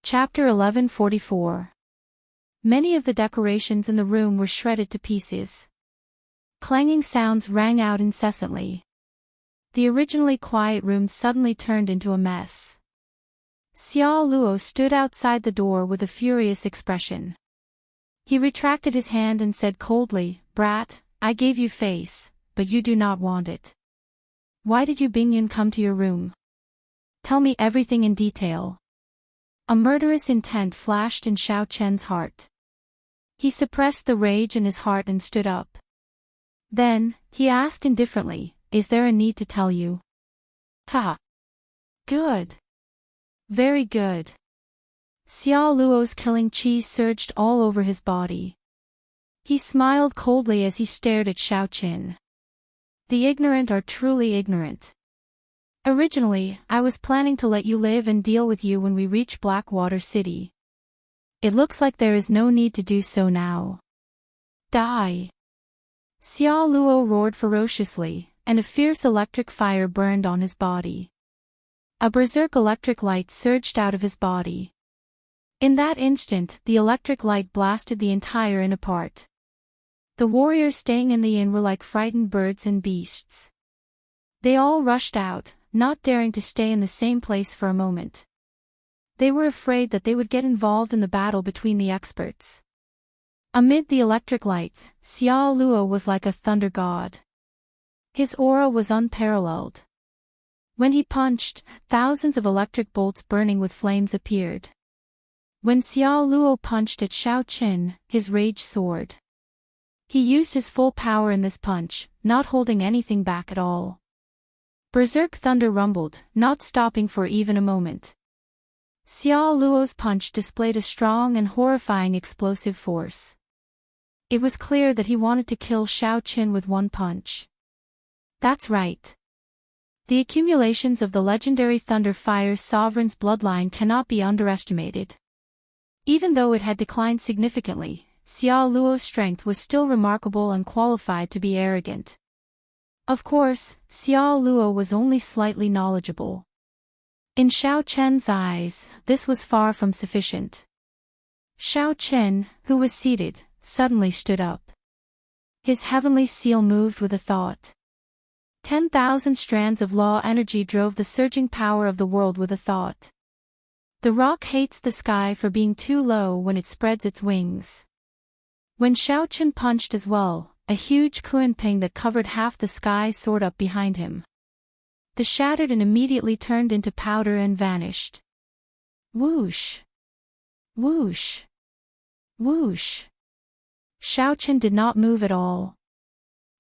Chapter 1144. Many of the decorations in the room were shredded to pieces. Clanging sounds rang out incessantly. The originally quiet room suddenly turned into a mess. Xiao Luo stood outside the door with a furious expression. He retracted his hand and said coldly, "Brat, I gave you face, but you do not want it. Why did you Bingyun come to your room? Tell me everything in detail." A murderous intent flashed in Xiao Chen's heart. He suppressed the rage in his heart and stood up. Then, he asked indifferently, "Is there a need to tell you?" "Ha! Good. Very good." Xiao Luo's killing chi surged all over his body. He smiled coldly as he stared at Xiao Chen. The ignorant are truly ignorant. Originally, I was planning to let you live and deal with you when we reach Blackwater City. It looks like there is no need to do so now. Die! Xiao Luo roared ferociously, and a fierce electric fire burned on his body. A berserk electric light surged out of his body. In that instant, the electric light blasted the entire inn apart. The warriors staying in the inn were like frightened birds and beasts. They all rushed out, not daring to stay in the same place for a moment. They were afraid that they would get involved in the battle between the experts. Amid the electric light, Xiao Luo was like a thunder god. His aura was unparalleled. When he punched, thousands of electric bolts burning with flames appeared. When Xiao Luo punched at Xiao Chen, his rage soared. He used his full power in this punch, not holding anything back at all. Berserk thunder rumbled, not stopping for even a moment. Xiao Luo's punch displayed a strong and horrifying explosive force. It was clear that he wanted to kill Xiao Chen with one punch. That's right. The accumulations of the legendary Thunder Fire Sovereign's bloodline cannot be underestimated. Even though it had declined significantly, Xiao Luo's strength was still remarkable and qualified to be arrogant. Of course, Xiao Luo was only slightly knowledgeable. In Xiao Chen's eyes, this was far from sufficient. Xiao Chen, who was seated, suddenly stood up. His heavenly seal moved with a thought. 10,000 strands of law energy drove the surging power of the world with a thought. The rock hates the sky for being too low when it spreads its wings. When Xiao Chen punched as well, a huge kunping that covered half the sky soared up behind him. The shattered and immediately turned into powder and vanished. Whoosh! Whoosh! Whoosh! Xiao Chen did not move at all.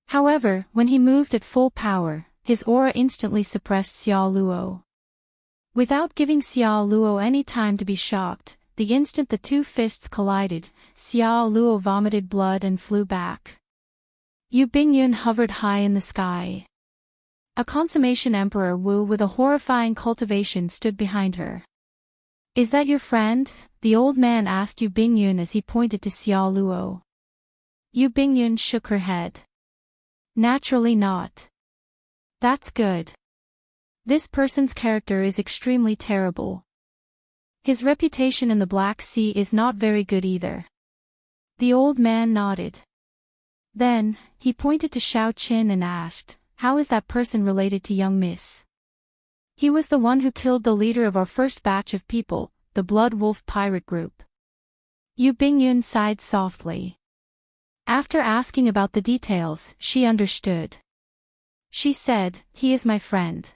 However, when he moved at full power, his aura instantly suppressed Xiao Luo. Without giving Xiao Luo any time to be shocked, the instant the two fists collided, Xiao Luo vomited blood and flew back. Yu Bingyun hovered high in the sky. A consummation Emperor Wu with a horrifying cultivation stood behind her. "Is that your friend?" the old man asked Yu Bingyun as he pointed to Xiao Luo. Yu Bingyun shook her head. "Naturally not. That's good. This person's character is extremely terrible. His reputation in the Black Sea is not very good either." The old man nodded. Then, he pointed to Xiao Chen and asked, "How is that person related to young Miss?" "He was the one who killed the leader of our first batch of people, the Blood Wolf pirate group." Yu Bingyun sighed softly. After asking about the details, she understood. She said, "He is my friend.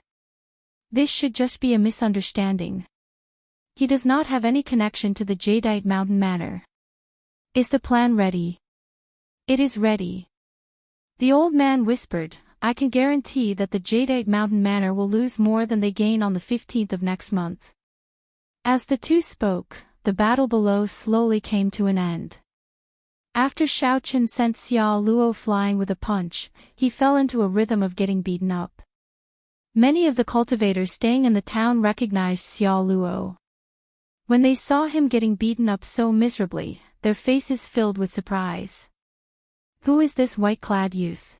This should just be a misunderstanding. He does not have any connection to the Jadeite Mountain Manor." "Is the plan ready?" "It is ready." The old man whispered, "I can guarantee that the Jadeite Mountain Manor will lose more than they gain on the 15th of next month." As the two spoke, the battle below slowly came to an end. After Xiao Chen sent Xiao Luo flying with a punch, he fell into a rhythm of getting beaten up. Many of the cultivators staying in the town recognized Xiao Luo. When they saw him getting beaten up so miserably, their faces filled with surprise. "Who is this white-clad youth?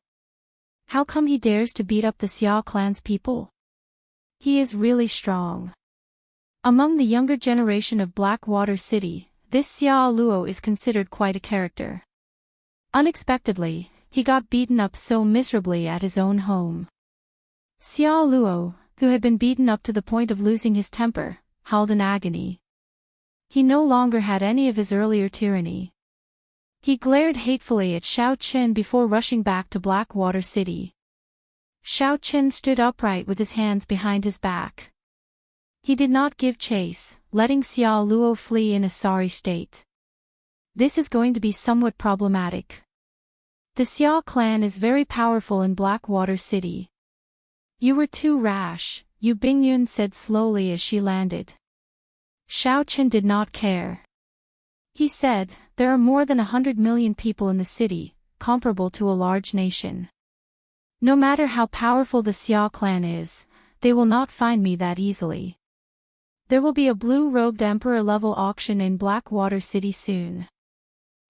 How come he dares to beat up the Xiao clan's people? He is really strong." Among the younger generation of Blackwater City, this Xiao Luo is considered quite a character. Unexpectedly, he got beaten up so miserably at his own home. Xiao Luo, who had been beaten up to the point of losing his temper, howled in agony. He no longer had any of his earlier tyranny. He glared hatefully at Xiao Qin before rushing back to Blackwater City. Xiao Qin stood upright with his hands behind his back. He did not give chase, letting Xiao Luo flee in a sorry state. This is going to be somewhat problematic. The Xia clan is very powerful in Blackwater City. You were too rash, Yu Bingyun said slowly as she landed. Xiao Qin did not care. He said, there are more than 100 million people in the city, comparable to a large nation. No matter how powerful the Xia clan is, they will not find me that easily. There will be a blue-robed emperor-level auction in Blackwater City soon.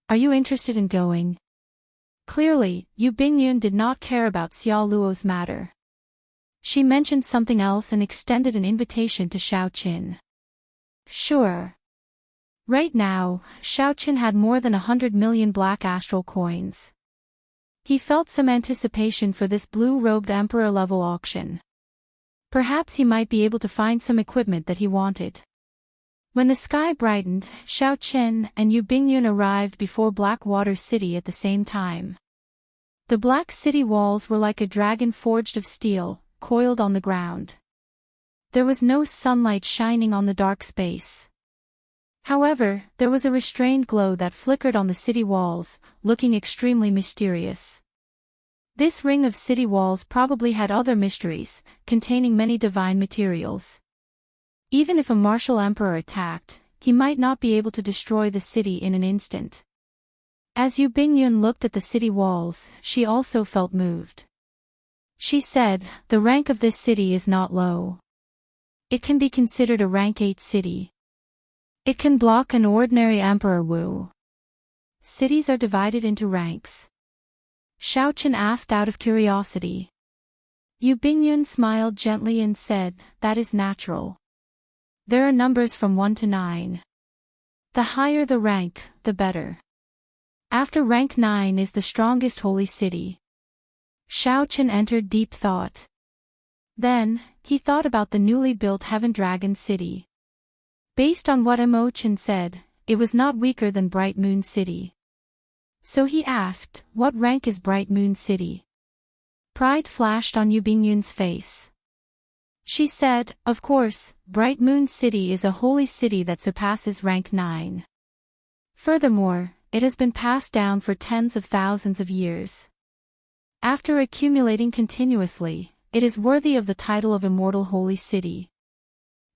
Are you interested in going? Clearly, Yu Bingyun did not care about Xiao Luo's matter. She mentioned something else and extended an invitation to Xiao Qin. Sure. Right now, Xiao Qin had more than 100 million black astral coins. He felt some anticipation for this blue-robed emperor-level auction. Perhaps he might be able to find some equipment that he wanted. When the sky brightened, Xiao Qin and Yu Bingyun arrived before Blackwater City at the same time. The black city walls were like a dragon forged of steel, coiled on the ground. There was no sunlight shining on the dark space. However, there was a restrained glow that flickered on the city walls, looking extremely mysterious. This ring of city walls probably had other mysteries, containing many divine materials. Even if a martial emperor attacked, he might not be able to destroy the city in an instant. As Yu Bingyun looked at the city walls, she also felt moved. She said, the rank of this city is not low. It can be considered a rank 8 city. It can block an ordinary emperor Wu. Cities are divided into ranks. Xiao Qin asked out of curiosity. Yu Bingyun smiled gently and said, that is natural. There are numbers from 1 to 9. The higher the rank, the better. After rank 9 is the strongest holy city. Xiao Qin entered deep thought. Then, he thought about the newly built Heaven Dragon City. Based on what Mo Chen said, it was not weaker than Bright Moon City. So he asked, what rank is Bright Moon City? Pride flashed on Yu Bingyun's face. She said, of course, Bright Moon City is a holy city that surpasses rank 9. Furthermore, it has been passed down for tens of thousands of years. After accumulating continuously, it is worthy of the title of Immortal Holy City.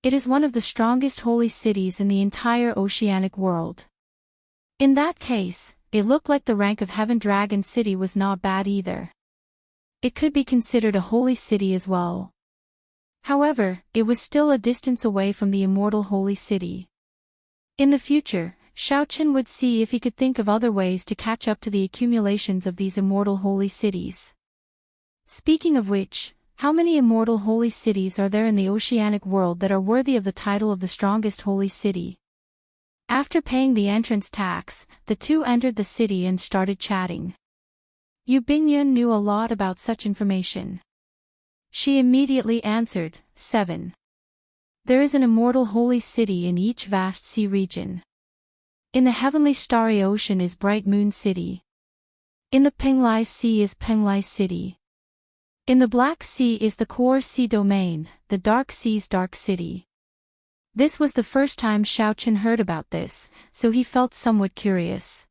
It is one of the strongest holy cities in the entire oceanic world. In that case, it looked like the rank of Heaven Dragon City was not bad either. It could be considered a holy city as well. However, it was still a distance away from the Immortal Holy City. In the future, Xiao Qin would see if he could think of other ways to catch up to the accumulations of these Immortal Holy Cities. Speaking of which, how many immortal holy cities are there in the oceanic world that are worthy of the title of the strongest holy city? After paying the entrance tax, the two entered the city and started chatting. Yu Bingyun knew a lot about such information. She immediately answered, 7. There is an immortal holy city in each vast sea region. In the heavenly starry ocean is Bright Moon City. In the Penglai Sea is Penglai City. In the Black Sea is the Core Sea Domain, the Dark Sea's Dark City. This was the first time Xiao Qin heard about this, so he felt somewhat curious.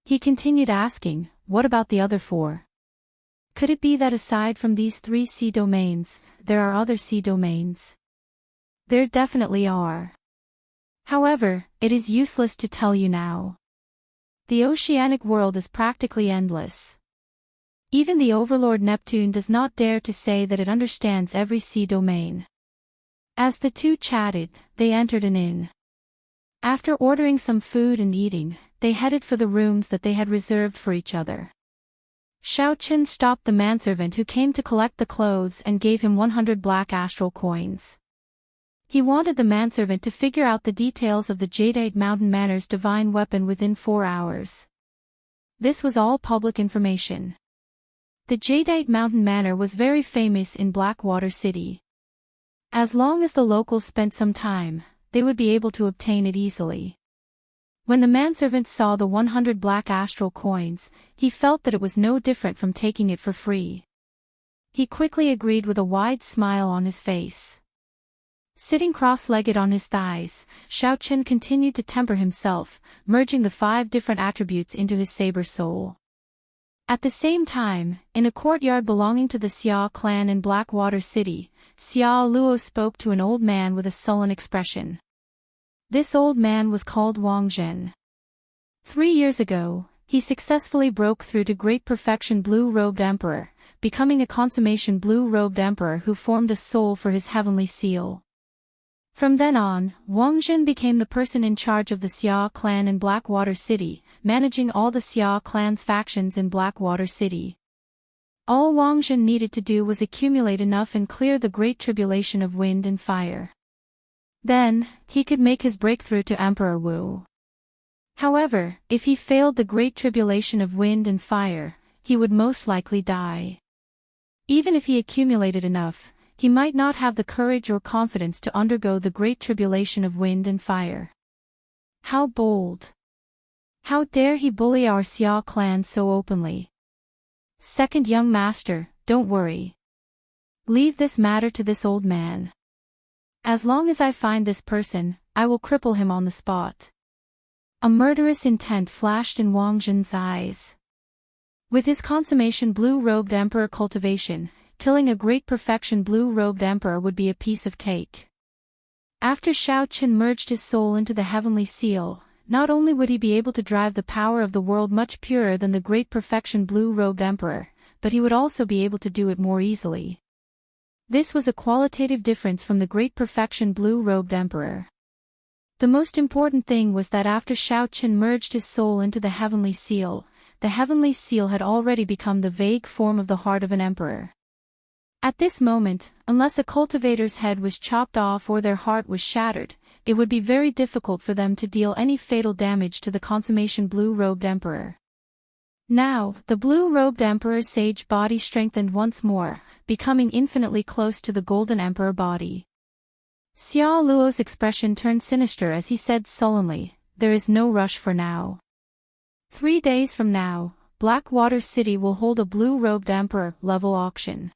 He continued asking, what about the other 4? Could it be that aside from these 3 sea domains, there are other sea domains? There definitely are. However, it is useless to tell you now. The oceanic world is practically endless. Even the overlord Neptune does not dare to say that it understands every sea domain. As the two chatted, they entered an inn. After ordering some food and eating, they headed for the rooms that they had reserved for each other. Xiao Qin stopped the manservant who came to collect the clothes and gave him 100 black astral coins. He wanted the manservant to figure out the details of the Jadeite Mountain Manor's divine weapon within 4 hours. This was all public information. The Jadeite Mountain Manor was very famous in Blackwater City. As long as the locals spent some time, they would be able to obtain it easily. When the manservant saw the 100 black astral coins, he felt that it was no different from taking it for free. He quickly agreed with a wide smile on his face. Sitting cross-legged on his thighs, Xiaoqin continued to temper himself, merging the 5 different attributes into his saber soul. At the same time, in a courtyard belonging to the Xia clan in Blackwater City, Xia Luo spoke to an old man with a sullen expression. This old man was called Wang Lin. 3 years ago, he successfully broke through to great perfection blue-robed emperor, becoming a consummation blue-robed emperor who formed a soul for his heavenly seal. From then on, Wang Lin became the person in charge of the Xia clan in Blackwater City, managing all the Xia clan's factions in Blackwater City. All Wang Lin needed to do was accumulate enough and clear the great tribulation of wind and fire. Then, he could make his breakthrough to Emperor Wu. However, if he failed the great tribulation of wind and fire, he would most likely die. Even if he accumulated enough, he might not have the courage or confidence to undergo the great tribulation of wind and fire. How bold! How dare he bully our Xia clan so openly? Second young master, don't worry. Leave this matter to this old man. As long as I find this person, I will cripple him on the spot. A murderous intent flashed in Wang Lin's eyes. With his consummation blue-robed emperor cultivation, killing a great perfection blue-robed emperor would be a piece of cake. After Xiaoqin merged his soul into the heavenly seal, not only would he be able to drive the power of the world much purer than the great perfection blue-robed emperor, but he would also be able to do it more easily. This was a qualitative difference from the great perfection blue-robed emperor. The most important thing was that after Xiaoqin merged his soul into the heavenly seal had already become the vague form of the heart of an emperor. At this moment, unless a cultivator's head was chopped off or their heart was shattered, it would be very difficult for them to deal any fatal damage to the consummation blue-robed emperor. Now, the blue-robed emperor's sage body strengthened once more, becoming infinitely close to the golden emperor body. Xia Luo's expression turned sinister as he said sullenly, "There is no rush for now. 3 days from now, Blackwater City will hold a blue-robed emperor level auction.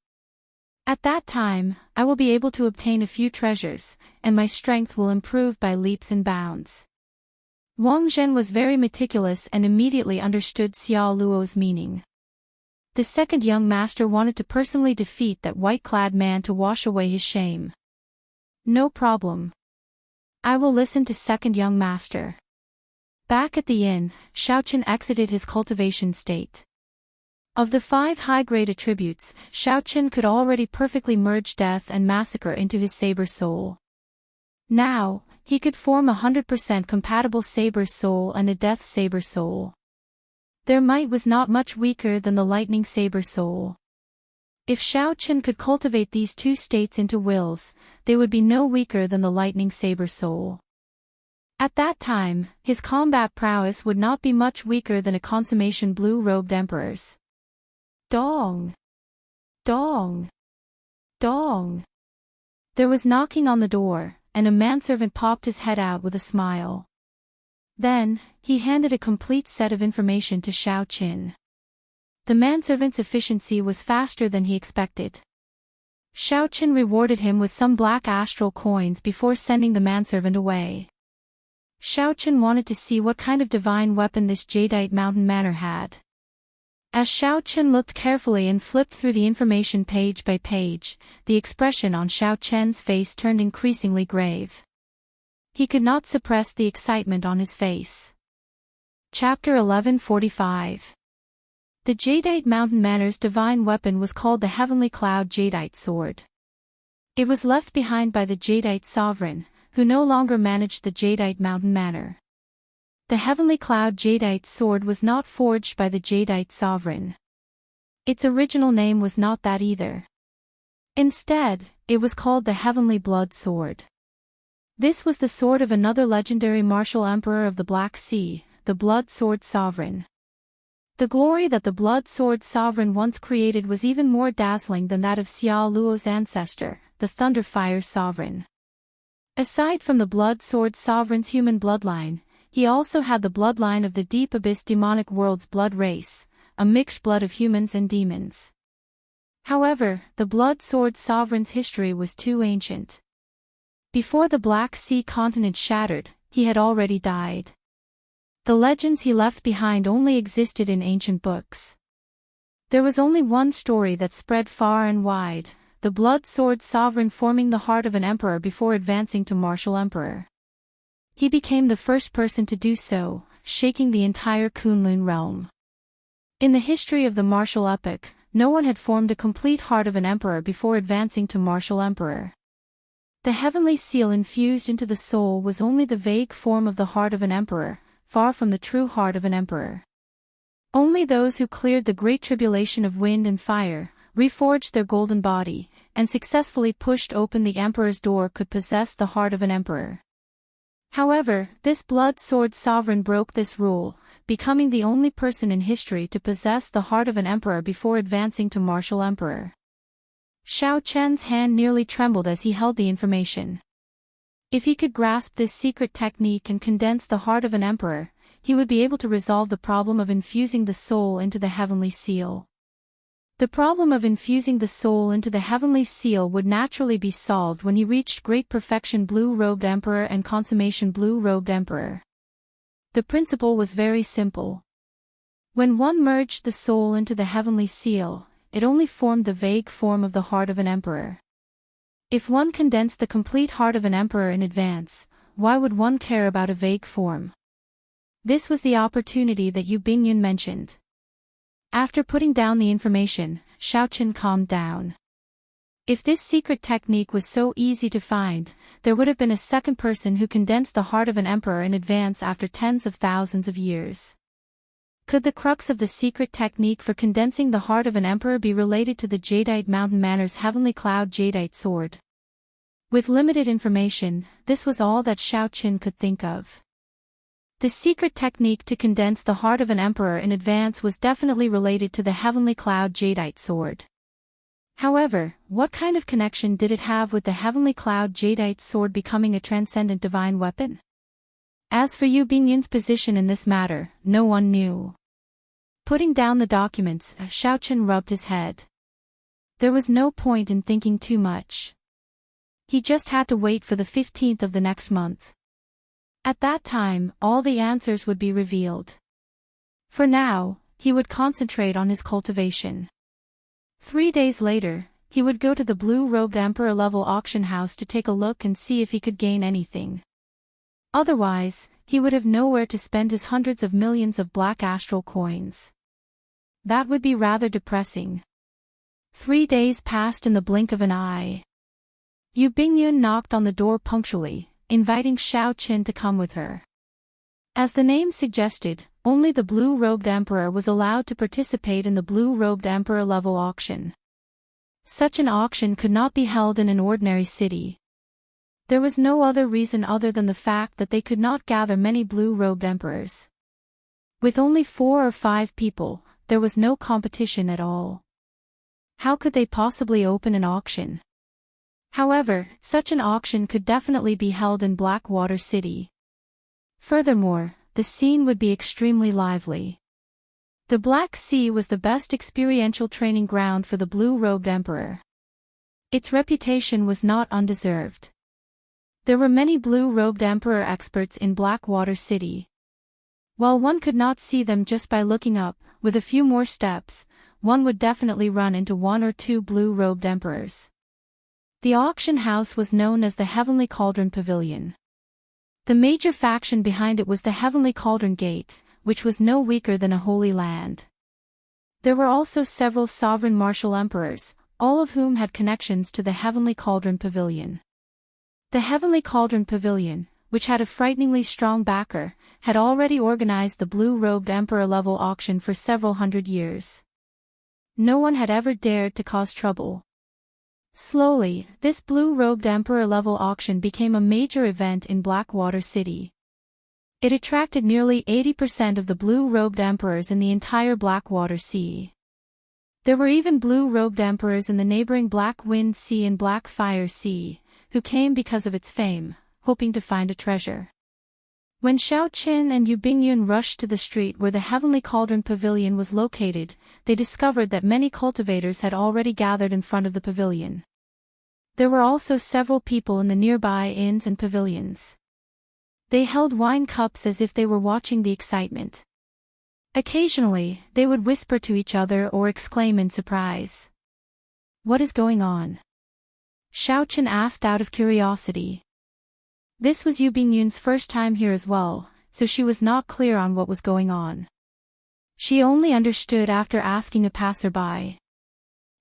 At that time, I will be able to obtain a few treasures, and my strength will improve by leaps and bounds." Wang Lin was very meticulous and immediately understood Xia Luo's meaning. The second young master wanted to personally defeat that white-clad man to wash away his shame. No problem. I will listen to second young master. Back at the inn, Xiaoqin exited his cultivation state. Of the 5 high-grade attributes, Xiaoqin could already perfectly merge death and massacre into his saber soul. Now, he could form 100% compatible saber soul and a death saber soul. Their might was not much weaker than the lightning saber soul. If Xiaoqin could cultivate these 2 states into wills, they would be no weaker than the lightning saber soul. At that time, his combat prowess would not be much weaker than a consummation blue-robed emperor's. Dong! Dong! Dong! There was knocking on the door, and a manservant popped his head out with a smile. Then, he handed a complete set of information to Xiaoqin. The manservant's efficiency was faster than he expected. Xiaoqin rewarded him with some black astral coins before sending the manservant away. Xiaoqin wanted to see what kind of divine weapon this Jadeite Mountain Manor had. As Xiaoqin looked carefully and flipped through the information page by page, the expression on Xiaoqin's face turned increasingly grave. He could not suppress the excitement on his face. Chapter 1145. The Jadeite Mountain Manor's divine weapon was called the Heavenly Cloud Jadeite Sword. It was left behind by the Jadeite sovereign, who no longer managed the Jadeite Mountain Manor. The Heavenly Cloud Jadeite Sword was not forged by the Jadeite sovereign. Its original name was not that either. Instead, it was called the Heavenly Blood Sword. This was the sword of another legendary martial emperor of the Black Sea, the Blood Sword Sovereign. The glory that the Blood Sword Sovereign once created was even more dazzling than that of Xia Luo's ancestor, the Thunder Fire Sovereign. Aside from the Blood Sword Sovereign's human bloodline, he also had the bloodline of the Deep Abyss demonic world's blood race, a mixed blood of humans and demons. However, the Blood Sword Sovereign's history was too ancient. Before the Black Sea continent shattered, he had already died. The legends he left behind only existed in ancient books. There was only one story that spread far and wide, the Blood Sword Sovereign forming the heart of an emperor before advancing to martial emperor. He became the first person to do so, shaking the entire Kunlun realm. In the history of the martial epoch, no one had formed a complete heart of an emperor before advancing to martial emperor. The heavenly seal infused into the soul was only the vague form of the heart of an emperor, far from the true heart of an emperor. Only those who cleared the great tribulation of wind and fire, reforged their golden body, and successfully pushed open the emperor's door could possess the heart of an emperor. However, this Blood Sword Sovereign broke this rule, becoming the only person in history to possess the heart of an emperor before advancing to martial emperor. Xiao Chen's hand nearly trembled as he held the information. If he could grasp this secret technique and condense the heart of an emperor, he would be able to resolve the problem of infusing the soul into the heavenly seal. The problem of infusing the soul into the heavenly seal would naturally be solved when he reached Great Perfection Blue-Robed Emperor and Consummation Blue-Robed Emperor. The principle was very simple. When one merged the soul into the heavenly seal, it only formed the vague form of the heart of an emperor. If one condensed the complete heart of an emperor in advance, why would one care about a vague form? This was the opportunity that Yu Bingyun mentioned. After putting down the information, Xiaochen calmed down. If this secret technique was so easy to find, there would have been a second person who condensed the heart of an emperor in advance after tens of thousands of years. Could the crux of the secret technique for condensing the heart of an emperor be related to the Jadeite Mountain Manor's Heavenly Cloud Jadeite sword? With limited information, this was all that Xiaochen could think of. The secret technique to condense the heart of an emperor in advance was definitely related to the Heavenly Cloud Jadeite sword. However, what kind of connection did it have with the Heavenly Cloud Jadeite sword becoming a transcendent divine weapon? As for Yu Bingyun's position in this matter, no one knew. Putting down the documents, Xiaochen rubbed his head. There was no point in thinking too much. He just had to wait for the 15th of the next month. At that time, all the answers would be revealed. For now, he would concentrate on his cultivation. 3 days later, he would go to the Blue-Robed Emperor level auction house to take a look and see if he could gain anything. Otherwise, he would have nowhere to spend his hundreds of millions of black astral coins. That would be rather depressing. 3 days passed in the blink of an eye. Yu Bingyun knocked on the door punctually, inviting Xiaochen to come with her. As the name suggested, only the Blue-Robed Emperor was allowed to participate in the Blue-Robed Emperor level auction. Such an auction could not be held in an ordinary city. There was no other reason other than the fact that they could not gather many Blue-Robed Emperors. With only 4 or 5 people, there was no competition at all. How could they possibly open an auction? However, such an auction could definitely be held in Blackwater City. Furthermore, the scene would be extremely lively. The Black Sea was the best experiential training ground for the Blue-Robed Emperor. Its reputation was not undeserved. There were many Blue-Robed Emperor experts in Blackwater City. While one could not see them just by looking up, with a few more steps, one would definitely run into 1 or 2 Blue-Robed Emperors. The auction house was known as the Heavenly Cauldron Pavilion. The major faction behind it was the Heavenly Cauldron Gate, which was no weaker than a holy land. There were also several sovereign martial emperors, all of whom had connections to the Heavenly Cauldron Pavilion. The Heavenly Cauldron Pavilion, which had a frighteningly strong backer, had already organized the Blue-Robed Emperor level auction for several hundred years. No one had ever dared to cause trouble. Slowly, this blue-robed emperor-level auction became a major event in Blackwater City. It attracted nearly 80% of the blue-robed emperors in the entire Blackwater Sea. There were even blue-robed emperors in the neighboring Black Wind Sea and Black Fire Sea, who came because of its fame, hoping to find a treasure. When Xiaoqin and Yu Bingyun rushed to the street where the Heavenly Cauldron Pavilion was located, they discovered that many cultivators had already gathered in front of the pavilion. There were also several people in the nearby inns and pavilions. They held wine cups as if they were watching the excitement. Occasionally, they would whisper to each other or exclaim in surprise. "What is going on?" Xiaoqin asked out of curiosity. This was Yu Bingyun's first time here as well, so she was not clear on what was going on. She only understood after asking a passerby.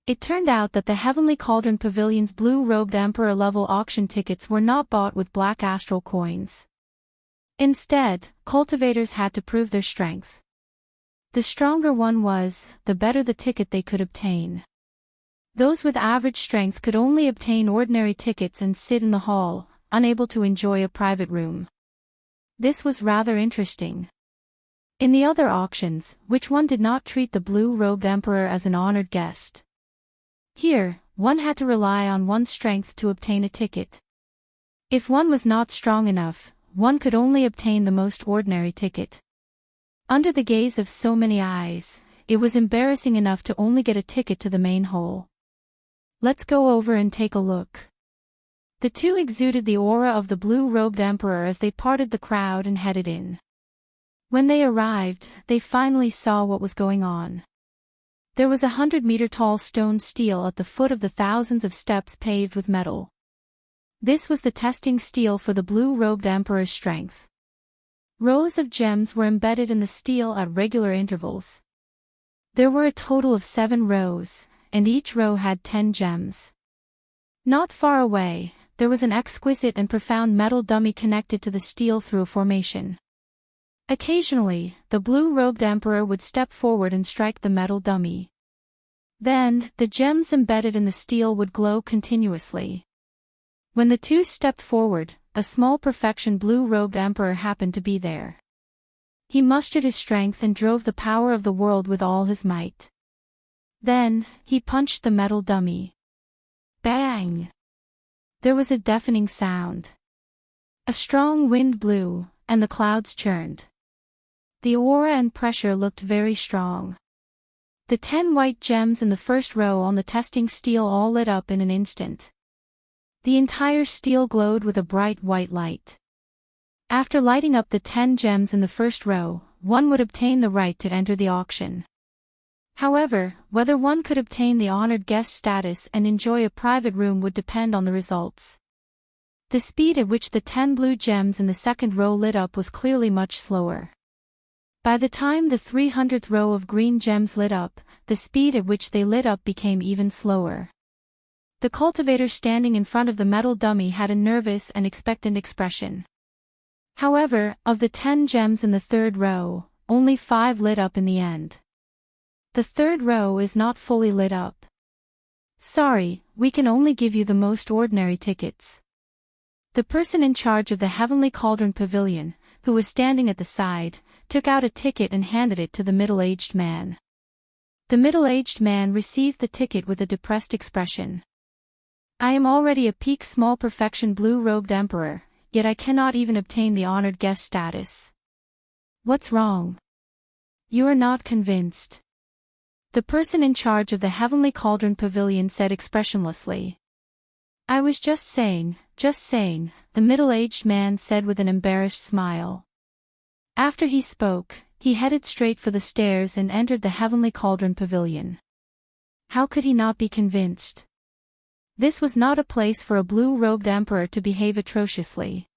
It turned out that the Heavenly Cauldron Pavilion's blue-robed emperor-level auction tickets were not bought with black astral coins. Instead, cultivators had to prove their strength. The stronger one was, the better the ticket they could obtain. Those with average strength could only obtain ordinary tickets and sit in the hall, unable to enjoy a private room. This was rather interesting. In the other auctions, which one did not treat the blue-robed emperor as an honored guest? Here, one had to rely on one's strength to obtain a ticket. If one was not strong enough, one could only obtain the most ordinary ticket. Under the gaze of so many eyes, it was embarrassing enough to only get a ticket to the main hall. Let's go over and take a look. The two exuded the aura of the blue-robed emperor as they parted the crowd and headed in. When they arrived, they finally saw what was going on. There was 100-meter-tall stone stele at the foot of the thousands of steps paved with metal. This was the testing stele for the blue-robed emperor's strength. Rows of gems were embedded in the stele at regular intervals. There were a total of 7 rows, and each row had 10 gems. Not far away, there was an exquisite and profound metal dummy connected to the stele through a formation. Occasionally, the blue-robed emperor would step forward and strike the metal dummy. Then, the gems embedded in the stele would glow continuously. When the two stepped forward, a small perfection blue-robed emperor happened to be there. He mustered his strength and drove the power of the world with all his might. Then, he punched the metal dummy. Bang! There was a deafening sound. A strong wind blew, and the clouds churned. The aura and pressure looked very strong. The 10 white gems in the first row on the testing stele all lit up in an instant. The entire stele glowed with a bright white light. After lighting up the 10 gems in the first row, one would obtain the right to enter the auction. However, whether one could obtain the honored guest status and enjoy a private room would depend on the results. The speed at which the 10 blue gems in the second row lit up was clearly much slower. By the time the 300th row of green gems lit up, the speed at which they lit up became even slower. The cultivator standing in front of the metal dummy had a nervous and expectant expression. However, of the 10 gems in the third row, only 5 lit up in the end. The third row is not fully lit up. Sorry, we can only give you the most ordinary tickets. The person in charge of the Heavenly Cauldron Pavilion, who was standing at the side, took out a ticket and handed it to the middle-aged man. The middle-aged man received the ticket with a depressed expression. I am already a peak small perfection blue-robed emperor, yet I cannot even obtain the honored guest status. What's wrong? You are not convinced. The person in charge of the Heavenly Cauldron Pavilion said expressionlessly. I was just saying, the middle-aged man said with an embarrassed smile. After he spoke, he headed straight for the stairs and entered the Heavenly Cauldron Pavilion. How could he not be convinced? This was not a place for a blue-robed emperor to behave atrociously.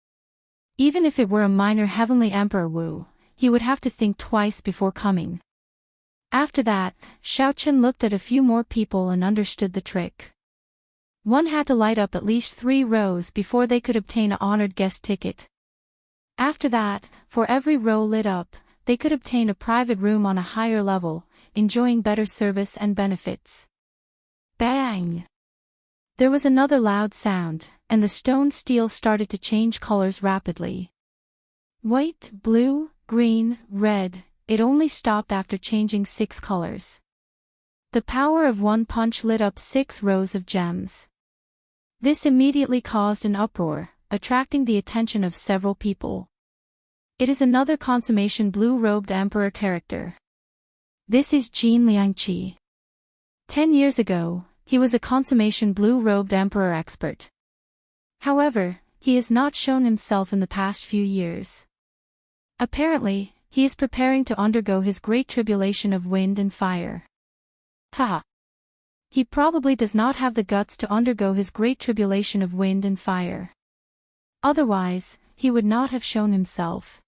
Even if it were a minor Heavenly Emperor Wu, he would have to think twice before coming. After that, Xiaoqin looked at a few more people and understood the trick. One had to light up at least 3 rows before they could obtain an honored guest ticket. After that, for every row lit up, they could obtain a private room on a higher level, enjoying better service and benefits. Bang! There was another loud sound, and the stone steel started to change colors rapidly. White, blue, green, red, it only stopped after changing 6 colors. The power of one punch lit up 6 rows of gems. This immediately caused an uproar, attracting the attention of several people. It is another consummation blue-robed emperor character. This is Jin Liangqi. 10 years ago, he was a consummation blue-robed emperor expert. However, he has not shown himself in the past few years. Apparently, he is preparing to undergo his great tribulation of wind and fire. Haha. He probably does not have the guts to undergo his great tribulation of wind and fire. Otherwise, he would not have shown himself.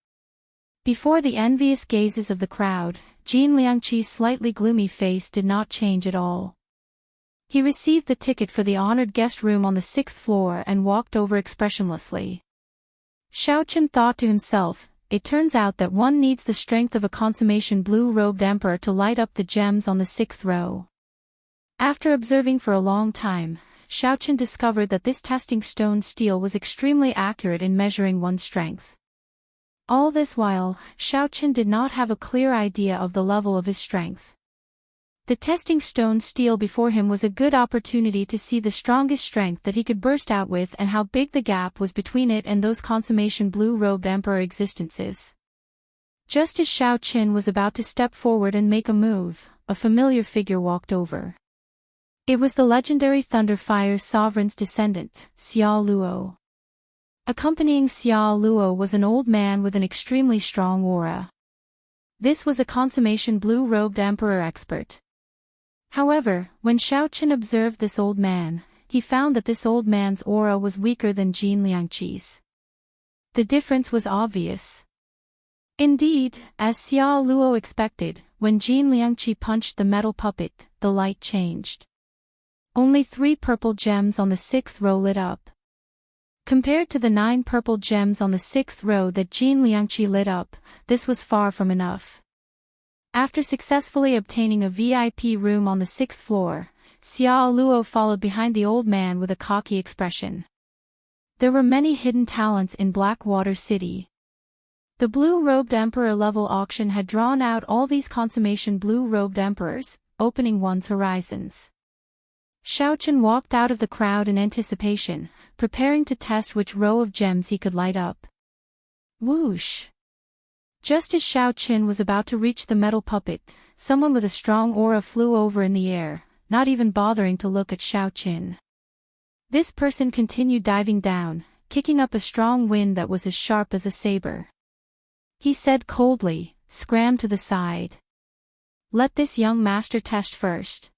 Before the envious gazes of the crowd, Jin Liangqi's slightly gloomy face did not change at all. He received the ticket for the honored guest room on the 6th floor and walked over expressionlessly. Xiaochen thought to himself, it turns out that one needs the strength of a consummation blue-robed emperor to light up the gems on the 6th row. After observing for a long time, Xiaochen discovered that this testing stone steel was extremely accurate in measuring one's strength. All this while, Xiaochen did not have a clear idea of the level of his strength. The testing stone steel before him was a good opportunity to see the strongest strength that he could burst out with and how big the gap was between it and those consummation blue-robed emperor existences. Just as Xiaochen was about to step forward and make a move, a familiar figure walked over. It was the legendary Thunder Fire Sovereign's descendant, Xia Luo. Accompanying Xia Luo was an old man with an extremely strong aura. This was a consummation blue-robed emperor expert. However, when Xiaochen observed this old man, he found that this old man's aura was weaker than Jin Liangqi's. The difference was obvious. Indeed, as Xia Luo expected, when Jin Liangqi punched the metal puppet, the light changed. Only 3 purple gems on the 6th row lit up. Compared to the 9 purple gems on the 6th row that Jin Liangqi lit up, this was far from enough. After successfully obtaining a VIP room on the 6th floor, Xia Luo followed behind the old man with a cocky expression. There were many hidden talents in Blackwater City. The blue-robed emperor level auction had drawn out all these consummation blue-robed emperors, opening one's horizons. Xiaochen walked out of the crowd in anticipation, preparing to test which row of gems he could light up. Whoosh! Just as Xiaochen was about to reach the metal puppet, someone with a strong aura flew over in the air, not even bothering to look at Xiaochen. This person continued diving down, kicking up a strong wind that was as sharp as a saber. He said coldly, "Scram to the side. Let this young master test first."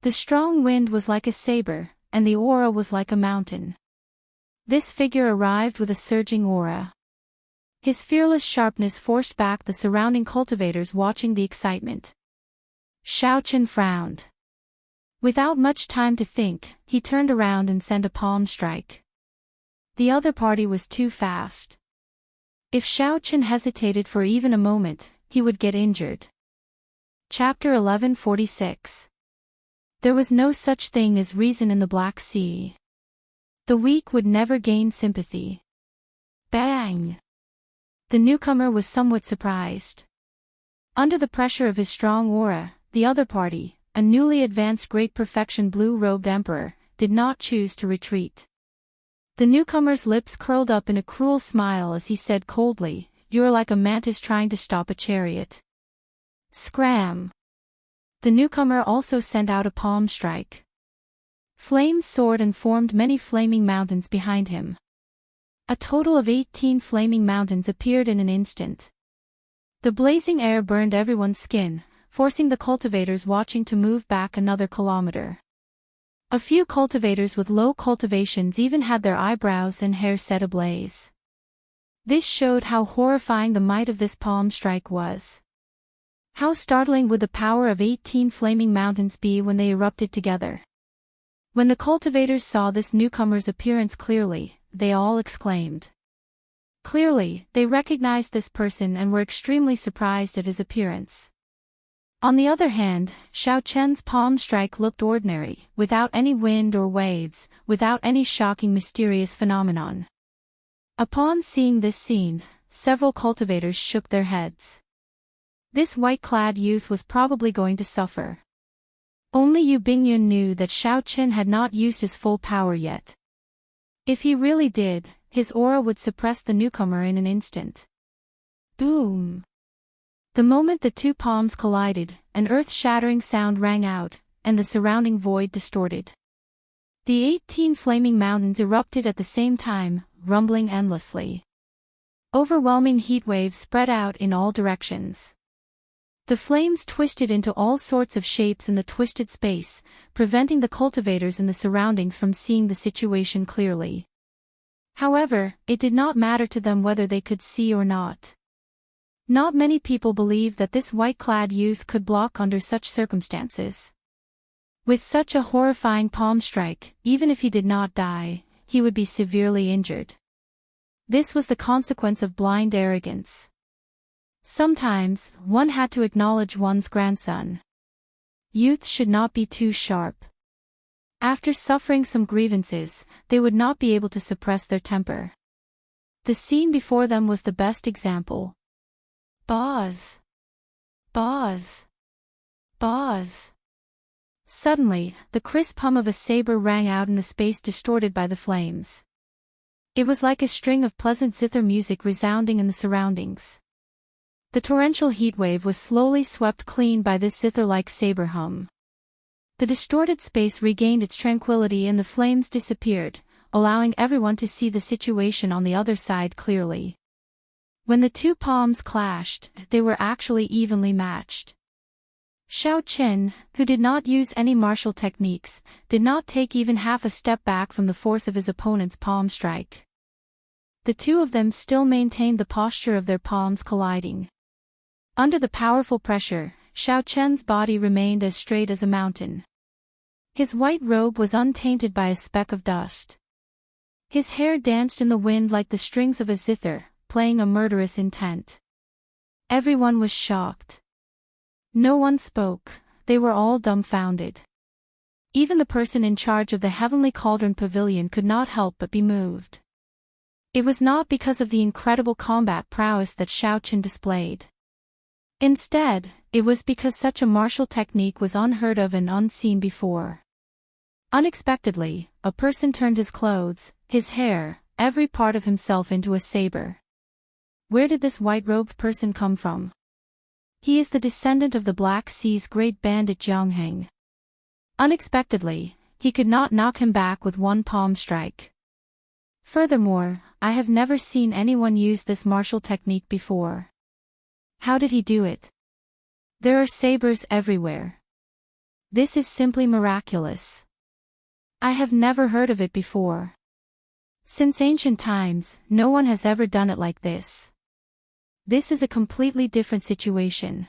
The strong wind was like a saber, and the aura was like a mountain. This figure arrived with a surging aura. His fearless sharpness forced back the surrounding cultivators watching the excitement. Xiaochen frowned. Without much time to think, he turned around and sent a palm strike. The other party was too fast. If Xiaochen hesitated for even a moment, he would get injured. Chapter 1146. There was no such thing as reason in the Black Sea. The weak would never gain sympathy. Bang! The newcomer was somewhat surprised. Under the pressure of his strong aura, the other party, a newly advanced great perfection blue-robed emperor, did not choose to retreat. The newcomer's lips curled up in a cruel smile as he said coldly, "You're like a mantis trying to stop a chariot." Scram! The newcomer also sent out a palm strike. Flames soared and formed many flaming mountains behind him. A total of 18 flaming mountains appeared in an instant. The blazing air burned everyone's skin, forcing the cultivators watching to move back another kilometer. A few cultivators with low cultivations even had their eyebrows and hair set ablaze. This showed how horrifying the might of this palm strike was. How startling would the power of 18 flaming mountains be when they erupted together? When the cultivators saw this newcomer's appearance clearly, they all exclaimed. Clearly, they recognized this person and were extremely surprised at his appearance. On the other hand, Xiao Chen's palm strike looked ordinary, without any wind or waves, without any shocking mysterious phenomenon. Upon seeing this scene, several cultivators shook their heads. This white-clad youth was probably going to suffer. Only Yu Bingyun knew that Xiao Chen had not used his full power yet. If he really did, his aura would suppress the newcomer in an instant. Boom! The moment the two palms collided, an earth-shattering sound rang out, and the surrounding void distorted. The 18 flaming mountains erupted at the same time, rumbling endlessly. Overwhelming heat waves spread out in all directions. The flames twisted into all sorts of shapes in the twisted space, preventing the cultivators in the surroundings from seeing the situation clearly. However, it did not matter to them whether they could see or not. Not many people believed that this white-clad youth could block under such circumstances. With such a horrifying palm strike, even if he did not die, he would be severely injured. This was the consequence of blind arrogance. Sometimes, one had to acknowledge one's grandson. Youths should not be too sharp. After suffering some grievances, they would not be able to suppress their temper. The scene before them was the best example. Buzz! Buzz! Buzz! Suddenly, the crisp hum of a saber rang out in the space distorted by the flames. It was like a string of pleasant zither music resounding in the surroundings. The torrential heatwave was slowly swept clean by this zither-like saber hum. The distorted space regained its tranquility and the flames disappeared, allowing everyone to see the situation on the other side clearly. When the two palms clashed, they were actually evenly matched. Xiao Chen, who did not use any martial techniques, did not take even half a step back from the force of his opponent's palm strike. The two of them still maintained the posture of their palms colliding. Under the powerful pressure, Xiao Chen's body remained as straight as a mountain. His white robe was untainted by a speck of dust. His hair danced in the wind like the strings of a zither, playing a murderous intent. Everyone was shocked. No one spoke, they were all dumbfounded. Even the person in charge of the Heavenly Cauldron Pavilion could not help but be moved. It was not because of the incredible combat prowess that Xiao Chen displayed. Instead, it was because such a martial technique was unheard of and unseen before. Unexpectedly, a person turned his clothes, his hair, every part of himself into a saber. Where did this white-robed person come from? He is the descendant of the Black Sea's great bandit Jiangheng. Unexpectedly, he could not knock him back with one palm strike. Furthermore, I have never seen anyone use this martial technique before. How did he do it? There are sabers everywhere. This is simply miraculous. I have never heard of it before. Since ancient times, no one has ever done it like this. This is a completely different situation.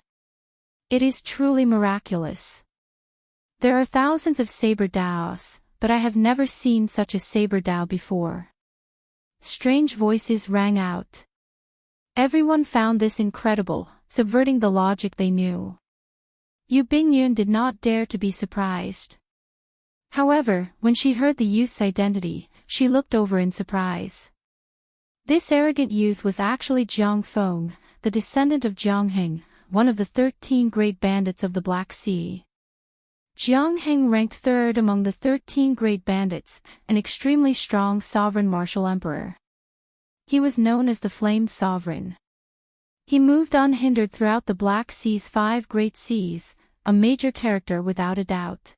It is truly miraculous. There are thousands of saber Daos, but I have never seen such a saber Dao before. Strange voices rang out. Everyone found this incredible, subverting the logic they knew. Yu Bingyun did not dare to be surprised. However, when she heard the youth's identity, she looked over in surprise. This arrogant youth was actually Jiang Feng, the descendant of Jiangheng, one of the 13 great bandits of the Black Sea. Jiangheng ranked third among the 13 great bandits, an extremely strong sovereign martial emperor. He was known as the Flame Sovereign. He moved unhindered throughout the Black Sea's 5 great seas, a major character without a doubt.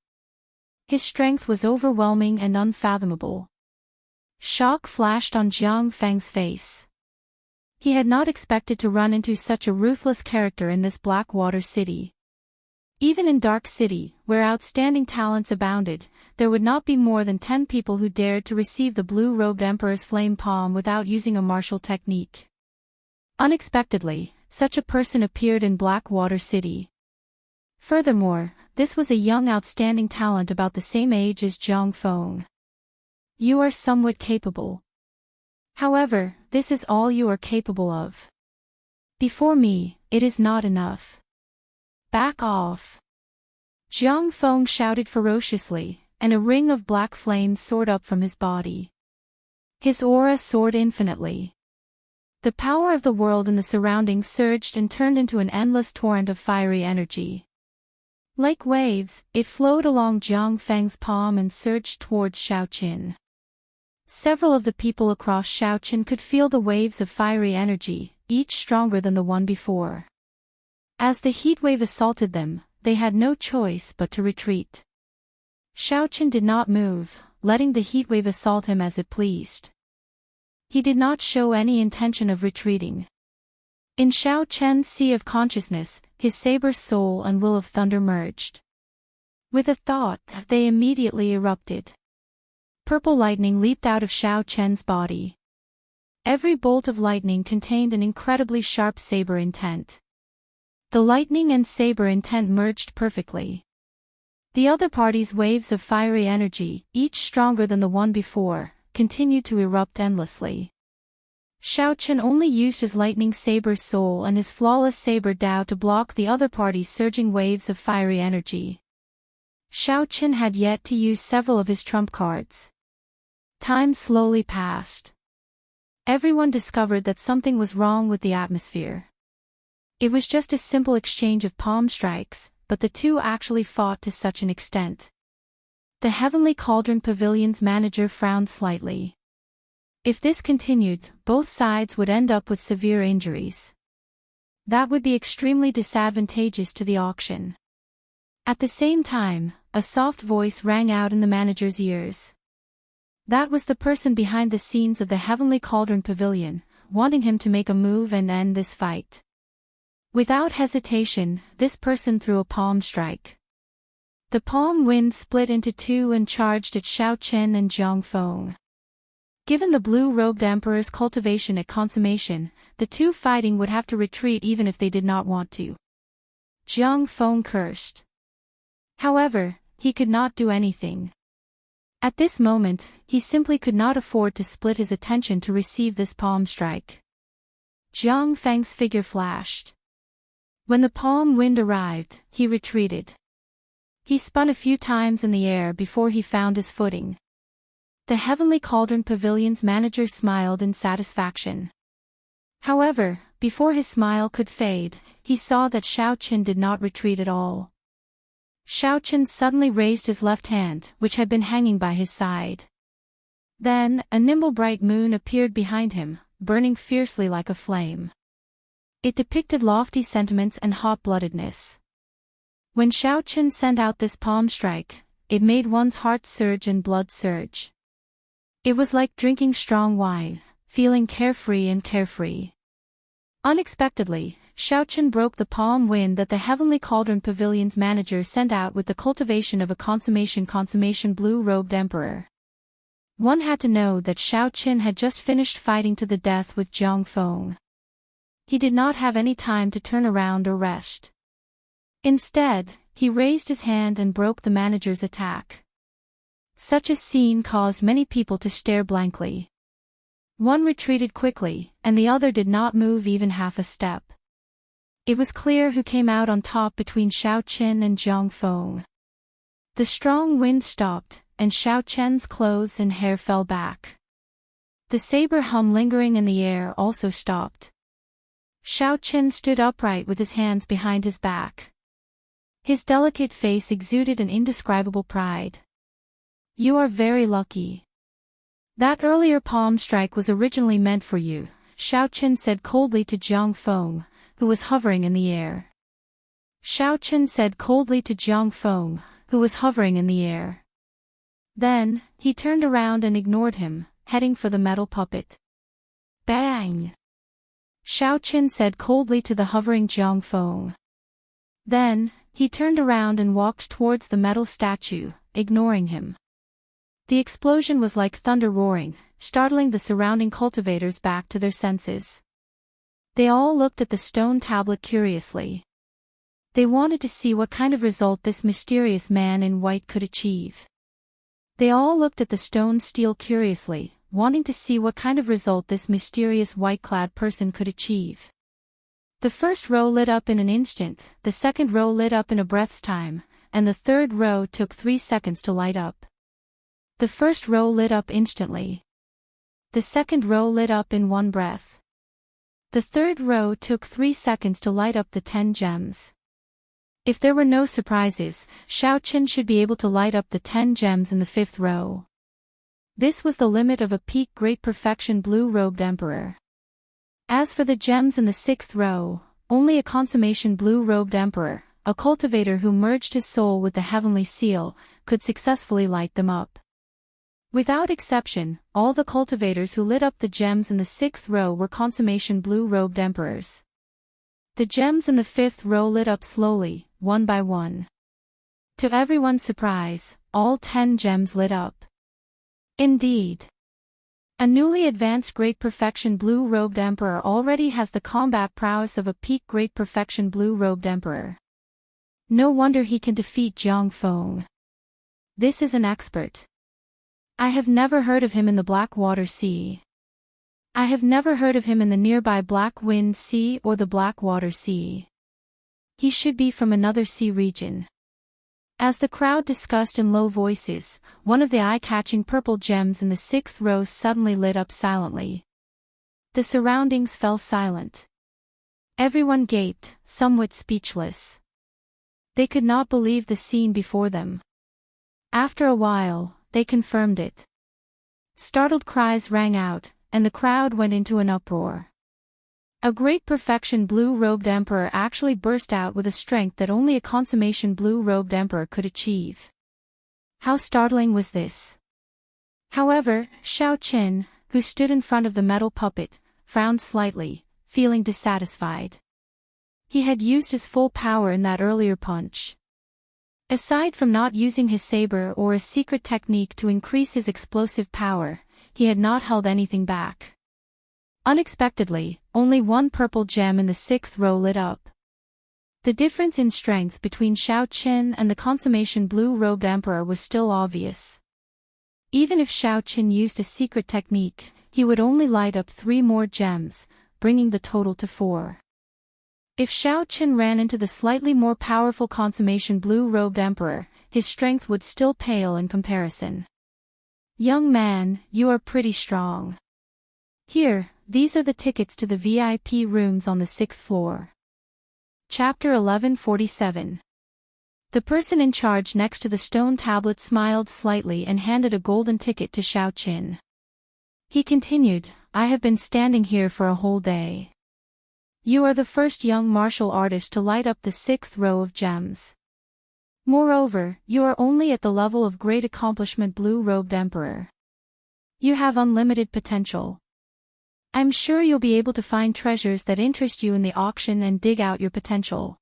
His strength was overwhelming and unfathomable. Shock flashed on Jiang Feng's face. He had not expected to run into such a ruthless character in this Blackwater city. Even in Dark City, where outstanding talents abounded, there would not be more than 10 people who dared to receive the blue-robed emperor's flame palm without using a martial technique. Unexpectedly, such a person appeared in Blackwater City. Furthermore, this was a young outstanding talent about the same age as Jiang Feng. You are somewhat capable. However, this is all you are capable of. Before me, it is not enough. Back off! Jiang Feng shouted ferociously, and a ring of black flames soared up from his body. His aura soared infinitely. The power of the world and the surroundings surged and turned into an endless torrent of fiery energy. Like waves, it flowed along Jiang Feng's palm and surged towards Xiaoqin. Several of the people across Xiaoqin could feel the waves of fiery energy, each stronger than the one before. As the heat wave assaulted them, they had no choice but to retreat. Xiaoqin did not move, letting the heat wave assault him as it pleased. He did not show any intention of retreating. In Xiaoqian's sea of consciousness, his saber soul and will of thunder merged. With a thought, they immediately erupted. Purple lightning leaped out of Xiaoqian's body. Every bolt of lightning contained an incredibly sharp saber intent. The lightning and saber intent merged perfectly. The other party's waves of fiery energy, each stronger than the one before, continued to erupt endlessly. Xiaoqin only used his lightning saber soul and his flawless saber Dao to block the other party's surging waves of fiery energy. Xiaoqin had yet to use several of his trump cards. Time slowly passed. Everyone discovered that something was wrong with the atmosphere. It was just a simple exchange of palm strikes, but the two actually fought to such an extent. The Heavenly Cauldron Pavilion's manager frowned slightly. If this continued, both sides would end up with severe injuries. That would be extremely disadvantageous to the auction. At the same time, a soft voice rang out in the manager's ears. That was the person behind the scenes of the Heavenly Cauldron Pavilion, wanting him to make a move and end this fight. Without hesitation, this person threw a palm strike. The palm wind split into two and charged at Xiaoqin and Jiang Feng. Given the blue-robed emperor's cultivation at consummation, the two fighting would have to retreat even if they did not want to. Jiang Feng cursed. However, he could not do anything. At this moment, he simply could not afford to split his attention to receive this palm strike. Jiang Feng's figure flashed. When the palm wind arrived, he retreated. He spun a few times in the air before he found his footing. The Heavenly Cauldron Pavilion's manager smiled in satisfaction. However, before his smile could fade, he saw that Xiaoqin did not retreat at all. Xiaoqin suddenly raised his left hand, which had been hanging by his side. Then, a nimble bright moon appeared behind him, burning fiercely like a flame. It depicted lofty sentiments and hot-bloodedness. When Xiaoqin sent out this palm strike, it made one's heart surge and blood surge. It was like drinking strong wine, feeling carefree and carefree. Unexpectedly, Xiaoqin broke the palm wind that the Heavenly Cauldron Pavilion's manager sent out with the cultivation of a consummation blue-robed emperor. One had to know that Xiaoqin had just finished fighting to the death with Jiang Feng. He did not have any time to turn around or rest. Instead, he raised his hand and broke the manager's attack. Such a scene caused many people to stare blankly. One retreated quickly, and the other did not move even half a step. It was clear who came out on top between Xiaoqin and Jiang Feng. The strong wind stopped, and Xiaoqian's clothes and hair fell back. The saber hum lingering in the air also stopped. Xiaoqin stood upright with his hands behind his back. His delicate face exuded an indescribable pride. You are very lucky. That earlier palm strike was originally meant for you, Xiaoqin said coldly to Jiang Feng, who was hovering in the air. Xiaoqin said coldly to Jiang Feng, who was hovering in the air. Then, he turned around and ignored him, heading for the metal puppet. Bang! Xiaoqin said coldly to the hovering Jiang Feng. Then, he turned around and walked towards the metal statue, ignoring him. The explosion was like thunder roaring, startling the surrounding cultivators back to their senses. They all looked at the stone tablet curiously. They wanted to see what kind of result this mysterious man in white could achieve. They all looked at the stone steel curiously, wanting to see what kind of result this mysterious white-clad person could achieve. The first row lit up in an instant, the second row lit up in a breath's time, and the third row took 3 seconds to light up. The first row lit up instantly. The second row lit up in 1 breath. The third row took 3 seconds to light up the 10 gems. If there were no surprises, Xiaoqin should be able to light up the 10 gems in the 5th row. This was the limit of a peak great perfection blue-robed emperor. As for the gems in the 6th row, only a consummation blue-robed emperor, a cultivator who merged his soul with the heavenly seal, could successfully light them up. Without exception, all the cultivators who lit up the gems in the 6th row were consummation blue-robed emperors. The gems in the 5th row lit up slowly, one by one. To everyone's surprise, all 10 gems lit up. Indeed. A newly advanced Great Perfection Blue-Robed Emperor already has the combat prowess of a peak Great Perfection Blue-Robed Emperor. No wonder he can defeat Jiang Feng. This is an expert. I have never heard of him in the Blackwater Sea. I have never heard of him in the nearby Black Wind Sea or the Blackwater Sea. He should be from another sea region. As the crowd discussed in low voices, one of the eye-catching purple gems in the 6th row suddenly lit up silently. The surroundings fell silent. Everyone gaped, somewhat speechless. They could not believe the scene before them. After a while, they confirmed it. Startled cries rang out, and the crowd went into an uproar. A Great Perfection Blue-Robed Emperor actually burst out with a strength that only a consummation Blue-Robed Emperor could achieve. How startling was this? However, Xiaoqin, who stood in front of the metal puppet, frowned slightly, feeling dissatisfied. He had used his full power in that earlier punch. Aside from not using his saber or a secret technique to increase his explosive power, he had not held anything back. Unexpectedly, only 1 purple gem in the 6th row lit up. The difference in strength between Xiaoqin and the consummation blue-robed emperor was still obvious. Even if Xiaoqin used a secret technique, he would only light up 3 more gems, bringing the total to 4. If Xiaoqin ran into the slightly more powerful consummation blue-robed emperor, his strength would still pale in comparison. Young man, you are pretty strong. Here, these are the tickets to the VIP rooms on the 6th floor. Chapter 1147. The person in charge next to the stone tablet smiled slightly and handed a golden ticket to Xiaoqin. He continued, I have been standing here for a whole day. You are the first young martial artist to light up the 6th row of gems. Moreover, you are only at the level of great accomplishment blue-robed emperor. You have unlimited potential. I'm sure you'll be able to find treasures that interest you in the auction and dig out your potential.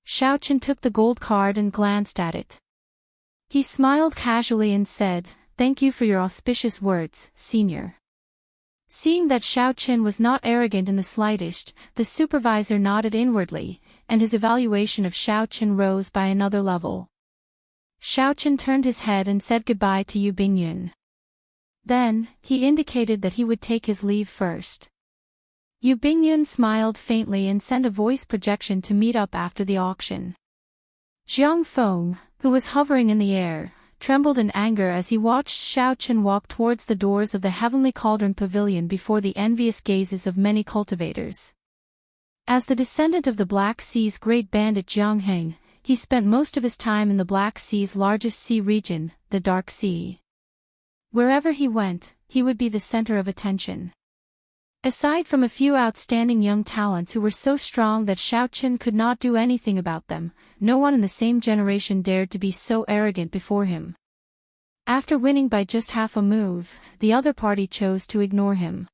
Xiaoqin took the gold card and glanced at it. He smiled casually and said, Thank you for your auspicious words, senior. Seeing that Xiaoqin was not arrogant in the slightest, the supervisor nodded inwardly, and his evaluation of Xiaoqin rose by another level. Xiaoqin turned his head and said goodbye to Yu Bingyun. Then, he indicated that he would take his leave first. Yu Bingyun smiled faintly and sent a voice projection to meet up after the auction. Jiang Feng, who was hovering in the air, trembled in anger as he watched Xiaoqin walk towards the doors of the Heavenly Cauldron Pavilion before the envious gazes of many cultivators. As the descendant of the Black Sea's great bandit Jiang Heng, he spent most of his time in the Black Sea's largest sea region, the Dark Sea. Wherever he went, he would be the center of attention. Aside from a few outstanding young talents who were so strong that Xiaoqin could not do anything about them, no one in the same generation dared to be so arrogant before him. After winning by just half a move, the other party chose to ignore him.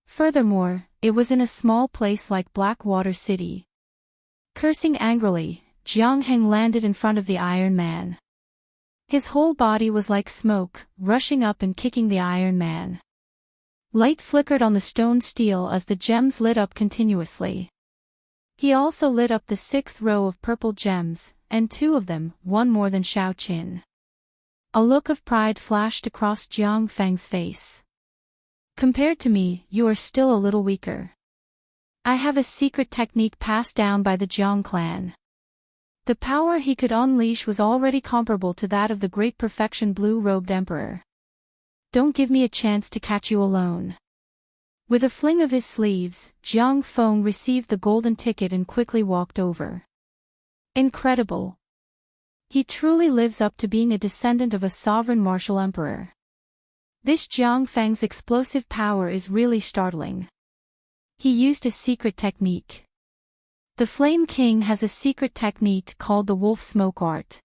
Furthermore, it was in a small place like Blackwater City. Cursing angrily, Jiang Heng landed in front of the Iron Man. His whole body was like smoke, rushing up and kicking the Iron Man. Light flickered on the stone steel as the gems lit up continuously. He also lit up the 6th row of purple gems, and 2 of them, one more than Xiaoqin. A look of pride flashed across Jiang Feng's face. Compared to me, you are still a little weaker. I have a secret technique passed down by the Jiang clan. The power he could unleash was already comparable to that of the great perfection blue-robed emperor. Don't give me a chance to catch you alone. With a fling of his sleeves, Jiang Feng received the golden ticket and quickly walked over. Incredible. He truly lives up to being a descendant of a sovereign martial emperor. This Jiang Feng's explosive power is really startling. He used a secret technique. The Flame King has a secret technique called the wolf smoke art.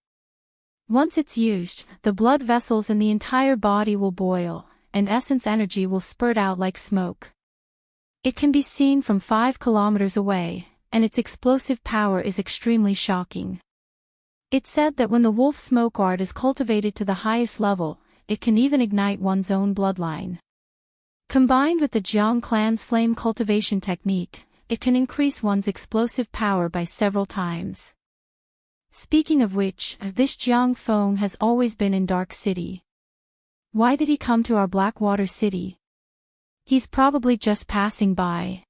Once it's used, the blood vessels in the entire body will boil, and essence energy will spurt out like smoke. It can be seen from 5 kilometers away, and its explosive power is extremely shocking. It's said that when the wolf smoke art is cultivated to the highest level, it can even ignite one's own bloodline. Combined with the Jiang clan's flame cultivation technique, it can increase one's explosive power by several times. Speaking of which, this Jiang Feng has always been in Dark City. Why did he come to our Blackwater City? He's probably just passing by.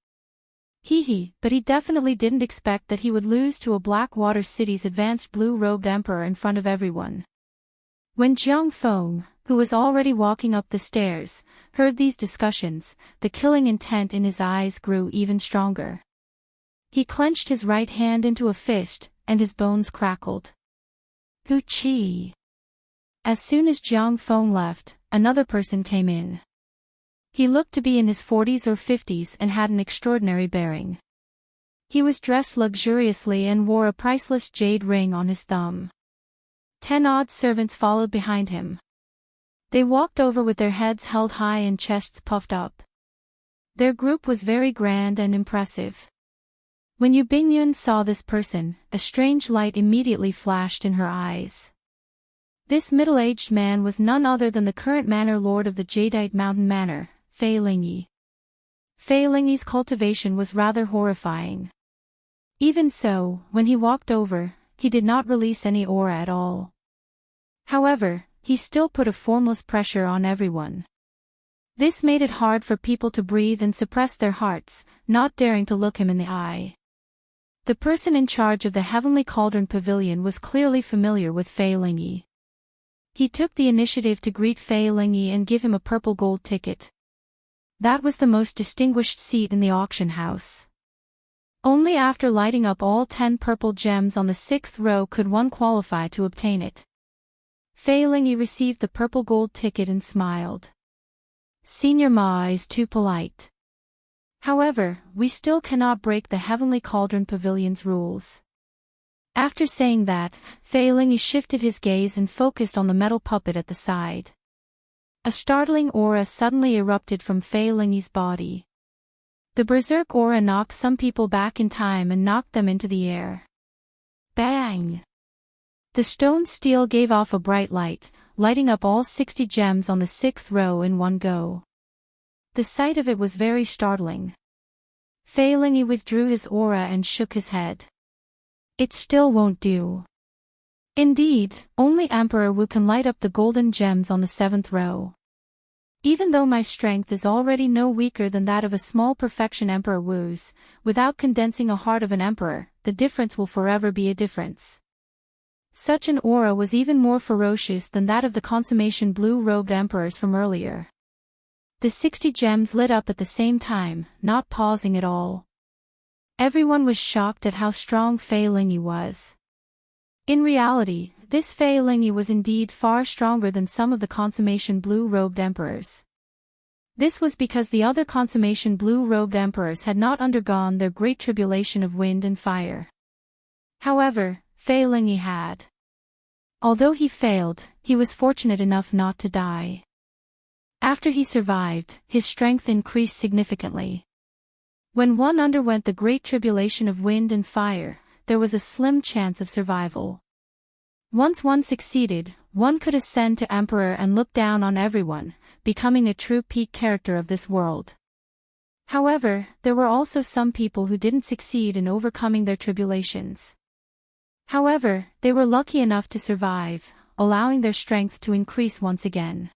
But he definitely didn't expect that he would lose to a Blackwater City's advanced blue-robed emperor in front of everyone. When Jiang Feng, who was already walking up the stairs, heard these discussions, the killing intent in his eyes grew even stronger. He clenched his right hand into a fist, and his bones crackled. Chi. As soon as Jiang Feng left, another person came in. He looked to be in his 40s or 50s and had an extraordinary bearing. He was dressed luxuriously and wore a priceless jade ring on his thumb. 10 odd servants followed behind him. They walked over with their heads held high and chests puffed up. Their group was very grand and impressive. When Yu Bingyun saw this person, a strange light immediately flashed in her eyes. This middle-aged man was none other than the current manor lord of the Jadeite Mountain Manor, Fei Lingyi. Fei Lingyi's cultivation was rather horrifying. Even so, when he walked over, he did not release any aura at all. However, he still put a formless pressure on everyone. This made it hard for people to breathe and suppress their hearts, not daring to look him in the eye. The person in charge of the Heavenly Cauldron Pavilion was clearly familiar with Fei Lingyi. He took the initiative to greet Fei Lingyi and give him a purple gold ticket. That was the most distinguished seat in the auction house. Only after lighting up all 10 purple gems on the 6th row could one qualify to obtain it. Fei Lingyi received the purple gold ticket and smiled. Senior Ma is too polite. However, we still cannot break the Heavenly Cauldron Pavilion's rules. After saying that, Fei Lingyi shifted his gaze and focused on the metal puppet at the side. A startling aura suddenly erupted from Fei Lingyi's body. The berserk aura knocked some people back in time and knocked them into the air. Bang! The stone steel gave off a bright light, lighting up all 60 gems on the 6th row in one go. The sight of it was very startling. Fei Lingyi withdrew his aura and shook his head. It still won't do. Indeed, only Emperor Wu can light up the golden gems on the 7th row. Even though my strength is already no weaker than that of a small perfection Emperor Wu's, without condensing a heart of an emperor, the difference will forever be a difference. Such an aura was even more ferocious than that of the consummation blue-robed emperors from earlier. The 60 gems lit up at the same time, not pausing at all. Everyone was shocked at how strong Fei Lingyi was. In reality, this Fei Lingyi was indeed far stronger than some of the consummation blue-robed emperors. This was because the other consummation blue-robed emperors had not undergone their great tribulation of wind and fire. However, Fei Lingyi had. Although he failed, he was fortunate enough not to die. After he survived, his strength increased significantly. When one underwent the great tribulation of wind and fire, there was a slim chance of survival. Once one succeeded, one could ascend to emperor and look down on everyone, becoming a true peak character of this world. However, there were also some people who didn't succeed in overcoming their tribulations. However, they were lucky enough to survive, allowing their strength to increase once again.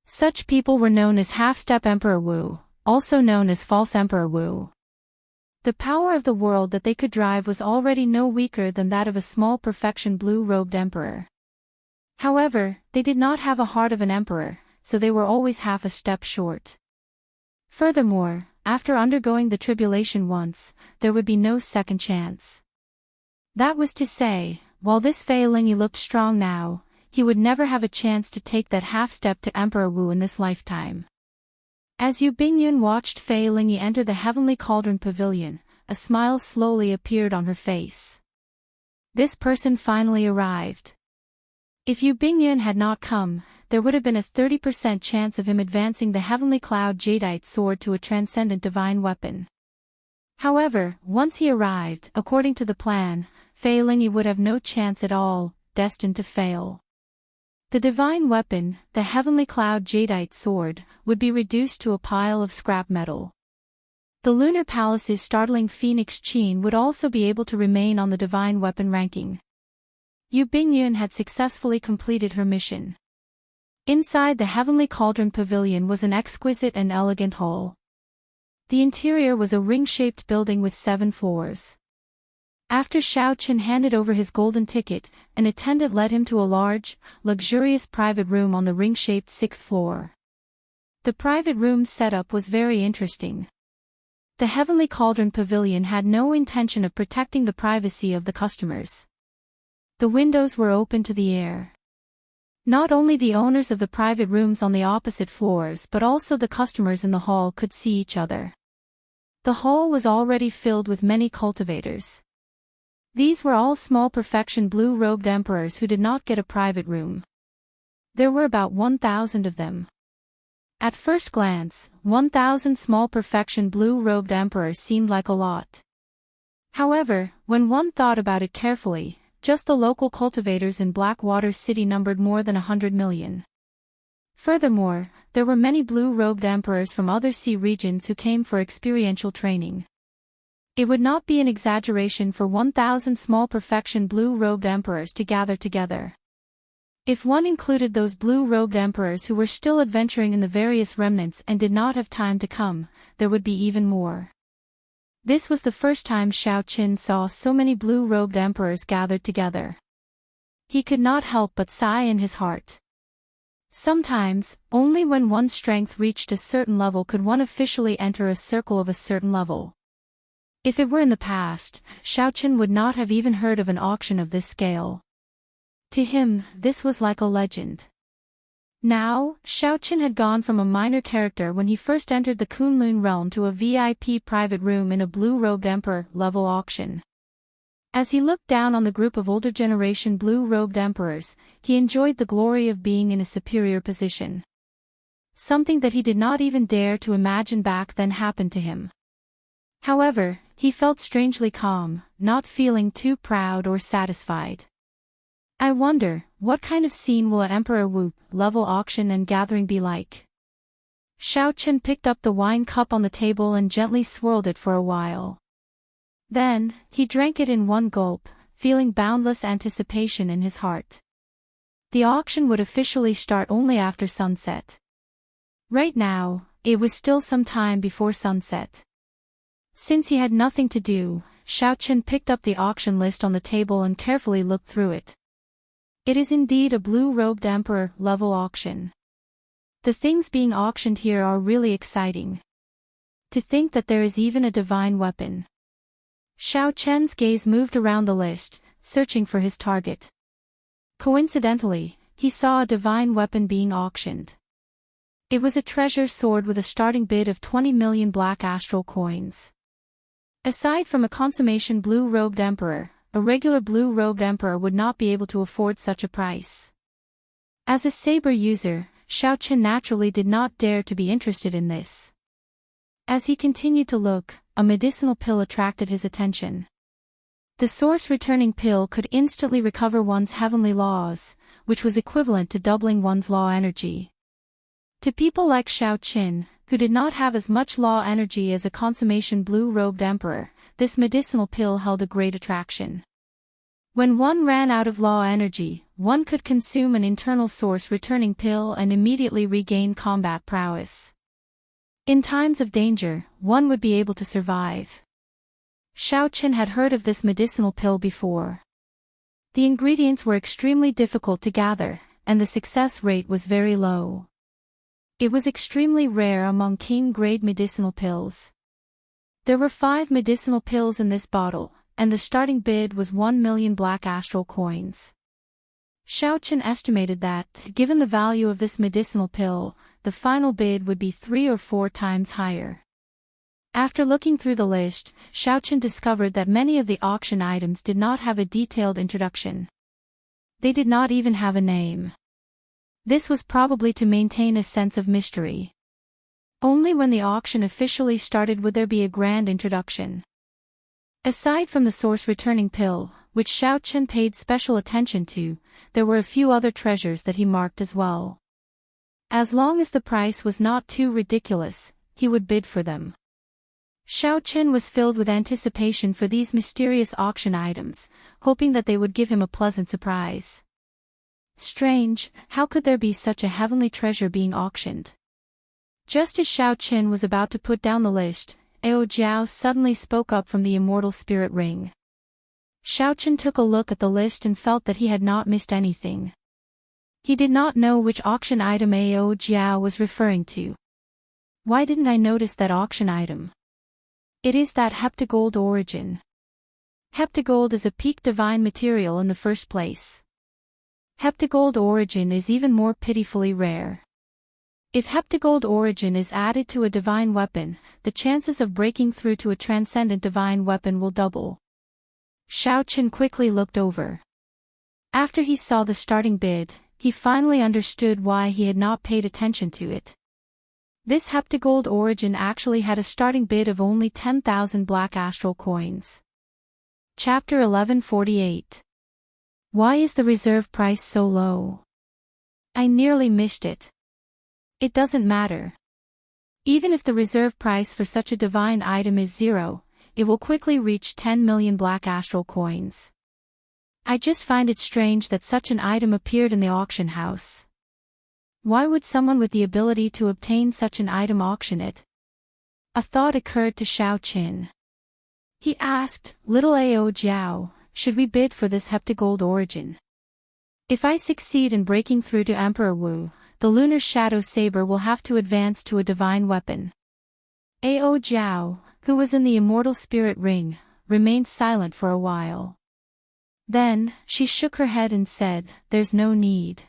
Such people were known as Half-Step Emperor Wu, also known as False Emperor Wu. The power of the world that they could drive was already no weaker than that of a small perfection blue-robed emperor. However, they did not have a heart of an emperor, so they were always half a step short. Furthermore, after undergoing the tribulation once, there would be no second chance. That was to say, while this Fei Lingyi looked strong now, he would never have a chance to take that half-step to Emperor Wu in this lifetime. As Yu Bingyun watched Fei Lingyi enter the Heavenly Cauldron Pavilion, a smile slowly appeared on her face. This person finally arrived. If Yu Bingyun had not come, there would have been a 30% chance of him advancing the Heavenly Cloud Jadeite sword to a transcendent divine weapon. However, once he arrived, according to the plan, Fei Lingyi would have no chance at all, destined to fail. The divine weapon, the Heavenly Cloud Jadeite sword, would be reduced to a pile of scrap metal. The Lunar Palace's startling Phoenix Qin would also be able to remain on the divine weapon ranking. Yu Bingyun had successfully completed her mission. Inside the Heavenly Cauldron Pavilion was an exquisite and elegant hall. The interior was a ring-shaped building with 7 floors. After Xiaoqin handed over his golden ticket, an attendant led him to a large, luxurious private room on the ring-shaped 6th floor. The private room's setup was very interesting. The Heavenly Cauldron Pavilion had no intention of protecting the privacy of the customers. The windows were open to the air. Not only the owners of the private rooms on the opposite floors but also the customers in the hall could see each other. The hall was already filled with many cultivators. These were all small perfection blue-robed emperors who did not get a private room. There were about 1,000 of them. At first glance, 1,000 small perfection blue-robed emperors seemed like a lot. However, when one thought about it carefully, just the local cultivators in Blackwater City numbered more than 100 million. Furthermore, there were many blue-robed emperors from other sea regions who came for experiential training. It would not be an exaggeration for 1,000 small perfection blue-robed emperors to gather together. If one included those blue-robed emperors who were still adventuring in the various remnants and did not have time to come, there would be even more. This was the first time Xiaoqin saw so many blue-robed emperors gathered together. He could not help but sigh in his heart. Sometimes, only when one's strength reached a certain level could one officially enter a circle of a certain level. If it were in the past, Xiaoqin would not have even heard of an auction of this scale. To him, this was like a legend. Now, Xiaoqin had gone from a minor character when he first entered the Kunlun realm to a VIP private room in a blue-robed emperor-level auction. As he looked down on the group of older generation blue-robed emperors, he enjoyed the glory of being in a superior position. Something that he did not even dare to imagine back then happened to him. However, he felt strangely calm, not feeling too proud or satisfied. I wonder, what kind of scene will an Emperor Wu level auction and gathering be like? Xiaoqin picked up the wine cup on the table and gently swirled it for a while. Then, he drank it in one gulp, feeling boundless anticipation in his heart. The auction would officially start only after sunset. Right now, it was still some time before sunset. Since he had nothing to do, Xiaoqin picked up the auction list on the table and carefully looked through it. It is indeed a blue-robed emperor-level auction. The things being auctioned here are really exciting. To think that there is even a divine weapon. Xiaoqian's gaze moved around the list, searching for his target. Coincidentally, he saw a divine weapon being auctioned. It was a treasure sword with a starting bid of 20 million black astral coins. Aside from a consummation blue-robed emperor, a regular blue-robed emperor would not be able to afford such a price. As a saber user, Xiaoqin naturally did not dare to be interested in this. As he continued to look, a medicinal pill attracted his attention. The source-returning pill could instantly recover one's heavenly laws, which was equivalent to doubling one's law energy. To people like Xiaoqin, who did not have as much law energy as a consummation blue-robed emperor, this medicinal pill held a great attraction. When one ran out of law energy, one could consume an internal source-returning pill and immediately regain combat prowess. In times of danger, one would be able to survive. Xiaochen had heard of this medicinal pill before. The ingredients were extremely difficult to gather, and the success rate was very low. It was extremely rare among king-grade medicinal pills. There were 5 medicinal pills in this bottle, and the starting bid was 1 million black astral coins. Xiaochen estimated that, given the value of this medicinal pill, the final bid would be 3 or 4 times higher. After looking through the list, Xiaochen discovered that many of the auction items did not have a detailed introduction. They did not even have a name. This was probably to maintain a sense of mystery. Only when the auction officially started would there be a grand introduction. Aside from the source-returning pill, which Xiaochen paid special attention to, there were a few other treasures that he marked as well. As long as the price was not too ridiculous, he would bid for them. Xiaochen was filled with anticipation for these mysterious auction items, hoping that they would give him a pleasant surprise. Strange, how could there be such a heavenly treasure being auctioned? Just as Xiaochen was about to put down the list, Ao Jiao suddenly spoke up from the immortal spirit ring. Xiaochen took a look at the list and felt that he had not missed anything. He did not know which auction item Ao Jiao was referring to. Why didn't I notice that auction item? It is that heptagold origin. Heptagold is a peak divine material in the first place. Heptagold origin is even more pitifully rare. If heptagold origin is added to a divine weapon, the chances of breaking through to a transcendent divine weapon will double. Xiaochen quickly looked over. After he saw the starting bid, he finally understood why he had not paid attention to it. This heptagold origin actually had a starting bid of only 10,000 black astral coins. Chapter 1148. Why is the reserve price so low? I nearly missed it. It doesn't matter. Even if the reserve price for such a divine item is 0, it will quickly reach 10 million black astral coins. I just find it strange that such an item appeared in the auction house. Why would someone with the ability to obtain such an item auction it? A thought occurred to Xiaochen. He asked, "Little Ao Jiao, should we bid for this heptagold origin? If I succeed in breaking through to Emperor Wu, the lunar shadow saber will have to advance to a divine weapon." Ao Jiao, who was in the immortal spirit ring, remained silent for a while. Then, she shook her head and said, "There's no need.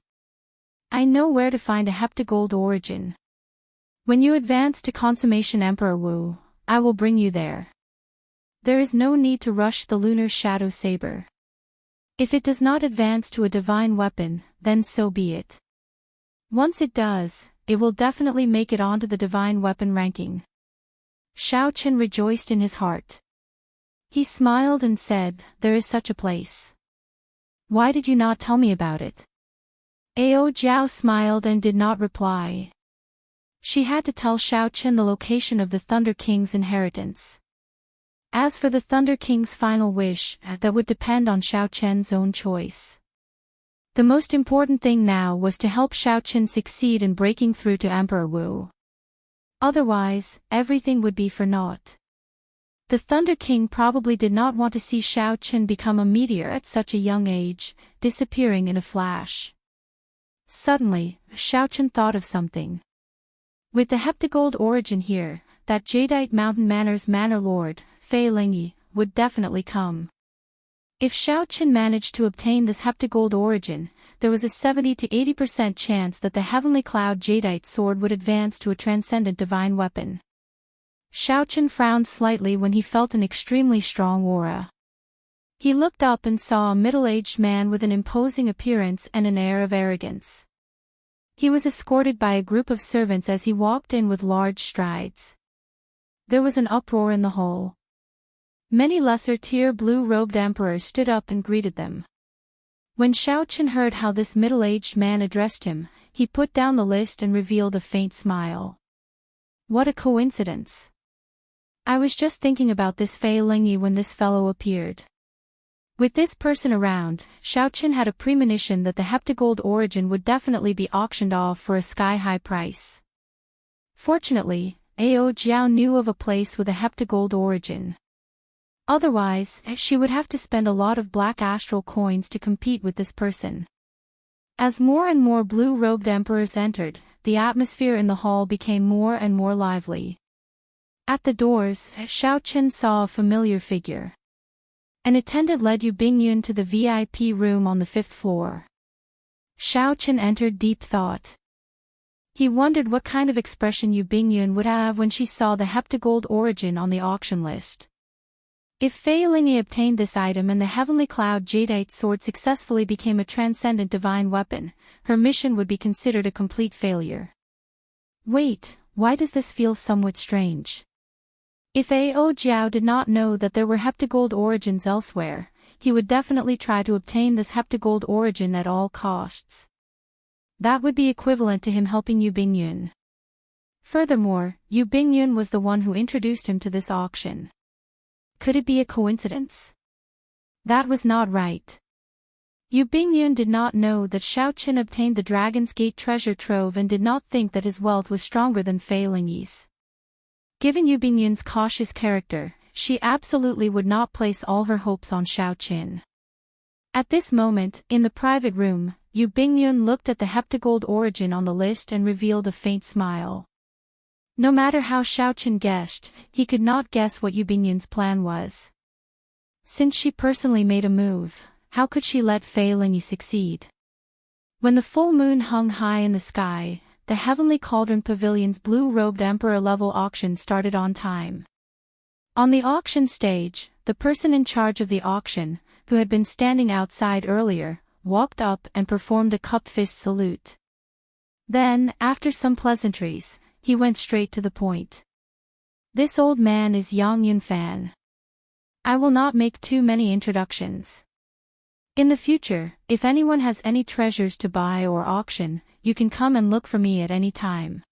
I know where to find a heptagold origin. When you advance to consummation Emperor Wu, I will bring you there. There is no need to rush the lunar shadow saber. If it does not advance to a divine weapon, then so be it. Once it does, it will definitely make it onto the divine weapon ranking." Xiaochen rejoiced in his heart. He smiled and said, "There is such a place. Why did you not tell me about it?" Ao Jiao smiled and did not reply. She had to tell Xiaochen the location of the Thunder King's inheritance. As for the Thunder King's final wish, that would depend on Xiaochen's own choice. The most important thing now was to help Xiaochen succeed in breaking through to Emperor Wu. Otherwise, everything would be for naught. The Thunder King probably did not want to see Xiaochen become a meteor at such a young age, disappearing in a flash. Suddenly, Xiaochen thought of something. With the heptagold origin here, that Jadeite Mountain Manor's Manor Lord, Fei Lingyi, would definitely come. If Xiaochen managed to obtain this heptagold origin, there was a 70 to 80% chance that the Heavenly Cloud Jadeite sword would advance to a transcendent divine weapon. Xiaochen frowned slightly when he felt an extremely strong aura. He looked up and saw a middle-aged man with an imposing appearance and an air of arrogance. He was escorted by a group of servants as he walked in with large strides. There was an uproar in the hall. Many lesser-tier blue-robed emperors stood up and greeted them. When Xiaochen heard how this middle-aged man addressed him, he put down the list and revealed a faint smile. What a coincidence! I was just thinking about this Fei Lingyi when this fellow appeared. With this person around, Xiaochen had a premonition that the heptagold origin would definitely be auctioned off for a sky-high price. Fortunately, Ao Jiao knew of a place with a heptagold origin. Otherwise, she would have to spend a lot of black astral coins to compete with this person. As more and more blue-robed emperors entered, the atmosphere in the hall became more and more lively. At the doors, Xiaoqin saw a familiar figure. An attendant led Yu Bingyun to the VIP room on the 5th floor. Xiaoqin entered deep thought. He wondered what kind of expression Yu Bingyun would have when she saw the heptagold origin on the auction list. If Fei Lingyi obtained this item and the heavenly cloud jadeite sword successfully became a transcendent divine weapon, her mission would be considered a complete failure. Wait, why does this feel somewhat strange? If Ao Jiao did not know that there were heptagold origins elsewhere, he would definitely try to obtain this heptagold origin at all costs. That would be equivalent to him helping Yu Bingyun. Furthermore, Yu Bingyun was the one who introduced him to this auction. Could it be a coincidence? That was not right. Yu Bingyun did not know that Xiaoqin obtained the Dragon's Gate treasure trove and did not think that his wealth was stronger than Fei Lingyi's. Given Yu Bingyun's cautious character, she absolutely would not place all her hopes on Xiaoqin. At this moment, in the private room, Yu Bingyun looked at the heptagold origin on the list and revealed a faint smile. No matter how Xiaoqin guessed, he could not guess what Yu Bingyun's plan was. Since she personally made a move, how could she let Fei Lingyi succeed? When the full moon hung high in the sky, the Heavenly Cauldron Pavilion's blue-robed emperor-level auction started on time. On the auction stage, the person in charge of the auction, who had been standing outside earlier, walked up and performed a cupped fist salute. Then, after some pleasantries, he went straight to the point. This old man is Yang Yunfan. I will not make too many introductions. In the future, if anyone has any treasures to buy or auction, you can come and look for me at any time.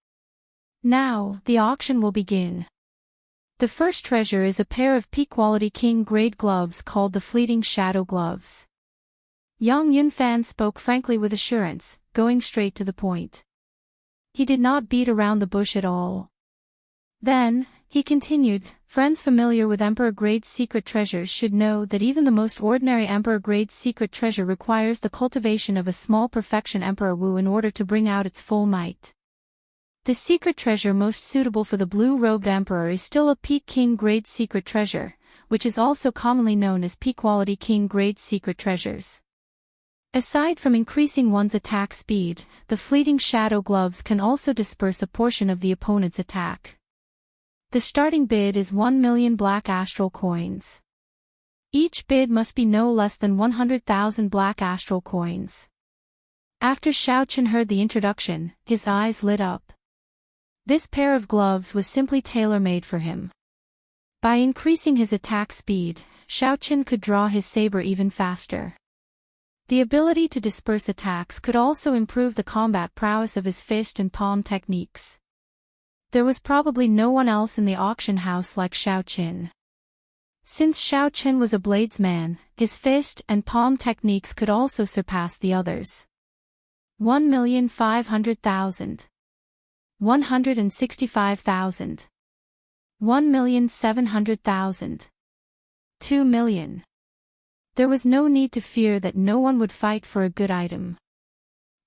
Now, the auction will begin. The first treasure is a pair of peak-quality king-grade gloves called the Fleeting Shadow Gloves. Yang Yunfan spoke frankly with assurance, going straight to the point. He did not beat around the bush at all. Then, he continued, friends familiar with Emperor-grade secret treasures should know that even the most ordinary Emperor-grade secret treasure requires the cultivation of a small perfection Emperor Wu in order to bring out its full might. The secret treasure most suitable for the blue-robed Emperor is still a Peak King-grade secret treasure, which is also commonly known as peak-quality King-grade secret treasures. Aside from increasing one's attack speed, the Fleeting Shadow Gloves can also disperse a portion of the opponent's attack. The starting bid is 1 million black astral coins. Each bid must be no less than 100,000 black astral coins. After Xiaoqin heard the introduction, his eyes lit up. This pair of gloves was simply tailor-made for him. By increasing his attack speed, Xiaoqin could draw his saber even faster. The ability to disperse attacks could also improve the combat prowess of his fist and palm techniques. There was probably no one else in the auction house like Xiaoqin. Since Xiaoqin was a bladesman, his fist and palm techniques could also surpass the others. 1,500,000. 165,000. 1,700,000. 2 million. There was no need to fear that no one would fight for a good item.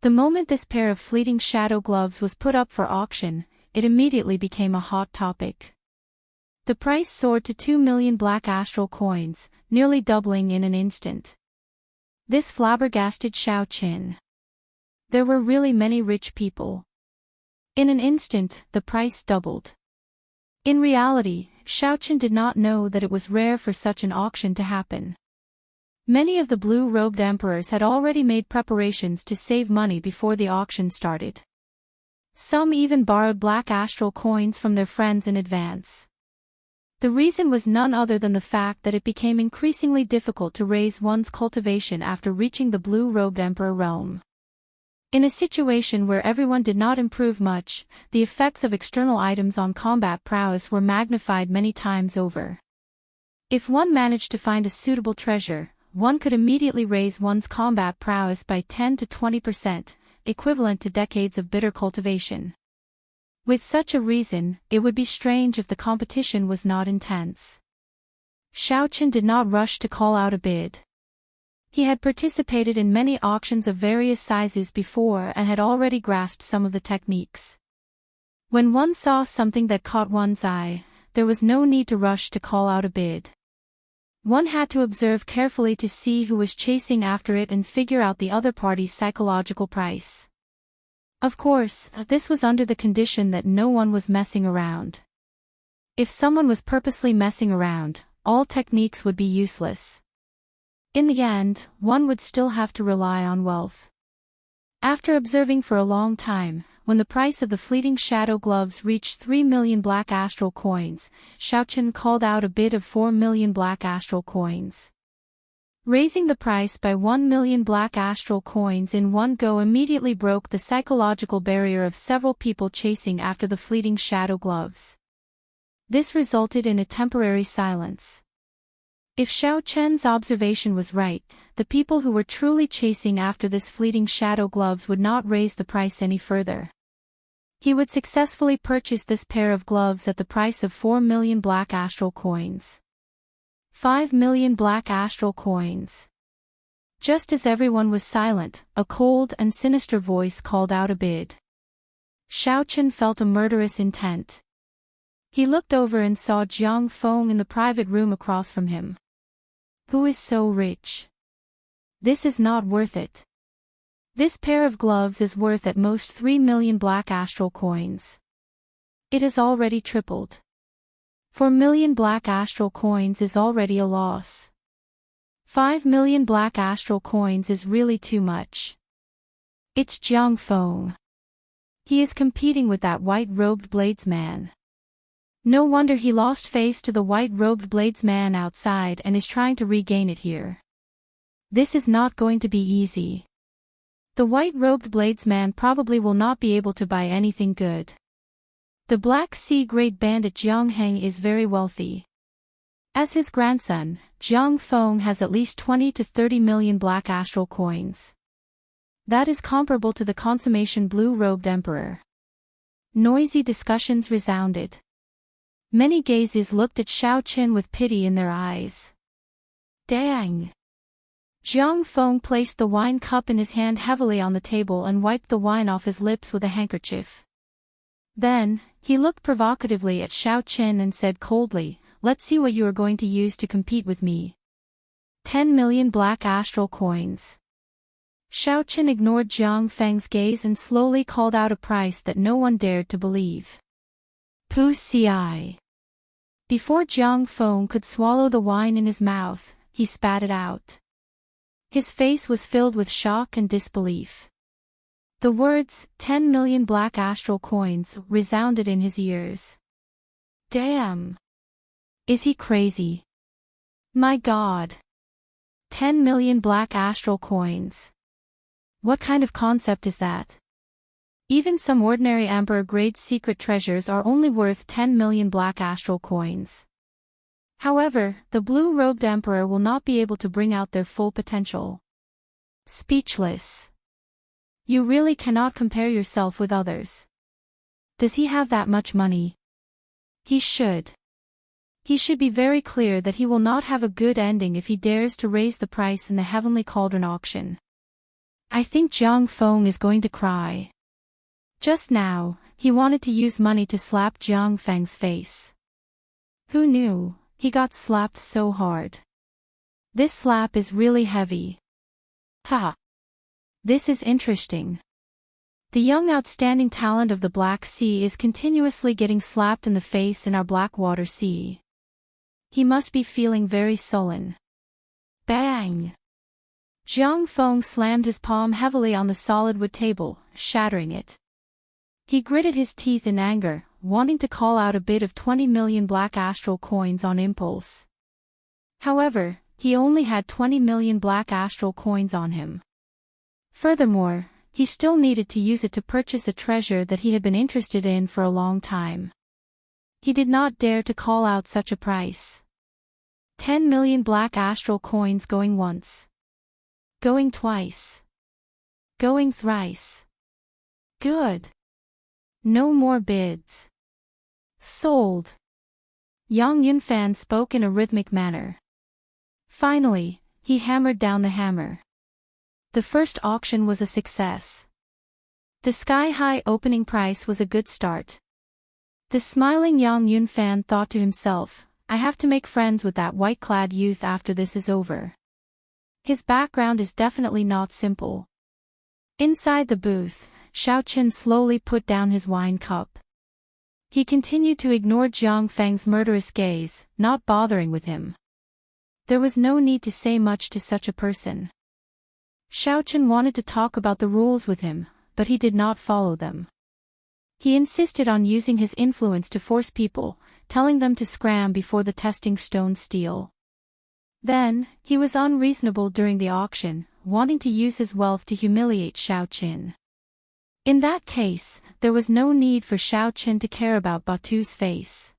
The moment this pair of Fleeting Shadow Gloves was put up for auction, it immediately became a hot topic. The price soared to 2 million black astral coins, nearly doubling in an instant. This flabbergasted Xiaoqin. There were really many rich people. In an instant, the price doubled. In reality, Xiaoqin did not know that it was rare for such an auction to happen. Many of the blue-robed emperors had already made preparations to save money before the auction started. Some even borrowed black astral coins from their friends in advance. The reason was none other than the fact that it became increasingly difficult to raise one's cultivation after reaching the blue-robed emperor realm. In a situation where everyone did not improve much, the effects of external items on combat prowess were magnified many times over. If one managed to find a suitable treasure, one could immediately raise one's combat prowess by 10 to 20%, equivalent to decades of bitter cultivation. With such a reason, it would be strange if the competition was not intense. Xiaochen did not rush to call out a bid. He had participated in many auctions of various sizes before and had already grasped some of the techniques. When one saw something that caught one's eye, there was no need to rush to call out a bid. One had to observe carefully to see who was chasing after it and figure out the other party's psychological price. Of course, this was under the condition that no one was messing around. If someone was purposely messing around, all techniques would be useless. In the end, one would still have to rely on wealth. After observing for a long time, when the price of the fleeting shadow gloves reached 3 million black astral coins, Xiaochen called out a bid of 4 million black astral coins. Raising the price by 1 million black astral coins in one go immediately broke the psychological barrier of several people chasing after the fleeting shadow gloves. This resulted in a temporary silence. If Xiaochen's observation was right, the people who were truly chasing after this fleeting shadow gloves would not raise the price any further. He would successfully purchase this pair of gloves at the price of 4 million black astral coins. 5 million black astral coins. Just as everyone was silent, a cold and sinister voice called out a bid. Xiaochen felt a murderous intent. He looked over and saw Jiang Feng in the private room across from him. Who is so rich? This is not worth it. This pair of gloves is worth at most 3 million black astral coins. It has already tripled. 4 million black astral coins is already a loss. 5 million black astral coins is really too much. It's Jiang Feng. He is competing with that white-robed bladesman. No wonder he lost face to the white-robed bladesman outside and is trying to regain it here. This is not going to be easy. The white-robed bladesman probably will not be able to buy anything good. The Black Sea Great Bandit Jiang Heng is very wealthy. As his grandson, Jiang Feng has at least 20 to 30 million black astral coins. That is comparable to the consummation blue-robed emperor. Noisy discussions resounded. Many gazes looked at Xiaochen with pity in their eyes. Dang! Jiang Feng placed the wine cup in his hand heavily on the table and wiped the wine off his lips with a handkerchief. Then, he looked provocatively at Xiaochen and said coldly, "Let's see what you are going to use to compete with me." 10 million black astral coins. Xiaochen ignored Jiang Feng's gaze and slowly called out a price that no one dared to believe. Pu ci. Before Jiang Feng could swallow the wine in his mouth, he spat it out. His face was filled with shock and disbelief. The words, 10 million black astral coins, resounded in his ears. Damn! Is he crazy? My God! 10 million black astral coins. What kind of concept is that? Even some ordinary Amber-grade secret treasures are only worth 10 million black astral coins. However, the blue-robed emperor will not be able to bring out their full potential. Speechless. You really cannot compare yourself with others. Does he have that much money? He should. He should be very clear that he will not have a good ending if he dares to raise the price in the Heavenly Cauldron auction. I think Jiang Feng is going to cry. Just now, he wanted to use money to slap Jiang Feng's face. Who knew, he got slapped so hard. This slap is really heavy. Ha! This is interesting. The young outstanding talent of the Black Sea is continuously getting slapped in the face in our Blackwater Sea. He must be feeling very sullen. Bang! Jiang Feng slammed his palm heavily on the solid wood table, shattering it. He gritted his teeth in anger, wanting to call out a bid of 20 million black astral coins on impulse. However, he only had 20 million black astral coins on him. Furthermore, he still needed to use it to purchase a treasure that he had been interested in for a long time. He did not dare to call out such a price. 10 million black astral coins going once. Going twice. Going thrice. Good. No more bids. Sold. Yang Yunfan spoke in a rhythmic manner. Finally, he hammered down the hammer. The first auction was a success. The sky-high opening price was a good start. The smiling Yang Yunfan thought to himself, I have to make friends with that white-clad youth after this is over. His background is definitely not simple. Inside the booth, Xiaoqin slowly put down his wine cup. He continued to ignore Jiang Feng's murderous gaze, not bothering with him. There was no need to say much to such a person. Xiaoqin wanted to talk about the rules with him, but he did not follow them. He insisted on using his influence to force people, telling them to scram before the testing stone steel. Then, he was unreasonable during the auction, wanting to use his wealth to humiliate Xiaoqin. In that case, there was no need for Xiaoqin to care about Batu's face.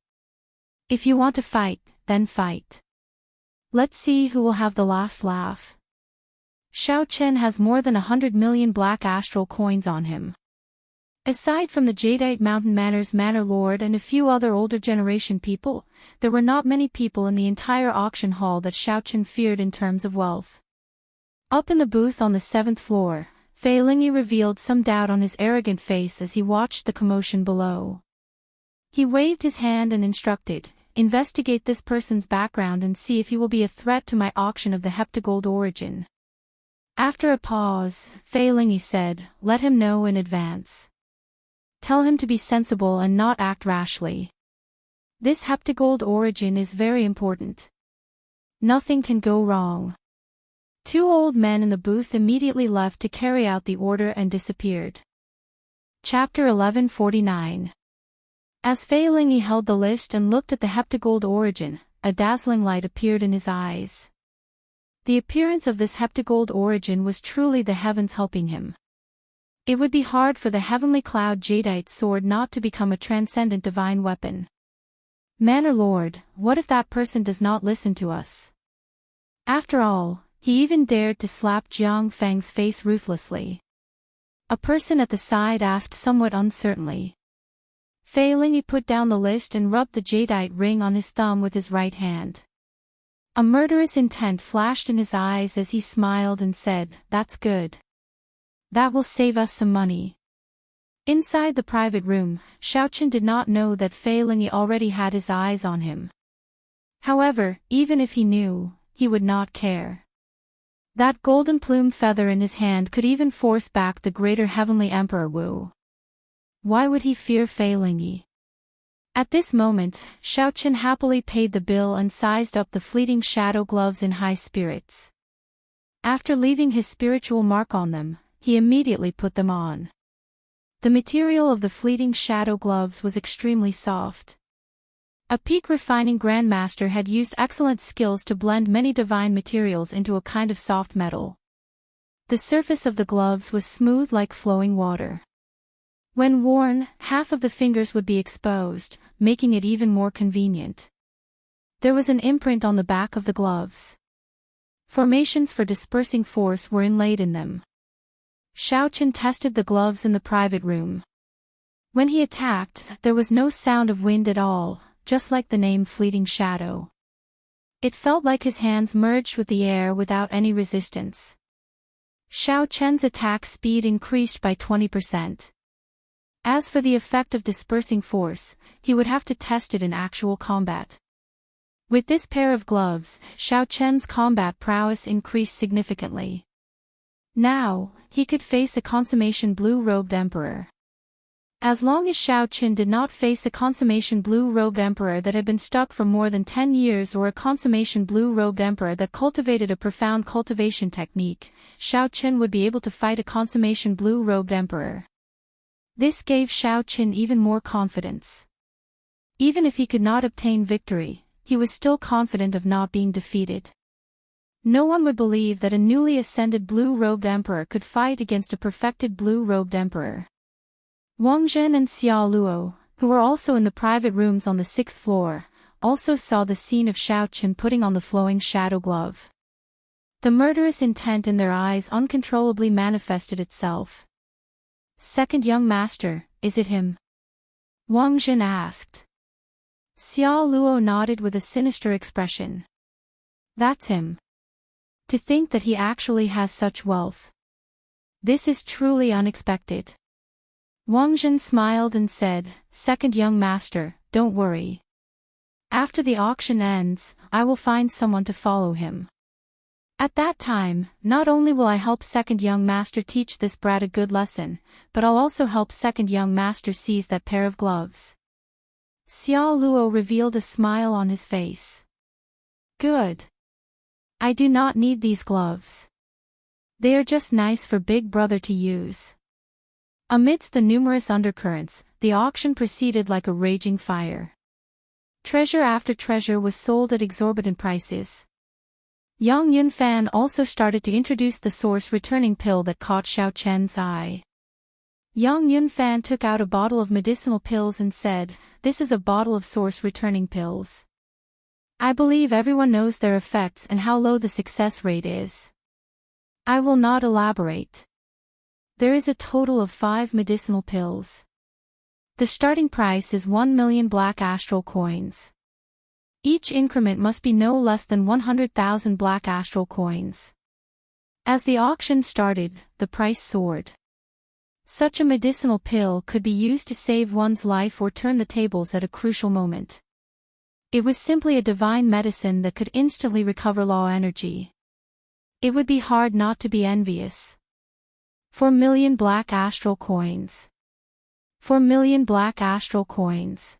If you want to fight, then fight. Let's see who will have the last laugh. Xiaoqin has more than 100 million black astral coins on him. Aside from the Jadeite Mountain Manor's Manor Lord and a few other older generation people, there were not many people in the entire auction hall that Xiaoqin feared in terms of wealth. Up in the booth on the 7th floor, Fei Lingyi revealed some doubt on his arrogant face as he watched the commotion below. He waved his hand and instructed, investigate this person's background and see if he will be a threat to my auction of the heptagold origin. After a pause, Fei Lingyi said, let him know in advance. Tell him to be sensible and not act rashly. This heptagold origin is very important. Nothing can go wrong. Two old men in the booth immediately left to carry out the order and disappeared. Chapter 1149. As Fei Lingyi held the list and looked at the heptagold origin, a dazzling light appeared in his eyes. The appearance of this heptagold origin was truly the heavens helping him. It would be hard for the heavenly cloud jadeite sword not to become a transcendent divine weapon. Manor Lord, what if that person does not listen to us? After all, he even dared to slap Jiang Feng's face ruthlessly. A person at the side asked somewhat uncertainly. Fei Lingyi put down the list and rubbed the jadeite ring on his thumb with his right hand. A murderous intent flashed in his eyes as he smiled and said, that's good. That will save us some money. Inside the private room, Xiaoqin did not know that Fei Lingyi already had his eyes on him. However, even if he knew, he would not care. That golden plume feather in his hand could even force back the greater heavenly emperor Wu. Why would he fear Fei Lingyi? At this moment, Xiaoqin happily paid the bill and sized up the fleeting shadow gloves in high spirits. After leaving his spiritual mark on them, he immediately put them on. The material of the fleeting shadow gloves was extremely soft. A peak refining grandmaster had used excellent skills to blend many divine materials into a kind of soft metal. The surface of the gloves was smooth like flowing water. When worn, half of the fingers would be exposed, making it even more convenient. There was an imprint on the back of the gloves. Formations for dispersing force were inlaid in them. Xiaoqin tested the gloves in the private room. When he attacked, there was no sound of wind at all, just like the name Fleeting Shadow. It felt like his hands merged with the air without any resistance. Xiaoqian's attack speed increased by 20%. As for the effect of dispersing force, he would have to test it in actual combat. With this pair of gloves, Xiaoqian's combat prowess increased significantly. Now, he could face a consummation blue-robed emperor. As long as Xiaoqin did not face a consummation blue-robed emperor that had been stuck for more than 10 years or a consummation blue-robed emperor that cultivated a profound cultivation technique, Xiaoqin would be able to fight a consummation blue-robed emperor. This gave Xiaoqin even more confidence. Even if he could not obtain victory, he was still confident of not being defeated. No one would believe that a newly ascended blue-robed emperor could fight against a perfected blue-robed emperor. Wang Lin and Xia Luo, who were also in the private rooms on the 6th floor, also saw the scene of Xiaoqin putting on the flowing shadow glove. The murderous intent in their eyes uncontrollably manifested itself. Second young master, is it him? Wang Lin asked. Xiao Luo nodded with a sinister expression. That's him. To think that he actually has such wealth. This is truly unexpected. Wang Lin smiled and said, Second young master, don't worry. After the auction ends, I will find someone to follow him. At that time, not only will I help second young master teach this brat a good lesson, but I'll also help second young master seize that pair of gloves. Xiao Luo revealed a smile on his face. Good. I do not need these gloves. They are just nice for Big Brother to use. Amidst the numerous undercurrents, the auction proceeded like a raging fire. Treasure after treasure was sold at exorbitant prices. Yang Yunfan also started to introduce the source returning pill that caught Xiao Chen's eye. Yang Yunfan took out a bottle of medicinal pills and said, This is a bottle of source returning pills. I believe everyone knows their effects and how low the success rate is. I will not elaborate. There is a total of 5 medicinal pills. The starting price is 1 million black astral coins. Each increment must be no less than 100,000 black astral coins. As the auction started, the price soared. Such a medicinal pill could be used to save one's life or turn the tables at a crucial moment. It was simply a divine medicine that could instantly recover law energy. It would be hard not to be envious. 4 million black astral coins. 4 million black astral coins.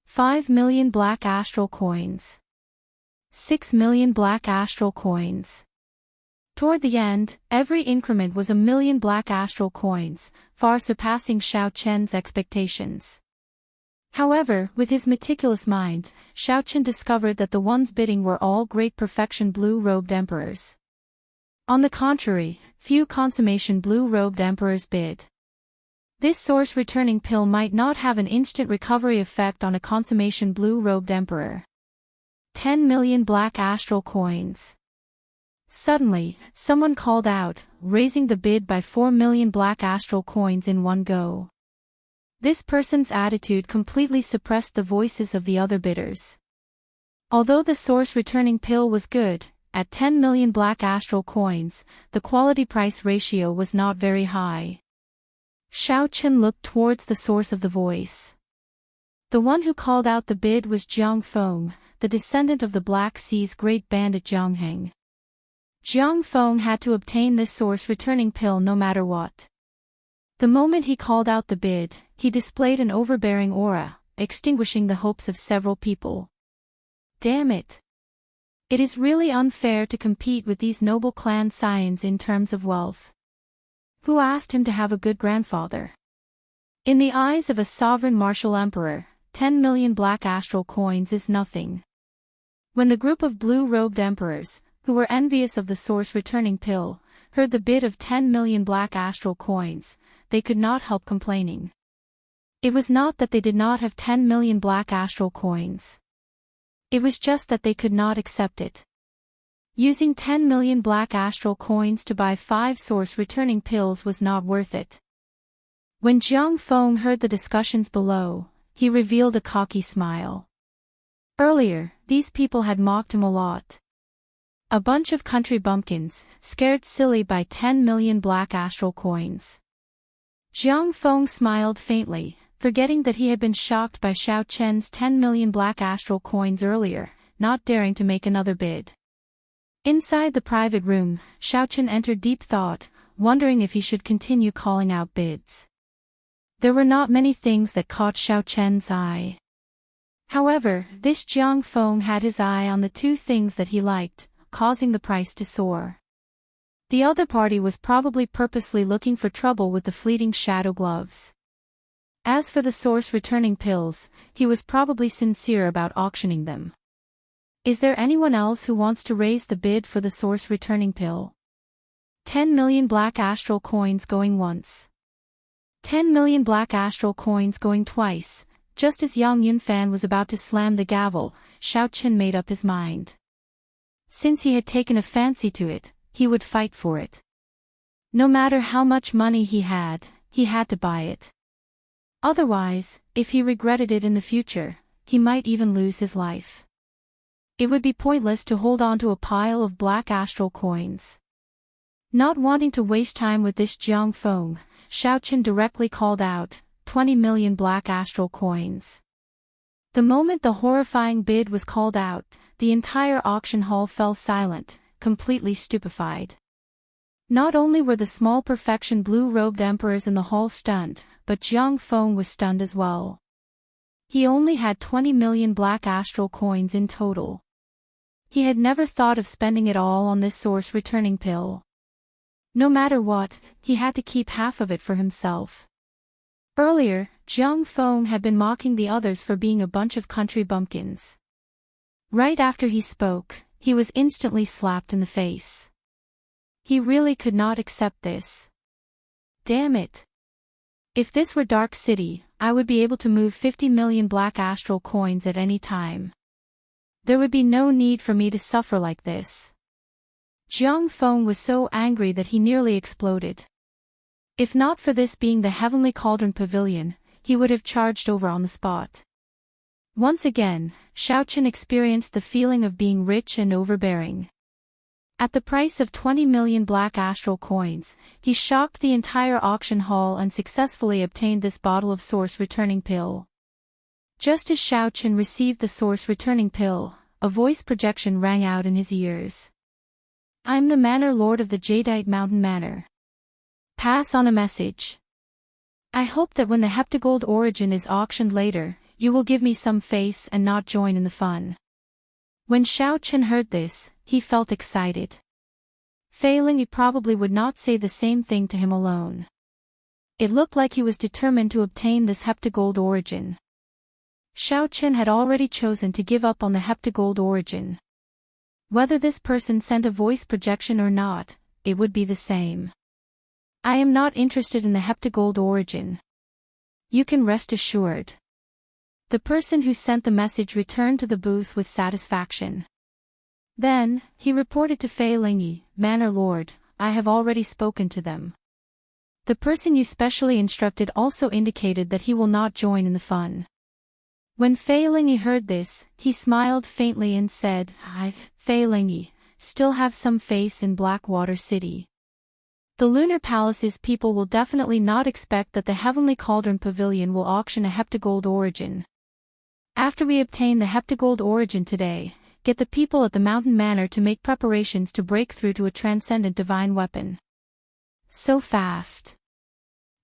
5 million black astral coins. 6 million black astral coins. Toward the end, every increment was 1 million black astral coins, far surpassing Xiao Chen's expectations. However, with his meticulous mind, Xiao Chen discovered that the ones bidding were all great perfection blue-robed emperors. On the contrary, few consummation blue-robed emperors bid. This source returning pill might not have an instant recovery effect on a consummation blue-robed emperor. 10 million black astral coins. Suddenly, someone called out, raising the bid by 4 million black astral coins in one go. This person's attitude completely suppressed the voices of the other bidders. Although the source returning pill was good, at 10 million black astral coins, the quality-price ratio was not very high. Xiao Chen looked towards the source of the voice. The one who called out the bid was Jiang Feng, the descendant of the Black Sea's great bandit Jiang Heng. Jiang Feng had to obtain this source returning pill no matter what. The moment he called out the bid, he displayed an overbearing aura, extinguishing the hopes of several people. Damn it! It is really unfair to compete with these noble clan scions in terms of wealth. Who asked him to have a good grandfather? In the eyes of a sovereign martial emperor, 10 million black astral coins is nothing. When the group of blue-robed emperors, who were envious of the source returning pill, heard the bid of 10 million black astral coins, they could not help complaining. It was not that they did not have 10 million black astral coins. It was just that they could not accept it. Using 10 million black astral coins to buy 5 source returning pills was not worth it. When Jiang Feng heard the discussions below, he revealed a cocky smile. Earlier, these people had mocked him a lot. A bunch of country bumpkins, scared silly by 10 million black astral coins. Jiang Feng smiled faintly, forgetting that he had been shocked by Xiao Chen's 10 million black astral coins earlier, not daring to make another bid. Inside the private room, Xiao Chen entered deep thought, wondering if he should continue calling out bids. There were not many things that caught Xiao Chen's eye. However, this Jiang Feng had his eye on the 2 things that he liked, causing the price to soar. The other party was probably purposely looking for trouble with the fleeting shadow gloves. As for the source returning pills, he was probably sincere about auctioning them. Is there anyone else who wants to raise the bid for the source returning pill? 10 million black astral coins going once. 10 million black astral coins going twice. Just as Yang Yunfan was about to slam the gavel, Xiao Chen made up his mind. Since he had taken a fancy to it, he would fight for it. No matter how much money he had to buy it. Otherwise, if he regretted it in the future, he might even lose his life. It would be pointless to hold on to a pile of black astral coins. Not wanting to waste time with this Jiang Feng, Xiaochen directly called out, 20 million black astral coins. The moment the horrifying bid was called out, the entire auction hall fell silent, completely stupefied. Not only were the small perfection blue-robed emperors in the hall stunned, but Jiang Feng was stunned as well. He only had 20 million black astral coins in total. He had never thought of spending it all on this source returning pill. No matter what, he had to keep half of it for himself. Earlier, Jiang Feng had been mocking the others for being a bunch of country bumpkins. Right after he spoke, he was instantly slapped in the face. He really could not accept this. Damn it. If this were Dark City, I would be able to move 50 million black astral coins at any time. There would be no need for me to suffer like this. Jiang Feng was so angry that he nearly exploded. If not for this being the Heavenly Cauldron Pavilion, he would have charged over on the spot. Once again, Xiaochen experienced the feeling of being rich and overbearing. At the price of 20 million black astral coins, he shocked the entire auction hall and successfully obtained this bottle of source returning pill. Just as Xiaochen received the source returning pill, a voice projection rang out in his ears. I'm the Manor Lord of the Jadeite Mountain Manor. Pass on a message. I hope that when the heptagold origin is auctioned later, you will give me some face and not join in the fun. When Xiaochen heard this, he felt excited. Failing he probably would not say the same thing to him alone. It looked like he was determined to obtain this heptagold origin. Xiaochen had already chosen to give up on the heptagold origin. Whether this person sent a voice projection or not, it would be the same. I am not interested in the heptagold origin. You can rest assured. The person who sent the message returned to the booth with satisfaction. Then, he reported to Fei Lingyi, Manor Lord, I have already spoken to them. The person you specially instructed also indicated that he will not join in the fun. When Fei Lingyi heard this, he smiled faintly and said, I, Fei Lingyi, still have some face in Blackwater City. The Lunar Palace's people will definitely not expect that the Heavenly Cauldron Pavilion will auction a heptagold origin. After we obtain the heptagold origin today, get the people at the Mountain Manor to make preparations to break through to a transcendent divine weapon. So fast.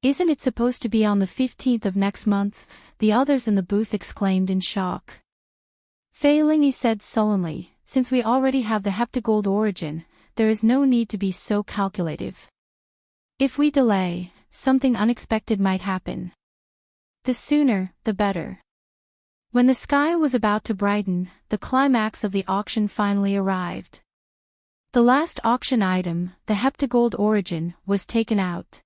Isn't it supposed to be on the 15th of next month? The others in the booth exclaimed in shock. Fei Lingyi said sullenly, since we already have the heptagold origin, there is no need to be so calculative. If we delay, something unexpected might happen. The sooner, the better. When the sky was about to brighten, the climax of the auction finally arrived. The last auction item, the heptagold origin, was taken out.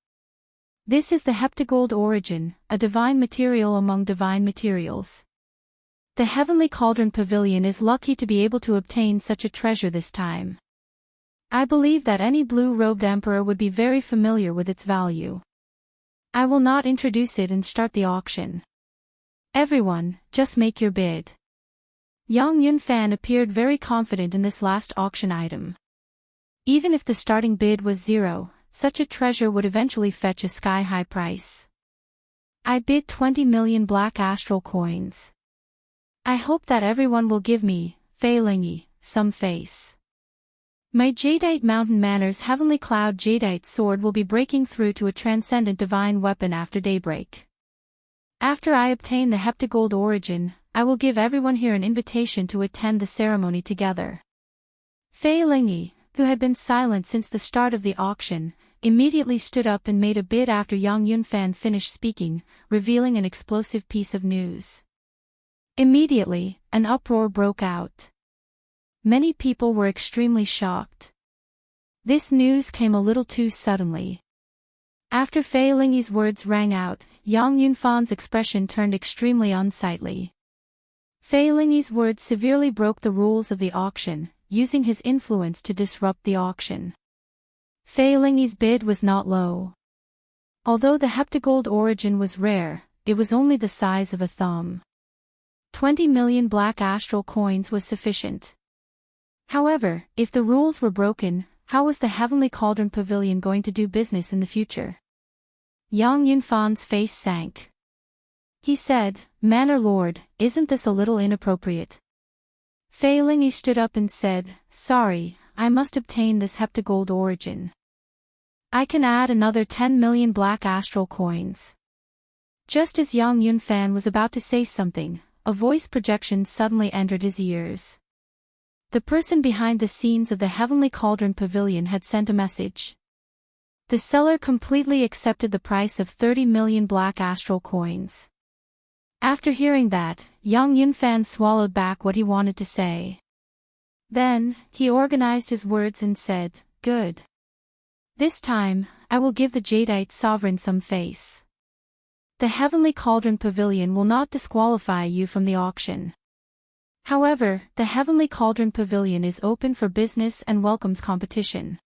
This is the heptagold origin, a divine material among divine materials. The Heavenly Cauldron Pavilion is lucky to be able to obtain such a treasure this time. I believe that any blue-robed emperor would be very familiar with its value. I will not introduce it and start the auction. Everyone, just make your bid. Yang Yunfan appeared very confident in this last auction item. Even if the starting bid was 0, such a treasure would eventually fetch a sky-high price. I bid 20 million black astral coins. I hope that everyone will give me, Fei Lingyi, some face. My Jadeite Mountain Manor's Heavenly Cloud Jadeite sword will be breaking through to a transcendent divine weapon after daybreak. After I obtain the heptagold origin, I will give everyone here an invitation to attend the ceremony together. Fei Lingyi, who had been silent since the start of the auction, immediately stood up and made a bid after Yang Yunfan finished speaking, revealing an explosive piece of news. Immediately, an uproar broke out. Many people were extremely shocked. This news came a little too suddenly. After Fei Lingyi's words rang out, Yang Yunfan's expression turned extremely unsightly. Fei Lingyi's words severely broke the rules of the auction, using his influence to disrupt the auction. Fei Lingyi's bid was not low. Although the heptagold origin was rare, it was only the size of a thumb. 20 million black astral coins was sufficient. However, if the rules were broken, how was the Heavenly Cauldron Pavilion going to do business in the future? Yang Yunfan's face sank. He said, "Manor Lord, isn't this a little inappropriate?" Fei Lingyi stood up and said, "Sorry, I must obtain this heptagold origin. I can add another 10 million black astral coins." Just as Yang Yunfan was about to say something, a voice projection suddenly entered his ears. The person behind the scenes of the Heavenly Cauldron Pavilion had sent a message. The seller completely accepted the price of 30 million black astral coins. After hearing that, Yang Yunfan swallowed back what he wanted to say. Then, he organized his words and said, "Good. This time, I will give the Jadeite sovereign some face. The Heavenly Cauldron Pavilion will not disqualify you from the auction. However, the Heavenly Cauldron Pavilion is open for business and welcomes competition.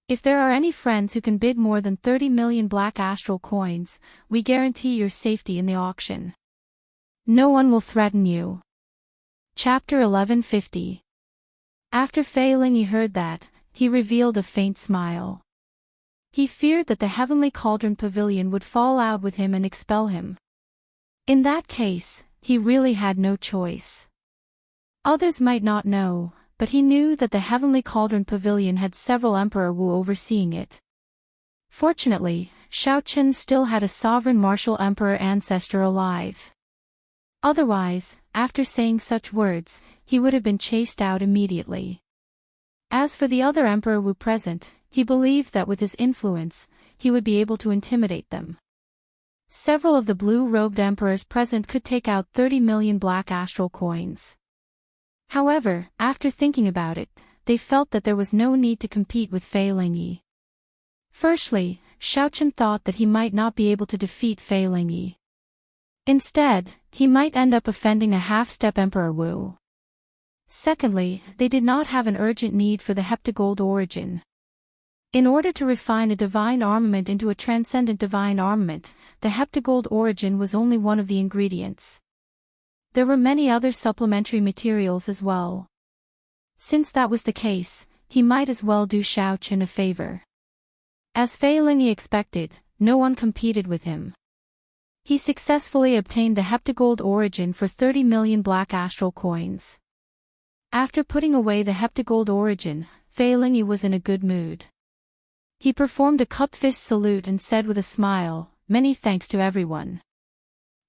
If there are any friends who can bid more than 30 million black astral coins, we guarantee your safety in the auction. No one will threaten you." Chapter 1150. After Fei Lingyi heard that, he revealed a faint smile. He feared that the Heavenly Cauldron Pavilion would fall out with him and expel him. In that case, he really had no choice. Others might not know, but he knew that the Heavenly Cauldron Pavilion had several Emperor Wu overseeing it. Fortunately, Xiaochen still had a sovereign martial emperor ancestor alive. Otherwise, after saying such words, he would have been chased out immediately. As for the other Emperor Wu present, he believed that with his influence, he would be able to intimidate them. Several of the blue-robed emperors present could take out 30 million black astral coins. However, after thinking about it, they felt that there was no need to compete with Fei Lingyi. Firstly, Xiaochen thought that he might not be able to defeat Fei Lingyi. Instead, he might end up offending a half-step Emperor Wu. Secondly, they did not have an urgent need for the heptagold origin. In order to refine a divine armament into a transcendent divine armament, the heptagold origin was only one of the ingredients. There were many other supplementary materials as well. Since that was the case, he might as well do Xiaochen a favor. As Fei Lingyi expected, no one competed with him. He successfully obtained the heptagold origin for 30 million black astral coins. After putting away the heptagold origin, Fei Lingyi was in a good mood. He performed a cupped fist salute and said with a smile, "Many thanks to everyone.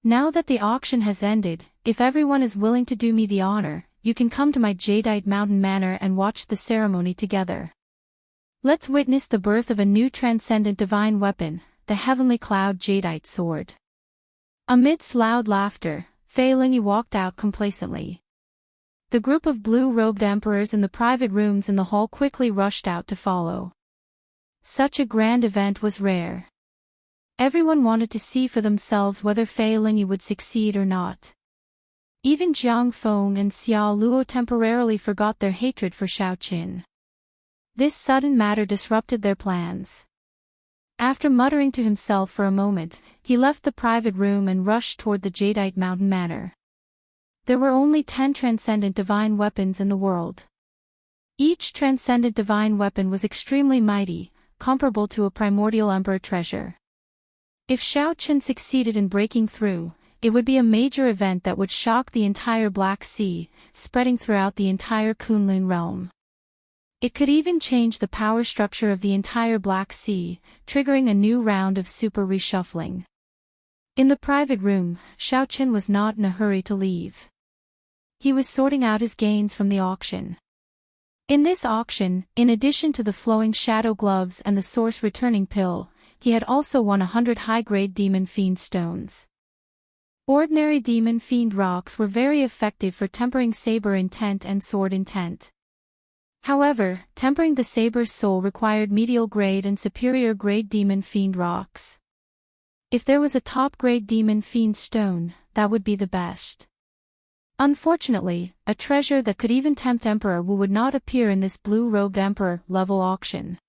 Now that the auction has ended, if everyone is willing to do me the honor, you can come to my Jadeite Mountain Manor and watch the ceremony together. Let's witness the birth of a new transcendent divine weapon, the Heavenly Cloud Jadeite Sword." Amidst loud laughter, Fei Lingyi walked out complacently. The group of blue-robed emperors in the private rooms in the hall quickly rushed out to follow. Such a grand event was rare. Everyone wanted to see for themselves whether Fei Lingyi would succeed or not. Even Jiang Feng and Xiao Luo temporarily forgot their hatred for Xiaoqin. This sudden matter disrupted their plans. After muttering to himself for a moment, he left the private room and rushed toward the Jadeite Mountain Manor. There were only 10 transcendent divine weapons in the world. Each transcendent divine weapon was extremely mighty, comparable to a primordial emperor treasure. If Xiaochen succeeded in breaking through, it would be a major event that would shock the entire Black Sea, spreading throughout the entire Kunlun realm. It could even change the power structure of the entire Black Sea, triggering a new round of super reshuffling. In the private room, Xiaochen was not in a hurry to leave. He was sorting out his gains from the auction. In this auction, in addition to the flowing shadow gloves and the source returning pill, he had also won 100 high-grade demon fiend stones. Ordinary demon fiend rocks were very effective for tempering saber intent and sword intent. However, tempering the saber's soul required medial grade and superior grade demon fiend rocks. If there was a top-grade demon fiend stone, that would be the best. Unfortunately, a treasure that could even tempt Emperor Wu would not appear in this blue-robed emperor level auction.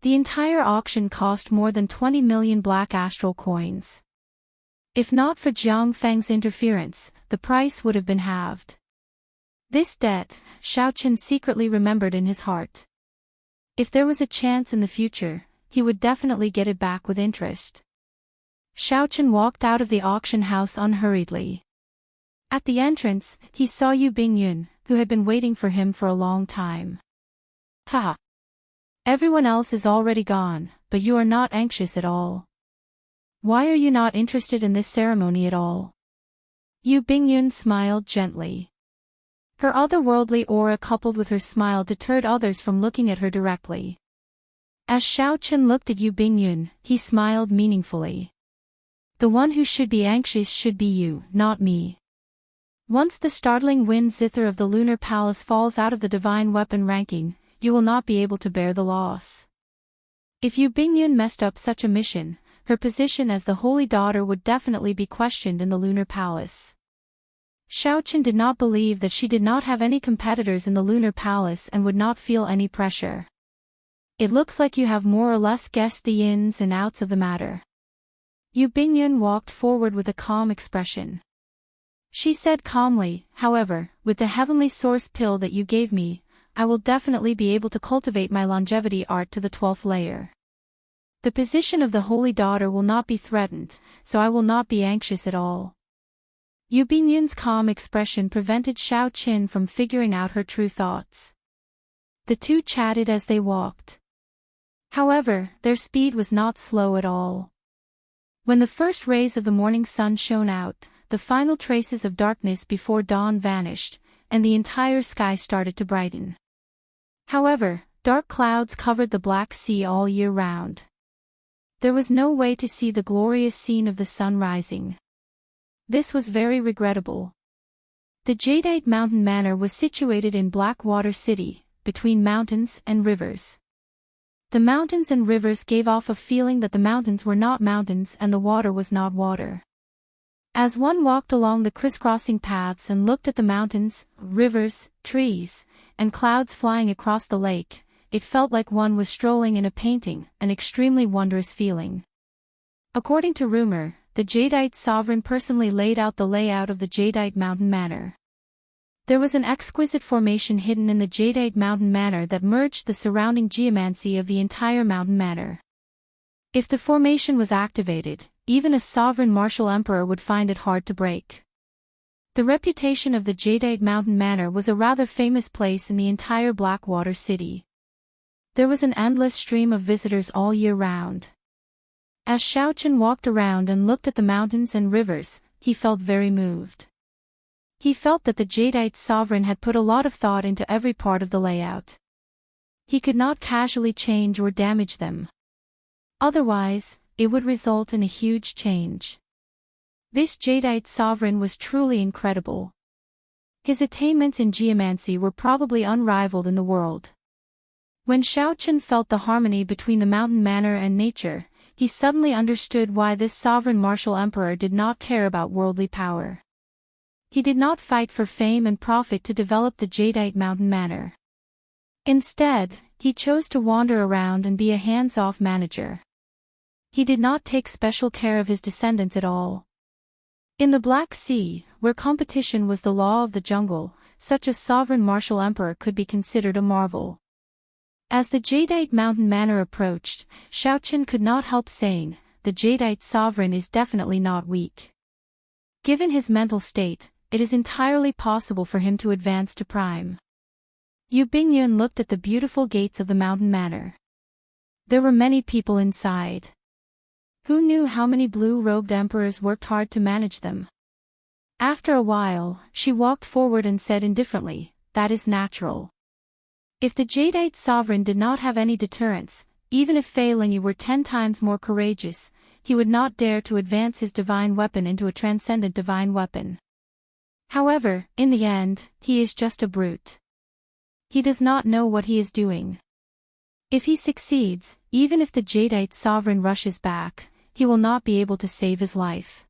The entire auction cost more than 20 million black astral coins. If not for Jiang Feng's interference, the price would have been halved. This debt, Xiao Chen secretly remembered in his heart. If there was a chance in the future, he would definitely get it back with interest. Xiao Chen walked out of the auction house unhurriedly. At the entrance, he saw Yu Bingyun, who had been waiting for him for a long time. Ha! Everyone else is already gone, but you are not anxious at all. Why are you not interested in this ceremony at all? Yu Bingyun smiled gently. Her otherworldly aura coupled with her smile deterred others from looking at her directly. As Xiao Chen looked at Yu Bingyun, he smiled meaningfully. The one who should be anxious should be you, not me. Once the startling wind zither of the lunar palace falls out of the divine weapon ranking, you will not be able to bear the loss. If Yu Bingyun messed up such a mission, her position as the holy daughter would definitely be questioned in the lunar palace. Xiao Chen did not believe that she did not have any competitors in the lunar palace and would not feel any pressure. It looks like you have more or less guessed the ins and outs of the matter. Yu Bingyun walked forward with a calm expression. She said calmly, however, with the heavenly source pill that you gave me, I will definitely be able to cultivate my longevity art to the 12th layer. The position of the holy daughter will not be threatened, so I will not be anxious at all. Yu Bingyun's calm expression prevented Xiao Chen from figuring out her true thoughts. The two chatted as they walked. However, their speed was not slow at all. When the first rays of the morning sun shone out, the final traces of darkness before dawn vanished, and the entire sky started to brighten. However, dark clouds covered the Black Sea all year round. There was no way to see the glorious scene of the sun rising. This was very regrettable. The Jadeite Mountain Manor was situated in Blackwater City, between mountains and rivers. The mountains and rivers gave off a feeling that the mountains were not mountains and the water was not water. As one walked along the crisscrossing paths and looked at the mountains, rivers, trees, and clouds flying across the lake, it felt like one was strolling in a painting, an extremely wondrous feeling. According to rumor, the Jadeite sovereign personally laid out the layout of the Jadeite Mountain Manor. There was an exquisite formation hidden in the Jadeite Mountain Manor that merged the surrounding geomancy of the entire mountain manor. If the formation was activated, even a sovereign martial emperor would find it hard to break. The reputation of the Jadeite Mountain Manor was a rather famous place in the entire Blackwater City. There was an endless stream of visitors all year round. As Xiao Chen walked around and looked at the mountains and rivers, he felt very moved. He felt that the Jadeite sovereign had put a lot of thought into every part of the layout. He could not casually change or damage them. Otherwise, it would result in a huge change. This Jadeite sovereign was truly incredible. His attainments in geomancy were probably unrivaled in the world. When Xiao Chen felt the harmony between the mountain manor and nature, he suddenly understood why this sovereign martial emperor did not care about worldly power. He did not fight for fame and profit to develop the Jadeite Mountain Manor. Instead, he chose to wander around and be a hands-off manager. He did not take special care of his descendants at all. In the Black Sea, where competition was the law of the jungle, such a sovereign martial emperor could be considered a marvel. As the Jadeite Mountain Manor approached, Xiao Chen could not help saying, the Jadeite sovereign is definitely not weak. Given his mental state, it is entirely possible for him to advance to prime. Yu Bingyun looked at the beautiful gates of the mountain manor. There were many people inside. Who knew how many blue-robed emperors worked hard to manage them? After a while, she walked forward and said indifferently, that is natural. If the Jadeite sovereign did not have any deterrence, even if Fei Lingyi were 10 times more courageous, he would not dare to advance his divine weapon into a transcendent divine weapon. However, in the end, he is just a brute. He does not know what he is doing. If he succeeds, even if the Jadeite sovereign rushes back, he will not be able to save his life.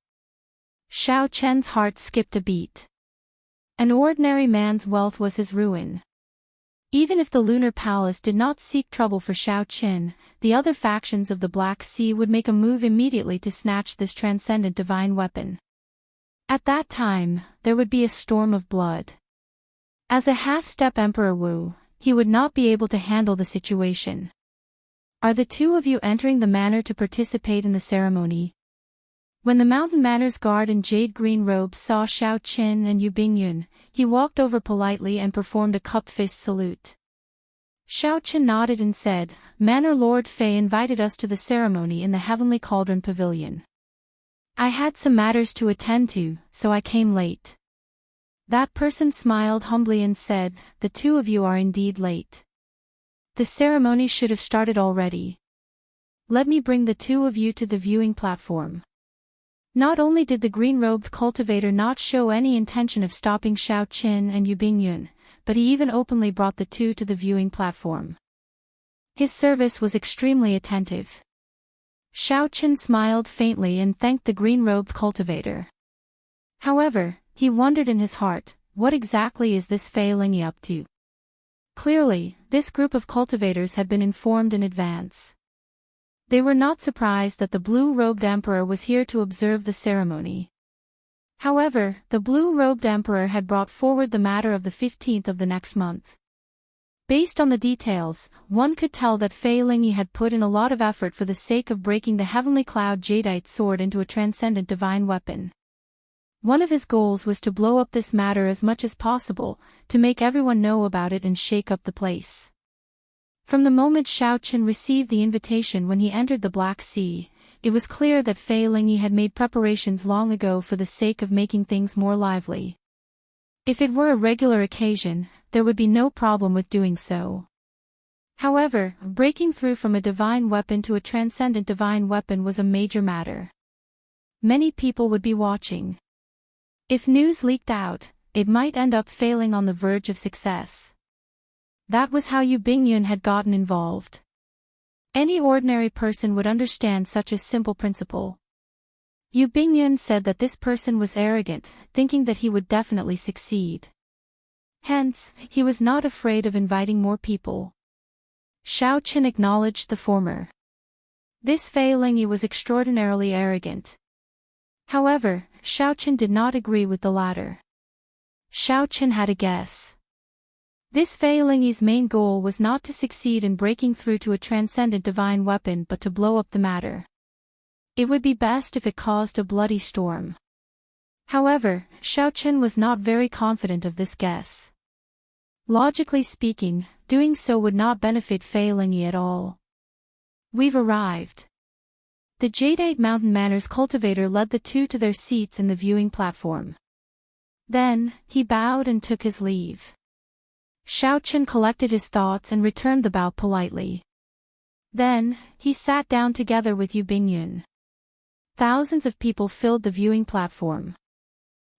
Xiao Chen's heart skipped a beat. An ordinary man's wealth was his ruin. Even if the Lunar Palace did not seek trouble for Xiaoqin, the other factions of the Black Sea would make a move immediately to snatch this transcendent divine weapon. At that time, there would be a storm of blood. As a half-step Emperor Wu, he would not be able to handle the situation. Are the two of you entering the manor to participate in the ceremony? When the Mountain Manor's guard in jade-green robes saw Xiaoqin and Yu Bingyun, he walked over politely and performed a cup-fist salute. Xiaoqin nodded and said, "Manor Lord Fei invited us to the ceremony in the Heavenly Cauldron Pavilion. I had some matters to attend to, so I came late." That person smiled humbly and said, "The two of you are indeed late. The ceremony should have started already. Let me bring the two of you to the viewing platform." Not only did the green-robed cultivator not show any intention of stopping Xiaoqin and Yu Bingyun, but he even openly brought the two to the viewing platform. His service was extremely attentive. Xiaoqin smiled faintly and thanked the green-robed cultivator. However, he wondered in his heart, what exactly is this Fei Lingyi up to? Clearly, this group of cultivators had been informed in advance. They were not surprised that the blue-robed emperor was here to observe the ceremony. However, the blue-robed emperor had brought forward the matter of the 15th of the next month. Based on the details, one could tell that Fei Lingyi had put in a lot of effort for the sake of breaking the heavenly cloud jadeite sword into a transcendent divine weapon. One of his goals was to blow up this matter as much as possible, to make everyone know about it and shake up the place. From the moment Xiaoqin received the invitation when he entered the Black Sea, it was clear that Fei Lingyi had made preparations long ago for the sake of making things more lively. If it were a regular occasion, there would be no problem with doing so. However, breaking through from a divine weapon to a transcendent divine weapon was a major matter. Many people would be watching. If news leaked out, it might end up failing on the verge of success. That was how Yu Bingyun had gotten involved. Any ordinary person would understand such a simple principle. Yu Bingyun said that this person was arrogant, thinking that he would definitely succeed. Hence, he was not afraid of inviting more people. Xiaoqin acknowledged the former. This Fei Lingyi was extraordinarily arrogant. However, Xiaoqin did not agree with the latter. Xiaoqin had a guess. This Fei Lingyi's main goal was not to succeed in breaking through to a transcendent divine weapon but to blow up the matter. It would be best if it caused a bloody storm. However, Xiaoqin was not very confident of this guess. Logically speaking, doing so would not benefit Fei Lingyi at all. "We've arrived." The Jadeite Mountain Manor's cultivator led the two to their seats in the viewing platform. Then, he bowed and took his leave. Xiaoqin collected his thoughts and returned the bow politely. Then, he sat down together with Yu Bingyun. Thousands of people filled the viewing platform.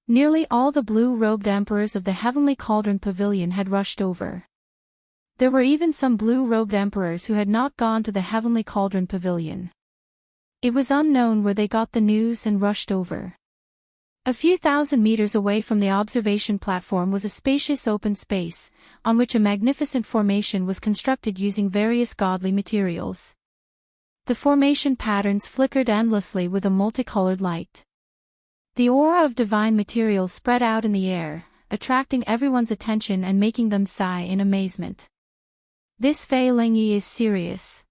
Nearly all the blue-robed emperors of the Heavenly Cauldron Pavilion had rushed over. There were even some blue-robed emperors who had not gone to the Heavenly Cauldron Pavilion. It was unknown where they got the news and rushed over. A few thousand meters away from the observation platform was a spacious open space, on which a magnificent formation was constructed using various godly materials. The formation patterns flickered endlessly with a multicolored light. The aura of divine materials spread out in the air, attracting everyone's attention and making them sigh in amazement. This Fei Lingyi is serious.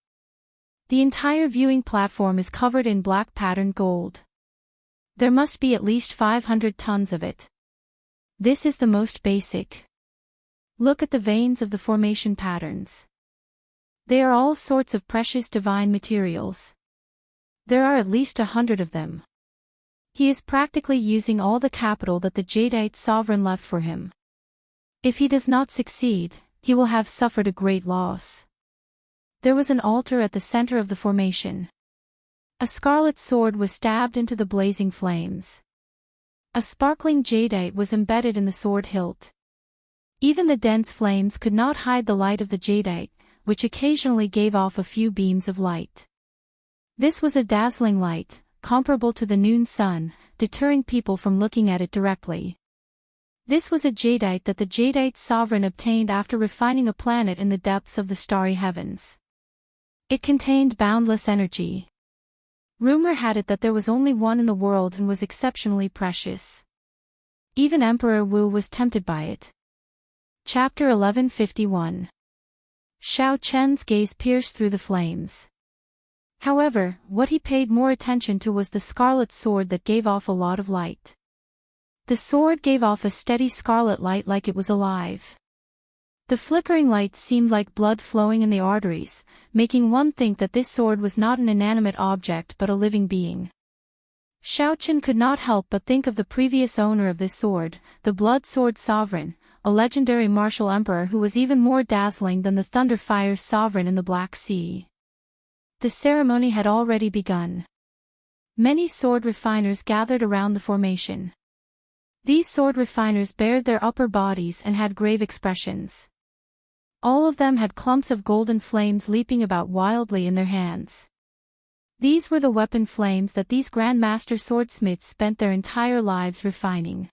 The entire viewing platform is covered in black patterned gold. There must be at least 500 tons of it. This is the most basic. Look at the veins of the formation patterns. They are all sorts of precious divine materials. There are at least 100 of them. He is practically using all the capital that the Jadeite sovereign left for him. If he does not succeed, he will have suffered a great loss. There was an altar at the center of the formation. A scarlet sword was stabbed into the blazing flames. A sparkling jadeite was embedded in the sword hilt. Even the dense flames could not hide the light of the jadeite, which occasionally gave off a few beams of light. This was a dazzling light, comparable to the noon sun, deterring people from looking at it directly. This was a jadeite that the jadeite sovereign obtained after refining a planet in the depths of the starry heavens. It contained boundless energy. Rumor had it that there was only one in the world and was exceptionally precious. Even Emperor Wu was tempted by it. Chapter 1151. Xiao Chen's gaze pierced through the flames. However, what he paid more attention to was the scarlet sword that gave off a lot of light. The sword gave off a steady scarlet light like it was alive. The flickering light seemed like blood flowing in the arteries, making one think that this sword was not an inanimate object but a living being. Xiao Chen could not help but think of the previous owner of this sword, the Blood Sword Sovereign, a legendary martial emperor who was even more dazzling than the Thunder Fire's sovereign in the Black Sea. The ceremony had already begun. Many sword refiners gathered around the formation. These sword refiners bared their upper bodies and had grave expressions. All of them had clumps of golden flames leaping about wildly in their hands. These were the weapon flames that these Grandmaster swordsmiths spent their entire lives refining.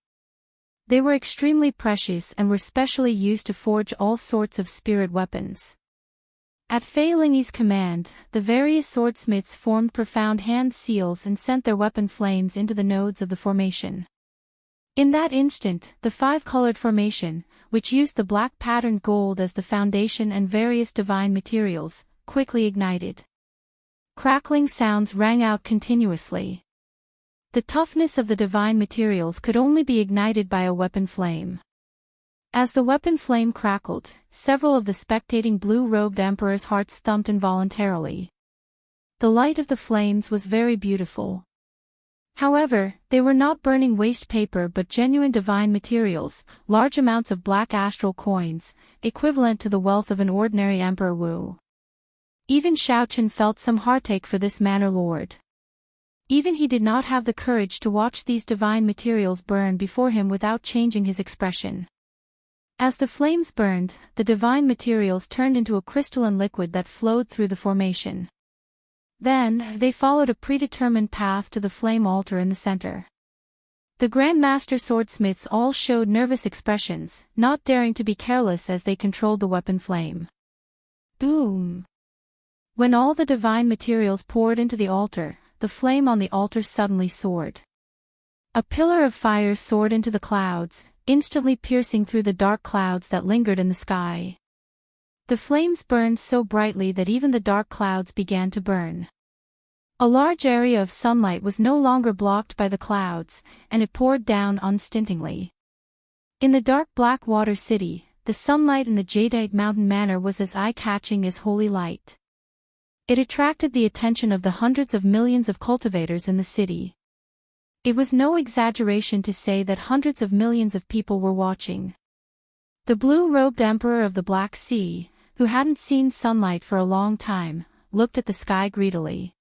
They were extremely precious and were specially used to forge all sorts of spirit weapons. At Fei Lingyi's command, the various swordsmiths formed profound hand seals and sent their weapon flames into the nodes of the formation. In that instant, the five-colored formation, which used the black patterned gold as the foundation and various divine materials, quickly ignited. Crackling sounds rang out continuously. The toughness of the divine materials could only be ignited by a weapon flame. As the weapon flame crackled, several of the spectating blue-robed emperors' hearts thumped involuntarily. The light of the flames was very beautiful. However, they were not burning waste paper but genuine divine materials, large amounts of black astral coins, equivalent to the wealth of an ordinary Emperor Wu. Even Xiao Chen felt some heartache for this manor lord. Even he did not have the courage to watch these divine materials burn before him without changing his expression. As the flames burned, the divine materials turned into a crystalline liquid that flowed through the formation. Then, they followed a predetermined path to the flame altar in the center. The Grandmaster swordsmiths all showed nervous expressions, not daring to be careless as they controlled the weapon flame. Boom! When all the divine materials poured into the altar, the flame on the altar suddenly soared. A pillar of fire soared into the clouds, instantly piercing through the dark clouds that lingered in the sky. The flames burned so brightly that even the dark clouds began to burn. A large area of sunlight was no longer blocked by the clouds, and it poured down unstintingly. In the dark black water city, the sunlight in the Jadeite mountain manor was as eye-catching as holy light. It attracted the attention of the hundreds of millions of cultivators in the city. It was no exaggeration to say that hundreds of millions of people were watching. The blue-robed emperor of the Black Sea, who hadn't seen sunlight for a long time, looked at the sky greedily.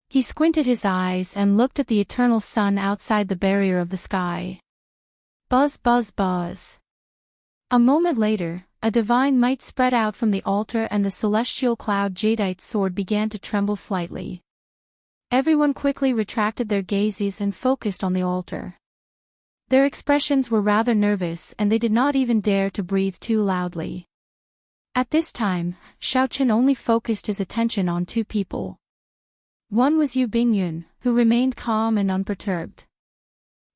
He squinted his eyes and looked at the eternal sun outside the barrier of the sky. Buzz, buzz, buzz. A moment later, a divine might spread out from the altar and the celestial cloud jadeite sword began to tremble slightly. Everyone quickly retracted their gazes and focused on the altar. Their expressions were rather nervous and they did not even dare to breathe too loudly. At this time, Xiao Chen only focused his attention on two people. One was Yu Bingyun, who remained calm and unperturbed.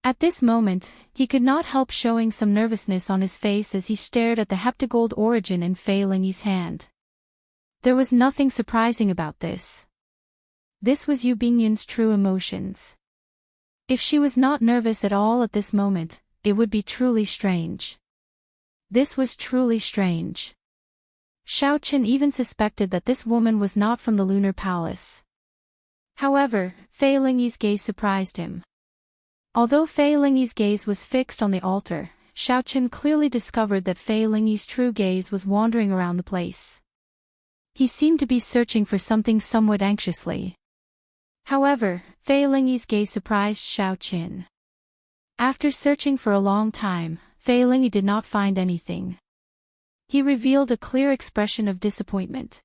At this moment, he could not help showing some nervousness on his face as he stared at the heptagold origin in Fei Lingyi's hand. There was nothing surprising about this. This was Yu Bingyun's true emotions. If she was not nervous at all at this moment, it would be truly strange. This was truly strange. Xiao Chen even suspected that this woman was not from the Lunar Palace. However, Fei Lingyi's gaze surprised him. Although Fei Lingyi's gaze was fixed on the altar, Xiao Chen clearly discovered that Fei Lingyi's true gaze was wandering around the place. He seemed to be searching for something somewhat anxiously. However, Fei Lingyi's gaze surprised Xiao Chen. After searching for a long time, Fei Lingyi did not find anything. He revealed a clear expression of disappointment.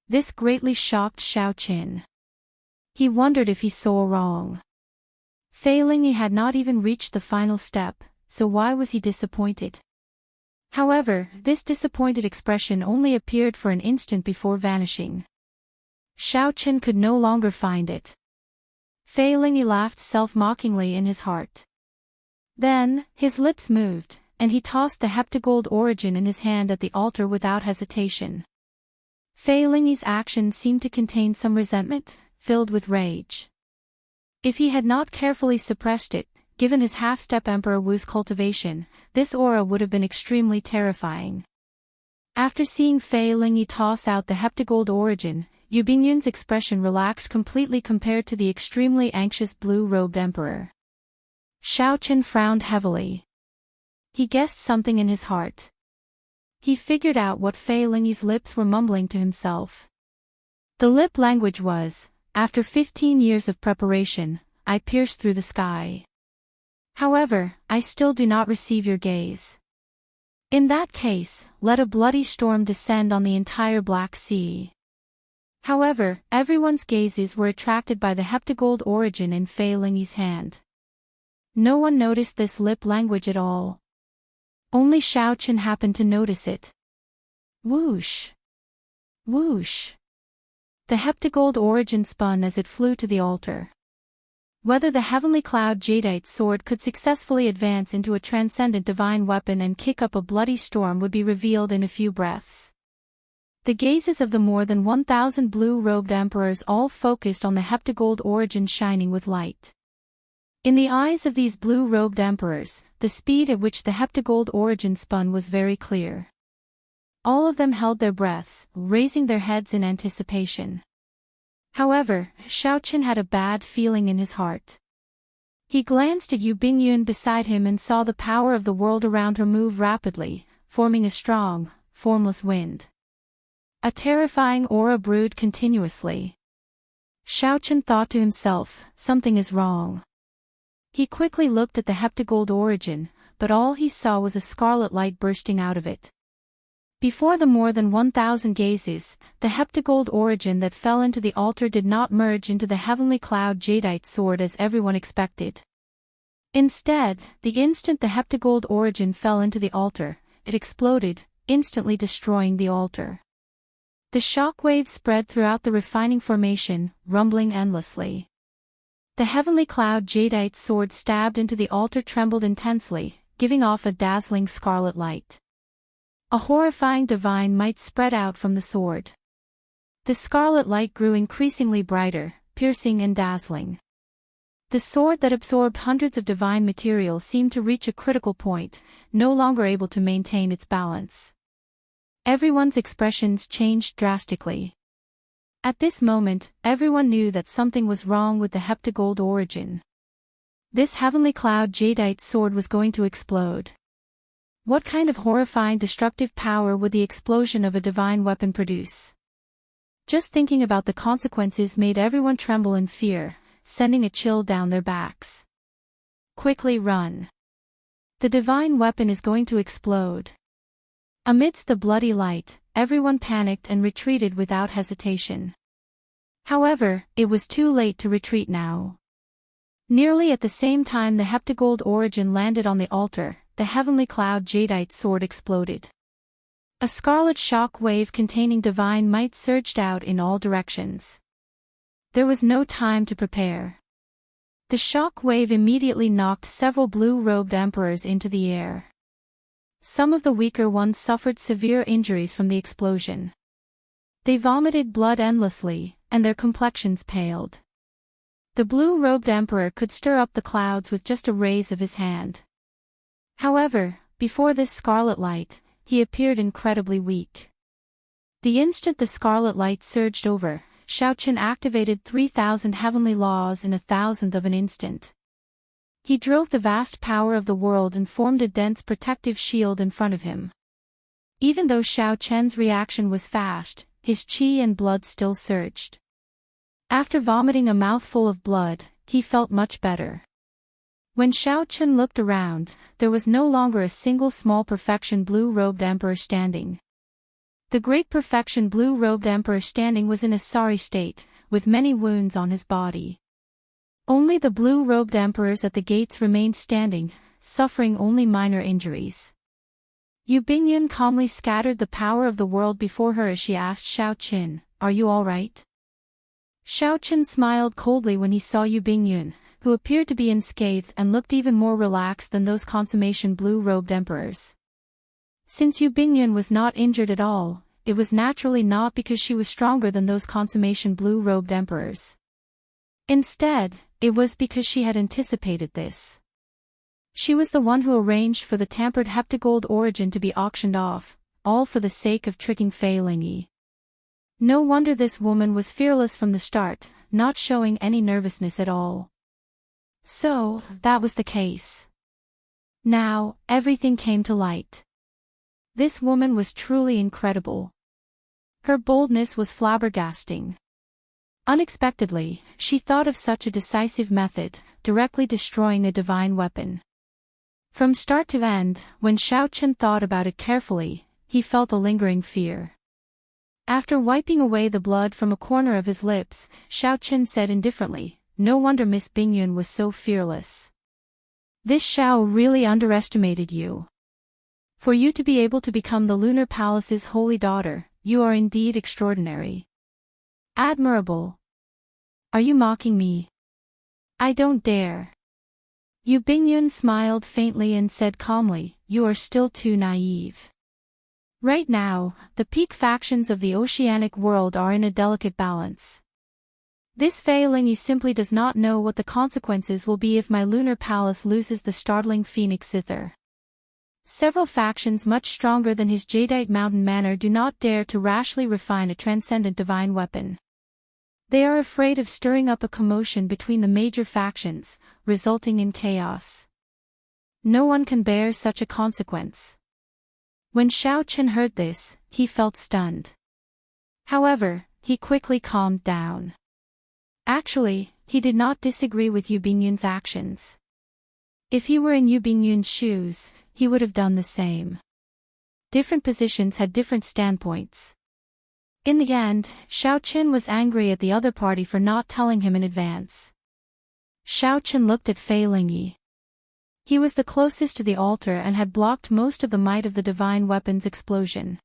This greatly shocked Xiao Chen. He wondered if he saw wrong. Fei Lingyi had not even reached the final step, so why was he disappointed? However, this disappointed expression only appeared for an instant before vanishing. Xiaochen could no longer find it. Fei Lingyi laughed self-mockingly in his heart. Then, his lips moved, and he tossed the heptagold origin in his hand at the altar without hesitation. Fei Lingyi's action seemed to contain some resentment, filled with rage. If he had not carefully suppressed it, given his half-step Emperor Wu's cultivation, this aura would have been extremely terrifying. After seeing Fei Lingyi toss out the heptagold origin, Yu Bingyun's expression relaxed completely compared to the extremely anxious blue-robed emperor. Xiaochen frowned heavily. He guessed something in his heart. He figured out what Fei Lingyi's lips were mumbling to himself. The lip language was, "After 15 years of preparation, I pierced through the sky. However, I still do not receive your gaze. In that case, let a bloody storm descend on the entire Black Sea." However, everyone's gazes were attracted by the heptagold origin in Fei Lingyi's hand. No one noticed this lip language at all. Only Xiaochen happened to notice it. Whoosh! Whoosh! The heptagold origin spun as it flew to the altar. Whether the heavenly cloud jadeite sword could successfully advance into a transcendent divine weapon and kick up a bloody storm would be revealed in a few breaths. The gazes of the more than 1,000 blue-robed emperors all focused on the heptagold origin shining with light. In the eyes of these blue-robed emperors, the speed at which the heptagold origin spun was very clear. All of them held their breaths, raising their heads in anticipation. However, Xiaochen had a bad feeling in his heart. He glanced at Yu Bingyun beside him and saw the power of the world around her move rapidly, forming a strong, formless wind. A terrifying aura brewed continuously. Xiaochen thought to himself, something is wrong. He quickly looked at the heptagold origin, but all he saw was a scarlet light bursting out of it. Before the more than 1,000 gazes, the heptagold origin that fell into the altar did not merge into the heavenly cloud jadeite sword as everyone expected. Instead, the instant the heptagold origin fell into the altar, it exploded, instantly destroying the altar. The shock waves spread throughout the refining formation, rumbling endlessly. The heavenly cloud jadeite sword stabbed into the altar trembled intensely, giving off a dazzling scarlet light. A horrifying divine might spread out from the sword. The scarlet light grew increasingly brighter, piercing and dazzling. The sword that absorbed hundreds of divine material seemed to reach a critical point, no longer able to maintain its balance. Everyone's expressions changed drastically. At this moment, everyone knew that something was wrong with the heptagold origin. This heavenly cloud jadeite sword was going to explode. What kind of horrifying destructive power would the explosion of a divine weapon produce? Just thinking about the consequences made everyone tremble in fear, sending a chill down their backs. Quickly run. The divine weapon is going to explode. Amidst the bloody light, everyone panicked and retreated without hesitation. However, it was too late to retreat now. Nearly at the same time the heptagold origin landed on the altar, the heavenly cloud jadeite sword exploded. A scarlet shock wave containing divine might surged out in all directions. There was no time to prepare. The shock wave immediately knocked several blue-robed emperors into the air. Some of the weaker ones suffered severe injuries from the explosion. They vomited blood endlessly, and their complexions paled. The blue-robed emperor could stir up the clouds with just a raise of his hand. However, before this scarlet light, he appeared incredibly weak. The instant the scarlet light surged over, Xiaochen activated 3,000 heavenly laws in 1,000th of an instant. He drove the vast power of the world and formed a dense protective shield in front of him. Even though Xiaochen's reaction was fast, his qi and blood still surged. After vomiting a mouthful of blood, he felt much better. When Xiaochen looked around, there was no longer a single small perfection blue-robed emperor standing. The great perfection blue-robed emperor standing was in a sorry state, with many wounds on his body. Only the blue-robed emperors at the gates remained standing, suffering only minor injuries. Yu Bingyun calmly scattered the power of the world before her as she asked Xiao Qin, "Are you all right?" Xiao Qin smiled coldly when he saw Yu Bingyun, who appeared to be unscathed and looked even more relaxed than those consummation blue-robed emperors. Since Yu Bingyun was not injured at all, it was naturally not because she was stronger than those consummation blue-robed emperors. Instead, it was because she had anticipated this. She was the one who arranged for the tampered heptagold origin to be auctioned off, all for the sake of tricking Fei Lingyi. No wonder this woman was fearless from the start, not showing any nervousness at all. So, that was the case. Now, everything came to light. This woman was truly incredible. Her boldness was flabbergasting. Unexpectedly, she thought of such a decisive method, directly destroying a divine weapon. From start to end, when Xiao Qin thought about it carefully, he felt a lingering fear. After wiping away the blood from a corner of his lips, Xiao Qin said indifferently, "No wonder Miss Bingyun was so fearless. This Xiao really underestimated you. For you to be able to become the Lunar Palace's holy daughter, you are indeed extraordinary. Admirable. Are you mocking me? I don't dare." Yu Bingyun smiled faintly and said calmly, "You are still too naive. Right now, the peak factions of the oceanic world are in a delicate balance. This Fei Lingyi simply does not know what the consequences will be if my lunar palace loses the startling phoenix zither. Several factions much stronger than his jadeite mountain manor do not dare to rashly refine a transcendent divine weapon. They are afraid of stirring up a commotion between the major factions, resulting in chaos. No one can bear such a consequence." When Xiao Qin heard this, he felt stunned. However, he quickly calmed down. Actually, he did not disagree with Yu Bingyun's actions. If he were in Yu Bingyun's shoes, he would have done the same. Different positions had different standpoints. In the end, Xiao Qin was angry at the other party for not telling him in advance. Xiao Qin looked at Fei Lingyi. He was the closest to the altar and had blocked most of the might of the divine weapon's explosion.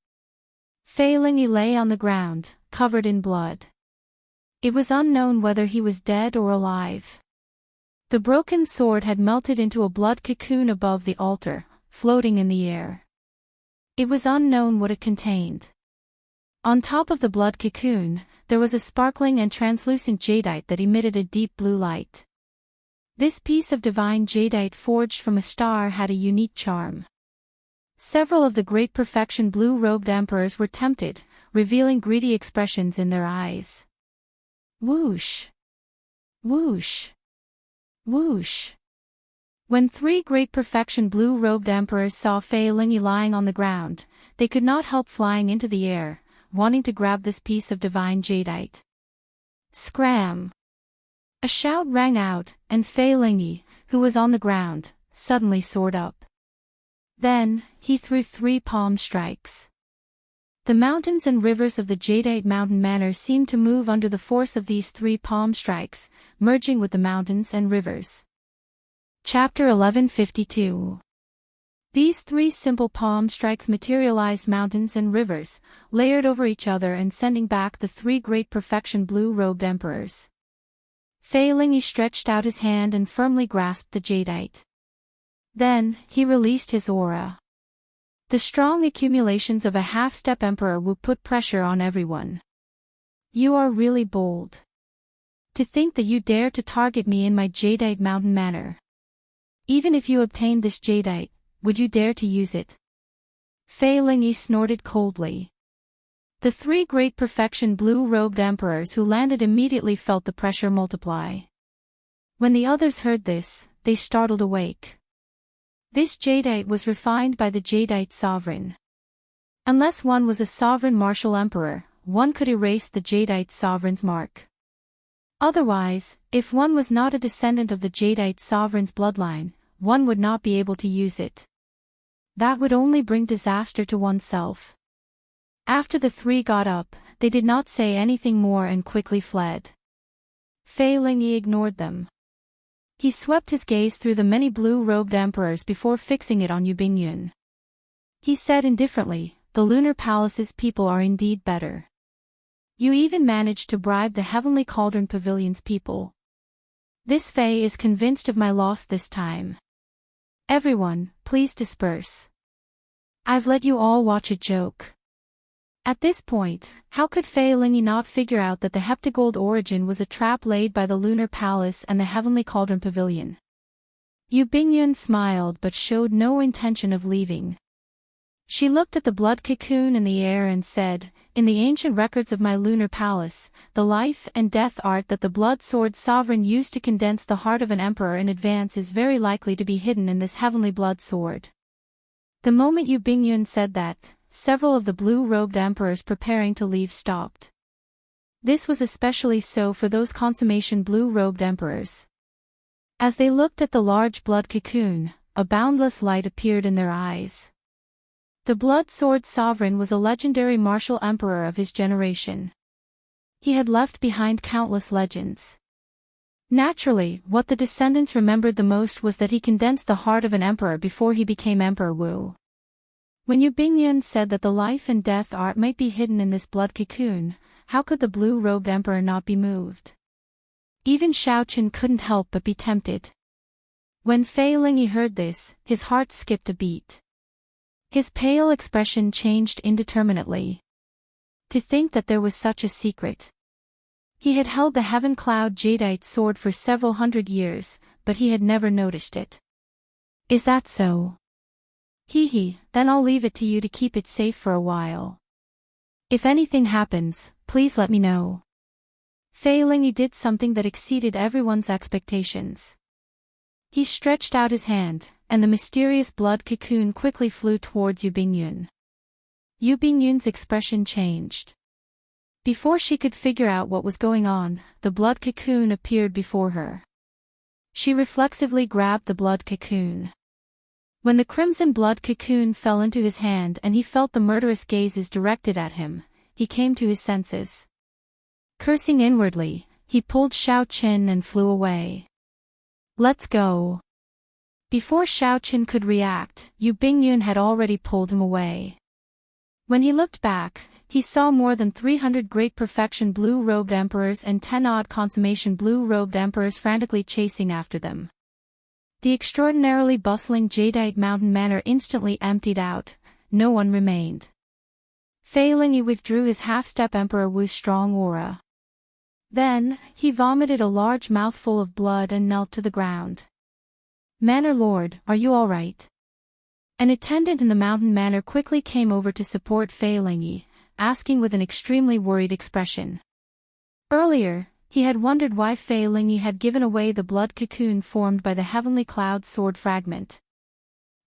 Fei Lingyi lay on the ground, covered in blood. It was unknown whether he was dead or alive. The broken sword had melted into a blood cocoon above the altar, floating in the air. It was unknown what it contained. On top of the blood cocoon, there was a sparkling and translucent jadeite that emitted a deep blue light. This piece of divine jadeite forged from a star had a unique charm. Several of the great perfection blue-robed emperors were tempted, revealing greedy expressions in their eyes. Whoosh! Whoosh! Whoosh! When three great perfection blue-robed emperors saw Fei Lingyi lying on the ground, they could not help flying into the air, wanting to grab this piece of divine jadeite. Scram! A shout rang out, and Fei Lingyi, who was on the ground, suddenly soared up. Then, he threw 3 palm strikes. The mountains and rivers of the jadeite mountain manor seemed to move under the force of these 3 palm strikes, merging with the mountains and rivers. Chapter 1152. These 3 simple palm strikes materialized mountains and rivers, layered over each other and sending back the 3 great perfection blue-robed emperors. Fei Lingyi stretched out his hand and firmly grasped the jadeite. Then, he released his aura. The strong accumulations of a half-step emperor will put pressure on everyone. You are really bold. To think that you dare to target me in my jadeite mountain manor. Even if you obtained this jadeite, would you dare to use it? Fei Lingyi snorted coldly. The 3 great perfection blue-robed emperors who landed immediately felt the pressure multiply. When the others heard this, they startled awake. This jadeite was refined by the jadeite sovereign. Unless one was a sovereign martial emperor, one could erase the jadeite sovereign's mark. Otherwise, if one was not a descendant of the jadeite sovereign's bloodline, one would not be able to use it. That would only bring disaster to oneself. After the 3 got up, they did not say anything more and quickly fled. Fei Lingyi ignored them. He swept his gaze through the many blue-robed emperors before fixing it on Yu Bingyun. He said indifferently, "The lunar palace's people are indeed better. You even managed to bribe the heavenly cauldron pavilion's people. This Fae is convinced of my loss this time. Everyone, please disperse. I've let you all watch a joke." At this point, how could Fei Lingyi not figure out that the heptagold origin was a trap laid by the lunar palace and the heavenly cauldron pavilion? Yu Bingyun smiled but showed no intention of leaving. She looked at the blood cocoon in the air and said, "In the ancient records of my lunar palace, the life and death art that the blood sword sovereign used to condense the heart of an emperor in advance is very likely to be hidden in this heavenly blood sword." The moment Yu Bingyun said that, several of the blue-robed emperors preparing to leave stopped. This was especially so for those consummation blue-robed emperors. As they looked at the large blood cocoon, a boundless light appeared in their eyes. The blood sword sovereign was a legendary martial emperor of his generation. He had left behind countless legends. Naturally, what the descendants remembered the most was that he condensed the heart of an emperor before he became Emperor Wu. When Yu Bingyun said that the life and death art might be hidden in this blood cocoon, how could the blue-robed emperor not be moved? Even Xiaoqun couldn't help but be tempted. When Fei Lingyi heard this, his heart skipped a beat. His pale expression changed indeterminately. To think that there was such a secret. He had held the Heaven Cloud Jadeite sword for several hundred years, but he had never noticed it. "Is that so? Hee, then I'll leave it to you to keep it safe for a while. If anything happens, please let me know." Fei Lingyi did something that exceeded everyone's expectations. He stretched out his hand, and the mysterious blood cocoon quickly flew towards Yu Bingyun. Yu Bingyun's expression changed. Before she could figure out what was going on, the blood cocoon appeared before her. She reflexively grabbed the blood cocoon. When the crimson blood cocoon fell into his hand and he felt the murderous gazes directed at him, he came to his senses. Cursing inwardly, he pulled Xiaoqun and flew away. "Let's go." Before Xiaoqun could react, Yu Bingyun had already pulled him away. When he looked back, he saw more than 300 great perfection blue-robed emperors and 10-odd consummation blue-robed emperors frantically chasing after them. The extraordinarily bustling Jadeite mountain manor instantly emptied out, no one remained. Fei Lingyi withdrew his half-step Emperor Wu's strong aura. Then, he vomited a large mouthful of blood and knelt to the ground. "Manor Lord, are you all right?" An attendant in the mountain manor quickly came over to support Fei Lingyi, asking with an extremely worried expression. Earlier, he had wondered why Fei Lingyi had given away the blood cocoon formed by the heavenly cloud sword fragment.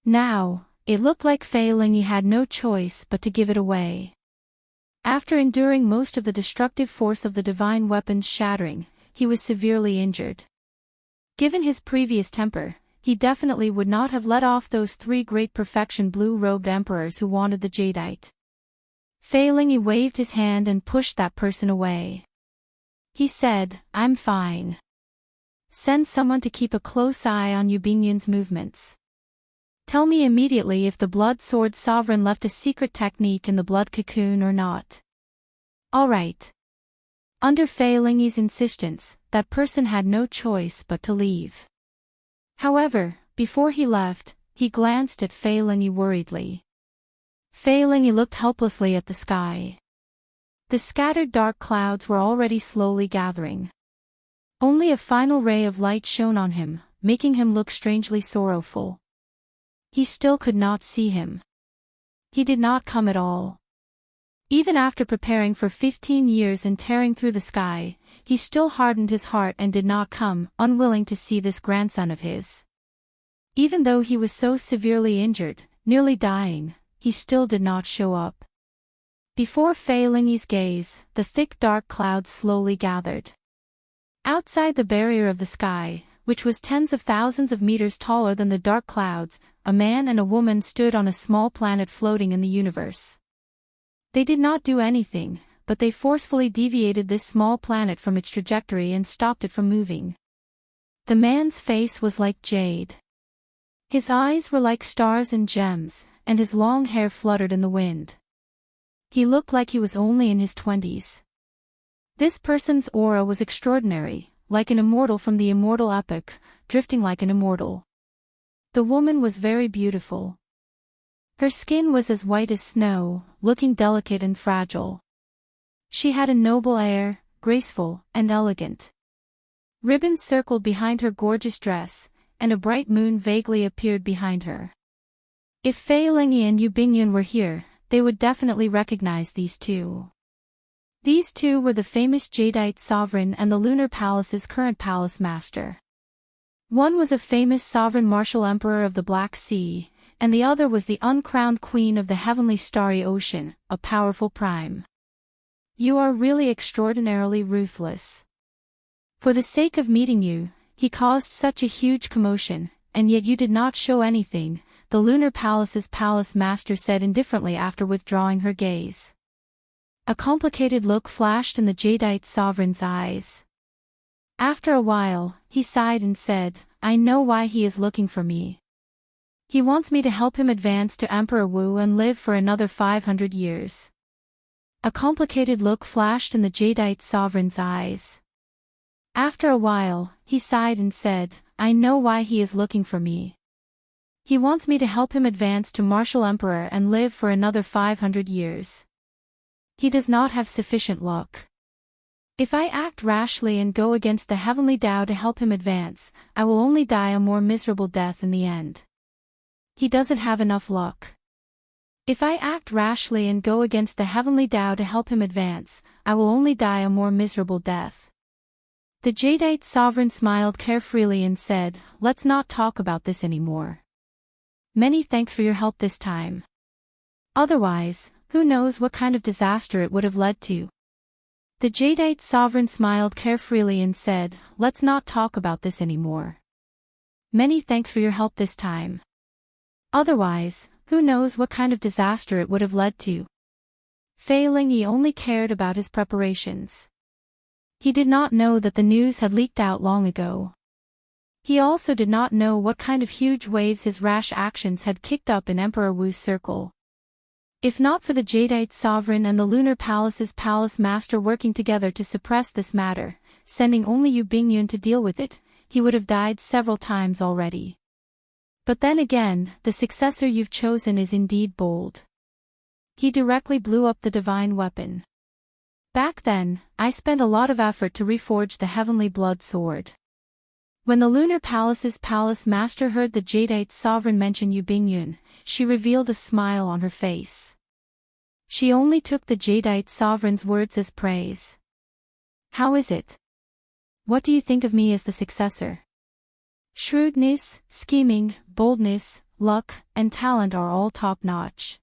Now, it looked like Fei Lingyi had no choice but to give it away. After enduring most of the destructive force of the divine weapon's shattering, he was severely injured. Given his previous temper, he definitely would not have let off those 3 great perfection blue-robed emperors who wanted the Jadeite. Fei Lingyi waved his hand and pushed that person away. He said, "I'm fine. Send someone to keep a close eye on Yu Bingyun's movements. Tell me immediately if the blood sword sovereign left a secret technique in the blood cocoon or not." "All right." Under Fei Lingyi's insistence, that person had no choice but to leave. However, before he left, he glanced at Fei Lingyi worriedly. Fei Lingyi looked helplessly at the sky. The scattered dark clouds were already slowly gathering. Only a final ray of light shone on him, making him look strangely sorrowful. He still could not see him. He did not come at all. Even after preparing for 15 years and tearing through the sky, he still hardened his heart and did not come, unwilling to see this grandson of his. Even though he was so severely injured, nearly dying, he still did not show up. Before Fei Lingyi's gaze, the thick dark clouds slowly gathered. Outside the barrier of the sky, which was tens of thousands of meters taller than the dark clouds, a man and a woman stood on a small planet floating in the universe. They did not do anything, but they forcefully deviated this small planet from its trajectory and stopped it from moving. The man's face was like jade. His eyes were like stars and gems, and his long hair fluttered in the wind. He looked like he was only in his 20s. This person's aura was extraordinary, like an immortal from the immortal epic, drifting like an immortal. The woman was very beautiful. Her skin was as white as snow, looking delicate and fragile. She had a noble air, graceful and elegant. Ribbons circled behind her gorgeous dress, and a bright moon vaguely appeared behind her. If Fei Lingyi and Yu Bingyun were here, they would definitely recognize these two. These two were the famous Jadeite sovereign and the Lunar Palace's current palace master. One was a famous sovereign martial emperor of the Black Sea, and the other was the uncrowned queen of the heavenly starry ocean, a powerful prime. You are really extraordinarily ruthless. For the sake of meeting you, he caused such a huge commotion, and yet you did not show anything, the Lunar Palace's palace master said indifferently after withdrawing her gaze. A complicated look flashed in the Jadeite sovereign's eyes. After a while, he sighed and said, I know why he is looking for me. He wants me to help him advance to Emperor Wu and live for another 500 years. A complicated look flashed in the Jadeite sovereign's eyes. After a while, he sighed and said, I know why he is looking for me. He wants me to help him advance to Martial Emperor and live for another 500 years. He does not have sufficient luck. If I act rashly and go against the heavenly Tao to help him advance, I will only die a more miserable death in the end. He doesn't have enough luck. If I act rashly and go against the heavenly Tao to help him advance, I will only die a more miserable death. The Jadeite sovereign smiled carefreely and said, let's not talk about this anymore. Many thanks for your help this time. Otherwise, who knows what kind of disaster it would have led to. The Jadeite sovereign smiled carefreely and said, let's not talk about this anymore. Many thanks for your help this time. Otherwise, who knows what kind of disaster it would have led to. Fei Lingyi only cared about his preparations. He did not know that the news had leaked out long ago. He also did not know what kind of huge waves his rash actions had kicked up in Emperor Wu's circle. If not for the Jadeite sovereign and the Lunar Palace's palace master working together to suppress this matter, sending only Yu Bingyun to deal with it, he would have died several times already. But then again, the successor you've chosen is indeed bold. He directly blew up the divine weapon. Back then, I spent a lot of effort to reforge the heavenly blood sword. When the Lunar Palace's palace master heard the Jadeite sovereign mention Yu Bingyun, she revealed a smile on her face. She only took the Jadeite sovereign's words as praise. How is it? What do you think of me as the successor? Shrewdness, scheming, boldness, luck, and talent are all top-notch.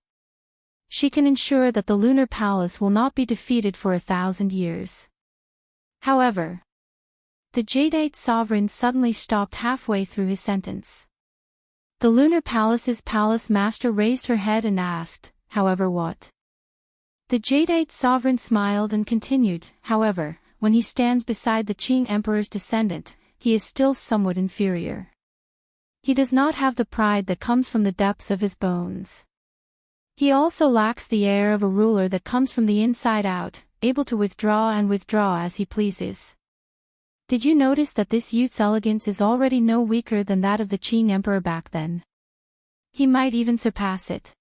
She can ensure that the Lunar Palace will not be defeated for 1,000 years. However, the Jadeite sovereign suddenly stopped halfway through his sentence. The Lunar Palace's palace master raised her head and asked, however what? The Jadeite sovereign smiled and continued, however, when he stands beside the Qing Emperor's descendant, he is still somewhat inferior. He does not have the pride that comes from the depths of his bones. He also lacks the air of a ruler that comes from the inside out, able to withdraw as he pleases. Did you notice that this youth's elegance is already no weaker than that of the Qing Emperor back then? He might even surpass it.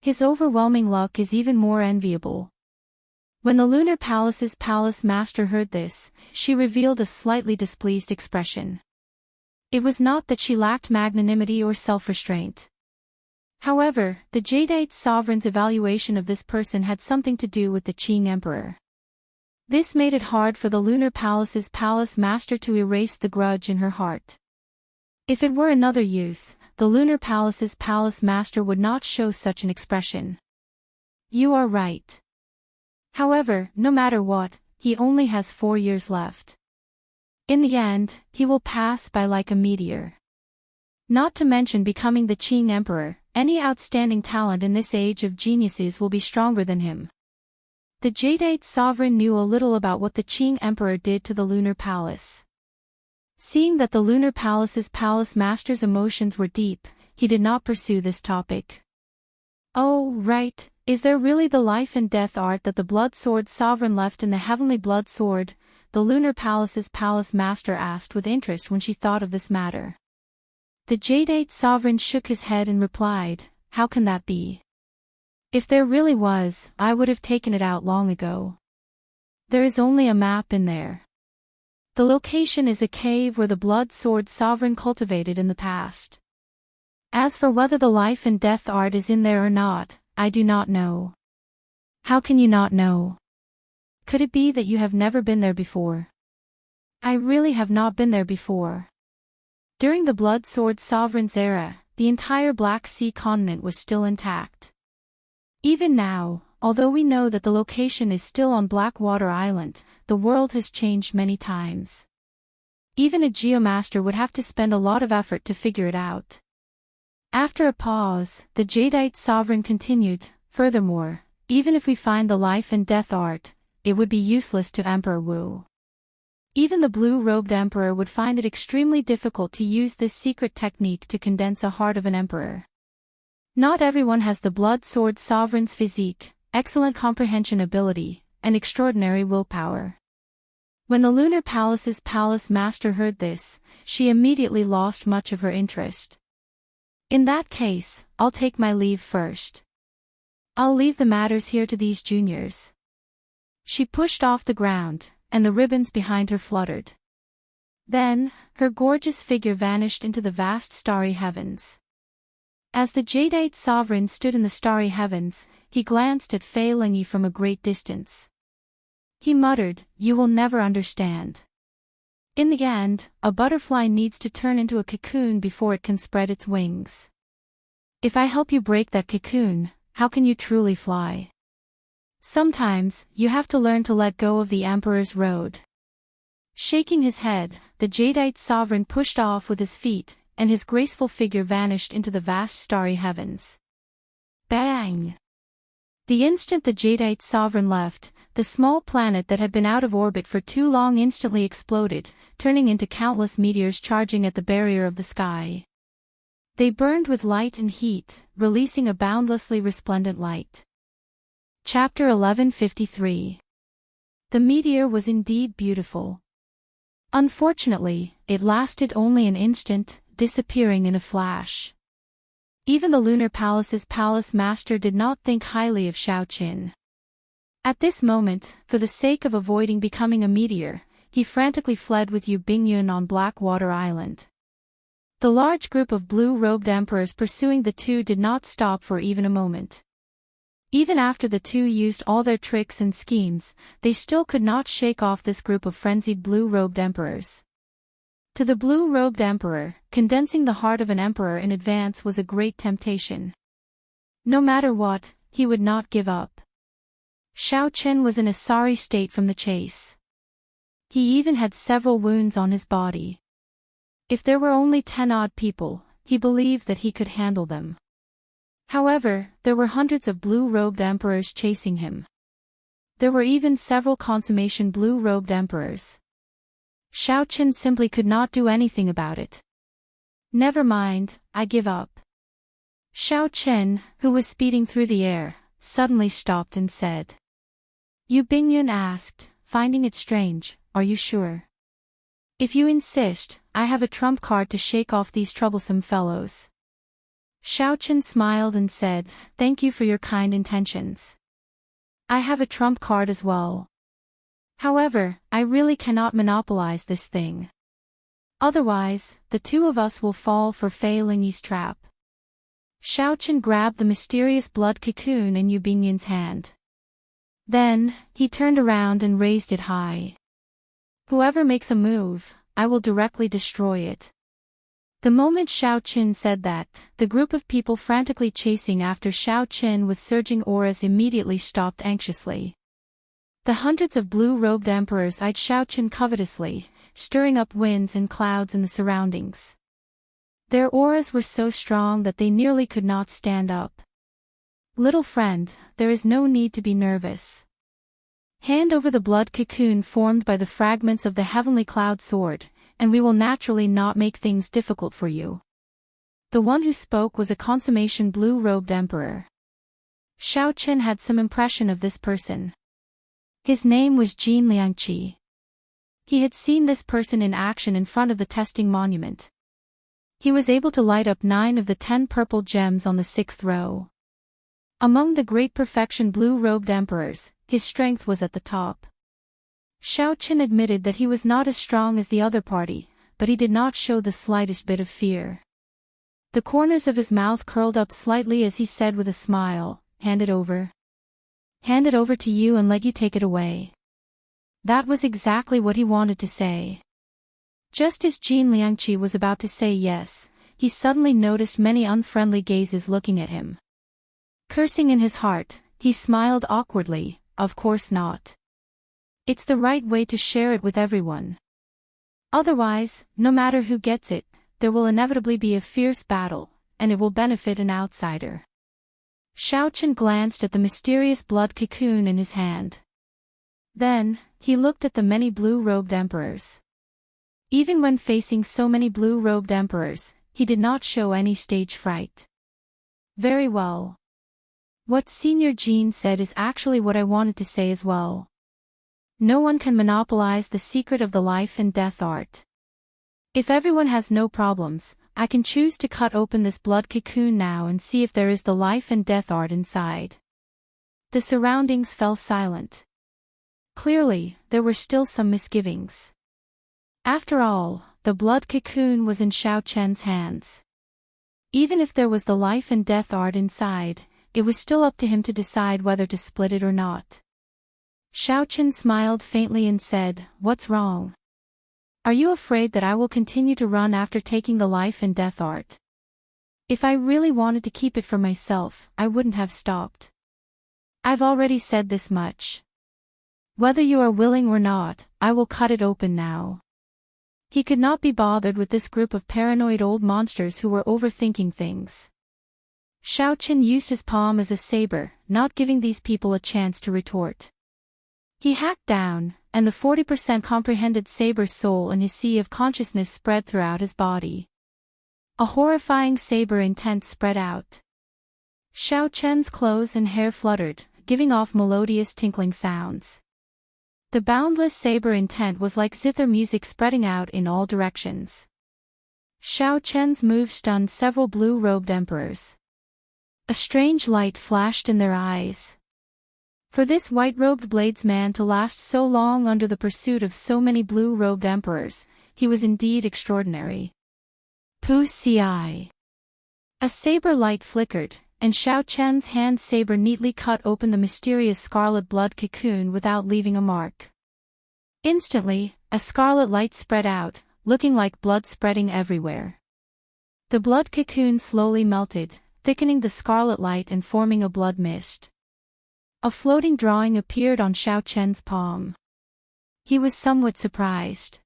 His overwhelming luck is even more enviable. When the Lunar Palace's palace master heard this, she revealed a slightly displeased expression. It was not that she lacked magnanimity or self-restraint. However, the Jadeite sovereign's evaluation of this person had something to do with the Qing Emperor. This made it hard for the Lunar Palace's palace master to erase the grudge in her heart. If it were another youth, the Lunar Palace's palace master would not show such an expression. You are right. However, no matter what, he only has 4 years left. In the end, he will pass by like a meteor. Not to mention becoming the Qing Emperor, any outstanding talent in this age of geniuses will be stronger than him. The Jadeite sovereign knew a little about what the Qing Emperor did to the Lunar Palace. Seeing that the Lunar Palace's palace master's emotions were deep, he did not pursue this topic. "Oh, right, is there really the life and death art that the Blood Sword Sovereign left in the Heavenly Blood Sword?" the Lunar Palace's palace master asked with interest when she thought of this matter. The Jadeite Sovereign shook his head and replied, "How can that be? If there really was, I would have taken it out long ago. There is only a map in there. The location is a cave where the Blood Sword Sovereign cultivated in the past. As for whether the life and death art is in there or not, I do not know." "How can you not know? Could it be that you have never been there before?" "I really have not been there before. During the Blood Sword Sovereign's era, the entire Black Sea continent was still intact. Even now, although we know that the location is still on Blackwater Island, the world has changed many times. Even a geomaster would have to spend a lot of effort to figure it out." After a pause, the Jadeite Sovereign continued, "Furthermore, even if we find the life and death art, it would be useless to Emperor Wu. Even the blue-robed emperor would find it extremely difficult to use this secret technique to condense a heart of an emperor. Not everyone has the Blood Sword Sovereign's physique, excellent comprehension ability, and extraordinary willpower." When the Lunar Palace's palace master heard this, she immediately lost much of her interest. "In that case, I'll take my leave first. I'll leave the matters here to these juniors." She pushed off the ground, and the ribbons behind her fluttered. Then, her gorgeous figure vanished into the vast starry heavens. As the Jadeite Sovereign stood in the starry heavens, he glanced at Fei Lingyi from a great distance. He muttered, "You will never understand. In the end, a butterfly needs to turn into a cocoon before it can spread its wings. If I help you break that cocoon, how can you truly fly? Sometimes, you have to learn to let go of the Emperor's road." Shaking his head, the Jadeite Sovereign pushed off with his feet, and his graceful figure vanished into the vast starry heavens. Bang! The instant the Jadeite Sovereign left, the small planet that had been out of orbit for too long instantly exploded, turning into countless meteors charging at the barrier of the sky. They burned with light and heat, releasing a boundlessly resplendent light. Chapter 1153. The meteor was indeed beautiful. Unfortunately, it lasted only an instant, disappearing in a flash. Even the Lunar Palace's palace master did not think highly of Xiaoqin. At this moment, for the sake of avoiding becoming a meteor, he frantically fled with Yu Bingyun on Blackwater Island. The large group of blue-robed emperors pursuing the two did not stop for even a moment. Even after the two used all their tricks and schemes, they still could not shake off this group of frenzied blue-robed emperors. To the blue-robed emperor, condensing the heart of an emperor in advance was a great temptation. No matter what, he would not give up. Xiaoqin was in a sorry state from the chase. He even had several wounds on his body. If there were only 10 odd people, he believed that he could handle them. However, there were hundreds of blue-robed emperors chasing him. There were even several consummation blue-robed emperors. Xiaoqin simply could not do anything about it. "Never mind, I give up." Xiaoqin, who was speeding through the air, suddenly stopped and said. Yu Bingyun asked, finding it strange, "Are you sure?" "If you insist, I have a trump card to shake off these troublesome fellows." Xiaoqin smiled and said, "Thank you for your kind intentions. I have a trump card as well. However, I really cannot monopolize this thing. Otherwise, the two of us will fall for Fei Lingyi's trap." Xiaoqin grabbed the mysterious blood cocoon in Yu Bingyun's hand. Then, he turned around and raised it high. "Whoever makes a move, I will directly destroy it." The moment Xiaoqin said that, the group of people frantically chasing after Xiaoqin with surging auras immediately stopped anxiously. The hundreds of blue-robed emperors eyed Xiaoqin covetously, stirring up winds and clouds in the surroundings. Their auras were so strong that they nearly could not stand up. "Little friend, there is no need to be nervous. Hand over the blood cocoon formed by the fragments of the heavenly cloud sword, and we will naturally not make things difficult for you. The one who spoke was a consummation blue-robed emperor. Xiao Chen had some impression of this person. His name was Jin Liangqi. He had seen this person in action in front of the testing monument. He was able to light up 9 of the 10 purple gems on the 6th row. Among the great perfection blue-robed emperors, his strength was at the top. Xiao Chen admitted that he was not as strong as the other party, but he did not show the slightest bit of fear. The corners of his mouth curled up slightly as he said with a smile, "Hand it over. Hand it over to you and let you take it away." That was exactly what he wanted to say. Just as Jin Liangqi was about to say yes, he suddenly noticed many unfriendly gazes looking at him. Cursing in his heart, he smiled awkwardly, "Of course not. It's the right way to share it with everyone. Otherwise, no matter who gets it, there will inevitably be a fierce battle, and it will benefit an outsider." Xiao Chen glanced at the mysterious blood cocoon in his hand. Then, he looked at the many blue-robed emperors. Even when facing so many blue-robed emperors, he did not show any stage fright. "Very well. What Senior Jin said is actually what I wanted to say as well. No one can monopolize the secret of the life and death art. If everyone has no problems, I can choose to cut open this blood cocoon now and see if there is the life and death art inside." The surroundings fell silent. Clearly, there were still some misgivings. After all, the blood cocoon was in Xiao Chen's hands. Even if there was the life and death art inside, it was still up to him to decide whether to split it or not. Xiao Chen smiled faintly and said, "What's wrong? Are you afraid that I will continue to run after taking the life and death art? If I really wanted to keep it for myself, I wouldn't have stopped. I've already said this much. Whether you are willing or not, I will cut it open now." He could not be bothered with this group of paranoid old monsters who were overthinking things. Xiao Chen used his palm as a saber, not giving these people a chance to retort. He hacked down, and the 40% comprehended saber soul in his sea of consciousness spread throughout his body. A horrifying saber intent spread out. Xiao Chen's clothes and hair fluttered, giving off melodious tinkling sounds. The boundless saber intent was like zither music spreading out in all directions. Xiao Chen's move stunned several blue-robed emperors. A strange light flashed in their eyes. For this white-robed bladesman to last so long under the pursuit of so many blue-robed emperors, he was indeed extraordinary. Pu Ci. A saber light flickered, and Xiao Chen's hand saber neatly cut open the mysterious scarlet blood cocoon without leaving a mark. Instantly, a scarlet light spread out, looking like blood spreading everywhere. The blood cocoon slowly melted, thickening the scarlet light and forming a blood mist. A floating drawing appeared on Xiao Chen's palm. He was somewhat surprised.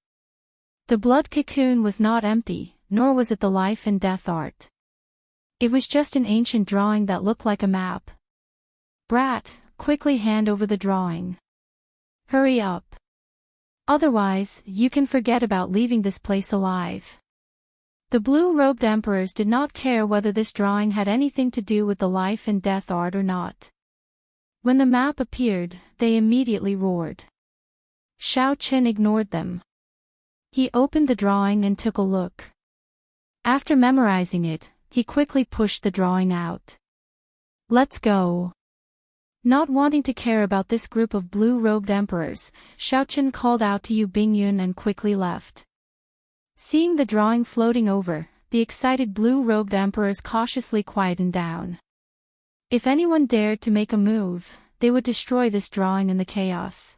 The blood cocoon was not empty, nor was it the life and death art. It was just an ancient drawing that looked like a map. "Brat, quickly hand over the drawing. Hurry up. Otherwise, you can forget about leaving this place alive." The blue-robed emperors did not care whether this drawing had anything to do with the life and death art or not. When the map appeared, they immediately roared. Xiao Chen ignored them. He opened the drawing and took a look. After memorizing it, he quickly pushed the drawing out. "Let's go." Not wanting to care about this group of blue-robed emperors, Xiao Chen called out to Yu Bingyun and quickly left. Seeing the drawing floating over, the excited blue-robed emperors cautiously quietened down. If anyone dared to make a move, they would destroy this drawing in the chaos.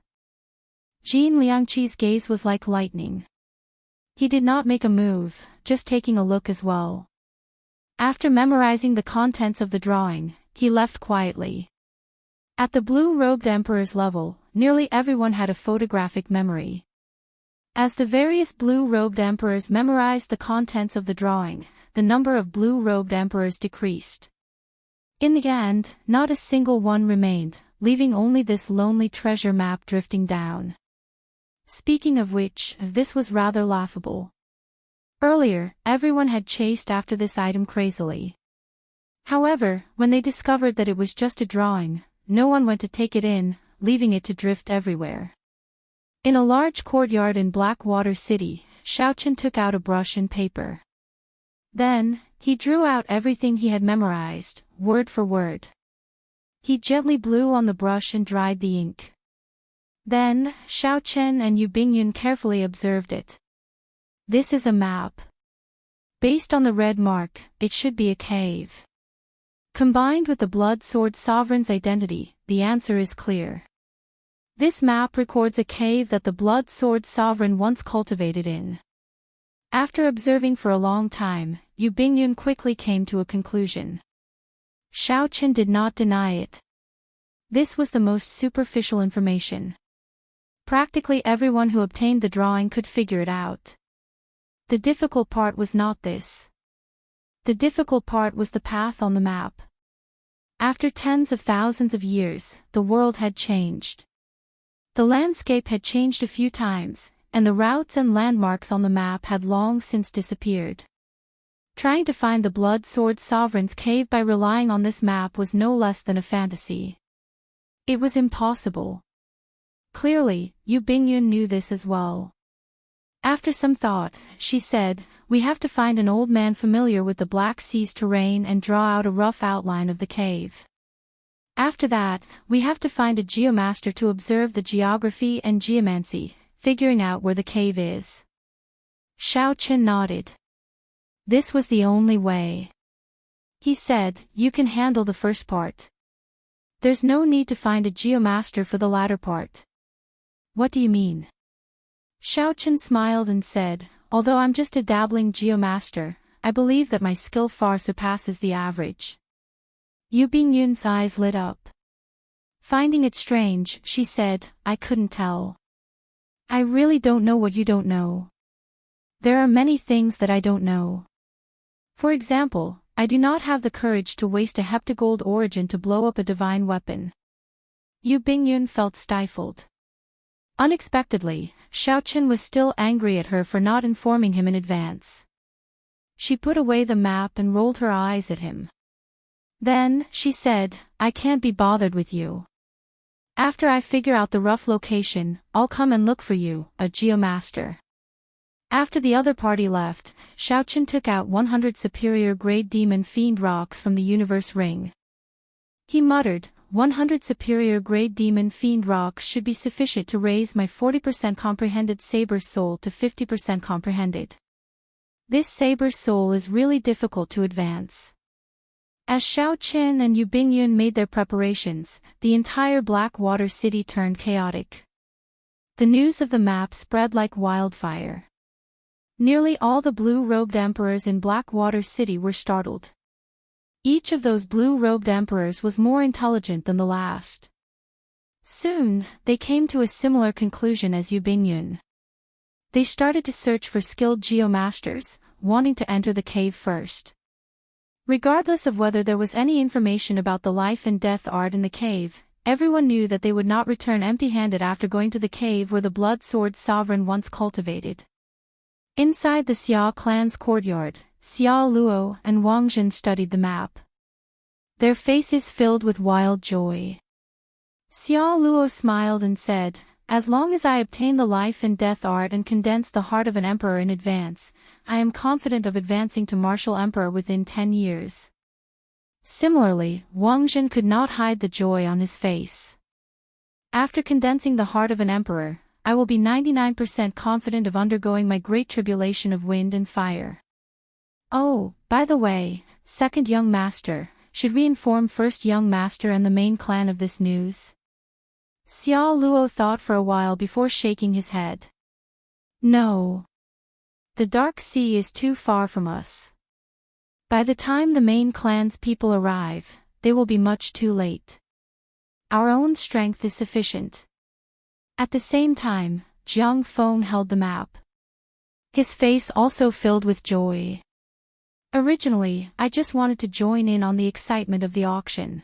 Jin Liangqi's gaze was like lightning. He did not make a move, just taking a look as well. After memorizing the contents of the drawing, he left quietly. At the blue-robed emperor's level, nearly everyone had a photographic memory. As the various blue-robed emperors memorized the contents of the drawing, the number of blue-robed emperors decreased. In the end, not a single one remained, leaving only this lonely treasure map drifting down. Speaking of which, this was rather laughable. Earlier, everyone had chased after this item crazily. However, when they discovered that it was just a drawing, no one went to take it in, leaving it to drift everywhere. In a large courtyard in Blackwater City, Xiaochen took out a brush and paper. Then, he drew out everything he had memorized, word for word. He gently blew on the brush and dried the ink. Then, Xiaochen and Yu Bingyun carefully observed it. This is a map. Based on the red mark, it should be a cave. Combined with the Blood Sword Sovereign's identity, the answer is clear. This map records a cave that the Blood Sword Sovereign once cultivated in. After observing for a long time, Yu Bingyun quickly came to a conclusion. Xiaochen did not deny it. This was the most superficial information. Practically everyone who obtained the drawing could figure it out. The difficult part was not this. The difficult part was the path on the map. After tens of thousands of years, the world had changed. The landscape had changed a few times, and the routes and landmarks on the map had long since disappeared. Trying to find the Blood Sword Sovereign's cave by relying on this map was no less than a fantasy. It was impossible. Clearly, Yu Bingyun knew this as well. After some thought, she said, "We have to find an old man familiar with the Black Sea's terrain and draw out a rough outline of the cave. After that, we have to find a geomaster to observe the geography and geomancy, figuring out where the cave is." Xiaochen nodded. This was the only way. He said, "You can handle the first part. There's no need to find a geomaster for the latter part." "What do you mean?" Xiaochen smiled and said, "Although I'm just a dabbling geomaster, I believe that my skill far surpasses the average." Yu Bingyun's eyes lit up. Finding it strange, she said, "I couldn't tell. I really don't know what you don't know. There are many things that I don't know. For example, I do not have the courage to waste a heptagold origin to blow up a divine weapon." Yu Bingyun felt stifled. Unexpectedly, Xiaochen was still angry at her for not informing him in advance. She put away the map and rolled her eyes at him. Then, she said, "I can't be bothered with you. After I figure out the rough location, I'll come and look for you, a geomaster." After the other party left, Xiaochen took out 100 superior-grade demon fiend rocks from the universe ring. He muttered, 100 superior-grade demon fiend rocks should be sufficient to raise my 40% comprehended saber soul to 50% comprehended. This saber soul is really difficult to advance." As Xiaochen and Yu Bingyun made their preparations, the entire Blackwater City turned chaotic. The news of the map spread like wildfire. Nearly all the blue-robed emperors in Blackwater City were startled. Each of those blue-robed emperors was more intelligent than the last. Soon, they came to a similar conclusion as Yu Bingyun. They started to search for skilled geomasters, wanting to enter the cave first. Regardless of whether there was any information about the life and death art in the cave, everyone knew that they would not return empty-handed after going to the cave where the Blood Sword Sovereign once cultivated. Inside the Xia clan's courtyard, Xia Luo and Wang Lin studied the map. Their faces filled with wild joy. Xia Luo smiled and said, "As long as I obtain the life and death art and condense the heart of an emperor in advance, I am confident of advancing to martial emperor within 10 years. Similarly, Wang Lin could not hide the joy on his face. "After condensing the heart of an emperor, I will be 99% confident of undergoing my great tribulation of wind and fire. Oh, by the way, second young master, should we inform first young master and the main clan of this news?" Xia Luo thought for a while before shaking his head. "No. The Dark Sea is too far from us. By the time the main clan's people arrive, they will be much too late. Our own strength is sufficient." At the same time, Jiang Feng held the map. His face also filled with joy. "Originally, I just wanted to join in on the excitement of the auction.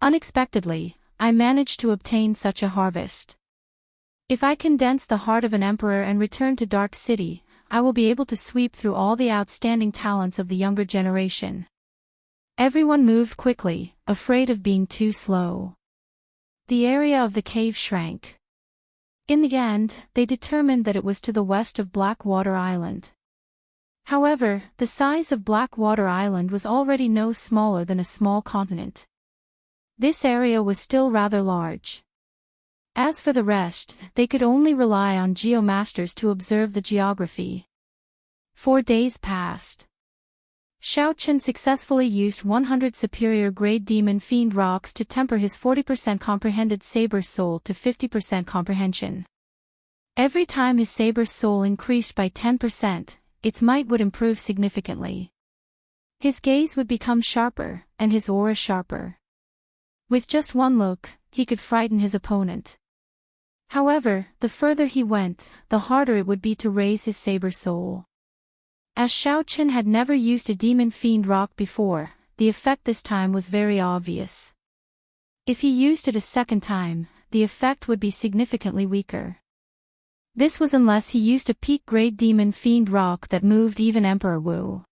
Unexpectedly, I managed to obtain such a harvest. If I condense the heart of an emperor and return to Dark City, I will be able to sweep through all the outstanding talents of the younger generation. Everyone moved quickly, afraid of being too slow. The area of the cave shrank. In the end, they determined that it was to the west of Blackwater Island. However, the size of Blackwater Island was already no smaller than a small continent. This area was still rather large. As for the rest, they could only rely on geomasters to observe the geography. 4 days passed. Xiaochen successfully used 100 superior grade demon fiend rocks to temper his 40% comprehended saber soul to 50% comprehension. Every time his saber soul increased by 10%, its might would improve significantly. His gaze would become sharper, and his aura sharper. With just one look, he could frighten his opponent. However, the further he went, the harder it would be to raise his saber soul. As Xiaochen had never used a demon fiend rock before, the effect this time was very obvious. If he used it a second time, the effect would be significantly weaker. This was unless he used a peak-grade demon fiend rock that moved even Emperor Wu.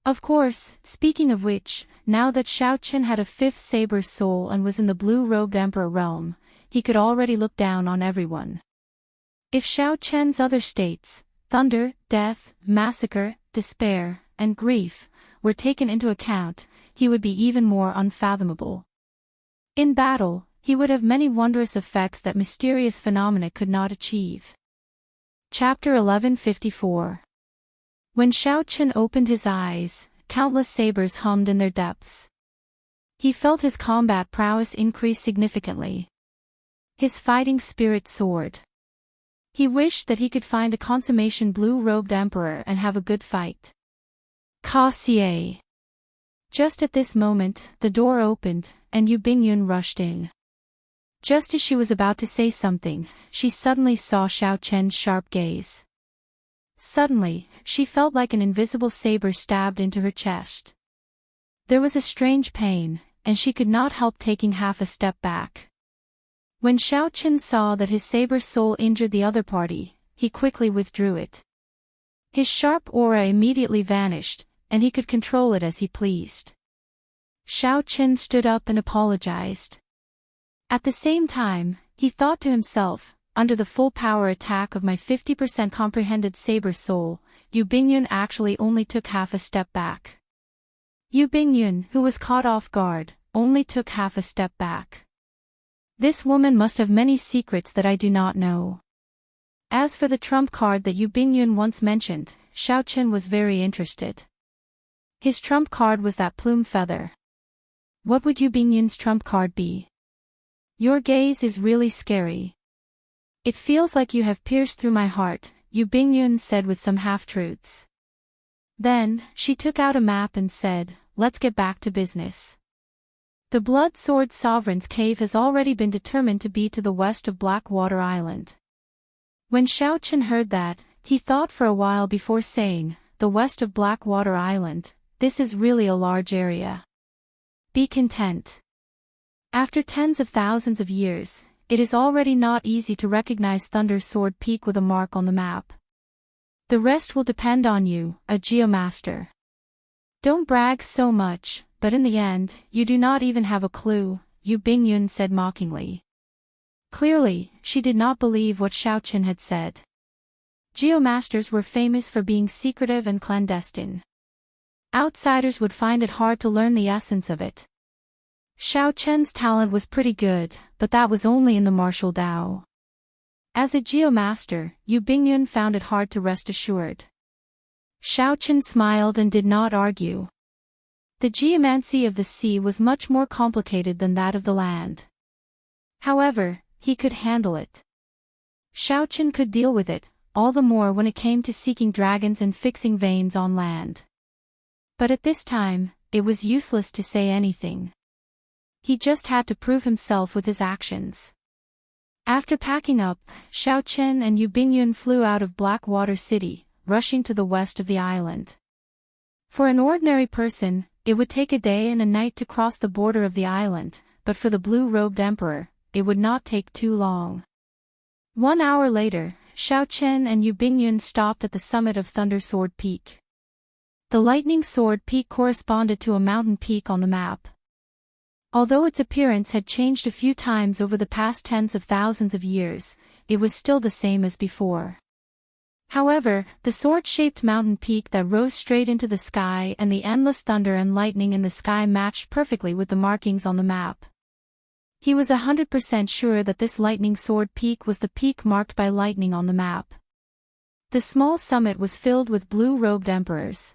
Of course, speaking of which, now that Xiaochen had a 5th saber soul and was in the blue-robed Emperor realm, he could already look down on everyone. If Xiaochen's other states, thunder, death, massacre, despair, and grief, were taken into account, he would be even more unfathomable. In battle, he would have many wondrous effects that mysterious phenomena could not achieve. Chapter 1154. When Xiaochen opened his eyes, countless sabers hummed in their depths. He felt his combat prowess increase significantly. His fighting spirit soared. He wished that he could find a consummation blue-robed emperor and have a good fight. Xie. Just at this moment, the door opened, and Yu Bingyun rushed in. Just as she was about to say something, she suddenly saw Xiaochen's sharp gaze. Suddenly, she felt like an invisible saber stabbed into her chest. There was a strange pain, and she could not help taking half a step back. When Xiaochen saw that his saber soul injured the other party, he quickly withdrew it. His sharp aura immediately vanished, and he could control it as he pleased. Xiaochen stood up and apologized. At the same time, he thought to himself, under the full power attack of my 50% comprehended saber soul, Yu Bingyun actually only took half a step back. Yu Bingyun, who was caught off guard, only took half a step back. This woman must have many secrets that I do not know. As for the trump card that Yu Bingyun once mentioned, Xiaochen was very interested. His trump card was that plume feather. What would Yu Bingyun's trump card be? Your gaze is really scary. It feels like you have pierced through my heart, Yu Bingyun said with some half-truths. Then, she took out a map and said, let's get back to business. The Blood Sword Sovereign's cave has already been determined to be to the west of Blackwater Island. When Xiaochen heard that, he thought for a while before saying, the west of Blackwater Island, this is really a large area. Be content. After tens of thousands of years, it is already not easy to recognize Thunder Sword Peak with a mark on the map. The rest will depend on you, a geomaster. Don't brag so much, but in the end, you do not even have a clue, Yu Bingyun said mockingly. Clearly, she did not believe what Xiaochen had said. Geomasters were famous for being secretive and clandestine. Outsiders would find it hard to learn the essence of it. Xiaochen's talent was pretty good, but that was only in the martial Dao. As a geomaster, Yu Bingyun found it hard to rest assured. Xiaochen smiled and did not argue. The geomancy of the sea was much more complicated than that of the land. However, he could handle it. Xiaochen could deal with it, all the more when it came to seeking dragons and fixing veins on land. But at this time, it was useless to say anything. He just had to prove himself with his actions. After packing up, Xiaochen and Yu Bingyun flew out of Blackwater City, rushing to the west of the island. For an ordinary person, it would take a day and a night to cross the border of the island, but for the blue-robed emperor, it would not take too long. 1 hour later, Xiaochen and Yu Bingyun stopped at the summit of Thunder Sword Peak. The Lightning Sword Peak corresponded to a mountain peak on the map. Although its appearance had changed a few times over the past tens of thousands of years, it was still the same as before. However, the sword-shaped mountain peak that rose straight into the sky and the endless thunder and lightning in the sky matched perfectly with the markings on the map. He was 100% sure that this Lightning Sword Peak was the peak marked by lightning on the map. The small summit was filled with blue-robed emperors.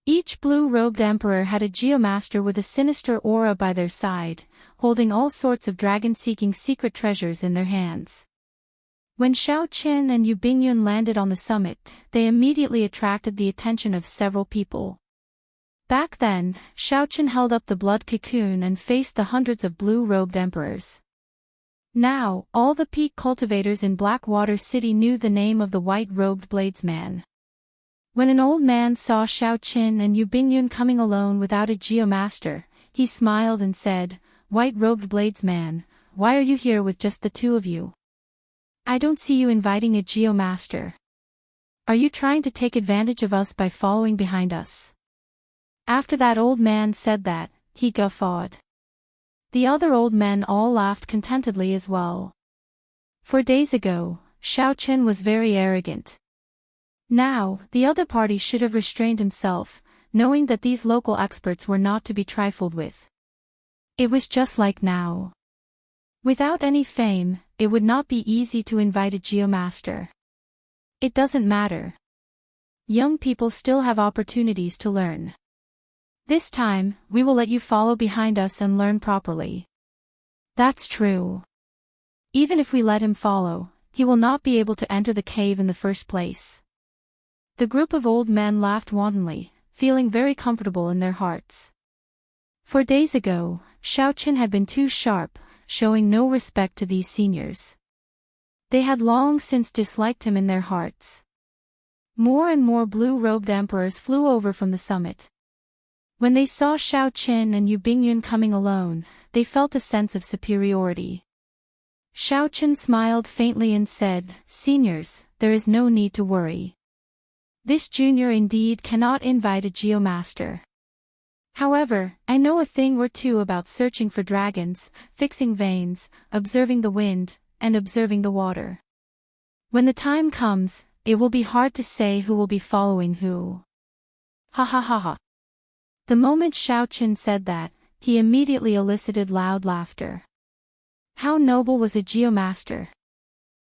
Each blue-robed emperor had a geomaster with a sinister aura by their side, holding all sorts of dragon-seeking secret treasures in their hands. When Xiaochen and Yu Bingyun landed on the summit, they immediately attracted the attention of several people. Back then, Xiaochen held up the blood cocoon and faced the hundreds of blue-robed emperors. Now, all the peak cultivators in Blackwater City knew the name of the white-robed bladesman. When an old man saw Xiaochen and Yu Bingyun coming alone without a geomaster, he smiled and said, "White-robed bladesman, why are you here with just the two of you? I don't see you inviting a geomaster. Are you trying to take advantage of us by following behind us?" After that old man said that, he guffawed. The other old men all laughed contentedly as well. For days ago, Xiaochen was very arrogant. Now, the other party should have restrained himself, knowing that these local experts were not to be trifled with. It was just like now. Without any fame, it would not be easy to invite a geomaster. It doesn't matter. Young people still have opportunities to learn. This time, we will let you follow behind us and learn properly. That's true. Even if we let him follow, he will not be able to enter the cave in the first place. The group of old men laughed wantonly, feeling very comfortable in their hearts. For days ago, Xiaochen had been too sharp, showing no respect to these seniors. They had long since disliked him in their hearts. More and more blue-robed emperors flew over from the summit. When they saw Xiaochen and Yu Bingyun coming alone, they felt a sense of superiority. Xiaochen smiled faintly and said, "Seniors, there is no need to worry. This junior indeed cannot invite a geomaster. However, I know a thing or two about searching for dragons, fixing veins, observing the wind, and observing the water. When the time comes, it will be hard to say who will be following who." Ha ha ha ha. The moment Xiaochen said that, he immediately elicited loud laughter. How noble was a geomaster!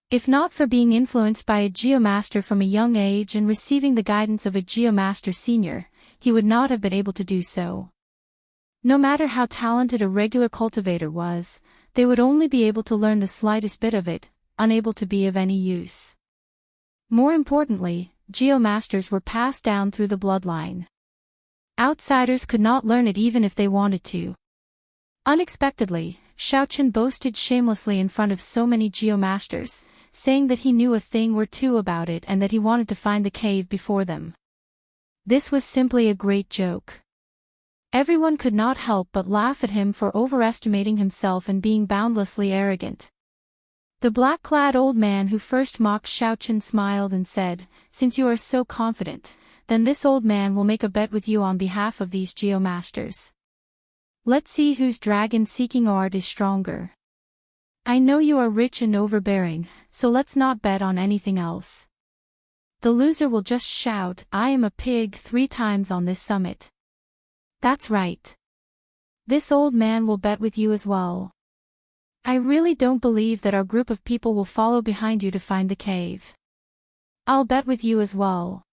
If not for being influenced by a geomaster from a young age and receiving the guidance of a geomaster senior, he would not have been able to do so. No matter how talented a regular cultivator was, they would only be able to learn the slightest bit of it, unable to be of any use. More importantly, geomasters were passed down through the bloodline. Outsiders could not learn it even if they wanted to. Unexpectedly, Xiaochen boasted shamelessly in front of so many geomasters, saying that he knew a thing or two about it and that he wanted to find the cave before them. This was simply a great joke. Everyone could not help but laugh at him for overestimating himself and being boundlessly arrogant. The black-clad old man who first mocked Xiaochen smiled and said, "Since you are so confident, then this old man will make a bet with you on behalf of these geomasters. Let's see whose dragon-seeking art is stronger. I know you are rich and overbearing, so let's not bet on anything else. The loser will just shout, 'I am a pig' 3 times on this summit." That's right. This old man will bet with you as well. I really don't believe that our group of people will follow behind you to find the cave. I'll bet with you as well.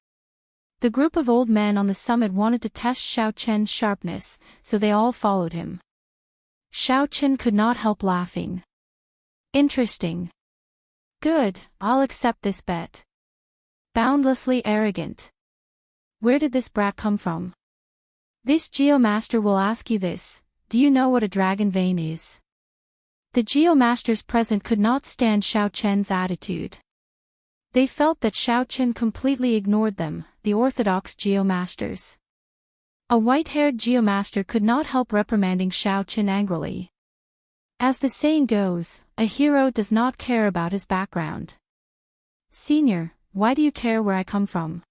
The group of old men on the summit wanted to test Xiaochen's sharpness, so they all followed him. Xiaochen could not help laughing. Interesting. Good, I'll accept this bet. Boundlessly arrogant. Where did this brat come from? This geomaster will ask you this: do you know what a dragon vein is? The geomasters present could not stand Xiaochen's attitude. They felt that Xiaochen completely ignored them, the orthodox geomasters. A white-haired geomaster could not help reprimanding Xiaochen angrily. As the saying goes, a hero does not care about his background. Senior, why do you care where I come from?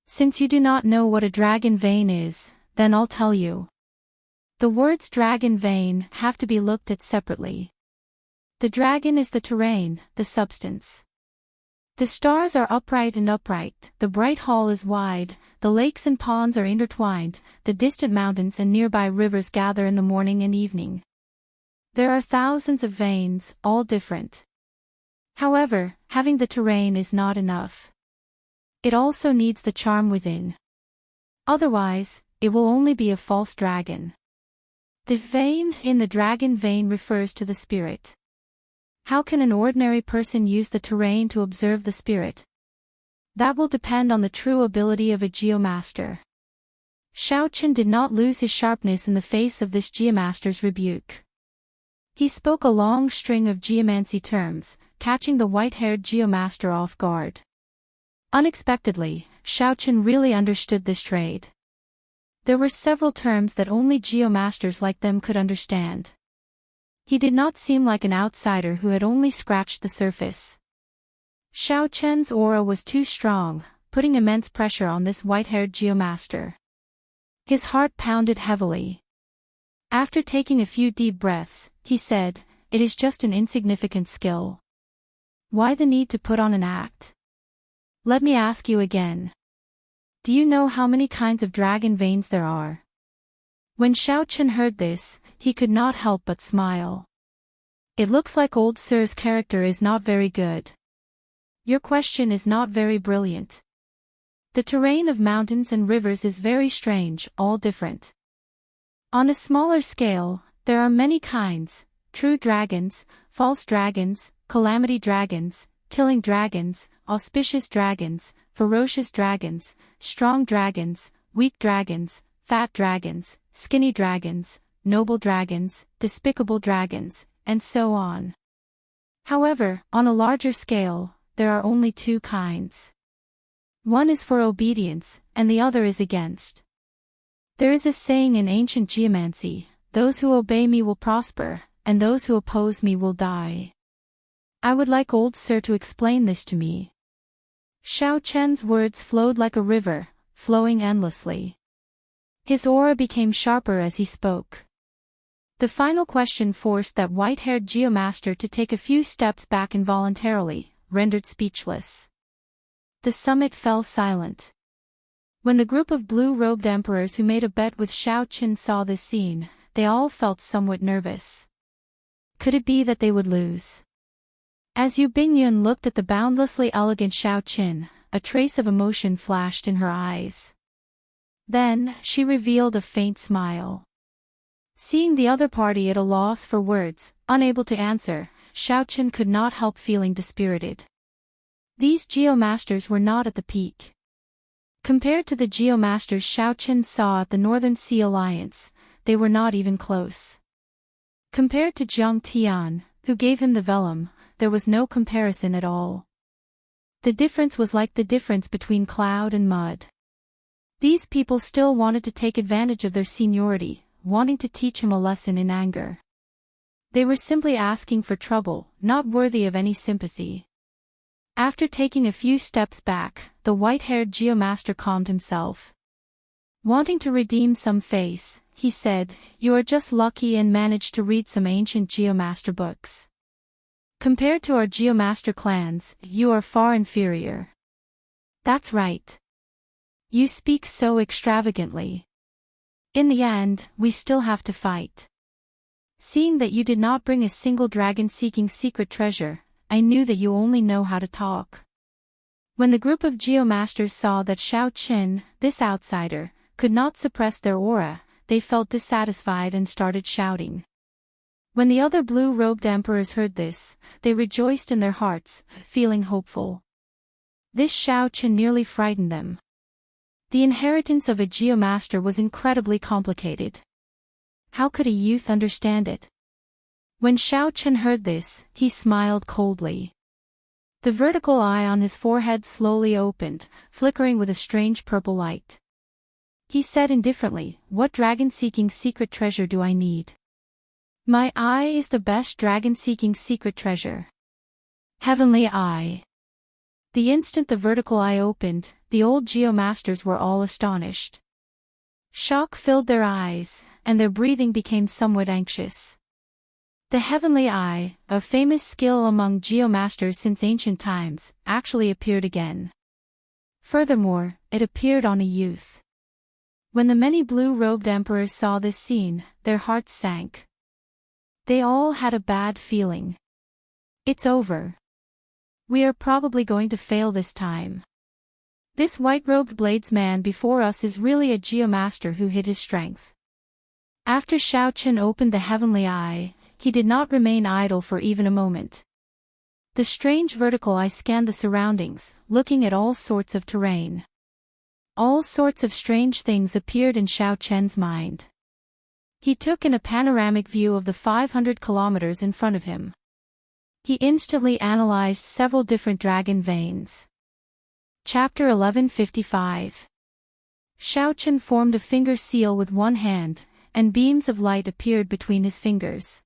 Since you do not know what a dragon vein is, then I'll tell you. The words dragon vein have to be looked at separately. The dragon is the terrain, the substance. The stars are upright and upright, the bright hall is wide, the lakes and ponds are intertwined, the distant mountains and nearby rivers gather in the morning and evening. There are thousands of veins, all different. However, having the terrain is not enough. It also needs the charm within. Otherwise, it will only be a false dragon. The vein in the dragon vein refers to the spirit. How can an ordinary person use the terrain to observe the spirit? That will depend on the true ability of a geomaster. Xiaochen did not lose his sharpness in the face of this geomaster's rebuke. He spoke a long string of geomancy terms, catching the white-haired geomaster off guard. Unexpectedly, Xiaochen really understood this trade. There were several terms that only geomasters like them could understand. He did not seem like an outsider who had only scratched the surface. Xiaochen's aura was too strong, putting immense pressure on this white-haired geomaster. His heart pounded heavily. After taking a few deep breaths, he said, "It is just an insignificant skill. Why the need to put on an act? Let me ask you again. Do you know how many kinds of dragon veins there are?" When Xiaochen heard this, he could not help but smile. "It looks like old Sir's character is not very good. Your question is not very brilliant. The terrain of mountains and rivers is very strange, all different. On a smaller scale, there are many kinds: true dragons, false dragons, calamity dragons, killing dragons, auspicious dragons, ferocious dragons, strong dragons, weak dragons, fat dragons, skinny dragons, noble dragons, despicable dragons, and so on. However, on a larger scale, there are only two kinds. One is for obedience, and the other is against. There is a saying in ancient geomancy, those who obey me will prosper, and those who oppose me will die. I would like old Sir to explain this to me." Xiaochen's words flowed like a river, flowing endlessly. His aura became sharper as he spoke. The final question forced that white-haired geomaster to take a few steps back involuntarily, rendered speechless. The summit fell silent. When the group of blue-robed emperors who made a bet with Xiaochen saw this scene, they all felt somewhat nervous. Could it be that they would lose? As Yu Bingyun looked at the boundlessly elegant Xiaochen, a trace of emotion flashed in her eyes. Then, she revealed a faint smile. Seeing the other party at a loss for words, unable to answer, Xiaochen could not help feeling dispirited. These geomasters were not at the peak. Compared to the geomasters Xiaochen saw at the Northern Sea Alliance, they were not even close. Compared to Zhang Tian, who gave him the vellum, there was no comparison at all. The difference was like the difference between cloud and mud. These people still wanted to take advantage of their seniority, wanting to teach him a lesson in anger. They were simply asking for trouble, not worthy of any sympathy. After taking a few steps back, the white-haired geomaster calmed himself. Wanting to redeem some face, he said, "You are just lucky and managed to read some ancient geomaster books. Compared to our geomaster clans, you are far inferior." "That's right. You speak so extravagantly. In the end, we still have to fight. Seeing that you did not bring a single dragon seeking secret treasure, I knew that you only know how to talk." When the group of geomasters saw that Xiaochen, this outsider, could not suppress their aura, they felt dissatisfied and started shouting. When the other blue-robed emperors heard this, they rejoiced in their hearts, feeling hopeful. This Xiaochen nearly frightened them. The inheritance of a geomaster was incredibly complicated. How could a youth understand it? When Xiaochen heard this, he smiled coldly. The vertical eye on his forehead slowly opened, flickering with a strange purple light. He said indifferently, "What dragon-seeking secret treasure do I need?" My eye is the best dragon-seeking secret treasure. Heavenly eye. The instant the vertical eye opened, the old geomasters were all astonished. Shock filled their eyes, and their breathing became somewhat anxious. The heavenly eye, a famous skill among geomasters since ancient times, actually appeared again. Furthermore, it appeared on a youth. When the many blue-robed emperors saw this scene, their hearts sank. They all had a bad feeling. It's over. We are probably going to fail this time. This white-robed bladesman before us is really a geomaster who hid his strength. After Xiaochen opened the heavenly eye, he did not remain idle for even a moment. The strange vertical eye scanned the surroundings, looking at all sorts of terrain. All sorts of strange things appeared in Xiaochen's mind. He took in a panoramic view of the 500 kilometers in front of him. He instantly analyzed several different dragon veins. Chapter 1155. Xiaochen formed a finger seal with one hand, and beams of light appeared between his fingers.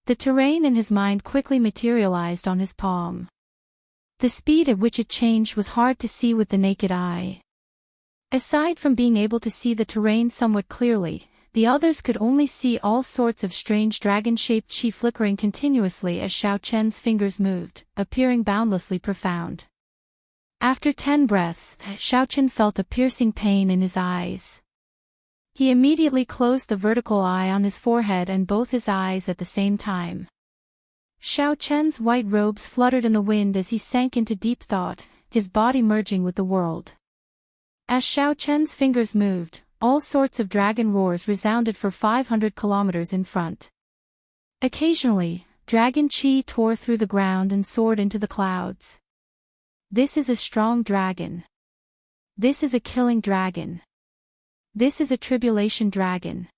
The terrain in his mind quickly materialized on his palm. The speed at which it changed was hard to see with the naked eye. Aside from being able to see the terrain somewhat clearly, the others could only see all sorts of strange dragon-shaped chi flickering continuously as Xiaochen's fingers moved, appearing boundlessly profound. After 10 breaths, Xiaochen felt a piercing pain in his eyes. He immediately closed the vertical eye on his forehead and both his eyes at the same time. Xiaochen's white robes fluttered in the wind as he sank into deep thought, his body merging with the world. As Xiaochen's fingers moved, all sorts of dragon roars resounded for 500 kilometers in front. Occasionally, dragon chi tore through the ground and soared into the clouds. This is a strong dragon. This is a killing dragon. This is a tribulation dragon.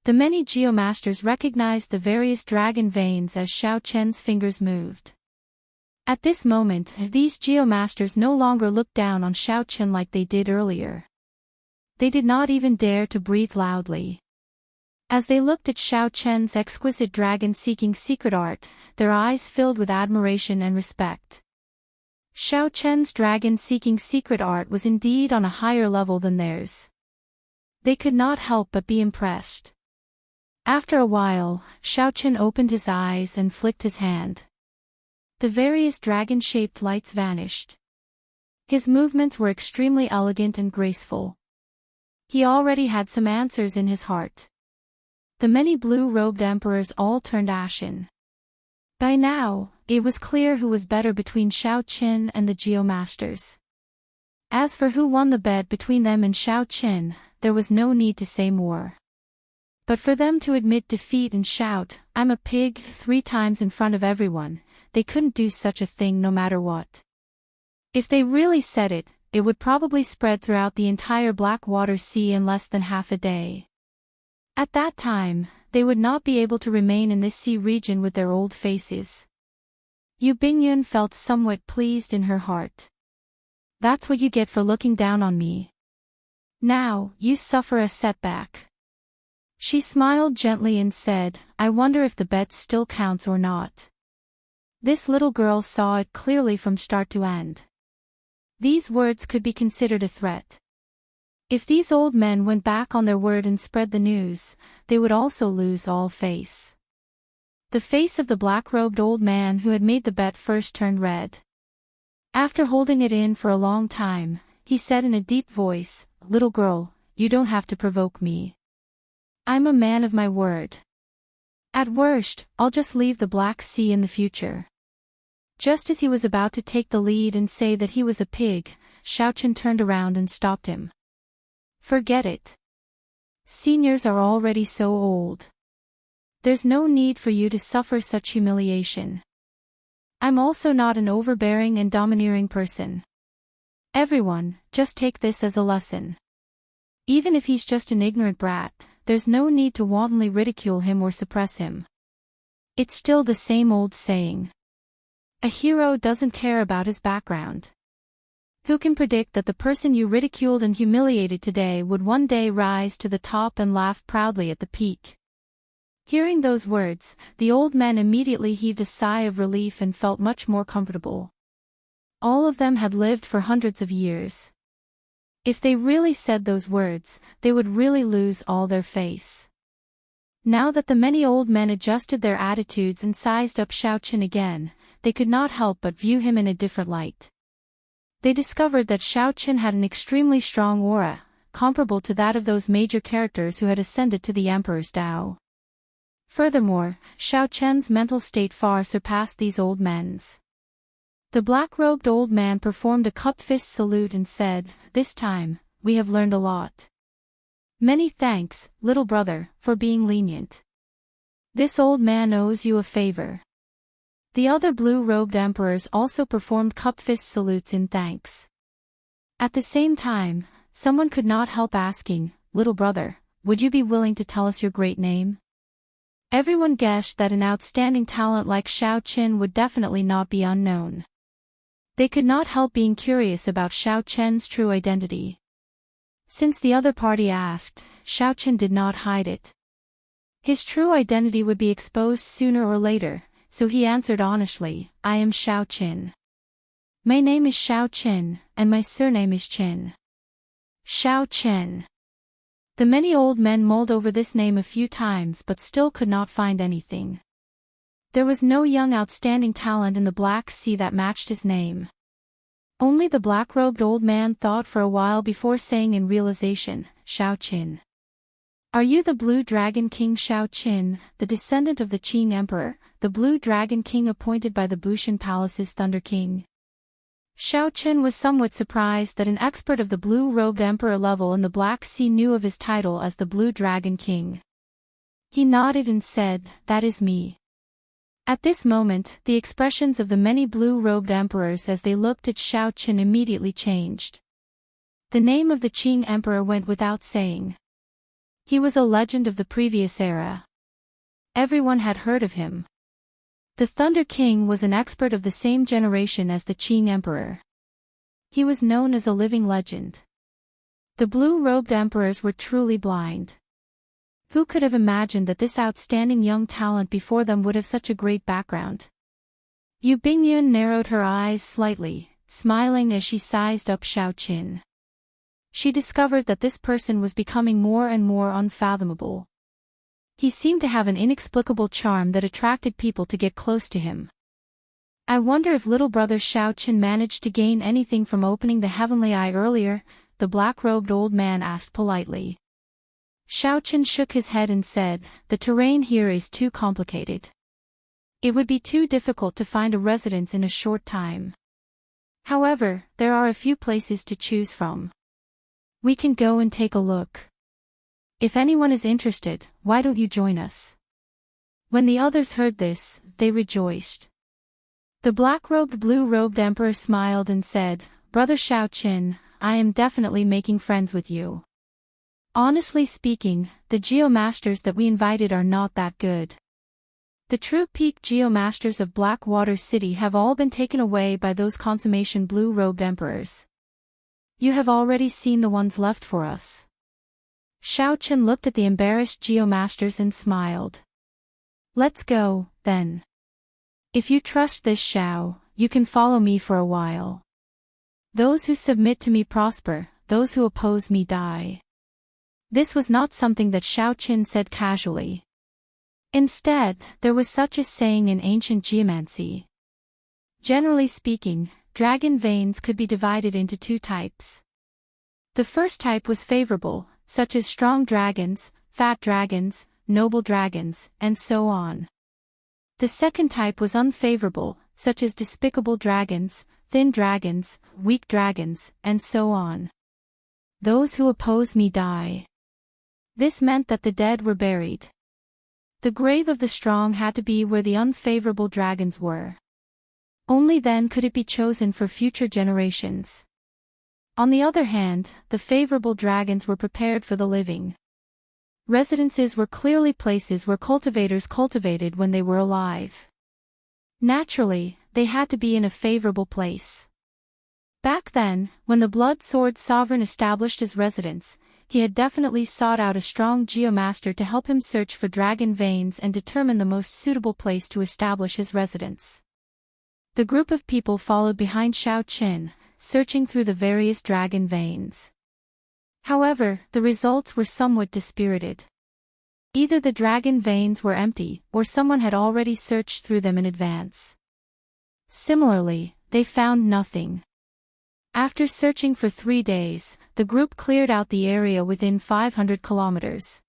The many geomasters recognized the various dragon veins as Xiaochen's fingers moved. At this moment, these geomasters no longer looked down on Xiaochen like they did earlier. They did not even dare to breathe loudly. As they looked at Xiaochen's exquisite dragon-seeking secret art, their eyes filled with admiration and respect. Xiaochen's dragon-seeking secret art was indeed on a higher level than theirs. They could not help but be impressed. After a while, Xiaochen opened his eyes and flicked his hand. The various dragon-shaped lights vanished. His movements were extremely elegant and graceful. He already had some answers in his heart. The many blue-robed emperors all turned ashen. By now, it was clear who was better between Xiaochen and the geomasters. As for who won the bet between them and Xiaochen, there was no need to say more. But for them to admit defeat and shout, "I'm a pig," 3 times in front of everyone, they couldn't do such a thing no matter what. If they really said it, it would probably spread throughout the entire Blackwater Sea in less than half a day. At that time, they would not be able to remain in this sea region with their old faces. Yu Bingyun felt somewhat pleased in her heart. That's what you get for looking down on me. Now, you suffer a setback. She smiled gently and said, "I wonder if the bet still counts or not." This little girl saw it clearly from start to end. These words could be considered a threat. If these old men went back on their word and spread the news, they would also lose all face. The face of the black-robed old man who had made the bet first turned red. After holding it in for a long time, he said in a deep voice, "Little girl, you don't have to provoke me. I'm a man of my word. At worst, I'll just leave the Black Sea in the future." Just as he was about to take the lead and say that he was a pig, Xiaochen turned around and stopped him. "Forget it. Seniors are already so old. There's no need for you to suffer such humiliation. I'm also not an overbearing and domineering person. Everyone, just take this as a lesson. Even if he's just an ignorant brat, there's no need to wantonly ridicule him or suppress him. It's still the same old saying. A hero doesn't care about his background. Who can predict that the person you ridiculed and humiliated today would one day rise to the top and laugh proudly at the peak? Hearing those words, the old men immediately heaved a sigh of relief and felt much more comfortable. All of them had lived for hundreds of years. If they really said those words, they would really lose all their face. Now that the many old men adjusted their attitudes and sized up Xiaoqin again, they could not help but view him in a different light. They discovered that Xiaoqin had an extremely strong aura, comparable to that of those major characters who had ascended to the Emperor's Dao. Furthermore, Xiaoqin's mental state far surpassed these old men's. The black-robed old man performed a cupped fist salute and said, "This time, we have learned a lot. Many thanks, little brother, for being lenient. This old man owes you a favor." The other blue-robed emperors also performed cupped fist salutes in thanks. At the same time, someone could not help asking, "Little brother, would you be willing to tell us your great name?" Everyone guessed that an outstanding talent like Xiaoqin would definitely not be unknown. They could not help being curious about Xiaoqin's true identity. Since the other party asked, Xiaoqin did not hide it. His true identity would be exposed sooner or later, so he answered honestly, "I am Xiaoqin. My name is Xiaoqin, and my surname is Qin." Xiaoqin. The many old men mulled over this name a few times but still could not find anything. There was no young outstanding talent in the Black Sea that matched his name. Only the black-robed old man thought for a while before saying in realization, "Xiaoqin. Are you the Blue Dragon King Xiaoqin, the descendant of the Qing Emperor, the Blue Dragon King appointed by the Bushan Palace's Thunder King?" Xiaoqin was somewhat surprised that an expert of the blue-robed emperor level in the Black Sea knew of his title as the Blue Dragon King. He nodded and said, "That is me." At this moment, the expressions of the many blue-robed emperors as they looked at Xiaoqin immediately changed. The name of the Qing Emperor went without saying. He was a legend of the previous era. Everyone had heard of him. The Thunder King was an expert of the same generation as the Qing Emperor. He was known as a living legend. The blue-robed emperors were truly blind. Who could have imagined that this outstanding young talent before them would have such a great background? Yu Bingyun narrowed her eyes slightly, smiling as she sized up Xiaoqin. She discovered that this person was becoming more and more unfathomable. He seemed to have an inexplicable charm that attracted people to get close to him. "I wonder if little brother Xiaoqin managed to gain anything from opening the heavenly eye earlier," the black-robed old man asked politely. Xiaoqin shook his head and said, "The terrain here is too complicated. It would be too difficult to find a residence in a short time. However, there are a few places to choose from. We can go and take a look. If anyone is interested, why don't you join us?" When the others heard this, they rejoiced. The black-robed blue-robed emperor smiled and said, "Brother Xiaoqin, I am definitely making friends with you. Honestly speaking, the geomasters that we invited are not that good. The true peak geomasters of Blackwater City have all been taken away by those consummation blue-robed emperors. You have already seen the ones left for us." Xiaoqin looked at the embarrassed geomasters and smiled. "Let's go, then. If you trust this Xiao, you can follow me for a while. Those who submit to me prosper, those who oppose me die." This was not something that Xiaoqin said casually. Instead, there was such a saying in ancient geomancy. Generally speaking, dragon veins could be divided into two types. The first type was favorable, such as strong dragons, fat dragons, noble dragons, and so on. The second type was unfavorable, such as despicable dragons, thin dragons, weak dragons, and so on. Those who oppose me die. This meant that the dead were buried. The grave of the strong had to be where the unfavorable dragons were. Only then could it be chosen for future generations. On the other hand, the favorable dragons were prepared for the living. Residences were clearly places where cultivators cultivated when they were alive. Naturally, they had to be in a favorable place. Back then, when the blood sword sovereign established his residence, he had definitely sought out a strong geomaster to help him search for dragon veins and determine the most suitable place to establish his residence. The group of people followed behind Xiaoqin, searching through the various dragon veins. However, the results were somewhat dispirited. Either the dragon veins were empty, or someone had already searched through them in advance. Similarly, they found nothing. After searching for 3 days, the group cleared out the area within 500 kilometers.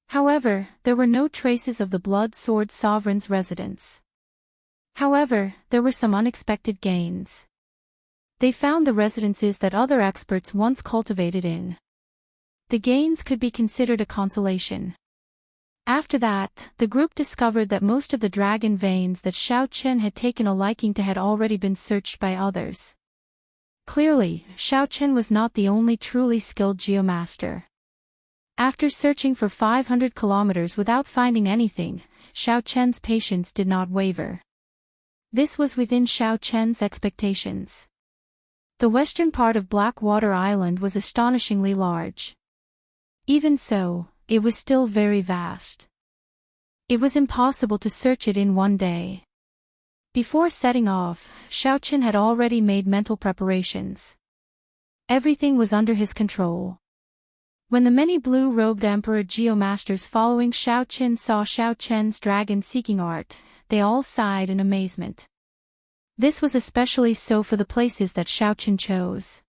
However, there were no traces of the Blood Sword Sovereign's residence. However, there were some unexpected gains. They found the residences that other experts once cultivated in. The gains could be considered a consolation. After that, the group discovered that most of the dragon veins that Xiaoqin had taken a liking to had already been searched by others. Clearly, Xiaoqin was not the only truly skilled geomaster. After searching for 500 kilometers without finding anything, Xiaoqin's patience did not waver. This was within Xiaoqin's expectations. The western part of Blackwater Island was astonishingly large. Even so, it was still very vast. It was impossible to search it in one day. Before setting off, Xiaoqin had already made mental preparations. Everything was under his control. When the many blue-robed emperor geomasters following Xiaoqin saw Xiaoqin's dragon-seeking art, they all sighed in amazement. This was especially so for the places that Xiaoqin chose.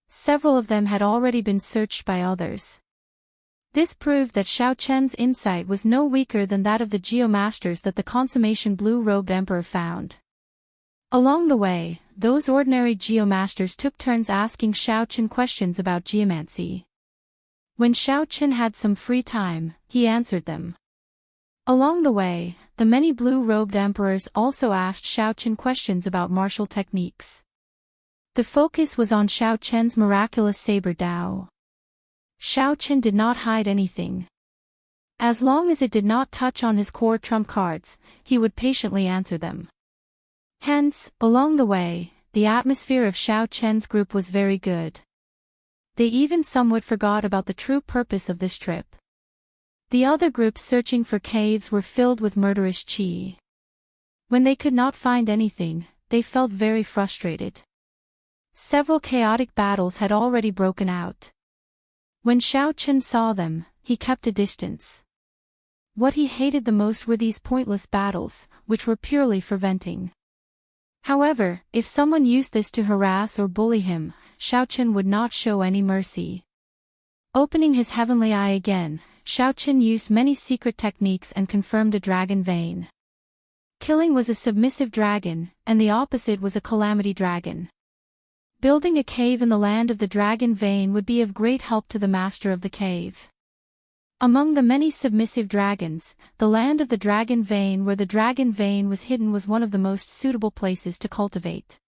Several of them had already been searched by others. This proved that Xiaoqin's insight was no weaker than that of the geomasters that the consummation blue-robed emperor found. Along the way, those ordinary geomasters took turns asking Xiaoqin questions about geomancy. When Xiaoqin had some free time, he answered them. Along the way, the many blue-robed emperors also asked Xiaoqin questions about martial techniques. The focus was on Xiaoqin's miraculous saber Dao. Xiaoqin did not hide anything. As long as it did not touch on his core trump cards, he would patiently answer them. Hence, along the way, the atmosphere of Xiaoqin's group was very good. They even somewhat forgot about the true purpose of this trip. The other groups searching for caves were filled with murderous qi. When they could not find anything, they felt very frustrated. Several chaotic battles had already broken out. When Xiaoqin saw them, he kept a distance. What he hated the most were these pointless battles, which were purely for venting. However, if someone used this to harass or bully him, Xiaoqin would not show any mercy. Opening his heavenly eye again, Xiaoqin used many secret techniques and confirmed a dragon vein. Killing was a submissive dragon, and the opposite was a calamity dragon. Building a cave in the land of the dragon vein would be of great help to the master of the cave. Among the many submissive dragons, the land of the dragon vein where the dragon vein was hidden was one of the most suitable places to cultivate.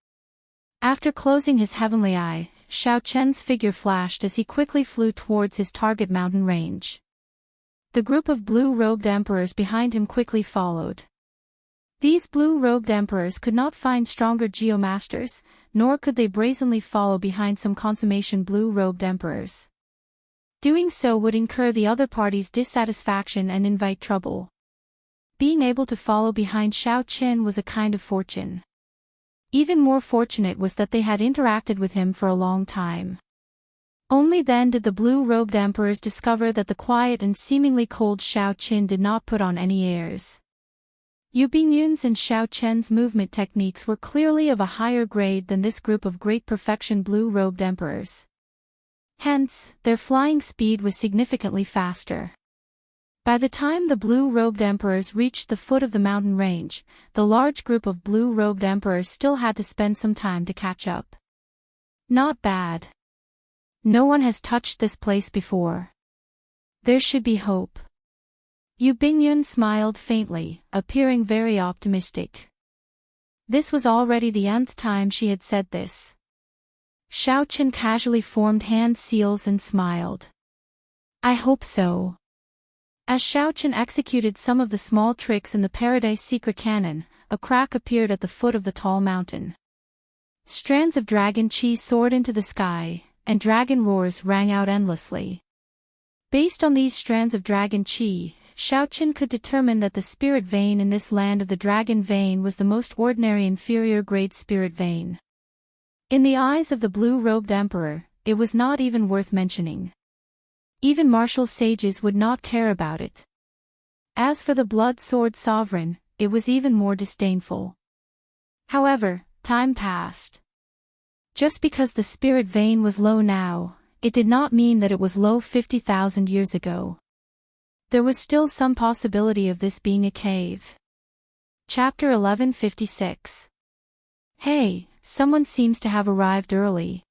After closing his heavenly eye, Xiaoqin's figure flashed as he quickly flew towards his target mountain range. The group of blue-robed emperors behind him quickly followed. These blue-robed emperors could not find stronger geomasters, nor could they brazenly follow behind some consummation blue-robed emperors. Doing so would incur the other party's dissatisfaction and invite trouble. Being able to follow behind Xiaoqin was a kind of fortune. Even more fortunate was that they had interacted with him for a long time. Only then did the blue-robed emperors discover that the quiet and seemingly cold Xiaoqin did not put on any airs. Yu Bingyun's and Xiaoqin's movement techniques were clearly of a higher grade than this group of great perfection blue-robed emperors. Hence, their flying speed was significantly faster. By the time the blue-robed emperors reached the foot of the mountain range, the large group of blue-robed emperors still had to spend some time to catch up. Not bad. No one has touched this place before. There should be hope. Yu Bingyun smiled faintly, appearing very optimistic. This was already the nth time she had said this. Xiaoqin casually formed hand seals and smiled. I hope so. As Xiaoqin executed some of the small tricks in the Paradise Secret Cannon, a crack appeared at the foot of the tall mountain. Strands of dragon chi soared into the sky, and dragon roars rang out endlessly. Based on these strands of dragon qi, Xiaoqin could determine that the spirit vein in this land of the dragon vein was the most ordinary inferior grade spirit vein. In the eyes of the blue-robed emperor, it was not even worth mentioning. Even martial sages would not care about it. As for the blood sword sovereign, it was even more disdainful. However, time passed. Just because the spirit vein was low now, it did not mean that it was low 50,000 years ago. There was still some possibility of this being a cave. Chapter 1156. Hey, someone seems to have arrived early.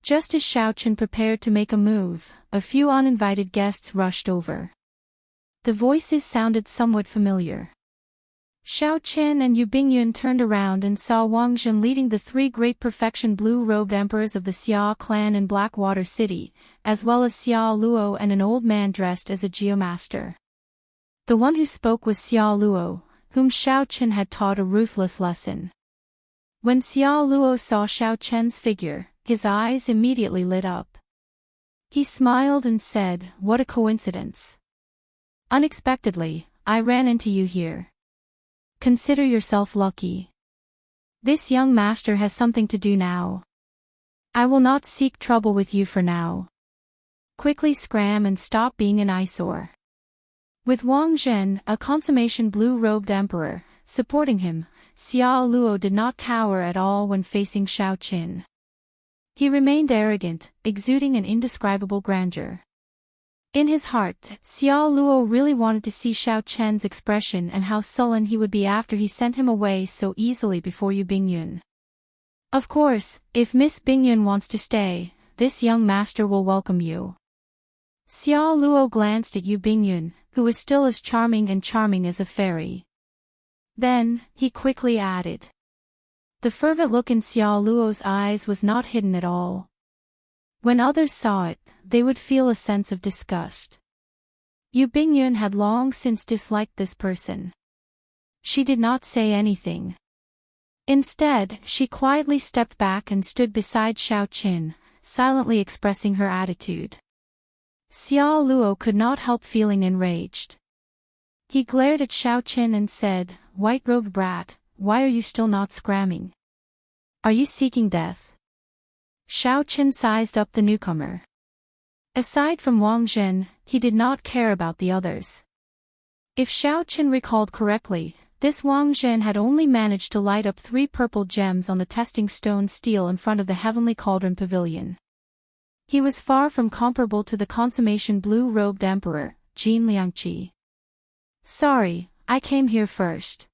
Just as Xiaoqin prepared to make a move, a few uninvited guests rushed over. The voices sounded somewhat familiar. Xiaoqin and Yu Bingyun turned around and saw Wang Lin leading the three great perfection blue-robed emperors of the Xia clan in Blackwater City, as well as Xia Luo and an old man dressed as a geomaster. The one who spoke was Xia Luo, whom Xiaoqin had taught a ruthless lesson. When Xia Luo saw Xiaoqin's figure, his eyes immediately lit up. He smiled and said, "What a coincidence. Unexpectedly, I ran into you here. Consider yourself lucky. This young master has something to do now. I will not seek trouble with you for now. Quickly scram and stop being an eyesore." With Wang Lin, a consummation blue-robed emperor, supporting him, Xia Luo did not cower at all when facing Xiaoqin. He remained arrogant, exuding an indescribable grandeur. In his heart, Xia Luo really wanted to see Xiaoqin's expression and how sullen he would be after he sent him away so easily before Yu Bingyun. Of course, if Miss Bingyun wants to stay, this young master will welcome you. Xia Luo glanced at Yu Bingyun, who was still as charming as a fairy. Then, he quickly added. The fervent look in Xia Luo's eyes was not hidden at all. When others saw it, they would feel a sense of disgust. Yu Bingyun had long since disliked this person. She did not say anything. Instead, she quietly stepped back and stood beside Xiaoqin, silently expressing her attitude. Xia Luo could not help feeling enraged. He glared at Xiaoqin and said, "White-robed brat, why are you still not scramming? Are you seeking death?" Xiaoqin sized up the newcomer. Aside from Wang Lin, he did not care about the others. If Xiaoqin recalled correctly, this Wang Lin had only managed to light up 3 purple gems on the testing stone steel in front of the Heavenly Cauldron Pavilion. He was far from comparable to the consummation blue-robed emperor, Jin Liangqi. "Sorry, I came here first.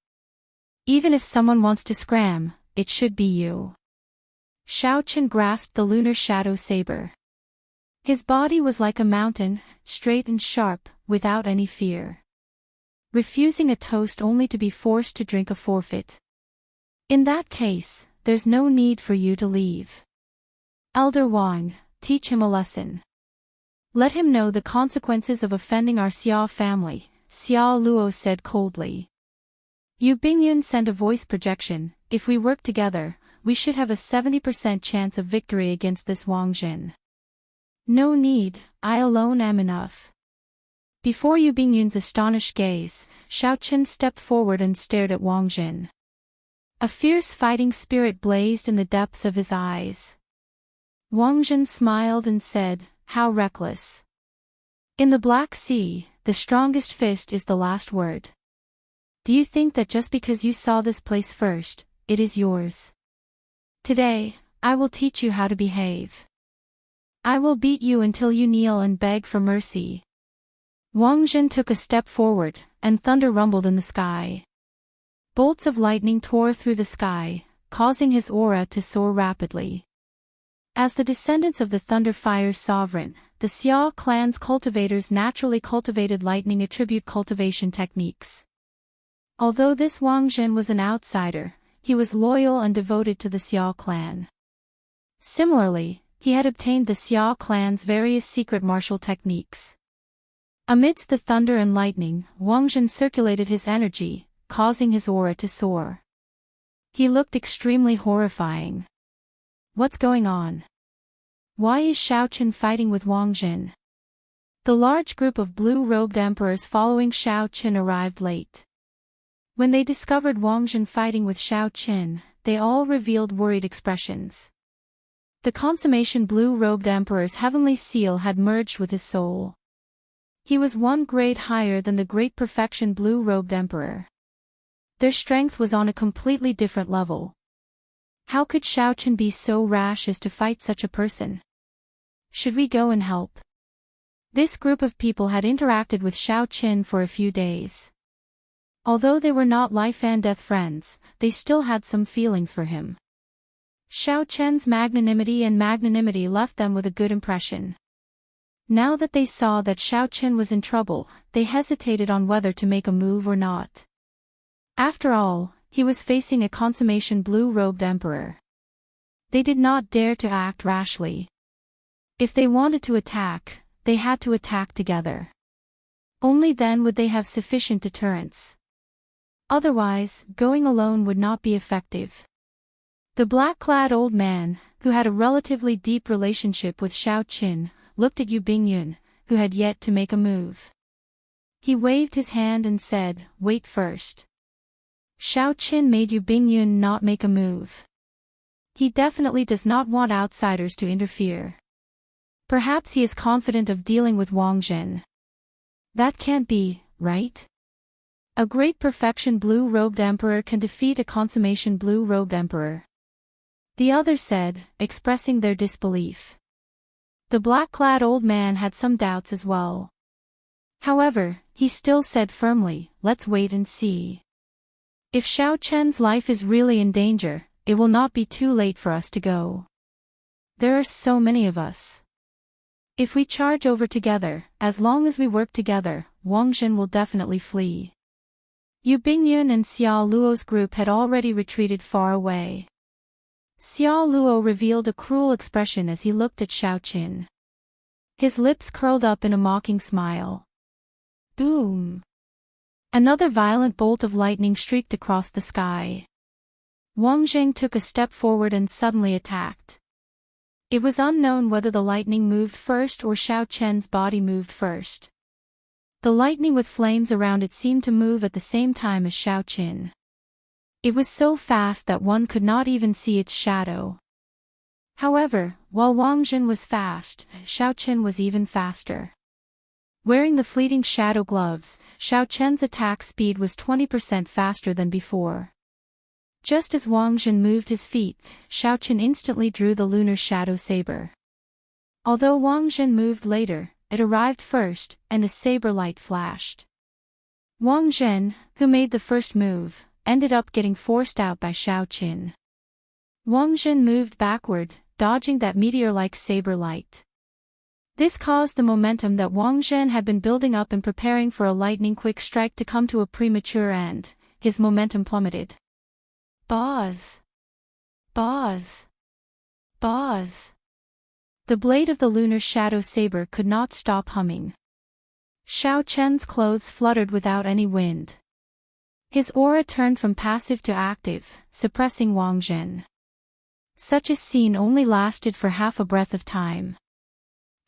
Even if someone wants to scram, it should be you." Xiaoqin grasped the lunar shadow saber. His body was like a mountain, straight and sharp, without any fear. Refusing a toast only to be forced to drink a forfeit. In that case, there's no need for you to leave. Elder Wang, teach him a lesson. Let him know the consequences of offending our Xia family, Xia Luo said coldly. Yu Bingyun sent a voice projection. If we work together, we should have a 70% chance of victory against this Wang Lin. No need, I alone am enough. Before Yu Bingyun's astonished gaze, Xiaoqin stepped forward and stared at Wang Lin. A fierce fighting spirit blazed in the depths of his eyes. Wang Lin smiled and said, "How reckless. In the Black Sea, the strongest fist is the last word. Do you think that just because you saw this place first, it is yours? Today, I will teach you how to behave. I will beat you until you kneel and beg for mercy." Wang Lin took a step forward, and thunder rumbled in the sky. Bolts of lightning tore through the sky, causing his aura to soar rapidly. As the descendants of the Thunder Fire's sovereign, the Xia clan's cultivators naturally cultivated lightning attribute cultivation techniques. Although this Wang Lin was an outsider, he was loyal and devoted to the Xia clan. Similarly, he had obtained the Xia clan's various secret martial techniques. Amidst the thunder and lightning, Wang Lin circulated his energy, causing his aura to soar. He looked extremely horrifying. "What's going on?" Why is Xiaoqin fighting with Wang Jin? The large group of blue-robed emperors following Xiaoqin arrived late. When they discovered Wang Jin fighting with Xiaoqin, they all revealed worried expressions. The consummation blue-robed emperor's heavenly seal had merged with his soul. He was one grade higher than the great perfection blue-robed emperor. Their strength was on a completely different level. How could Xiaoqin be so rash as to fight such a person? Should we go and help? This group of people had interacted with Xiaoqin for a few days. Although they were not life and death friends, they still had some feelings for him. Xiaoqin's magnanimity left them with a good impression. Now that they saw that Xiaoqin was in trouble, they hesitated on whether to make a move or not. After all, he was facing a consummation blue-robed emperor. They did not dare to act rashly. If they wanted to attack, they had to attack together. Only then would they have sufficient deterrence. Otherwise, going alone would not be effective. The black-clad old man, who had a relatively deep relationship with Xiaoqin, looked at Yu Bingyun, who had yet to make a move. He waved his hand and said, "Wait first." Xiaoqin made Yu Bingyun not make a move. He definitely does not want outsiders to interfere. Perhaps he is confident of dealing with Wang Jin. That can't be, right? A great perfection blue-robed emperor can defeat a consummation blue-robed emperor. The others said, expressing their disbelief. The black-clad old man had some doubts as well. However, he still said firmly, "Let's wait and see. If Xiaoqin's life is really in danger, it will not be too late for us to go. There are so many of us. If we charge over together, as long as we work together, Wang Jin will definitely flee." Yu Bingyun and Xiao Luo's group had already retreated far away. Xiao Luo revealed a cruel expression as he looked at Xiaoqin. His lips curled up in a mocking smile. Boom! Another violent bolt of lightning streaked across the sky. Wang Jing took a step forward and suddenly attacked. It was unknown whether the lightning moved first or Xiaoqin's body moved first. The lightning with flames around it seemed to move at the same time as Xiaoqin. It was so fast that one could not even see its shadow. However, while Wang Jin was fast, Xiaoqin was even faster. Wearing the fleeting shadow gloves, Xiaoqin's attack speed was 20% faster than before. Just as Wang Jin moved his feet, Xiaoqin instantly drew the lunar shadow saber. Although Wang Jin moved later, it arrived first, and a saber light flashed. Wang Jin, who made the first move, ended up getting forced out by Xiaoqin. Wang Jin moved backward, dodging that meteor-like saber light. This caused the momentum that Wang Jin had been building up and preparing for a lightning-quick strike to come to a premature end. His momentum plummeted. Buzz! Buzz! Buzz! The blade of the lunar shadow saber could not stop humming. Xiaoqin's clothes fluttered without any wind. His aura turned from passive to active, suppressing Wang Jin. Such a scene only lasted for half a breath of time.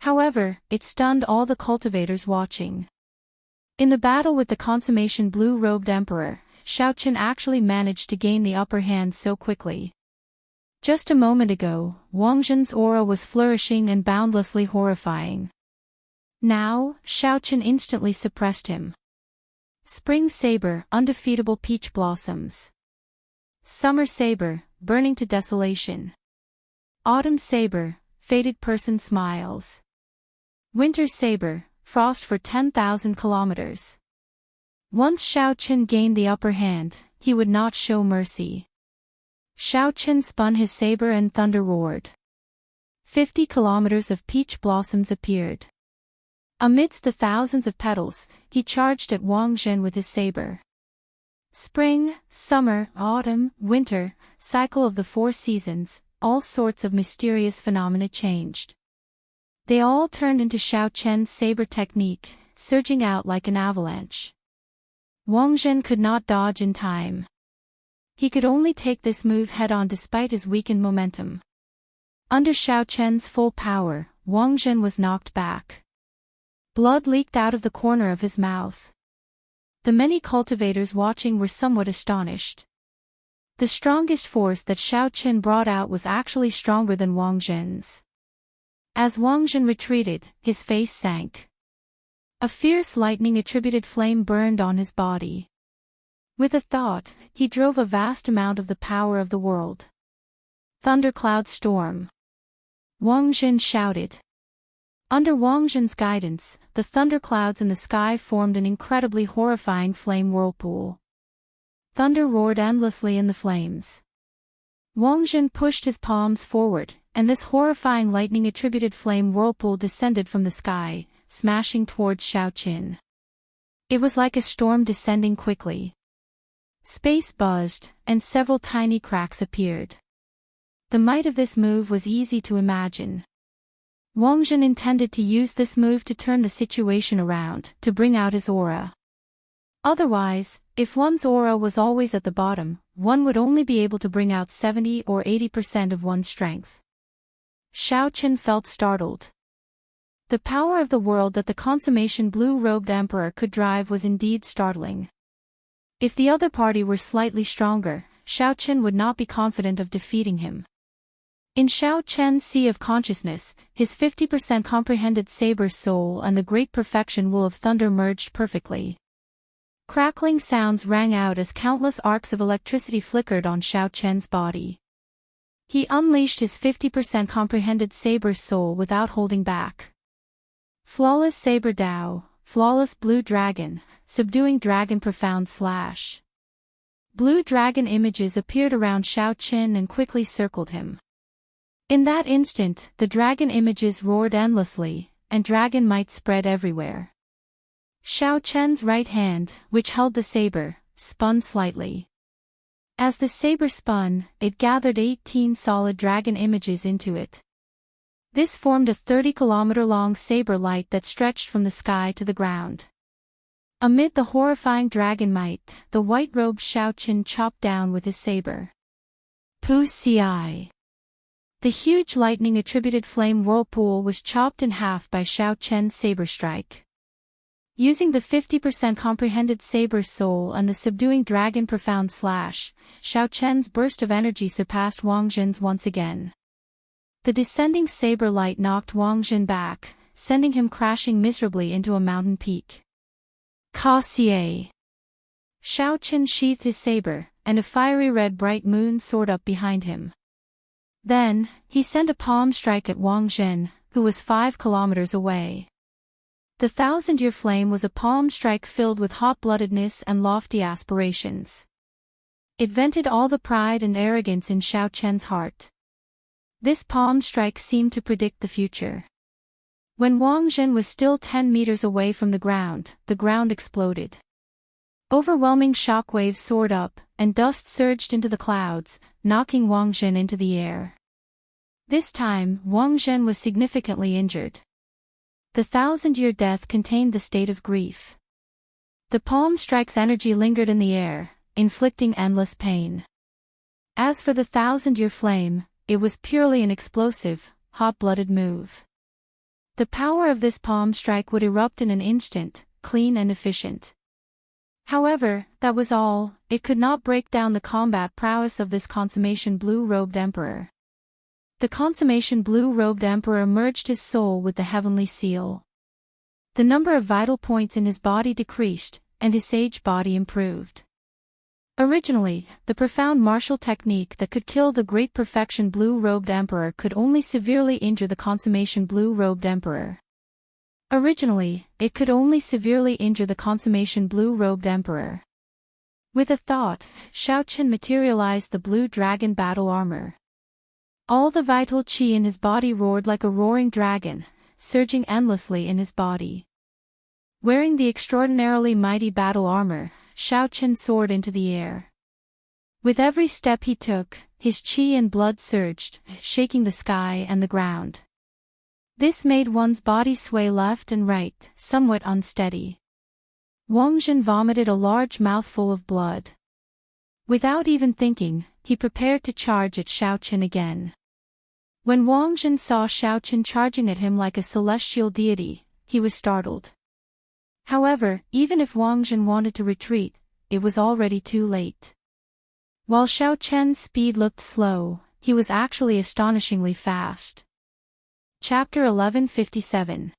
However, it stunned all the cultivators watching. In the battle with the consummation blue-robed emperor, Xiaoqin actually managed to gain the upper hand so quickly. Just a moment ago, Wang Jin's aura was flourishing and boundlessly horrifying. Now, Xiaoqin instantly suppressed him. Spring saber, undefeatable peach blossoms. Summer saber, burning to desolation. Autumn saber, faded person smiles. Winter saber, frost for 10,000 kilometers. Once Xiaoqin gained the upper hand, he would not show mercy. Xiaoqin spun his saber and thunder roared. 50 kilometers of peach blossoms appeared. Amidst the thousands of petals, he charged at Wang Jin with his saber. Spring, summer, autumn, winter, cycle of the 4 seasons, all sorts of mysterious phenomena changed. They all turned into Xiaoqin's saber technique, surging out like an avalanche. Wang Jin could not dodge in time. He could only take this move head-on despite his weakened momentum. Under Xiao Chen's full power, Wang Lin was knocked back. Blood leaked out of the corner of his mouth. The many cultivators watching were somewhat astonished. The strongest force that Xiao Chen brought out was actually stronger than Wang Lin's. As Wang Lin retreated, his face sank. A fierce lightning-attributed flame burned on his body. With a thought, he drove a vast amount of the power of the world. Thundercloud storm. Wang Lin shouted. Under Wang Lin's guidance, the thunderclouds in the sky formed an incredibly horrifying flame whirlpool. Thunder roared endlessly in the flames. Wang Lin pushed his palms forward, and this horrifying lightning-attributed flame whirlpool descended from the sky, smashing towards Xiao Chen. It was like a storm descending quickly. Space buzzed, and several tiny cracks appeared. The might of this move was easy to imagine. Wang Lin intended to use this move to turn the situation around, to bring out his aura. Otherwise, if one's aura was always at the bottom, one would only be able to bring out 70 or 80% of one's strength. Xiao Chen felt startled. The power of the world that the consummation blue-robed emperor could drive was indeed startling. If the other party were slightly stronger, Xiao Chen would not be confident of defeating him. In Xiao Chen's sea of consciousness, his 50% comprehended saber soul and the great perfection will of thunder merged perfectly. Crackling sounds rang out as countless arcs of electricity flickered on Xiao Chen's body. He unleashed his 50% comprehended saber soul without holding back. Flawless saber Dao, flawless blue dragon, subduing dragon profound slash. Blue dragon images appeared around Xiao Chen and quickly circled him. In that instant, the dragon images roared endlessly, and dragon might spread everywhere. Xiao Chen's right hand, which held the saber, spun slightly. As the saber spun, it gathered 18 solid dragon images into it. This formed a 30-kilometer-long saber light that stretched from the sky to the ground. Amid the horrifying dragon might, the white-robed Xiao Chen chopped down with his saber. Pu Ci. The huge lightning-attributed flame whirlpool was chopped in half by Xiao Chen's saber strike. Using the 50% comprehended saber soul and the subduing dragon profound slash, Xiao Chen's burst of energy surpassed Wang Lin's once again. The descending saber light knocked Wang Lin back, sending him crashing miserably into a mountain peak. Ka Xie. Xiao Chen sheathed his saber, and a fiery red bright moon soared up behind him. Then, he sent a palm strike at Wang Lin, who was 5 kilometers away. The 1,000-year flame was a palm strike filled with hot-bloodedness and lofty aspirations. It vented all the pride and arrogance in Xiao Chen's heart. This palm strike seemed to predict the future. When Wang Lin was still 10 meters away from the ground exploded. Overwhelming shockwaves soared up, and dust surged into the clouds, knocking Wang Lin into the air. This time, Wang Lin was significantly injured. The 1,000-year death contained the state of grief. The palm strike's energy lingered in the air, inflicting endless pain. As for the 1,000-year flame, it was purely an explosive, hot-blooded move. The power of this palm strike would erupt in an instant, clean and efficient. However, that was all. It could not break down the combat prowess of this consummation blue-robed emperor. The consummation blue-robed emperor merged his soul with the heavenly seal. The number of vital points in his body decreased, and his sage body improved. Originally, the profound martial technique that could kill the great perfection blue-robed emperor could only severely injure the consummation blue-robed emperor. Originally, it could only severely injure the consummation blue-robed emperor. With a thought, Xiao Chen materialized the blue dragon battle armor. All the vital qi in his body roared like a roaring dragon, surging endlessly in his body. Wearing the extraordinarily mighty battle armor, Xiao Chen soared into the air. With every step he took, his qi and blood surged, shaking the sky and the ground. This made one's body sway left and right, somewhat unsteady. Wang Lin vomited a large mouthful of blood. Without even thinking, he prepared to charge at Xiao Chen again. When Wang Lin saw Xiaochen charging at him like a celestial deity, he was startled. However, even if Wang Lin wanted to retreat, it was already too late. While Xiaochen's speed looked slow, he was actually astonishingly fast. Chapter 1157.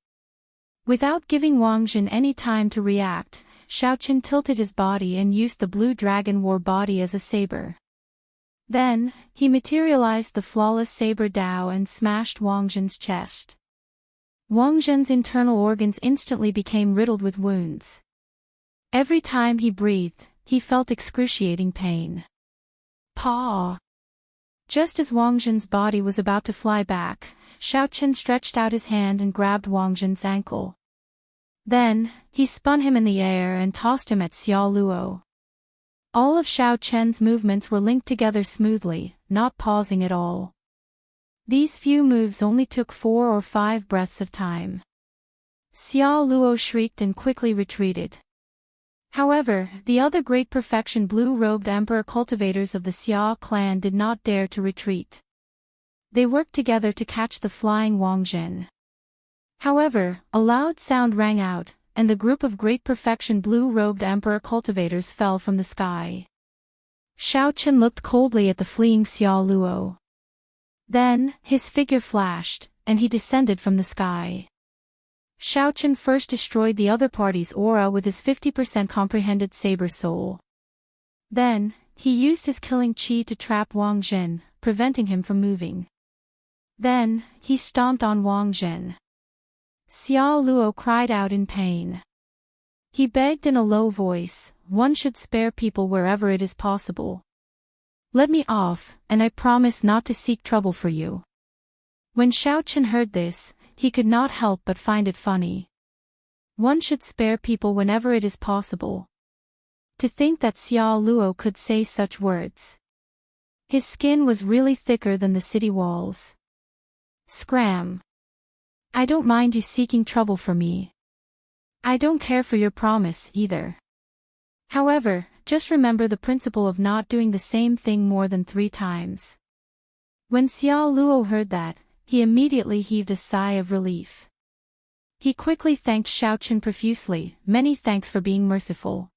Without giving Wang Lin any time to react, Xiaochen tilted his body and used the blue dragon war body as a saber. Then, he materialized the flawless saber Dao and smashed Wang Lin's chest. Wang Lin's internal organs instantly became riddled with wounds. Every time he breathed, he felt excruciating pain. Paw! Just as Wang Lin's body was about to fly back, Xiaochen stretched out his hand and grabbed Wang Lin's ankle. Then, he spun him in the air and tossed him at Xiao Luo. All of Xiaochen's movements were linked together smoothly, not pausing at all. These few moves only took 4 or 5 breaths of time. Xiao Luo shrieked and quickly retreated. However, the other great perfection blue-robed emperor cultivators of the Xia clan did not dare to retreat. They worked together to catch the flying Wang Lin. However, a loud sound rang out, and the group of great perfection blue-robed emperor cultivators fell from the sky. Xiaochen looked coldly at the fleeing Xiao Luo. Then, his figure flashed, and he descended from the sky. Xiaochen first destroyed the other party's aura with his 50% comprehended saber soul. Then, he used his killing qi to trap Wang Lin, preventing him from moving. Then, he stomped on Wang Lin. Xiao Luo cried out in pain. He begged in a low voice, "One should spare people wherever it is possible. Let me off, and I promise not to seek trouble for you." When Xiaochen heard this, he could not help but find it funny. One should spare people whenever it is possible. To think that Xiao Luo could say such words. His skin was really thicker than the city walls. Scram! I don't mind you seeking trouble for me. I don't care for your promise either. However, just remember the principle of not doing the same thing more than 3 times. When Xiao Luo heard that, he immediately heaved a sigh of relief. He quickly thanked Xiaochen profusely, "Many thanks for being merciful.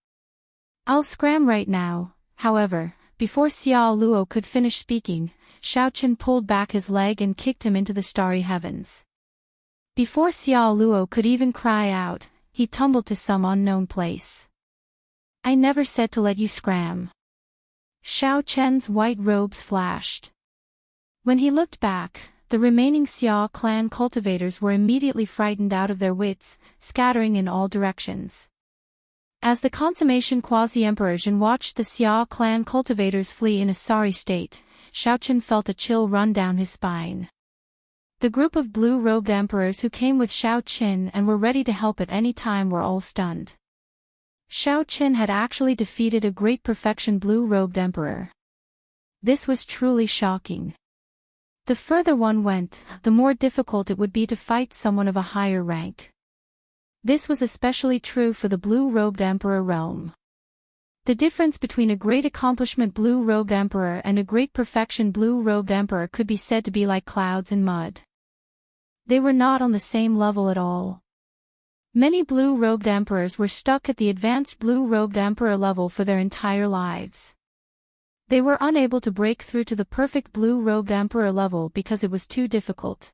I'll scram right now." However, before Xiao Luo could finish speaking, Xiaochen pulled back his leg and kicked him into the starry heavens. Before Xiao Luo could even cry out, he tumbled to some unknown place. "I never said to let you scram." Xiaochen's white robes flashed. When he looked back, the remaining Xia clan cultivators were immediately frightened out of their wits, scattering in all directions. As the consummation quasi-emperor Jin watched the Xia clan cultivators flee in a sorry state, Xiaochen felt a chill run down his spine. The group of blue-robed emperors who came with Xiaochen and were ready to help at any time were all stunned. Xiaochen had actually defeated a great perfection blue-robed emperor. This was truly shocking. The further one went, the more difficult it would be to fight someone of a higher rank. This was especially true for the blue-robed emperor realm. The difference between a great accomplishment blue-robed emperor and a great perfection blue-robed emperor could be said to be like clouds and mud. They were not on the same level at all. Many blue-robed emperors were stuck at the advanced blue-robed emperor level for their entire lives. They were unable to break through to the perfect blue-robed emperor level because it was too difficult.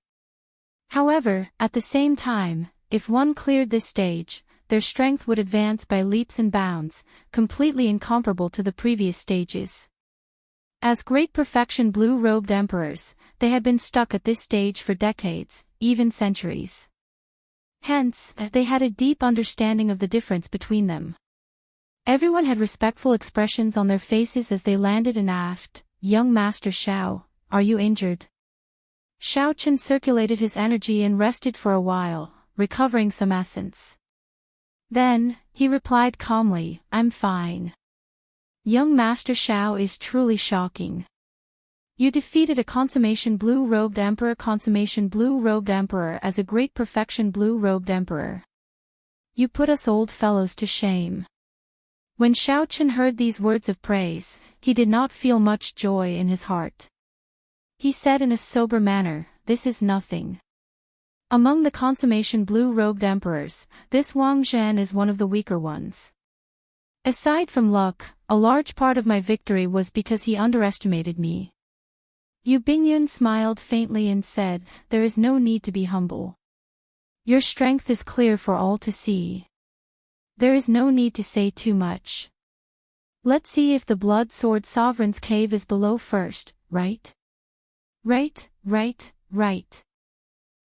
However, at the same time, if one cleared this stage, their strength would advance by leaps and bounds, completely incomparable to the previous stages. As great perfection blue-robed emperors, they had been stuck at this stage for decades, even centuries. Hence, they had a deep understanding of the difference between them. Everyone had respectful expressions on their faces as they landed and asked, "Young Master Xiao, are you injured?" Xiaochen circulated his energy and rested for a while, recovering some essence. Then, he replied calmly, "I'm fine." Young Master Xiao is truly shocking. You defeated a consummation blue-robed emperor as a great perfection blue-robed emperor. You put us old fellows to shame. When Xiaochen heard these words of praise, he did not feel much joy in his heart. He said in a sober manner, "This is nothing." Among the consummation blue-robed emperors, this Wang Zhen is one of the weaker ones. Aside from luck, a large part of my victory was because he underestimated me. Yu Bingyun smiled faintly and said, "There is no need to be humble. Your strength is clear for all to see. There is no need to say too much. Let's see if the Blood Sword Sovereign's cave is below first, right? Right.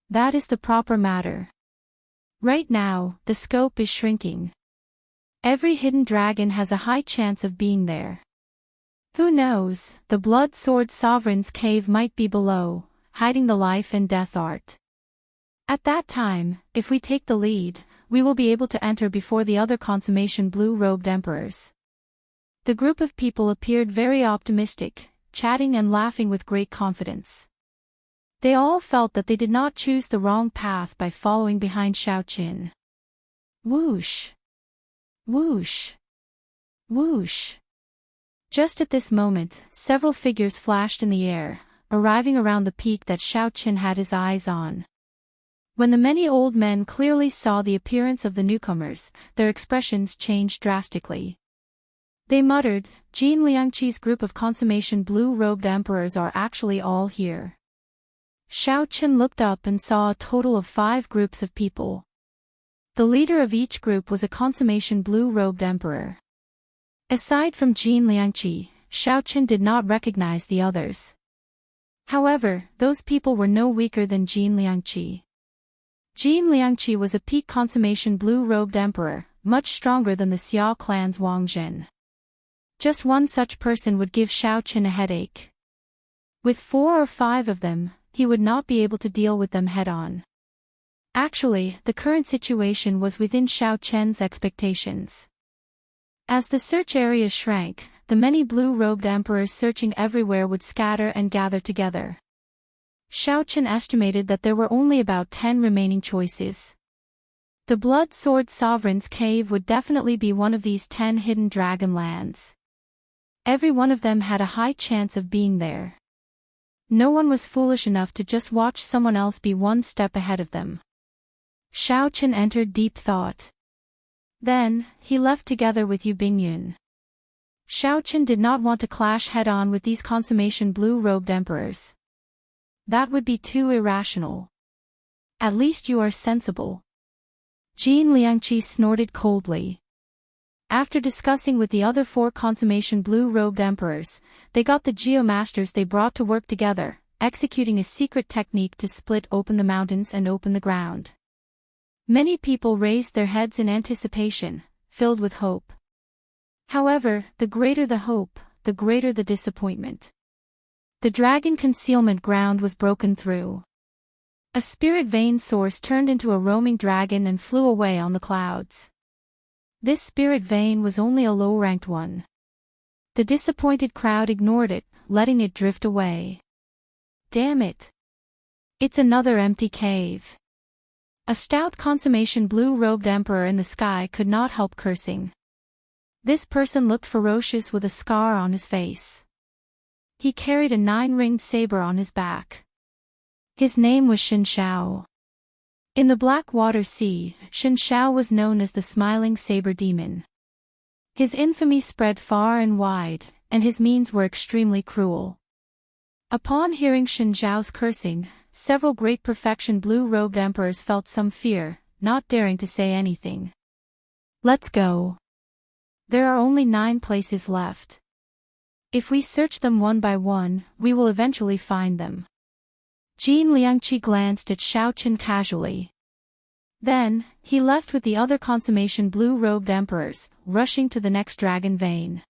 That is the proper matter. Right now, the scope is shrinking. Every hidden dragon has a high chance of being there. Who knows, the Blood Sword Sovereign's cave might be below, hiding the life and death art. At that time, if we take the lead, we will be able to enter before the other consummation blue-robed emperors." The group of people appeared very optimistic, chatting and laughing with great confidence. They all felt that they did not choose the wrong path by following behind Xiaoqin. Whoosh! Whoosh! Whoosh! Just at this moment, several figures flashed in the air, arriving around the peak that Xiaoqin had his eyes on. When the many old men clearly saw the appearance of the newcomers, their expressions changed drastically. They muttered, "Jin Liangqi's group of consummation blue-robed emperors are actually all here." Xiaoqin looked up and saw a total of 5 groups of people. The leader of each group was a consummation blue-robed emperor. Aside from Jin Liangqi, Xiaoqin did not recognize the others. However, those people were no weaker than Jin Liangqi. Jin Liangqi was a peak consummation blue-robed emperor, much stronger than the Xia clan's Wang Zhen. Just one such person would give Xiaoqin a headache. With 4 or 5 of them, he would not be able to deal with them head-on. Actually, the current situation was within Xiaoqin's expectations. As the search area shrank, the many blue-robed emperors searching everywhere would scatter and gather together. Xiaoqin estimated that there were only about 10 remaining choices. The Blood Sword Sovereign's cave would definitely be one of these 10 hidden dragon lands. Every one of them had a high chance of being there. No one was foolish enough to just watch someone else be one step ahead of them. Xiaoqin entered deep thought. Then, he left together with Yu Bingyun. Xiaoqin did not want to clash head-on with these consummation blue-robed emperors. That would be too irrational. At least you are sensible. Jin Liangqi snorted coldly. After discussing with the other 4 consummation blue-robed emperors, they got the geomasters they brought to work together, executing a secret technique to split open the mountains and open the ground. Many people raised their heads in anticipation, filled with hope. However, the greater the hope, the greater the disappointment. The dragon concealment ground was broken through. A spirit vein source turned into a roaming dragon and flew away on the clouds. This spirit vein was only a low-ranked one. The disappointed crowd ignored it, letting it drift away. Damn it! It's another empty cave. A stout consummation blue-robed emperor in the sky could not help cursing. This person looked ferocious with a scar on his face. He carried a 9-ringed saber on his back. His name was Xianxia. In the Blackwater Sea, Xianxia was known as the Smiling Saber Demon. His infamy spread far and wide, and his means were extremely cruel. Upon hearing Xianxia's cursing, several great perfection blue-robed emperors felt some fear, not daring to say anything. Let's go. There are only 9 places left. If we search them one by one, we will eventually find them. Jin Liangqi glanced at Xiaoqin casually. Then, he left with the other consummation blue-robed emperors, rushing to the next dragon vein.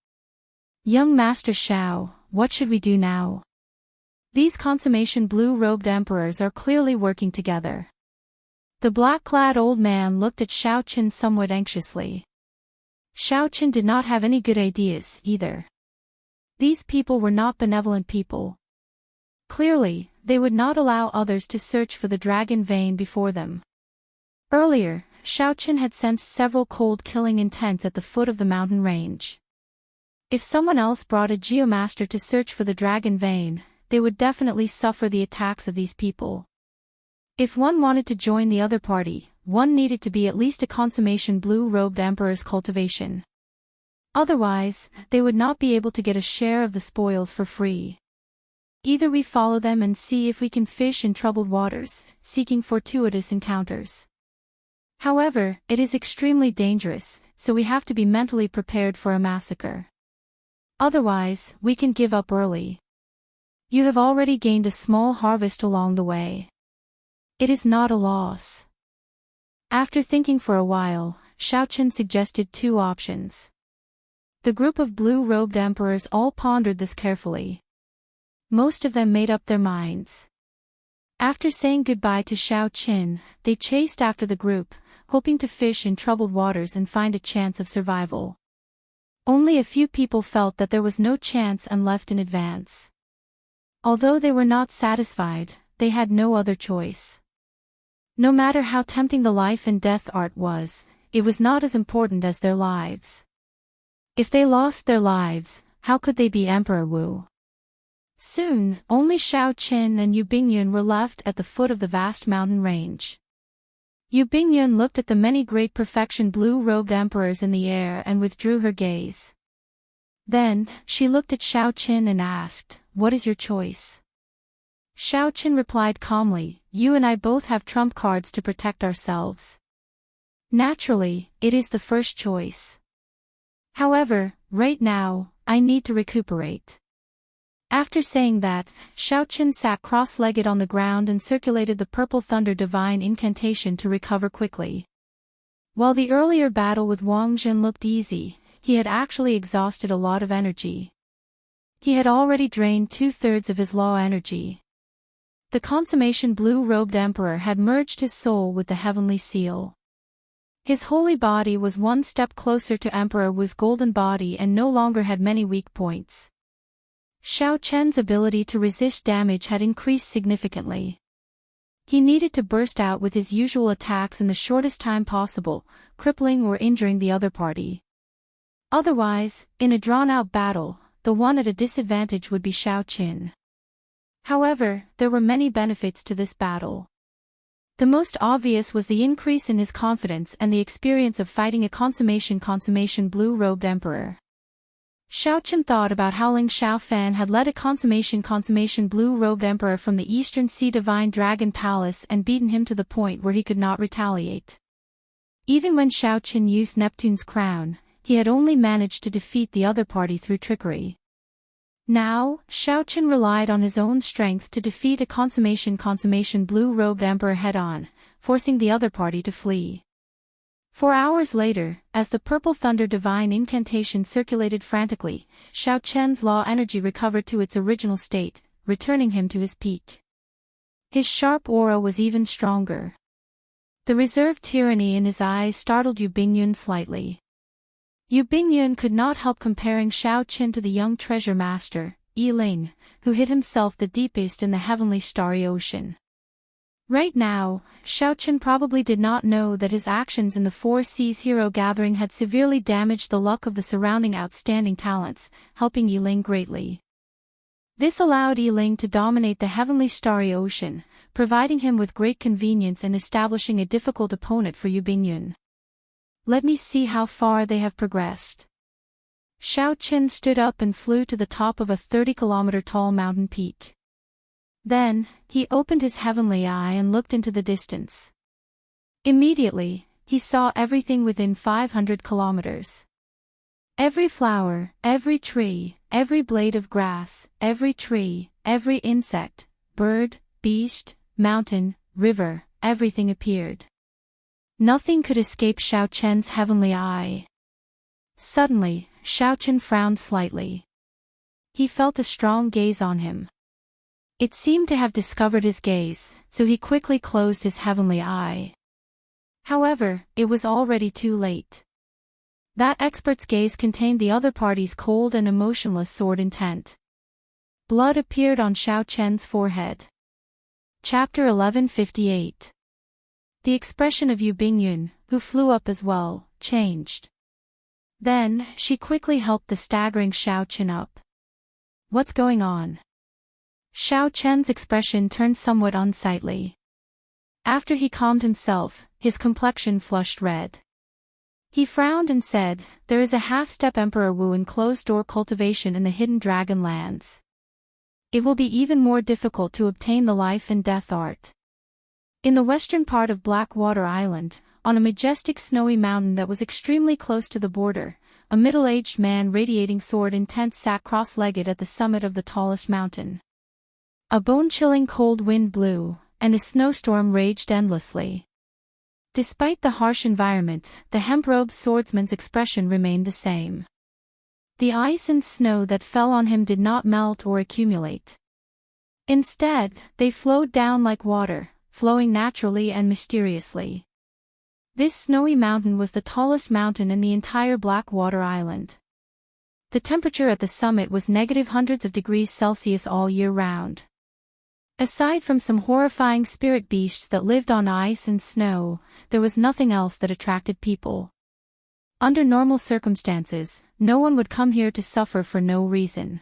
Young Master Xiao, what should we do now? These consummation blue-robed emperors are clearly working together. The black-clad old man looked at Xiaoqin somewhat anxiously. Xiaoqin did not have any good ideas, either. These people were not benevolent people. Clearly, they would not allow others to search for the dragon vein before them. Earlier, Xiaoqin had sensed several cold-killing intents at the foot of the mountain range. If someone else brought a geomaster to search for the dragon vein, they would definitely suffer the attacks of these people. If one wanted to join the other party, one needed to be at least a consummation blue-robed emperor's cultivation. Otherwise, they would not be able to get a share of the spoils for free. Either we follow them and see if we can fish in troubled waters, seeking fortuitous encounters. However, it is extremely dangerous, so we have to be mentally prepared for a massacre. Otherwise, we can give up early. You have already gained a small harvest along the way. It is not a loss. After thinking for a while, Xiaoqin suggested two options. The group of blue-robed emperors all pondered this carefully. Most of them made up their minds. After saying goodbye to Xiaoqin, they chased after the group, hoping to fish in troubled waters and find a chance of survival. Only a few people felt that there was no chance and left in advance. Although they were not satisfied, they had no other choice. No matter how tempting the life and death art was, it was not as important as their lives. If they lost their lives, how could they be Emperor Wu? Soon, only Xiaoqin and Yu Bingyun were left at the foot of the vast mountain range. Yu Bingyun looked at the many great perfection blue-robed emperors in the air and withdrew her gaze. Then, she looked at Xiaoqin and asked, "What is your choice?" Xiaoqin replied calmly, "You and I both have trump cards to protect ourselves. Naturally, it is the first choice. However, right now, I need to recuperate." After saying that, Xiaoqin sat cross-legged on the ground and circulated the purple thunder divine incantation to recover quickly. While the earlier battle with Wang Lin looked easy, he had actually exhausted a lot of energy. He had already drained 2/3 of his law energy. The consummation blue-robed emperor had merged his soul with the heavenly seal. His holy body was one step closer to Emperor Wu's golden body and no longer had many weak points. Xiaoqin's ability to resist damage had increased significantly. He needed to burst out with his usual attacks in the shortest time possible, crippling or injuring the other party. Otherwise, in a drawn-out battle, the one at a disadvantage would be Xiaoqin. However, there were many benefits to this battle. The most obvious was the increase in his confidence and the experience of fighting a consummation blue-robed emperor. Xiaoqin thought about how Ling Xiaofan had led a consummation blue-robed emperor from the Eastern Sea Divine Dragon Palace and beaten him to the point where he could not retaliate. Even when Xiaoqin used Neptune's crown, he had only managed to defeat the other party through trickery. Now, Xiaoqin relied on his own strength to defeat a consummation blue-robed emperor head-on, forcing the other party to flee. 4 hours later, as the purple thunder divine incantation circulated frantically, Xiaoqin's law energy recovered to its original state, returning him to his peak. His sharp aura was even stronger. The reserved tyranny in his eyes startled Yu Bingyun slightly. Yu Bingyun could not help comparing Xiaoqin to the young treasure master, Yiling, who hid himself the deepest in the heavenly starry ocean. Right now, Xiaoqin probably did not know that his actions in the Four Seas hero gathering had severely damaged the luck of the surrounding outstanding talents, helping Yiling greatly. This allowed Yiling to dominate the heavenly starry ocean, providing him with great convenience and establishing a difficult opponent for Yu Bingyun. Let me see how far they have progressed. Xiaoqin stood up and flew to the top of a 30-kilometer-tall mountain peak. Then, he opened his heavenly eye and looked into the distance. Immediately, he saw everything within 500 kilometers. Every flower, every tree, every blade of grass, every tree, every insect, bird, beast, mountain, river, everything appeared. Nothing could escape Xiaoqin's heavenly eye. Suddenly, Xiaoqin frowned slightly. He felt a strong gaze on him. It seemed to have discovered his gaze, so he quickly closed his heavenly eye. However, it was already too late. That expert's gaze contained the other party's cold and emotionless sword intent. Blood appeared on Xiaoqin's forehead. Chapter 1158. The expression of Yu Bingyun, who flew up as well, changed. Then, she quickly helped the staggering Xiaoqin up. What's going on? Xiao Chen's expression turned somewhat unsightly. After he calmed himself, his complexion flushed red. He frowned and said, "There is a half-step Emperor Wu in closed-door cultivation in the hidden dragon lands. It will be even more difficult to obtain the life and death art." In the western part of Blackwater Island, on a majestic snowy mountain that was extremely close to the border, a middle-aged man radiating sword intent sat cross-legged at the summit of the tallest mountain. A bone-chilling cold wind blew, and a snowstorm raged endlessly. Despite the harsh environment, the hemp-robed swordsman's expression remained the same. The ice and snow that fell on him did not melt or accumulate. Instead, they flowed down like water, flowing naturally and mysteriously. This snowy mountain was the tallest mountain in the entire Blackwater Island. The temperature at the summit was negative hundreds of degrees Celsius all year round. Aside from some horrifying spirit beasts that lived on ice and snow, there was nothing else that attracted people. Under normal circumstances, no one would come here to suffer for no reason.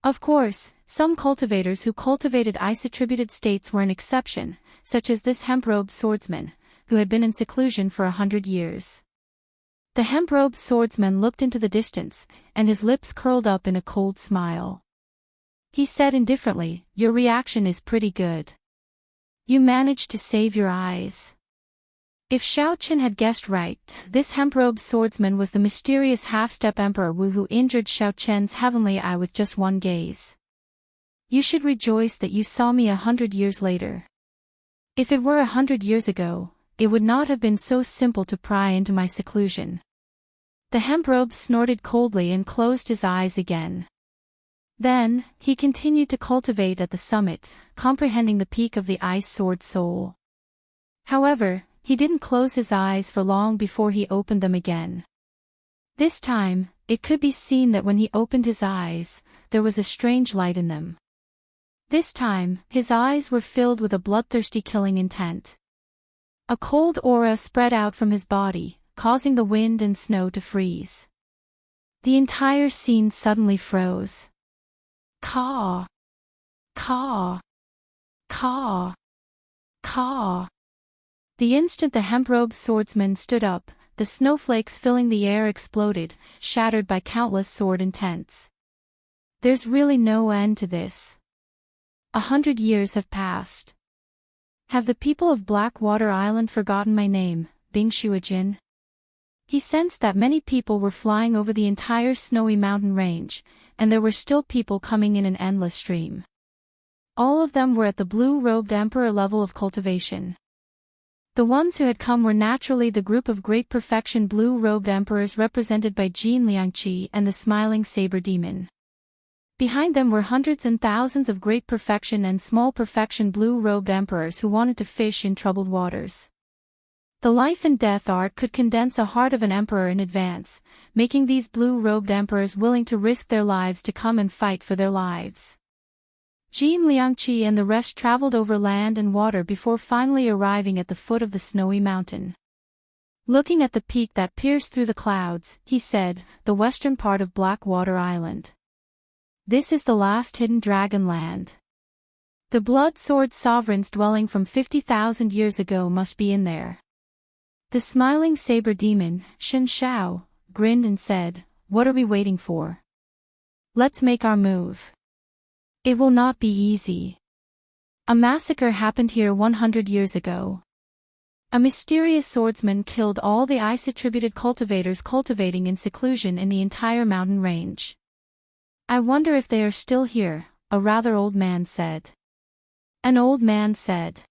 Of course, some cultivators who cultivated ice-attributed states were an exception, such as this hemp-robed swordsman, who had been in seclusion for 100 years. The hemp-robed swordsman looked into the distance, and his lips curled up in a cold smile. He said indifferently, "Your reaction is pretty good. You managed to save your eyes." If Xiao Chen had guessed right, this hemp-robed swordsman was the mysterious half-step Emperor Wu who injured Xiao Chen's heavenly eye with just one gaze. "You should rejoice that you saw me 100 years later. If it were 100 years ago, it would not have been so simple to pry into my seclusion." The hemp-robe snorted coldly and closed his eyes again. Then, he continued to cultivate at the summit, comprehending the peak of the ice sword soul. However, he didn't close his eyes for long before he opened them again. This time, it could be seen that when he opened his eyes, there was a strange light in them. This time, his eyes were filled with a bloodthirsty killing intent. A cold aura spread out from his body, causing the wind and snow to freeze. The entire scene suddenly froze. Caw! Caw! Caw! Caw! The instant the hemp-robed swordsman stood up, the snowflakes filling the air exploded, shattered by countless sword intents. There's really no end to this. 100 years have passed. Have the people of Blackwater Island forgotten my name, Bing Shuijin? He sensed that many people were flying over the entire snowy mountain range, and there were still people coming in an endless stream. All of them were at the blue-robed emperor level of cultivation. The ones who had come were naturally the group of great perfection blue-robed emperors represented by Jin Liangqi and the smiling saber demon. Behind them were hundreds and thousands of great perfection and small perfection blue-robed emperors who wanted to fish in troubled waters. The life and death art could condense a heart of an emperor in advance, making these blue-robed emperors willing to risk their lives to come and fight for their lives. Jin Liangqi and the rest traveled over land and water before finally arriving at the foot of the snowy mountain. Looking at the peak that pierced through the clouds, he said, "The western part of Blackwater Island. This is the last hidden dragon land. The blood-sword sovereigns dwelling from 50,000 years ago must be in there." The smiling saber demon, Shen Shao, grinned and said, "What are we waiting for? Let's make our move. It will not be easy. A massacre happened here 100 years ago. A mysterious swordsman killed all the ice-attributed cultivators cultivating in seclusion in the entire mountain range. I wonder if they are still here," a rather old man said. An old man said.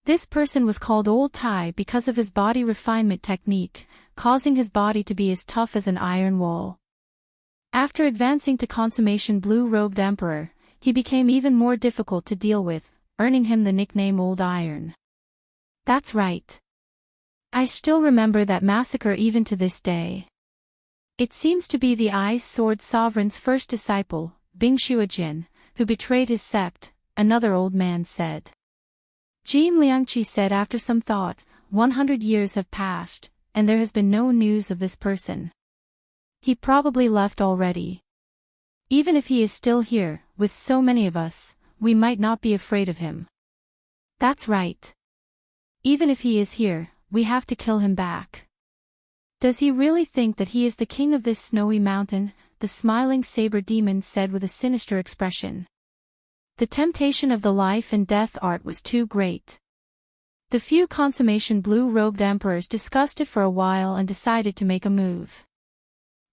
This person was called Old Tai because of his body refinement technique, causing his body to be as tough as an iron wall. After advancing to consummation blue-robed emperor, he became even more difficult to deal with, earning him the nickname Old Iron. That's right. I still remember that massacre even to this day. It seems to be the Ice Sword Sovereign's first disciple, Bing Shuijin, who betrayed his sept, another old man said. Jin Liangqi said after some thought, 100 years have passed, and there has been no news of this person. He probably left already. Even if he is still here, with so many of us, we might not be afraid of him. That's right. Even if he is here, we have to kill him back. Does he really think that he is the king of this snowy mountain? The smiling saber demon said with a sinister expression. The temptation of the life and death art was too great. The few consummation blue-robed emperors discussed it for a while and decided to make a move.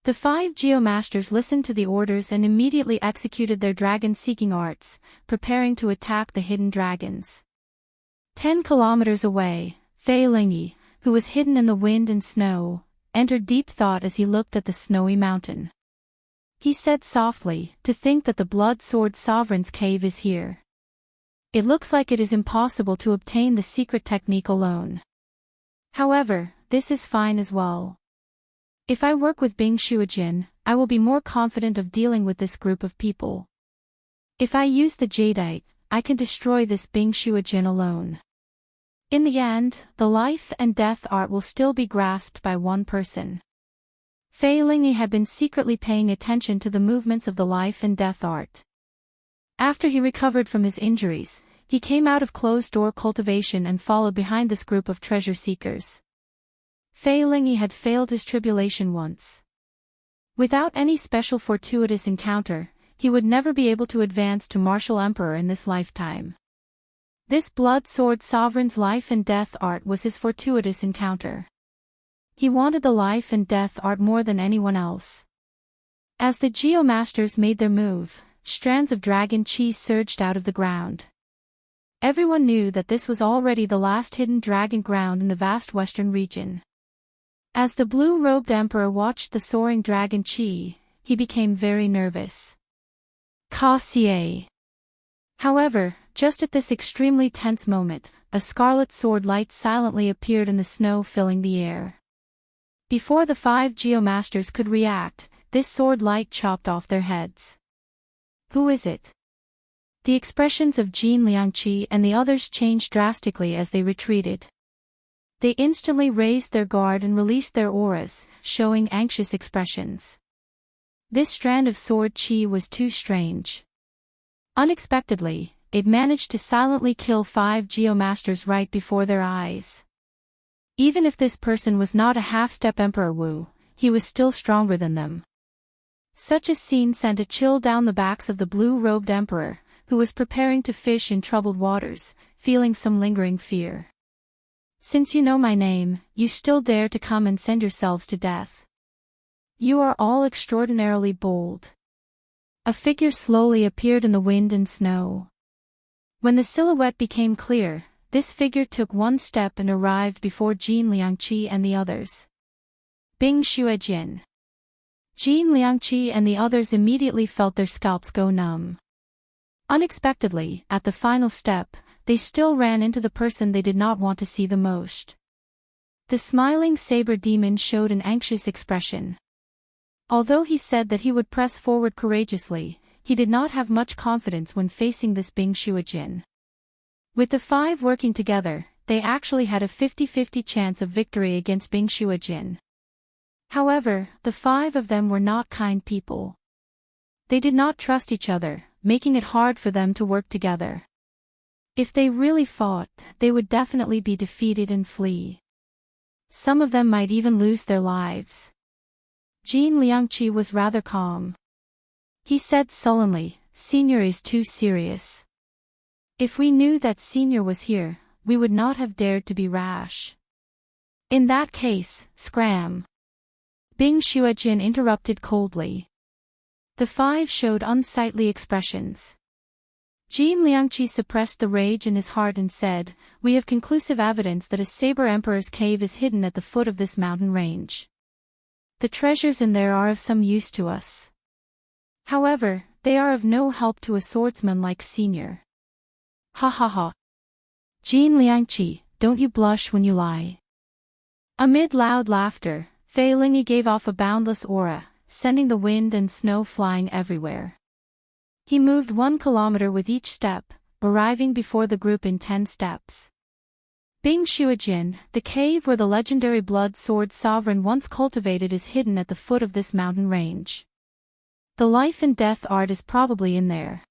The 5 geomasters listened to the orders and immediately executed their dragon-seeking arts, preparing to attack the hidden dragons. 10 kilometers away, Fei Lingyi, who was hidden in the wind and snow, entered deep thought as he looked at the snowy mountain. He said softly, "To think that the Blood Sword Sovereign's cave is here. It looks like it is impossible to obtain the secret technique alone. However, this is fine as well. If I work with Bing Shuijin, I will be more confident of dealing with this group of people. If I use the jadeite, I can destroy this Bing Shuijin alone. In the end, the life and death art will still be grasped by one person." Fei Lingyi had been secretly paying attention to the movements of the life and death art. After he recovered from his injuries, he came out of closed-door cultivation and followed behind this group of treasure seekers. Fei Lingyi had failed his tribulation once. Without any special fortuitous encounter, he would never be able to advance to martial emperor in this lifetime. This Blood Sword Sovereign's life and death art was his fortuitous encounter. He wanted the life and death art more than anyone else. As the geomasters made their move, strands of dragon chi surged out of the ground. Everyone knew that this was already the last hidden dragon ground in the vast western region. As the blue-robed emperor watched the soaring dragon chi, he became very nervous. Ka-sie. However, just at this extremely tense moment, a scarlet sword light silently appeared in the snow filling the air. Before the 5 geomasters could react, this sword light chopped off their heads. Who is it? The expressions of Jin Liangqi and the others changed drastically as they retreated. They instantly raised their guard and released their auras, showing anxious expressions. This strand of sword chi was too strange. Unexpectedly, it managed to silently kill 5 geomasters right before their eyes. Even if this person was not a half-step Emperor Wu, he was still stronger than them. Such a scene sent a chill down the backs of the blue-robed emperor, who was preparing to fish in troubled waters, feeling some lingering fear. Since you know my name, you still dare to come and send yourselves to death. You are all extraordinarily bold. A figure slowly appeared in the wind and snow. When the silhouette became clear, this figure took one step and arrived before Jin Liangqi and the others. Bing Shuijin. Jin Liangqi and the others immediately felt their scalps go numb. Unexpectedly, at the final step, they still ran into the person they did not want to see the most. The smiling saber demon showed an anxious expression. Although he said that he would press forward courageously, he did not have much confidence when facing this Bing Shuijin. With the 5 working together, they actually had a 50-50 chance of victory against Bing Shuijin. However, the 5 of them were not kind people. They did not trust each other, making it hard for them to work together. If they really fought, they would definitely be defeated and flee. Some of them might even lose their lives. Jin Liangqi was rather calm. He said sullenly, "Senior is too serious. If we knew that Senior was here, we would not have dared to be rash. In that case, scram." Bing Shuijin interrupted coldly. The 5 showed unsightly expressions. Jin Liangqi suppressed the rage in his heart and said, "We have conclusive evidence that a Saber Emperor's cave is hidden at the foot of this mountain range. The treasures in there are of some use to us. However, they are of no help to a swordsman like Senior." Ha ha ha. Jin Liangqi, don't you blush when you lie. Amid loud laughter, Fei Lingyi gave off a boundless aura, sending the wind and snow flying everywhere. He moved 1 kilometer with each step, arriving before the group in 10 steps. Bing Shuijin, the cave where the legendary Blood Sword Sovereign once cultivated, is hidden at the foot of this mountain range. The life and death art is probably in there.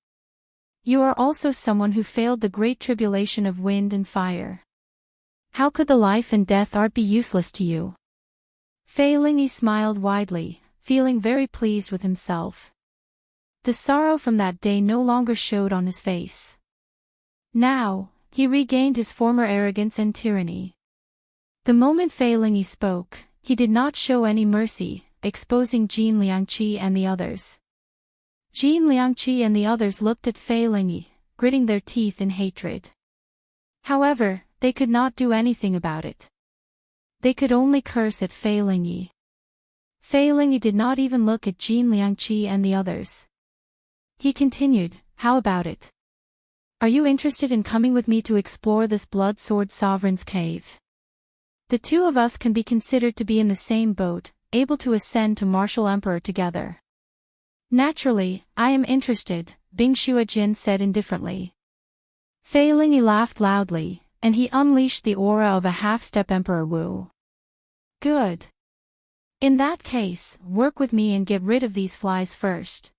You are also someone who failed the great tribulation of wind and fire. How could the life and death art be useless to you? Fei Lingyi smiled widely, feeling very pleased with himself. The sorrow from that day no longer showed on his face. Now, he regained his former arrogance and tyranny. The moment Fei Lingyi spoke, he did not show any mercy, exposing Jin Liangqi and the others. Jin Liangqi and the others looked at Fei Lingyi, gritting their teeth in hatred. However, they could not do anything about it. They could only curse at Fei Lingyi. Fei Lingyi did not even look at Jin Liangqi and the others. He continued, "How about it? Are you interested in coming with me to explore this Blood Sword Sovereign's cave? The two of us can be considered to be in the same boat, able to ascend to Martial Emperor together." "Naturally, I am interested," Bing Shuojin said indifferently. Fei Lingyi laughed loudly, and he unleashed the aura of a half-step Emperor Wu. "Good. In that case, work with me and get rid of these flies first."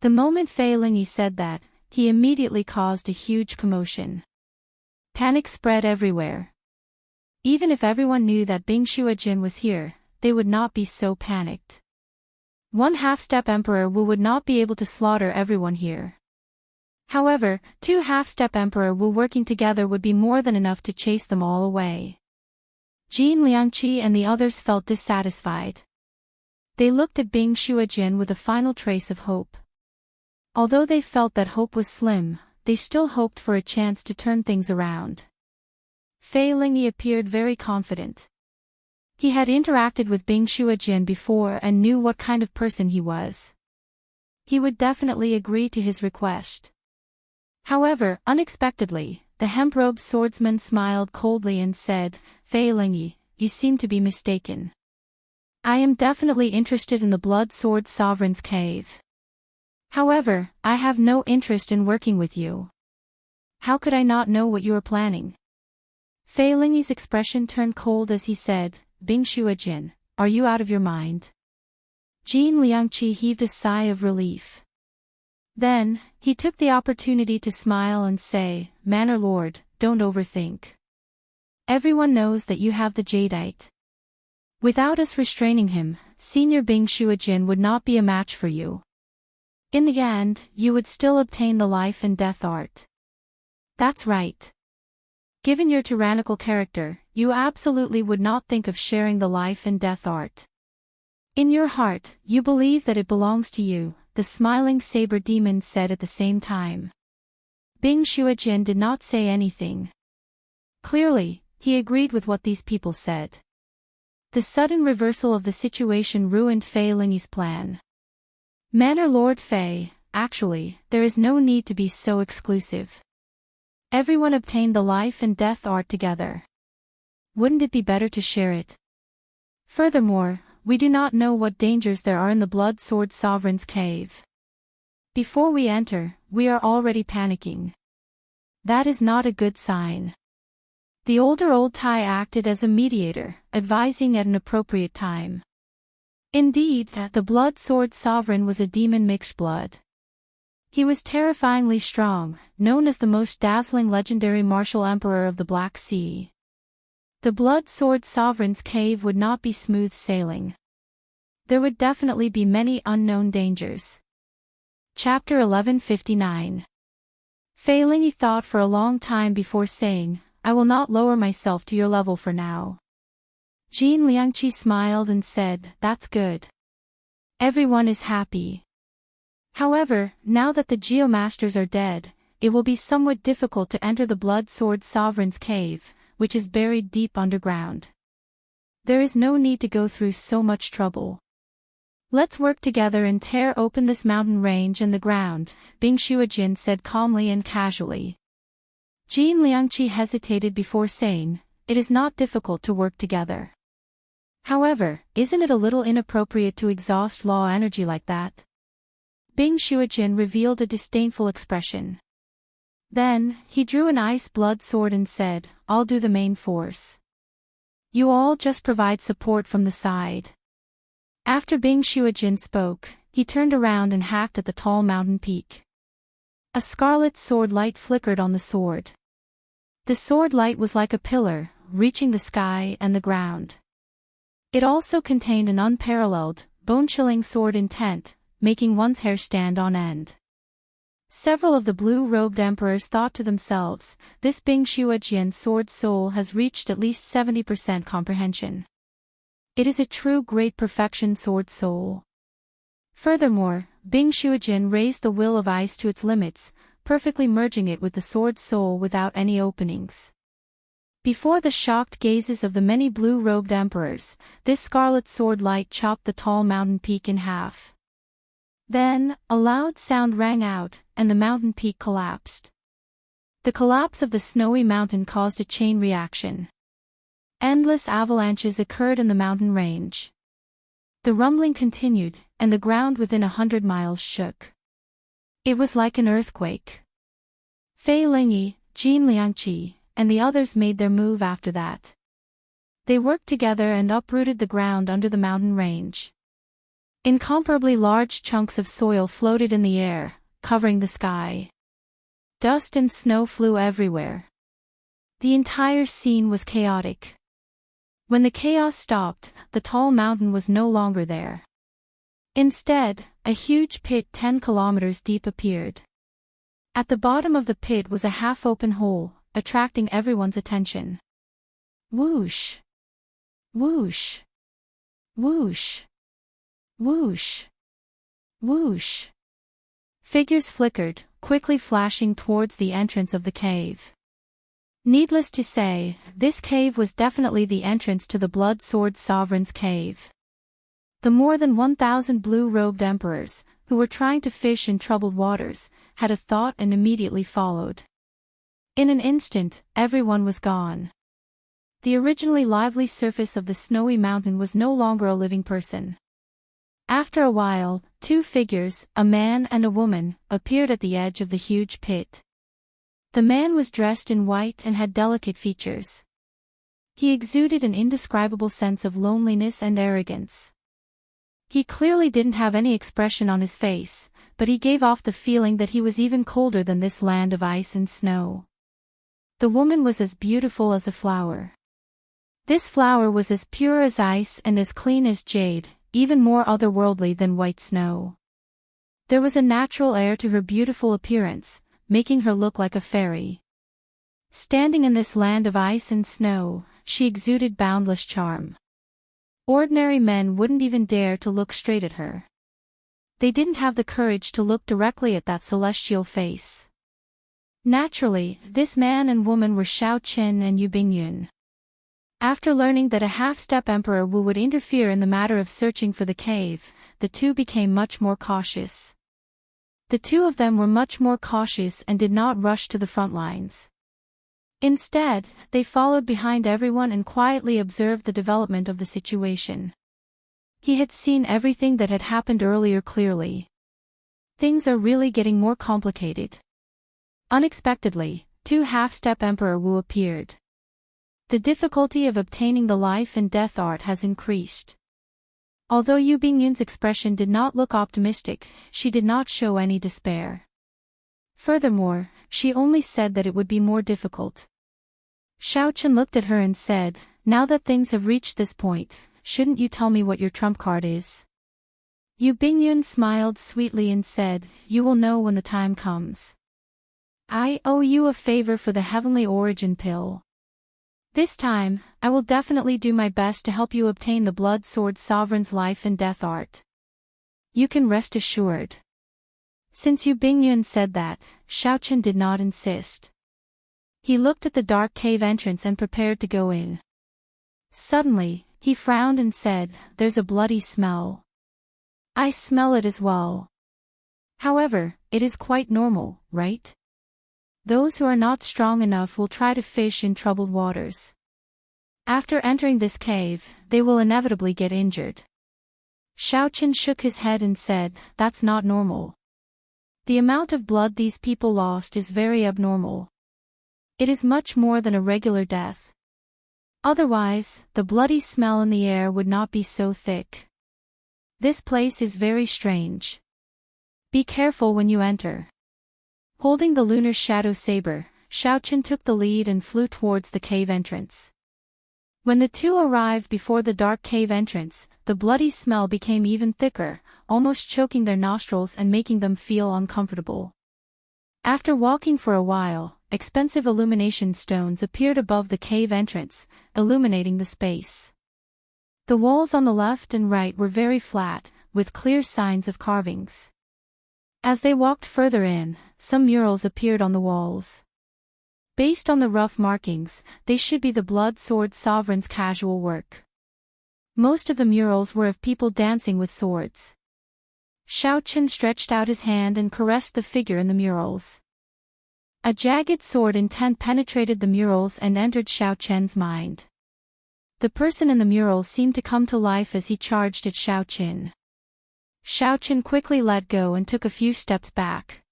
The moment Fei Lingyi said that, he immediately caused a huge commotion. Panic spread everywhere. Even if everyone knew that Bing Shuojin was here, they would not be so panicked. One half-step Emperor Wu would not be able to slaughter everyone here. However, two half-step Emperor Wu working together would be more than enough to chase them all away. Jin Liangqi and the others felt dissatisfied. They looked at Bing Shuojin with a final trace of hope. Although they felt that hope was slim, they still hoped for a chance to turn things around. Fei Lingyi appeared very confident. He had interacted with Bing Shuojin before and knew what kind of person he was. He would definitely agree to his request. However, unexpectedly, the hemp-robed swordsman smiled coldly and said, "Fei Lingyi, you seem to be mistaken. I am definitely interested in the Blood Sword Sovereign's cave. However, I have no interest in working with you. How could I not know what you are planning?" Fei Lingyi's expression turned cold as he said, "Bing Shuojin, are you out of your mind?" Jin Liangqi heaved a sigh of relief. Then, he took the opportunity to smile and say, "Manor Lord, don't overthink. Everyone knows that you have the jadeite. Without us restraining him, Senior Bing Shuojin would not be a match for you. In the end, you would still obtain the life and death art." "That's right. Given your tyrannical character, you absolutely would not think of sharing the life and death art. In your heart, you believe that it belongs to you," the smiling saber demon said at the same time. Bing Shuojin did not say anything. Clearly, he agreed with what these people said. The sudden reversal of the situation ruined Fei Lingyi's plan. "Manor Lord Fei, actually, there is no need to be so exclusive. Everyone obtained the life and death art together. Wouldn't it be better to share it? Furthermore, we do not know what dangers there are in the Blood Sword Sovereign's cave. Before we enter, we are already panicking. That is not a good sign." The older Old Tai acted as a mediator, advising at an appropriate time. Indeed, the Blood Sword Sovereign was a demon mixed blood. He was terrifyingly strong, known as the most dazzling legendary martial emperor of the Black Sea. The Blood Sword Sovereign's cave would not be smooth sailing. There would definitely be many unknown dangers. Chapter 1159. Fei Lingyi thought for a long time before saying, "I will not lower myself to your level for now." Jin Liangqi smiled and said, "That's good. Everyone is happy. However, now that the Geomasters are dead, it will be somewhat difficult to enter the Blood Sword Sovereign's cave, which is buried deep underground. There is no need to go through so much trouble. Let's work together and tear open this mountain range and the ground," Bing Shuojin said calmly and casually. Jin Liangqi hesitated before saying, "It is not difficult to work together. However, isn't it a little inappropriate to exhaust law energy like that?" Bing Shuojin revealed a disdainful expression. Then, he drew an ice blood sword and said, "I'll do the main force. You all just provide support from the side." After Bing Shuojin spoke, he turned around and hacked at the tall mountain peak. A scarlet sword light flickered on the sword. The sword light was like a pillar, reaching the sky and the ground. It also contained an unparalleled, bone-chilling sword intent, making one's hair stand on end. Several of the blue-robed emperors thought to themselves, this Bing Shuojian sword soul has reached at least 70% comprehension. It is a true great perfection sword soul. Furthermore, Bing Shuojian raised the will of ice to its limits, perfectly merging it with the sword soul without any openings. Before the shocked gazes of the many blue-robed emperors, this scarlet sword light chopped the tall mountain peak in half. Then, a loud sound rang out, and the mountain peak collapsed. The collapse of the snowy mountain caused a chain reaction. Endless avalanches occurred in the mountain range. The rumbling continued, and the ground within 100 miles shook. It was like an earthquake. Fei Lingyi, Jin Liangqi, and the others made their move after that. They worked together and uprooted the ground under the mountain range. Incomparably large chunks of soil floated in the air, covering the sky. Dust and snow flew everywhere. The entire scene was chaotic. When the chaos stopped, the tall mountain was no longer there. Instead, a huge pit 10 kilometers deep appeared. At the bottom of the pit was a half-open hole, attracting everyone's attention. Whoosh! Whoosh! Whoosh! Whoosh! Whoosh! Figures flickered, quickly flashing towards the entrance of the cave. Needless to say, this cave was definitely the entrance to the Blood Sword Sovereign's cave. The more than 1,000 blue-robed emperors, who were trying to fish in troubled waters, had a thought and immediately followed. In an instant, everyone was gone. The originally lively surface of the snowy mountain was no longer a living person. After a while, two figures, a man and a woman, appeared at the edge of the huge pit. The man was dressed in white and had delicate features. He exuded an indescribable sense of loneliness and arrogance. He clearly didn't have any expression on his face, but he gave off the feeling that he was even colder than this land of ice and snow. The woman was as beautiful as a flower. This flower was as pure as ice and as clean as jade, even more otherworldly than white snow. There was a natural air to her beautiful appearance, making her look like a fairy. Standing in this land of ice and snow, she exuded boundless charm. Ordinary men wouldn't even dare to look straight at her. They didn't have the courage to look directly at that celestial face. Naturally, this man and woman were Xiao Qin and Yu Bingyun. After learning that a half-step Emperor Wu would interfere in the matter of searching for the cave, the two became much more cautious. The two of them were much more cautious and did not rush to the front lines. Instead, they followed behind everyone and quietly observed the development of the situation. He had seen everything that had happened earlier clearly. Things are really getting more complicated. Unexpectedly, two half-step Emperor Wu appeared. The difficulty of obtaining the life and death art has increased. Although Yu Bingyun's expression did not look optimistic, she did not show any despair. Furthermore, she only said that it would be more difficult. Xiao Qin looked at her and said, "Now that things have reached this point, shouldn't you tell me what your trump card is?" Yu Bingyun smiled sweetly and said, "You will know when the time comes. I owe you a favor for the Heavenly Origin Pill. This time, I will definitely do my best to help you obtain the Blood Sword Sovereign's life and death art. You can rest assured." Since Yu Bingyun said that, Xiao Qin did not insist. He looked at the dark cave entrance and prepared to go in. Suddenly, he frowned and said, "There's a bloody smell. I smell it as well. However, it is quite normal, right? Those who are not strong enough will try to fish in troubled waters. After entering this cave, they will inevitably get injured." Xiao Qin shook his head and said, "That's not normal. The amount of blood these people lost is very abnormal. It is much more than a regular death. Otherwise, the bloody smell in the air would not be so thick. This place is very strange. Be careful when you enter." Holding the lunar shadow saber, Xiaoqin took the lead and flew towards the cave entrance. When the two arrived before the dark cave entrance, the bloody smell became even thicker, almost choking their nostrils and making them feel uncomfortable. After walking for a while, expensive illumination stones appeared above the cave entrance, illuminating the space. The walls on the left and right were very flat, with clear signs of carvings. As they walked further in, some murals appeared on the walls. Based on the rough markings, they should be the Blood Sword Sovereign's casual work. Most of the murals were of people dancing with swords. Xiaoqin stretched out his hand and caressed the figure in the murals. A jagged sword intent penetrated the murals and entered Xiaoqin's mind. The person in the mural seemed to come to life as he charged at Xiaoqin. Xiaoqin quickly let go and took a few steps back.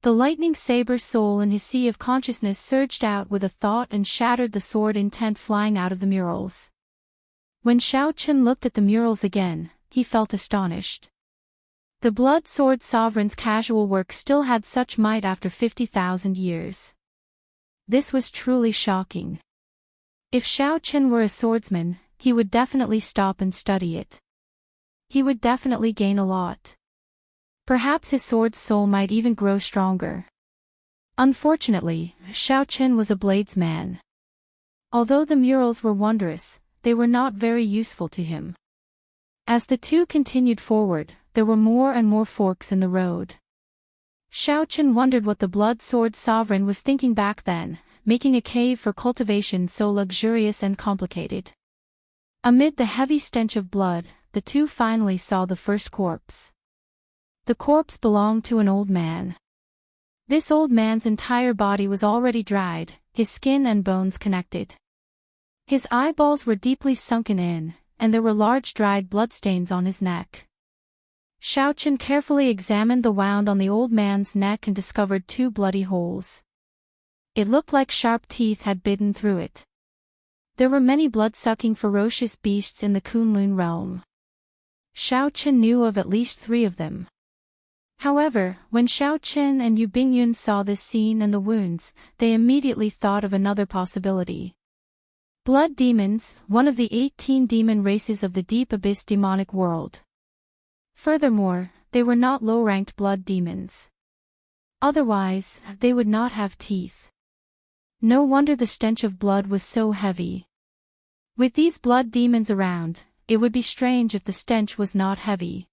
The lightning saber soul in his sea of consciousness surged out with a thought and shattered the sword intent flying out of the murals. When Xiaoqin looked at the murals again, he felt astonished. The Blood Sword Sovereign's casual work still had such might after 50,000 years. This was truly shocking. If Xiaoqin were a swordsman, he would definitely stop and study it. He would definitely gain a lot. Perhaps his sword's soul might even grow stronger. Unfortunately, Xiaoqin was a bladesman. Although the murals were wondrous, they were not very useful to him. As the two continued forward, there were more and more forks in the road. Xiaoqin wondered what the Blood Sword Sovereign was thinking back then, making a cave for cultivation so luxurious and complicated. Amid the heavy stench of blood, the two finally saw the first corpse. The corpse belonged to an old man. This old man's entire body was already dried, his skin and bones connected. His eyeballs were deeply sunken in, and there were large dried bloodstains on his neck. Xiaoqin carefully examined the wound on the old man's neck and discovered 2 bloody holes. It looked like sharp teeth had bitten through it. There were many blood-sucking ferocious beasts in the Kunlun realm. Xiaoqin knew of at least 3 of them. However, when Xiaoqin and Yu Bingyun saw this scene and the wounds, they immediately thought of another possibility. Blood demons, one of the 18 demon races of the deep abyss demonic world. Furthermore, they were not low-ranked blood demons. Otherwise, they would not have teeth. No wonder the stench of blood was so heavy. With these blood demons around, it would be strange if the stench was not heavy.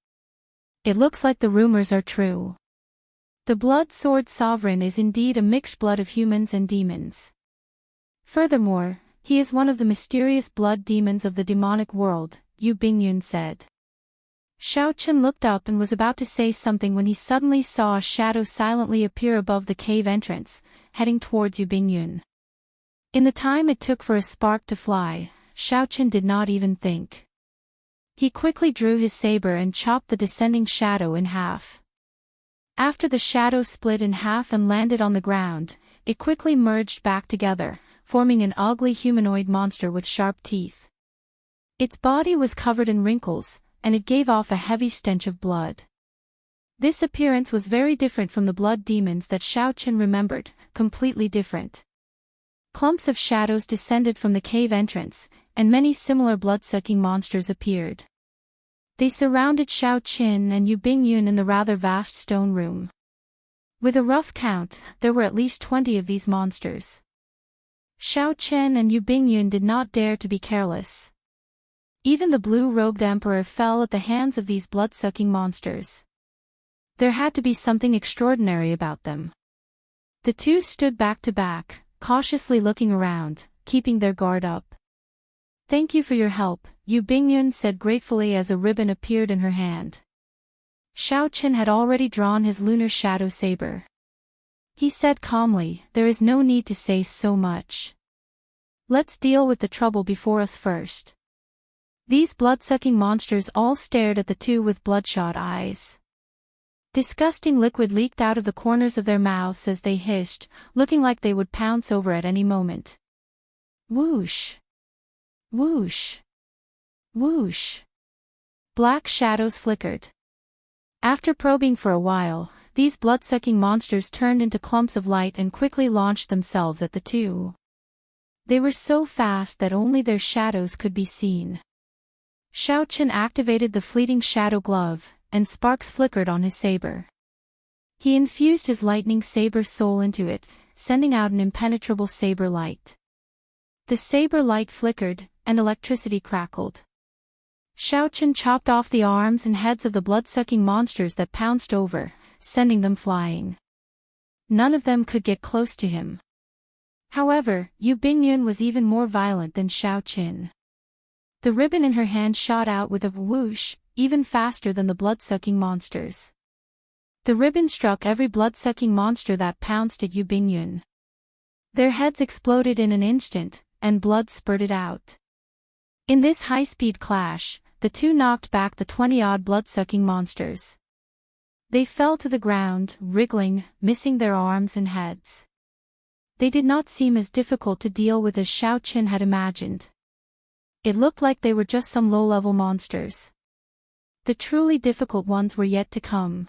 It looks like the rumors are true. The Blood Sword Sovereign is indeed a mixed blood of humans and demons. Furthermore, he is one of the mysterious blood demons of the demonic world, Yu Bingyun said. Xiaoqin looked up and was about to say something when he suddenly saw a shadow silently appear above the cave entrance, heading towards Yu Bingyun. In the time it took for a spark to fly, Xiaoqin did not even think. He quickly drew his saber and chopped the descending shadow in half. After the shadow split in half and landed on the ground, it quickly merged back together, forming an ugly humanoid monster with sharp teeth. Its body was covered in wrinkles, and it gave off a heavy stench of blood. This appearance was very different from the blood demons that Xiaoqin remembered, completely different. Clumps of shadows descended from the cave entrance, and many similar blood-sucking monsters appeared. They surrounded Xiaoqin and Yu Bingyun in the rather vast stone room. With a rough count, there were at least 20 of these monsters. Xiaoqin and Yu Bingyun did not dare to be careless. Even the blue-robed emperor fell at the hands of these blood-sucking monsters. There had to be something extraordinary about them. The two stood back to back, cautiously looking around, keeping their guard up. "Thank you for your help," Yu Bingyun said gratefully as a ribbon appeared in her hand. Xiaoqin had already drawn his lunar shadow saber. He said calmly, "There is no need to say so much. Let's deal with the trouble before us first." These blood-sucking monsters all stared at the two with bloodshot eyes. Disgusting liquid leaked out of the corners of their mouths as they hissed, looking like they would pounce over at any moment. Whoosh! Whoosh! Whoosh! Black shadows flickered. After probing for a while, these blood-sucking monsters turned into clumps of light and quickly launched themselves at the two. They were so fast that only their shadows could be seen. Xiaochen activated the fleeting shadow glove, and sparks flickered on his saber. He infused his lightning saber soul into it, sending out an impenetrable saber light. The saber light flickered, and electricity crackled. Xiaochen chopped off the arms and heads of the blood-sucking monsters that pounced over, sending them flying. None of them could get close to him. However, Yu Bingyun was even more violent than Xiaochen. The ribbon in her hand shot out with a whoosh, even faster than the blood-sucking monsters. The ribbon struck every blood-sucking monster that pounced at Yu Bingyun. Their heads exploded in an instant, and blood spurted out. In this high-speed clash, the two knocked back the 20-odd blood-sucking monsters. They fell to the ground, wriggling, missing their arms and heads. They did not seem as difficult to deal with as Xiaochen had imagined. It looked like they were just some low-level monsters. The truly difficult ones were yet to come.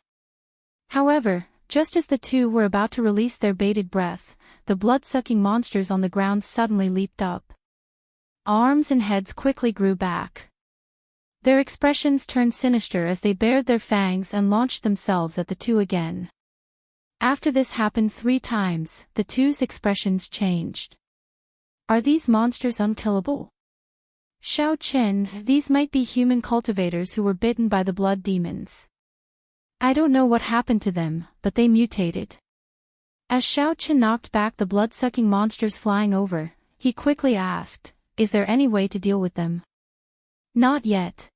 However, just as the two were about to release their bated breath, the blood-sucking monsters on the ground suddenly leaped up. Arms and heads quickly grew back. Their expressions turned sinister as they bared their fangs and launched themselves at the two again. After this happened 3 times, the two's expressions changed. Are these monsters unkillable? Xiaochen, these might be human cultivators who were bitten by the blood demons. I don't know what happened to them, but they mutated. As Xiaochen knocked back the blood-sucking monsters flying over, he quickly asked, is there any way to deal with them? Not yet.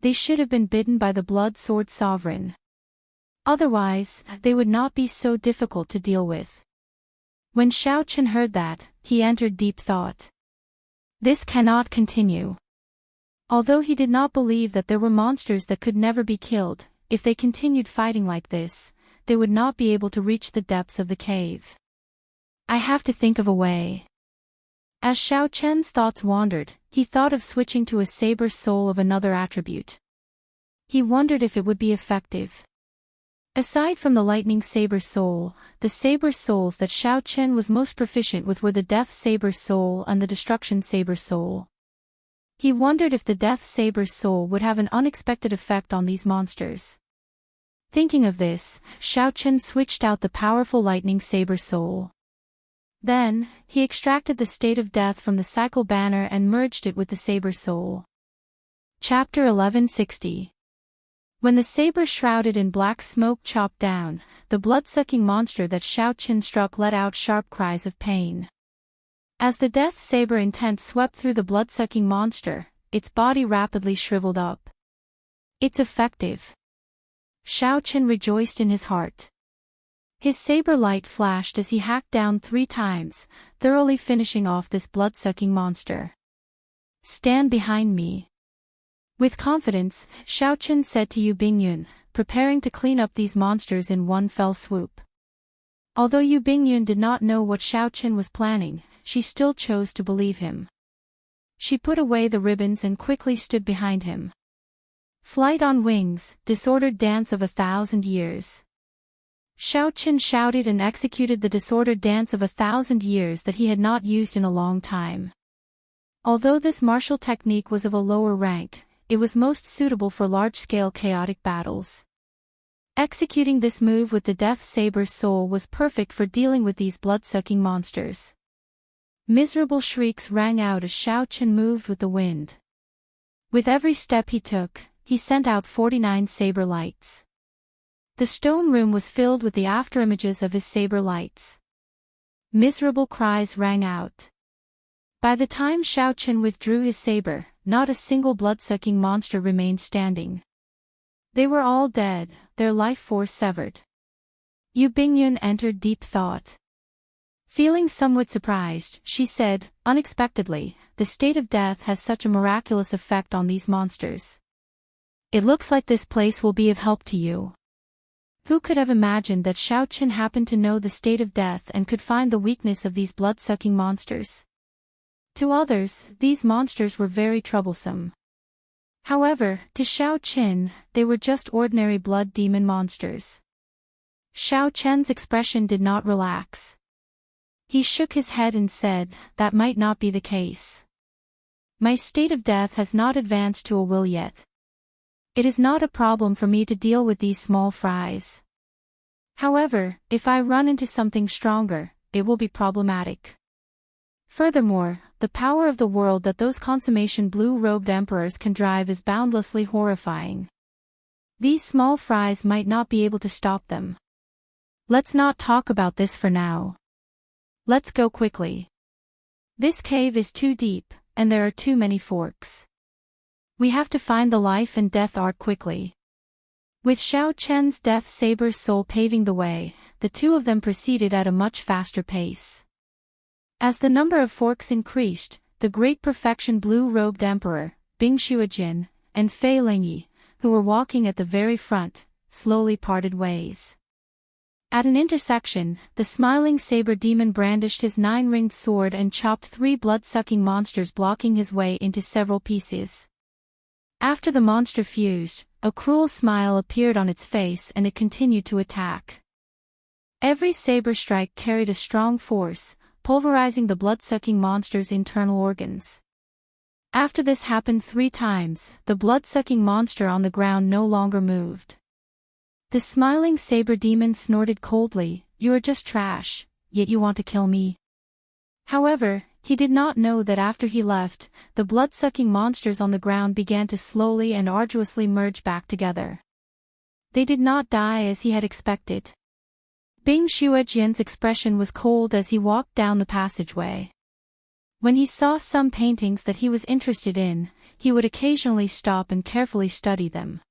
They should have been bitten by the blood sword sovereign. Otherwise, they would not be so difficult to deal with. When Xiaochen heard that, he entered deep thought. This cannot continue. Although he did not believe that there were monsters that could never be killed, if they continued fighting like this, they would not be able to reach the depths of the cave. I have to think of a way. As Xiaochen's thoughts wandered, he thought of switching to a saber soul of another attribute. He wondered if it would be effective. Aside from the lightning saber soul, the saber souls that Xiaochen was most proficient with were the death saber soul and the destruction saber soul. He wondered if the death saber soul would have an unexpected effect on these monsters. Thinking of this, Xiaochen switched out the powerful lightning saber soul. Then, he extracted the state of death from the cycle banner and merged it with the saber soul. Chapter 1160. When the saber shrouded in black smoke chopped down, the blood-sucking monster that Xiaochen struck let out sharp cries of pain. As the death saber intent swept through the blood-sucking monster, its body rapidly shriveled up. It's effective. Xiaochen rejoiced in his heart. His saber light flashed as he hacked down 3 times, thoroughly finishing off this blood-sucking monster. Stand behind me. With confidence, Xiaochen said to Yu Bingyun, preparing to clean up these monsters in one fell swoop. Although Yu Bingyun did not know what Xiaochen was planning, she still chose to believe him. She put away the ribbons and quickly stood behind him. Flight on wings, disordered dance of 1,000 years. Xiaochen shouted and executed the disordered dance of 1,000 years that he had not used in a long time. Although this martial technique was of a lower rank, it was most suitable for large-scale chaotic battles. Executing this move with the Death Saber's soul was perfect for dealing with these blood-sucking monsters. Miserable shrieks rang out as Xiaochen moved with the wind. With every step he took, he sent out 49 saber lights. The stone room was filled with the afterimages of his saber lights. Miserable cries rang out. By the time Xiaochen withdrew his saber, not a single blood-sucking monster remained standing. They were all dead, their life force severed. Yu Bingyun entered deep thought. Feeling somewhat surprised, she said, unexpectedly, the state of death has such a miraculous effect on these monsters. It looks like this place will be of help to you. Who could have imagined that Xiaochen happened to know the state of death and could find the weakness of these blood-sucking monsters? To others, these monsters were very troublesome. However, to Xiaochen, they were just ordinary blood demon monsters. Xiao Chen's expression did not relax. He shook his head and said, "That might not be the case. My state of death has not advanced to a will yet. It is not a problem for me to deal with these small fries. However, if I run into something stronger, it will be problematic. Furthermore, the power of the world that those consummation blue-robed emperors can drive is boundlessly horrifying. These small fries might not be able to stop them. Let's not talk about this for now. Let's go quickly. This cave is too deep, and there are too many forks. We have to find the life and death art quickly." With Xiao Chen's death saber soul paving the way, the two of them proceeded at a much faster pace. As the number of forks increased, the great perfection blue-robed emperor, Bing Shuijin, and Fei Lingyi, who were walking at the very front, slowly parted ways. At an intersection, the smiling saber demon brandished his 9-ringed sword and chopped 3 blood-sucking monsters, blocking his way into several pieces. After the monster fused, a cruel smile appeared on its face and it continued to attack. Every saber strike carried a strong force, pulverizing the blood-sucking monster's internal organs. After this happened 3 times, the blood-sucking monster on the ground no longer moved. The smiling saber demon snorted coldly, "You are just trash, yet you want to kill me." However, he did not know that after he left, the blood-sucking monsters on the ground began to slowly and arduously merge back together. They did not die as he had expected. Bing Shuijin's expression was cold as he walked down the passageway. When he saw some paintings that he was interested in, he would occasionally stop and carefully study them.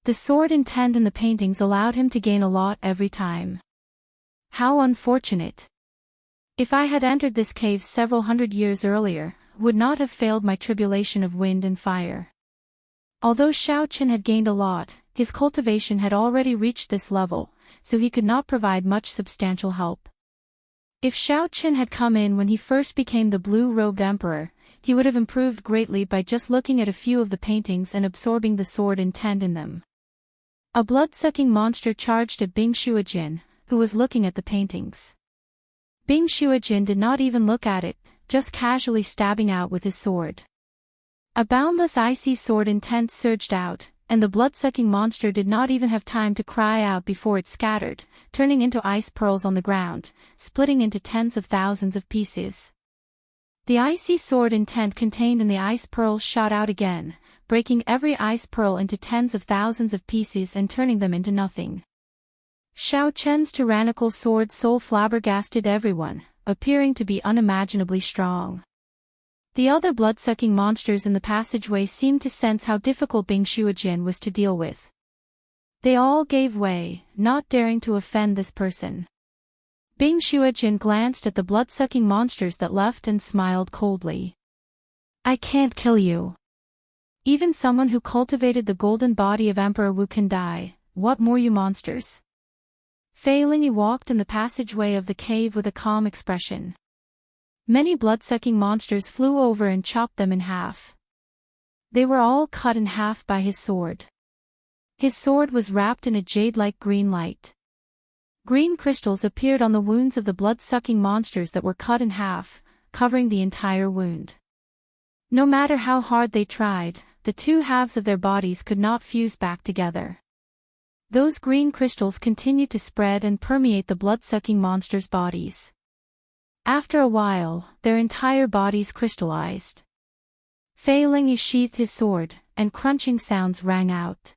The sword intent in the paintings allowed him to gain a lot every time. How unfortunate. If I had entered this cave several hundred years earlier, would not have failed my tribulation of wind and fire. Although Xiao Chen had gained a lot, his cultivation had already reached this level, so he could not provide much substantial help. If Xiao Chen had come in when he first became the blue-robed emperor, he would have improved greatly by just looking at a few of the paintings and absorbing the sword intent in them. A blood-sucking monster charged at Bing Shuijin, who was looking at the paintings. Bing Shuijin did not even look at it, just casually stabbing out with his sword. A boundless icy sword intent surged out, and the blood-sucking monster did not even have time to cry out before it scattered, turning into ice pearls on the ground, splitting into tens of thousands of pieces. The icy sword intent contained in the ice pearls shot out again, breaking every ice pearl into tens of thousands of pieces and turning them into nothing. Xiao Chen's tyrannical sword soul flabbergasted everyone, appearing to be unimaginably strong. The other blood-sucking monsters in the passageway seemed to sense how difficult Bing Shuijin was to deal with. They all gave way, not daring to offend this person. Bing Shuijin glanced at the blood-sucking monsters that left and smiled coldly. "I can't kill you. Even someone who cultivated the golden body of Emperor Wu can die, what more you monsters?" Fei Lingyi walked in the passageway of the cave with a calm expression. Many blood-sucking monsters flew over and chopped them in half. They were all cut in half by his sword. His sword was wrapped in a jade-like green light. Green crystals appeared on the wounds of the blood-sucking monsters that were cut in half, covering the entire wound. No matter how hard they tried, the two halves of their bodies could not fuse back together. Those green crystals continued to spread and permeate the blood-sucking monsters' bodies. After a while, their entire bodies crystallized. Fei Lingyi sheathed his sword, and crunching sounds rang out.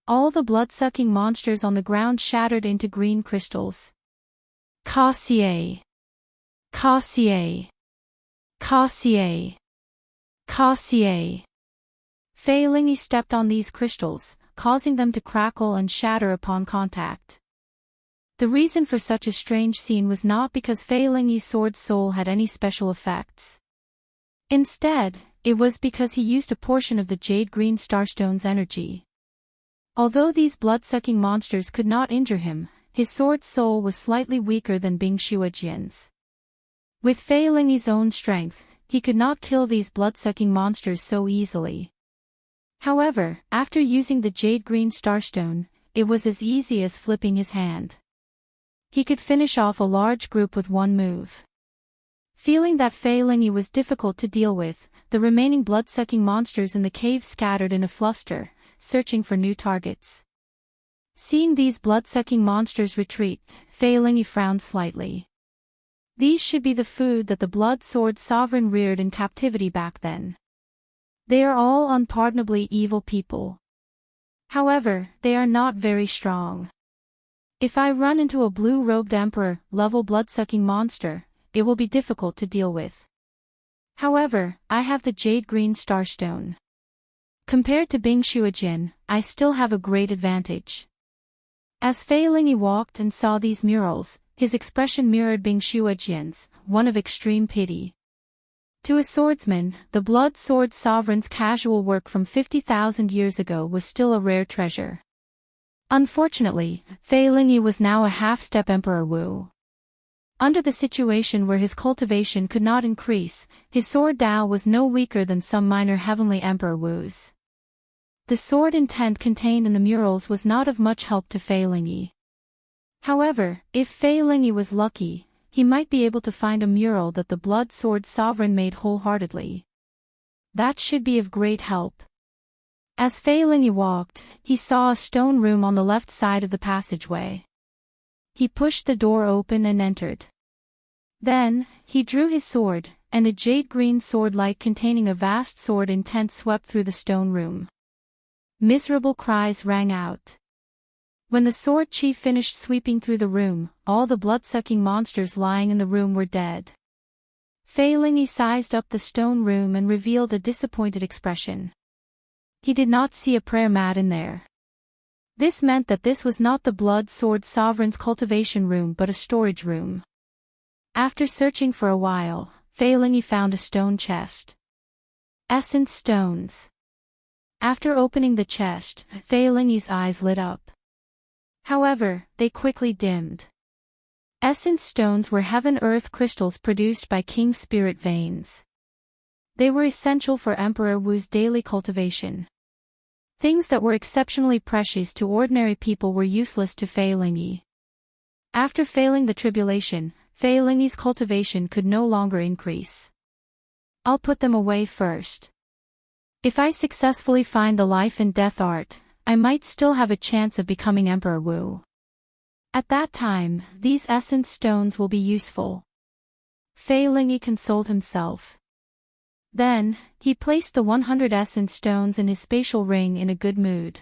All the blood-sucking monsters on the ground shattered into green crystals. Ka-xie! Ka-xie! Ka-xie! Ka-xie! Fei Lingyi stepped on these crystals, causing them to crackle and shatter upon contact. The reason for such a strange scene was not because Fei Lingyi's sword soul had any special effects. Instead, it was because he used a portion of the jade-green starstone's energy. Although these blood-sucking monsters could not injure him, his sword soul was slightly weaker than Bing Shuijin's. With Fei Lingyi's own strength, he could not kill these blood-sucking monsters so easily. However, after using the jade-green starstone, it was as easy as flipping his hand. He could finish off a large group with one move. Feeling that Fei Lingyi was difficult to deal with, the remaining blood-sucking monsters in the cave scattered in a fluster, searching for new targets. Seeing these blood-sucking monsters retreat, Fei Lingyi frowned slightly. These should be the food that the Blood Sword Sovereign reared in captivity back then. They are all unpardonably evil people. However, they are not very strong. If I run into a blue-robed emperor-level blood-sucking monster, it will be difficult to deal with. However, I have the jade-green starstone. Compared to Bing Shuojin, I still have a great advantage. As Fei Lingyi walked and saw these murals, his expression mirrored Bing Shuojin's, one of extreme pity. To a swordsman, the Blood Sword Sovereign's casual work from 50,000 years ago was still a rare treasure. Unfortunately, Fei Lingyi was now a half-step Emperor Wu. Under the situation where his cultivation could not increase, his sword Dao was no weaker than some minor heavenly Emperor Wu's. The sword intent contained in the murals was not of much help to Fei Lingyi. However, if Fei Lingyi was lucky, he might be able to find a mural that the Blood Sword Sovereign made wholeheartedly. That should be of great help. As Fei Lingyi walked, he saw a stone room on the left side of the passageway. He pushed the door open and entered. Then, he drew his sword, and a jade-green sword light containing a vast sword intent swept through the stone room. Miserable cries rang out. When the sword chief finished sweeping through the room, all the blood-sucking monsters lying in the room were dead. Fei Lingyi sized up the stone room and revealed a disappointed expression. He did not see a prayer mat in there. This meant that this was not the Blood Sword Sovereign's cultivation room but a storage room. After searching for a while, Fei Lingyi found a stone chest. Essence stones. After opening the chest, Fei Lingyi's eyes lit up. However, they quickly dimmed. Essence stones were heaven-earth crystals produced by King Spirit veins. They were essential for Emperor Wu's daily cultivation. Things that were exceptionally precious to ordinary people were useless to Fei Lingyi. After failing the tribulation, Fei Lingyi's cultivation could no longer increase. I'll put them away first. If I successfully find the life and death art, I might still have a chance of becoming Emperor Wu. At that time, these essence stones will be useful. Fei Lingyi consoled himself. Then, he placed the 100 essence stones in his spatial ring in a good mood.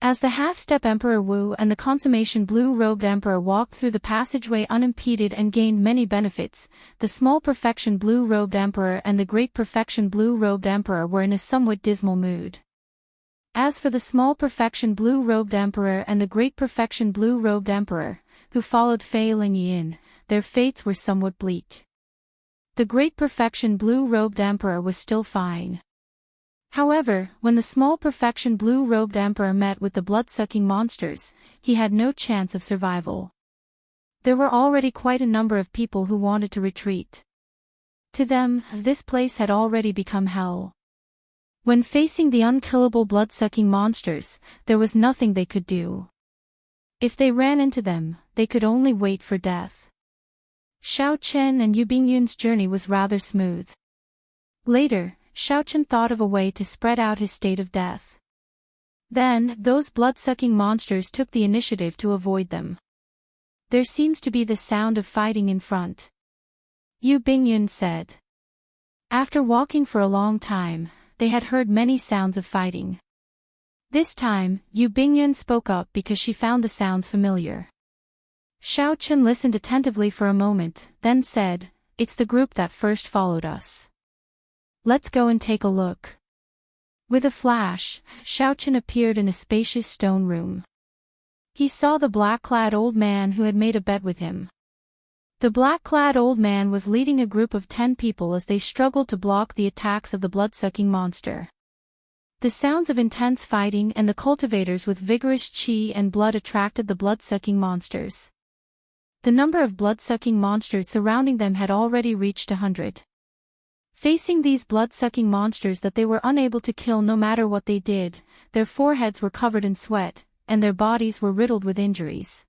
As the half-step Emperor Wu and the consummation blue-robed emperor walked through the passageway unimpeded and gained many benefits, the small perfection blue-robed emperor and the great perfection blue-robed emperor were in a somewhat dismal mood. As for the small perfection blue-robed emperor and the great perfection blue-robed emperor, who followed Fei Lingyi in, their fates were somewhat bleak. The great perfection blue-robed emperor was still fine. However, when the small perfection blue-robed emperor met with the blood-sucking monsters, he had no chance of survival. There were already quite a number of people who wanted to retreat. To them, this place had already become hell. When facing the unkillable blood-sucking monsters, there was nothing they could do. If they ran into them, they could only wait for death. Xiao Chen and Yu Bingyun's journey was rather smooth. Later, Xiao Chen thought of a way to spread out his state of death. Then, those blood-sucking monsters took the initiative to avoid them. There seems to be the sound of fighting in front. Yu Bingyun said. After walking for a long time, they had heard many sounds of fighting. This time, Yu Bingyun spoke up because she found the sounds familiar. Xiao Chen listened attentively for a moment, then said, "It's the group that first followed us. Let's go and take a look." With a flash, Xiao Chen appeared in a spacious stone room. He saw the black-clad old man who had made a bet with him. The black-clad old man was leading a group of 10 people as they struggled to block the attacks of the blood-sucking monster. The sounds of intense fighting and the cultivators with vigorous qi and blood attracted the blood-sucking monsters. The number of blood-sucking monsters surrounding them had already reached 100. Facing these blood-sucking monsters that they were unable to kill no matter what they did, their foreheads were covered in sweat, and their bodies were riddled with injuries.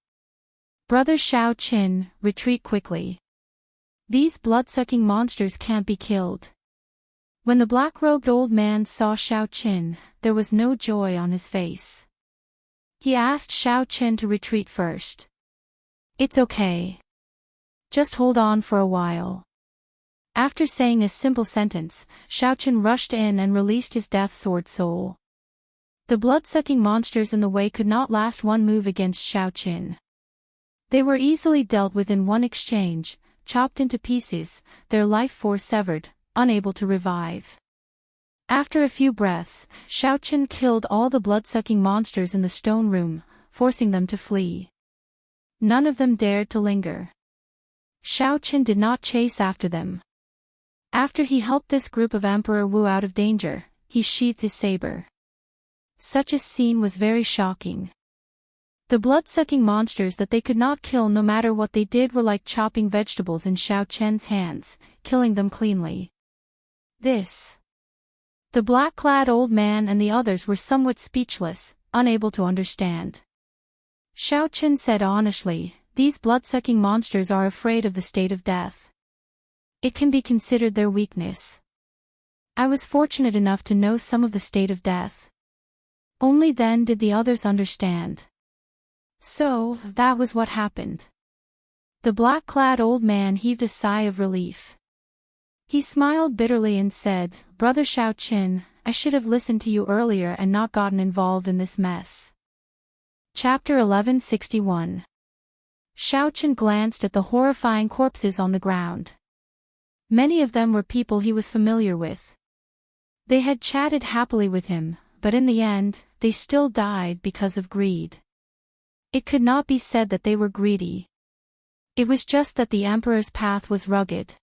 Brother Xiaoqin, retreat quickly. These blood-sucking monsters can't be killed. When the black-robed old man saw Xiaoqin, there was no joy on his face. He asked Xiaoqin to retreat first. It's okay. Just hold on for a while. After saying a simple sentence, Xiaoqin rushed in and released his death sword soul. The blood-sucking monsters in the way could not last one move against Xiaoqin. They were easily dealt with in one exchange, chopped into pieces, their life force severed, unable to revive. After a few breaths, Xiaoqin killed all the blood-sucking monsters in the stone room, forcing them to flee. None of them dared to linger. Xiaoqin did not chase after them. After he helped this group of Emperor Wu out of danger, he sheathed his saber. Such a scene was very shocking. The blood-sucking monsters that they could not kill no matter what they did were like chopping vegetables in Xiaoqian's hands, killing them cleanly. The black-clad old man and the others were somewhat speechless, unable to understand. Xiaoqin said honestly, these blood-sucking monsters are afraid of the state of death. It can be considered their weakness. I was fortunate enough to know some of the state of death. Only then did the others understand. So, that was what happened. The black-clad old man heaved a sigh of relief. He smiled bitterly and said, Brother Xiaoqin, I should have listened to you earlier and not gotten involved in this mess. Chapter 1161. Xiaoqin glanced at the horrifying corpses on the ground. Many of them were people he was familiar with. They had chatted happily with him, but in the end, they still died because of greed. It could not be said that they were greedy. It was just that the emperor's path was rugged.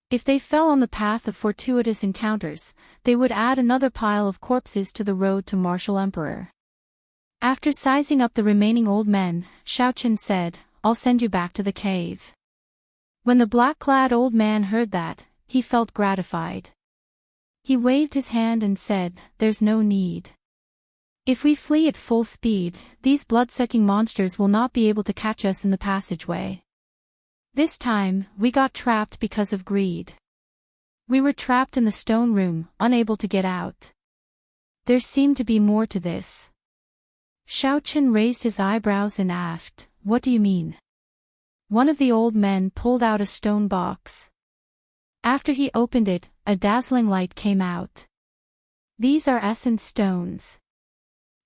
If they fell on the path of fortuitous encounters, they would add another pile of corpses to the road to martial emperor. After sizing up the remaining old men, Xiaoqin said, I'll send you back to the cave. When the black-clad old man heard that, he felt gratified. He waved his hand and said, There's no need. If we flee at full speed, these blood-sucking monsters will not be able to catch us in the passageway. This time, we got trapped because of greed. We were trapped in the stone room, unable to get out. There seemed to be more to this. Xiaoqin raised his eyebrows and asked, What do you mean? One of the old men pulled out a stone box. After he opened it, a dazzling light came out. These are essence stones.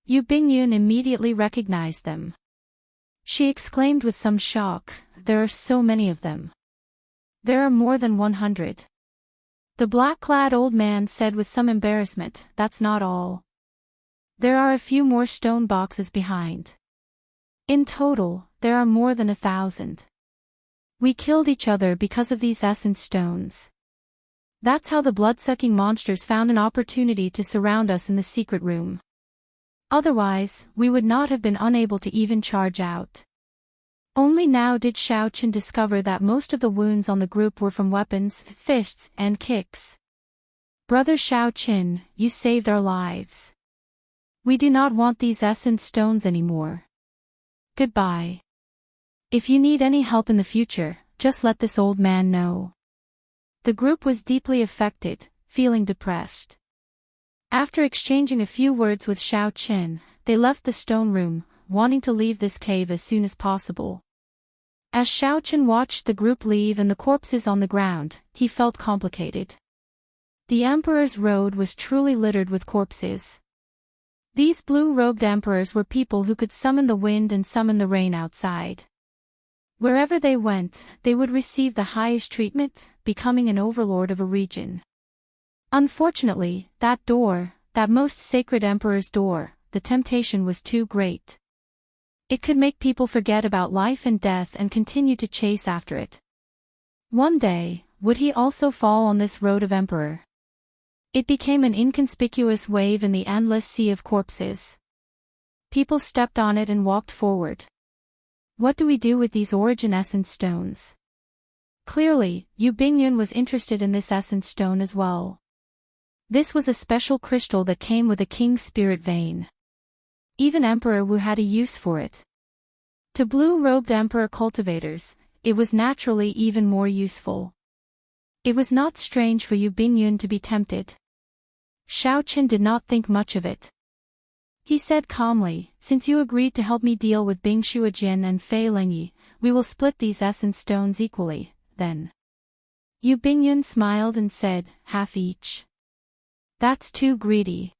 Yu Bingyun immediately recognized them. She exclaimed with some shock, There are so many of them. There are more than 100. The black-clad old man said with some embarrassment, That's not all. There are a few more stone boxes behind. In total, there are more than 1,000. We killed each other because of these essence stones. That's how the blood-sucking monsters found an opportunity to surround us in the secret room. Otherwise, we would not have been unable to even charge out. Only now did Xiaoqin discover that most of the wounds on the group were from weapons, fists, and kicks. Brother Xiaoqin, you saved our lives. We do not want these essence stones anymore. Goodbye. If you need any help in the future, just let this old man know. The group was deeply affected, feeling depressed. After exchanging a few words with Xiaoqin, they left the stone room, wanting to leave this cave as soon as possible. As Xiaoqin watched the group leave and the corpses on the ground, he felt complicated. The emperor's road was truly littered with corpses. These blue-robed emperors were people who could summon the wind and summon the rain outside. Wherever they went, they would receive the highest treatment, becoming an overlord of a region. Unfortunately, that most sacred emperor's door, the temptation was too great. It could make people forget about life and death and continue to chase after it. One day, would he also fall on this road of emperor? It became an inconspicuous wave in the endless sea of corpses. People stepped on it and walked forward. What do we do with these origin essence stones? Clearly, Yu Bingyun was interested in this essence stone as well. This was a special crystal that came with a king's spirit vein. even Emperor Wu had a use for it. To blue-robed Emperor cultivators, it was naturally even more useful. It was not strange for Yu Bingyun to be tempted. Xiao Qin did not think much of it. He said calmly, "Since you agreed to help me deal with Bing Shuojin and Fei Lingyi, we will split these essence stones equally, then." Yu Bingyun smiled and said, "Half each." "That's too greedy.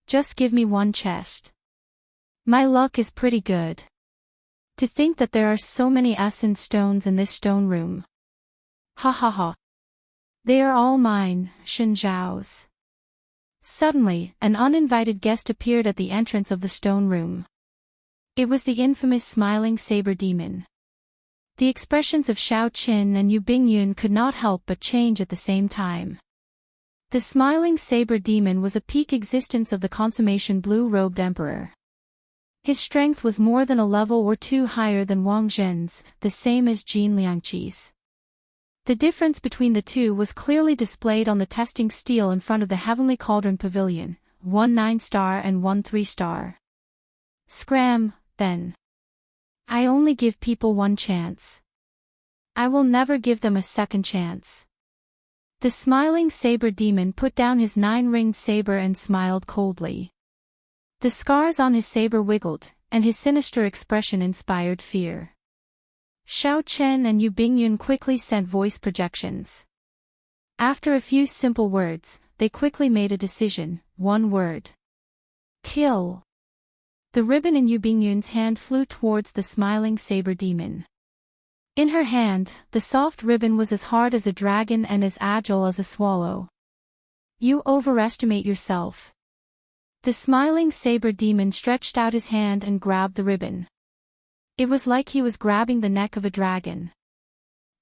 Just give me one chest. My luck is pretty good. To think that there are so many essence stones in this stone room. Ha ha ha. They are all mine, Shen Zhao's." Suddenly, an uninvited guest appeared at the entrance of the stone room. It was the infamous smiling saber demon. The expressions of Xiao Qin and Yu Bingyun could not help but change at the same time. The smiling saber demon was a peak existence of the consummation blue-robed emperor. His strength was more than a level or two higher than Wang Zhen's, the same as Jin Liangqi's. The difference between the two was clearly displayed on the testing stele in front of the Heavenly Cauldron Pavilion, 1 9-star and 1 3-star. Scram, then. I only give people one chance. I will never give them a second chance. The smiling saber demon put down his 9-ringed saber and smiled coldly. The scars on his saber wiggled, and his sinister expression inspired fear. Xiao Chen and Yu Bingyun quickly sent voice projections. After a few simple words, they quickly made a decision, one word. Kill. The ribbon in Yu Bingyun's hand flew towards the smiling saber demon. In her hand, the soft ribbon was as hard as a dragon and as agile as a swallow. You overestimate yourself. The smiling saber demon stretched out his hand and grabbed the ribbon. It was like he was grabbing the neck of a dragon.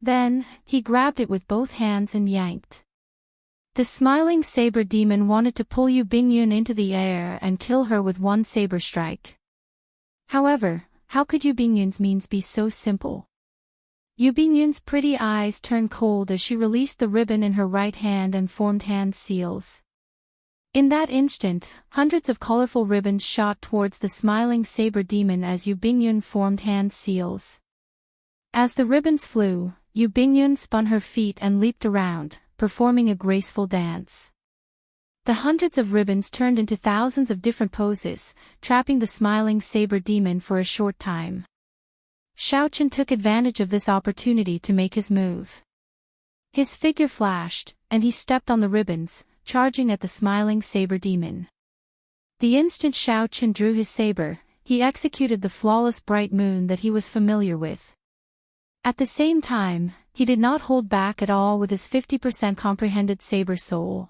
Then, he grabbed it with both hands and yanked. The smiling saber demon wanted to pull Yu Bingyun into the air and kill her with one saber strike. However, how could Yu Bingyun's means be so simple? Yu Bingyun's pretty eyes turned cold as she released the ribbon in her right hand and formed hand seals. In that instant, hundreds of colorful ribbons shot towards the smiling saber demon as Yu Bingyun formed hand seals. As the ribbons flew, Yu Bingyun spun her feet and leaped around, performing a graceful dance. The hundreds of ribbons turned into thousands of different poses, trapping the smiling saber demon for a short time. Xiao Chen took advantage of this opportunity to make his move. His figure flashed, and he stepped on the ribbons, charging at the smiling saber demon. The instant Xiao Chen drew his saber, he executed the flawless bright moon that he was familiar with. At the same time, he did not hold back at all with his 50% comprehended saber soul.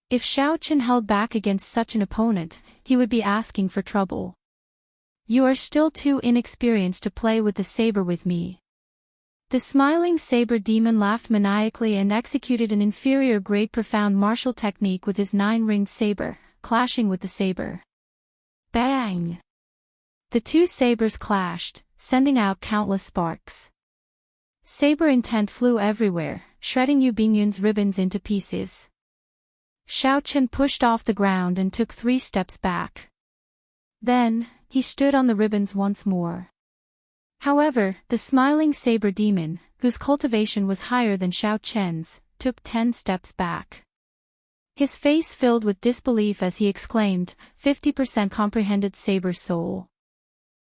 If Xiao Chen held back against such an opponent, he would be asking for trouble. You are still too inexperienced to play with the saber with me. The smiling saber demon laughed maniacally and executed an inferior-grade profound martial technique with his 9-ringed saber, clashing with the saber. Bang! The two sabers clashed, sending out countless sparks. Saber intent flew everywhere, shredding Yu Bingyun's ribbons into pieces. Xiao Chen pushed off the ground and took 3 steps back. Then, he stood on the ribbons once more. However, the smiling saber demon, whose cultivation was higher than Xiao Chen's, took 10 steps back. His face filled with disbelief as he exclaimed, 50% comprehended saber soul.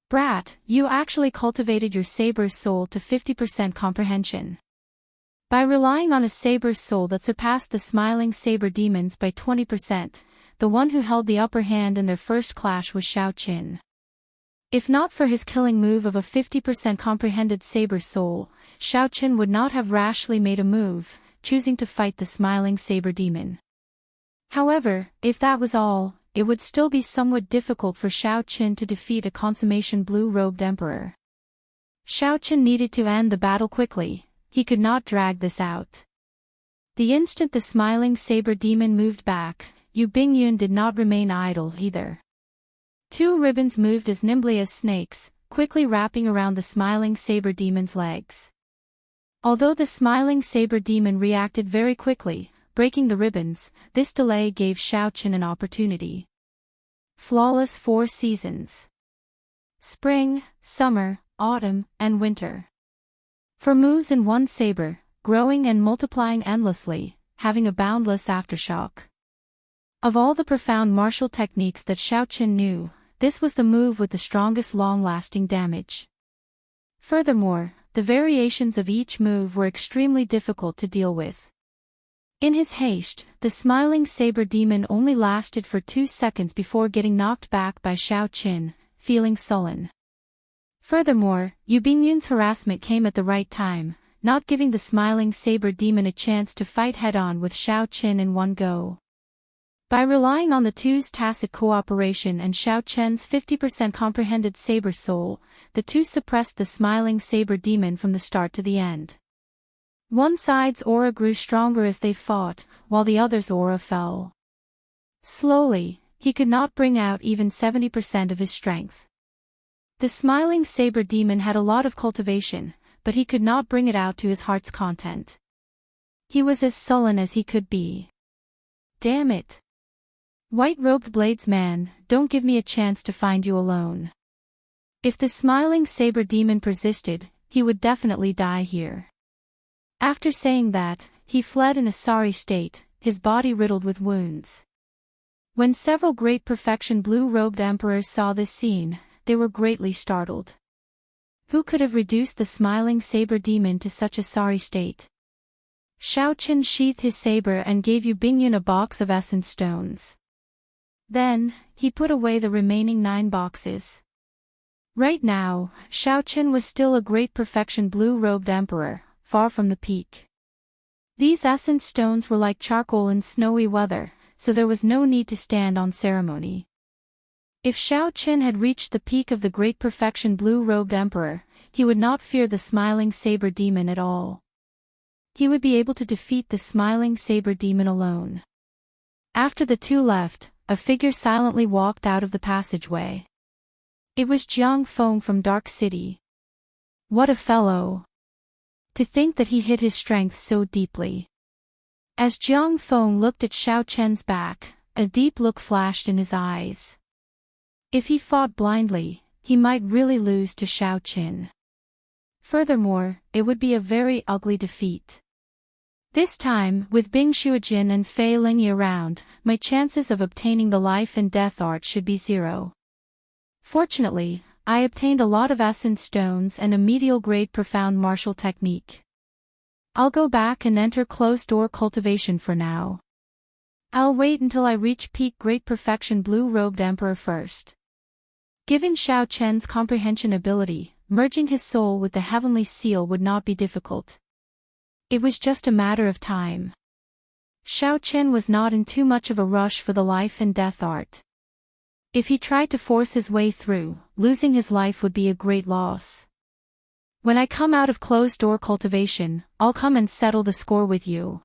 Brat, you actually cultivated your saber soul to 50% comprehension. By relying on a saber soul that surpassed the smiling saber demons by 20%, the one who held the upper hand in their first clash was Xiao Qin. If not for his killing move of a 50% comprehended saber soul, Xiao Qin would not have rashly made a move, choosing to fight the smiling saber demon. However, if that was all, it would still be somewhat difficult for Xiao Qin to defeat a consummation blue-robed emperor. Xiao Qin needed to end the battle quickly, he could not drag this out. The instant the smiling saber demon moved back, Yu Bingyun did not remain idle either. 2 ribbons moved as nimbly as snakes, quickly wrapping around the smiling saber demon's legs. Although the smiling saber demon reacted very quickly, breaking the ribbons, this delay gave Xiao Qin an opportunity. Flawless 4 seasons. Spring, summer, autumn, and winter. 4 moves in one saber, growing and multiplying endlessly, having a boundless aftershock. Of all the profound martial techniques that Xiaoqin knew, this was the move with the strongest long-lasting damage. Furthermore, the variations of each move were extremely difficult to deal with. In his haste, the smiling saber demon only lasted for 2 seconds before getting knocked back by Xiaoqin, feeling sullen. Furthermore, Yu Bingyun's harassment came at the right time, not giving the smiling saber demon a chance to fight head-on with Xiaoqin in one go. By relying on the two's tacit cooperation and Xiaoqin's 50% comprehended saber soul, the two suppressed the smiling saber demon from the start to the end. One side's aura grew stronger as they fought, while the other's aura fell. Slowly, he could not bring out even 70% of his strength. The smiling saber demon had a lot of cultivation, but he could not bring it out to his heart's content. He was as sullen as he could be. Damn it! White-robed blades man, don't give me a chance to find you alone. If the smiling saber demon persisted, he would definitely die here. After saying that, he fled in a sorry state, his body riddled with wounds. When several great perfection blue-robed emperors saw this scene, they were greatly startled. Who could have reduced the smiling saber demon to such a sorry state? Xiaoqin sheathed his saber and gave Yu Bingyun a box of essence stones. Then, he put away the remaining 9 boxes. Right now, Xiaoqin was still a great perfection blue-robed emperor, far from the peak. These essence stones were like charcoal in snowy weather, so there was no need to stand on ceremony. If Xiaoqin had reached the peak of the great perfection blue-robed emperor, he would not fear the smiling saber demon at all. He would be able to defeat the smiling saber demon alone. After the two left, a figure silently walked out of the passageway. It was Jiang Feng from Dark City. What a fellow! To think that he hid his strength so deeply. As Jiang Feng looked at Xiaoqin's back, a deep look flashed in his eyes. If he fought blindly, he might really lose to Xiaoqin. Furthermore, it would be a very ugly defeat. This time, with Bing Shuijin and Fei Lingyi around, my chances of obtaining the life and death art should be 0. Fortunately, I obtained a lot of essence stones and a medial grade profound martial technique. I'll go back and enter closed-door cultivation for now. I'll wait until I reach peak great perfection blue-robed emperor first. Given Xiaoqin's comprehension ability, merging his soul with the heavenly seal would not be difficult. It was just a matter of time. Xiaoqin was not in too much of a rush for the life and death art. If he tried to force his way through, losing his life would be a great loss. When I come out of closed-door cultivation, I'll come and settle the score with you.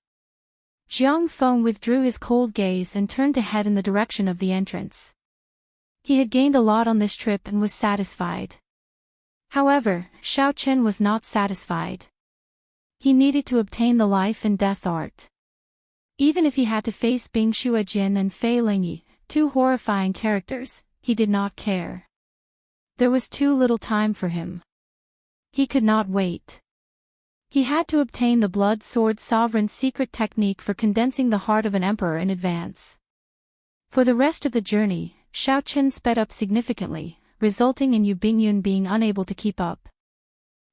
Jiang Feng withdrew his cold gaze and turned to head in the direction of the entrance. He had gained a lot on this trip and was satisfied. However, Xiaoqin was not satisfied. He needed to obtain the life and death art. Even if he had to face Bing Shuijin and Fei Lingyi, 2 horrifying characters, he did not care. There was too little time for him. He could not wait. He had to obtain the Blood Sword Sovereign's secret technique for condensing the heart of an emperor in advance. For the rest of the journey, Xiaoqin sped up significantly, resulting in Yu Bingyun being unable to keep up.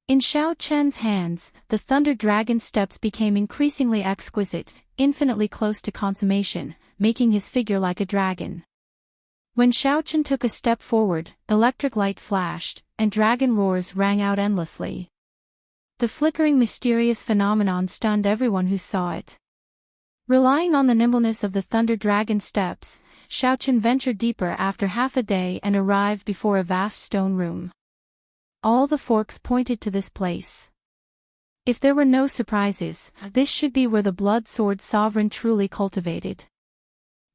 In Xiaoqin's hands, the Thunder Dragon steps became increasingly exquisite, infinitely close to consummation, making his figure like a dragon. When Xiaoqin took a step forward, electric light flashed, and dragon roars rang out endlessly. The flickering mysterious phenomenon stunned everyone who saw it. Relying on the nimbleness of the Thunder Dragon steps, Xiaoqin ventured deeper after half a day and arrived before a vast stone room. All the forks pointed to this place. If there were no surprises, this should be where the Blood Sword Sovereign truly cultivated.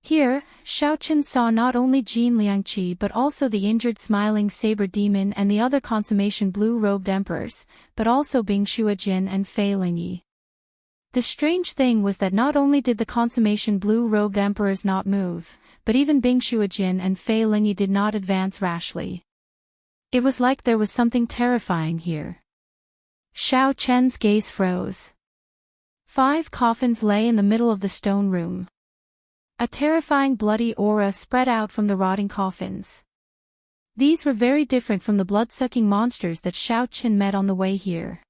Here, Xiaoqin saw not only Jin Liangqi but also the injured smiling saber demon and the other consummation blue-robed emperors, but also Bing Shuijin and Fei Lingyi. The strange thing was that not only did the consummation blue-robed emperors not move, but even Bing Shuojin and Fei Lingyi did not advance rashly. It was like there was something terrifying here. Xiao Chen's gaze froze. 5 coffins lay in the middle of the stone room. A terrifying bloody aura spread out from the rotting coffins. These were very different from the blood-sucking monsters that Xiao Chen met on the way here.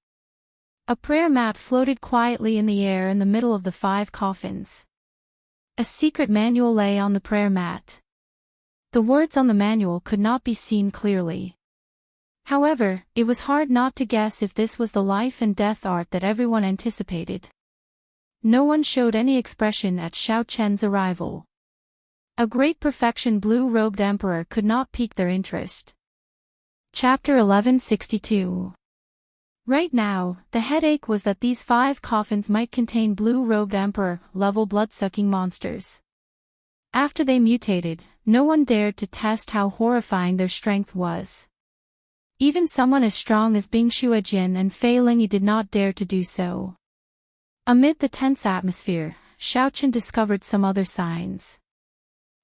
A prayer mat floated quietly in the air in the middle of the 5 coffins. A secret manual lay on the prayer mat. The words on the manual could not be seen clearly. However, it was hard not to guess if this was the life and death art that everyone anticipated. No one showed any expression at Xiao Chen's arrival. A great perfection blue-robed emperor could not pique their interest. Chapter 1162. Right now, the headache was that these 5 coffins might contain blue-robed emperor-level blood-sucking monsters. After they mutated, no one dared to test how horrifying their strength was. Even someone as strong as Bing Shuojin and Fei Lingyi did not dare to do so. Amid the tense atmosphere, Xiao Chen discovered some other signs.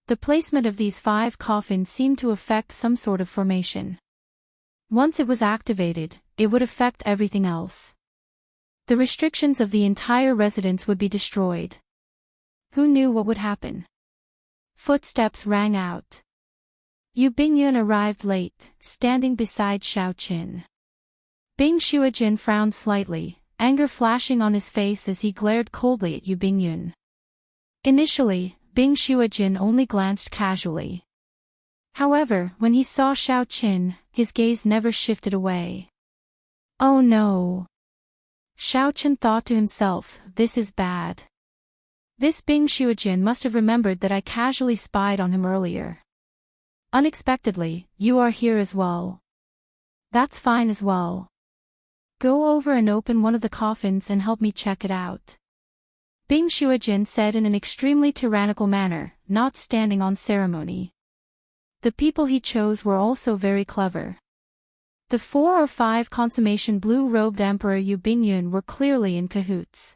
The placement of these 5 coffins seemed to affect some sort of formation. Once it was activated, it would affect everything else. The restrictions of the entire residence would be destroyed. Who knew what would happen? Footsteps rang out. Yu Bingyun arrived late, standing beside Xiao Chen. Bing Shuojin frowned slightly, anger flashing on his face as he glared coldly at Yu Bingyun. Initially, Bing Shuojin only glanced casually. However, when he saw Xiao Chen, his gaze never shifted away. Oh no! Xiao Chen thought to himself, this is bad. This Bing Shuojin must have remembered that I casually spied on him earlier. Unexpectedly, you are here as well. That's fine as well. Go over and open one of the coffins and help me check it out. Bing Shuojin said in an extremely tyrannical manner, not standing on ceremony. The people he chose were also very clever. The 4 or 5 consummation blue-robed Emperor Yu Bingyun were clearly in cahoots.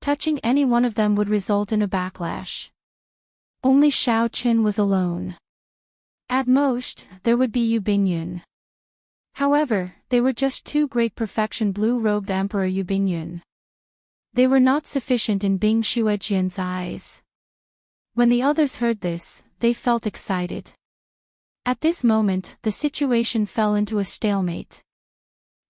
Touching any one of them would result in a backlash. Only Xiao Chen was alone. At most, there would be Yu Bingyun. However, they were just 2 great perfection blue-robed Emperor Yu Bingyun. They were not sufficient in Bing Shuojin's eyes. When the others heard this, they felt excited. At this moment, the situation fell into a stalemate.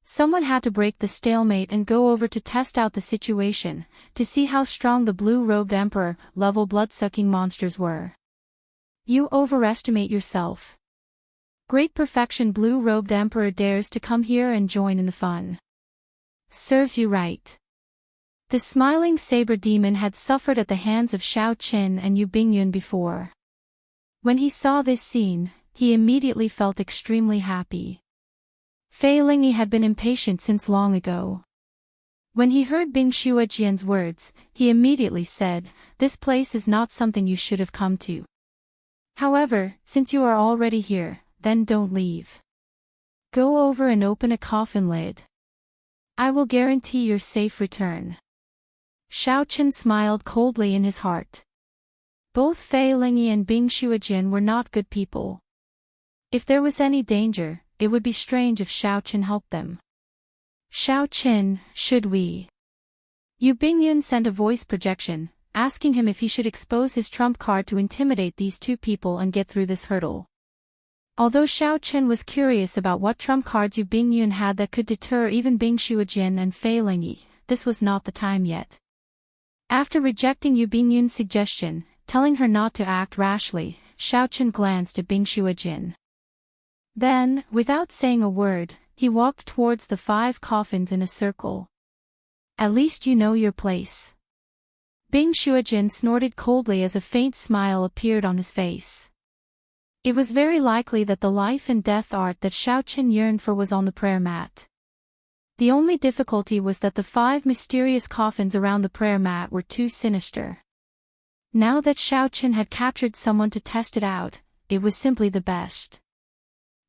Someone had to break the stalemate and go over to test out the situation, to see how strong the blue-robed emperor-level blood-sucking monsters were. You overestimate yourself. Great perfection blue-robed emperor dares to come here and join in the fun. Serves you right. The smiling saber demon had suffered at the hands of Xiao Chen and Yu Bingyun before. When he saw this scene, he immediately felt extremely happy. Fei Lingyi had been impatient since long ago. When he heard Bing Shuojin's words, he immediately said, "This place is not something you should have come to. However, since you are already here, then don't leave. Go over and open a coffin lid. I will guarantee your safe return." Xiao Chen smiled coldly in his heart. Both Fei Lingyi and Bing Shuojin were not good people. If there was any danger, it would be strange if Xiao Chen helped them. "Xiao Chen, should we?" Yu Bingyun sent a voice projection, asking him if he should expose his trump card to intimidate these 2 people and get through this hurdle. Although Xiao Chen was curious about what trump cards Yu Bingyun had that could deter even Bing Shuojin and Fei Lingyi, this was not the time yet. After rejecting Yu Bingyun's suggestion, telling her not to act rashly, Xiao Chen glanced at Bing Shuojin. Then, without saying a word, he walked towards the 5 coffins in a circle. At least you know your place. Bing Shuojin snorted coldly as a faint smile appeared on his face. It was very likely that the life and death art that Xiao Chen yearned for was on the prayer mat. The only difficulty was that the 5 mysterious coffins around the prayer mat were too sinister. Now that Xiao Chen had captured someone to test it out, it was simply the best.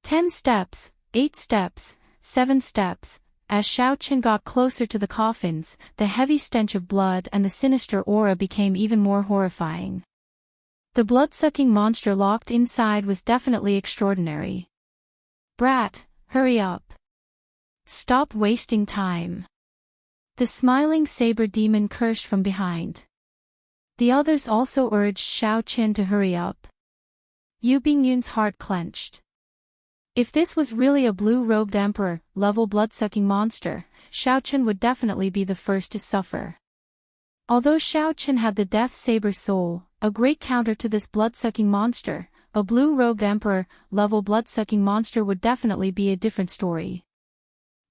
10 steps, 8 steps, 7 steps. As Xiao Chen got closer to the coffins, the heavy stench of blood and the sinister aura became even more horrifying. The blood-sucking monster locked inside was definitely extraordinary. "Brat, hurry up. Stop wasting time." The smiling saber demon cursed from behind. The others also urged Xiaoqin to hurry up. Yu Bingyun's heart clenched. If this was really a blue-robed emperor-level blood-sucking monster, Xiaoqin would definitely be the first to suffer. Although Xiaoqin had the Death Saber soul, a great counter to this blood-sucking monster, a blue-robed emperor-level blood-sucking monster would definitely be a different story.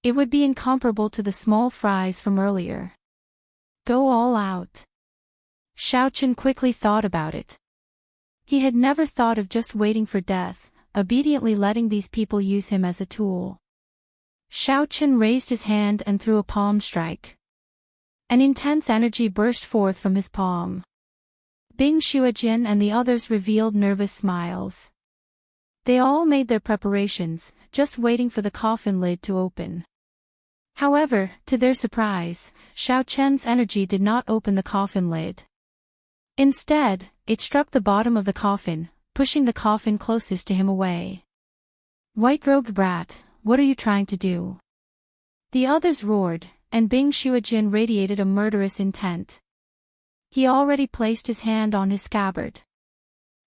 It would be incomparable to the small fries from earlier. Go all out. Xiaoqin quickly thought about it. He had never thought of just waiting for death, obediently letting these people use him as a tool. Xiaoqin raised his hand and threw a palm strike. An intense energy burst forth from his palm. Bing Xuejin and the others revealed nervous smiles. They all made their preparations, just waiting for the coffin lid to open. However, to their surprise, Xiaoqian's energy did not open the coffin lid. Instead, it struck the bottom of the coffin, pushing the coffin closest to him away. "White-robed brat, what are you trying to do?" The others roared, and Bing Xuejin radiated a murderous intent. He already placed his hand on his scabbard.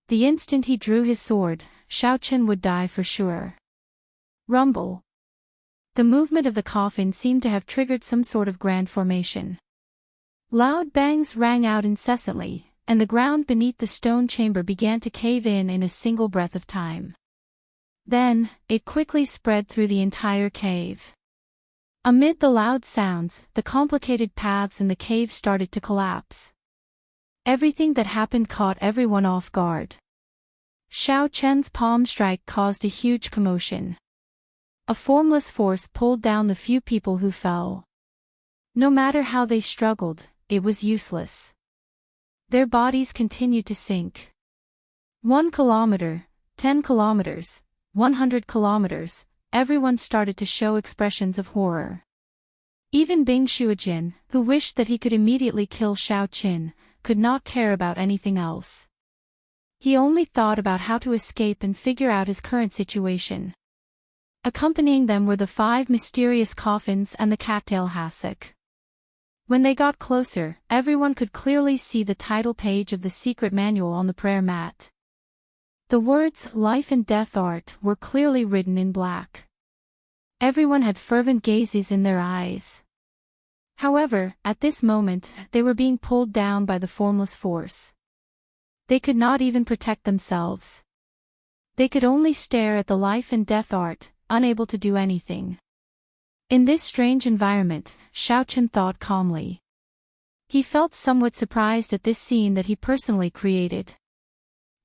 The instant he drew his sword, Xiaoqin would die for sure. Rumble. The movement of the coffin seemed to have triggered some sort of grand formation. Loud bangs rang out incessantly, and the ground beneath the stone chamber began to cave in a single breath of time. Then, it quickly spread through the entire cave. Amid the loud sounds, the complicated paths in the cave started to collapse. Everything that happened caught everyone off guard. Xiaoqian's palm strike caused a huge commotion. A formless force pulled down the few people who fell. No matter how they struggled, it was useless. Their bodies continued to sink. 1 kilometer, 10 kilometers, 100 kilometers, everyone started to show expressions of horror. Even Bing Xuejin, who wished that he could immediately kill Xiaoqin, could not care about anything else. He only thought about how to escape and figure out his current situation. Accompanying them were the 5 mysterious coffins and the cattail hassock. When they got closer, everyone could clearly see the title page of the secret manual on the prayer mat. The words "Life and Death Art" were clearly written in black. Everyone had fervent gazes in their eyes. However, at this moment, they were being pulled down by the formless force. They could not even protect themselves. They could only stare at the life and death art, unable to do anything. In this strange environment, Xiaoqin thought calmly. He felt somewhat surprised at this scene that he personally created.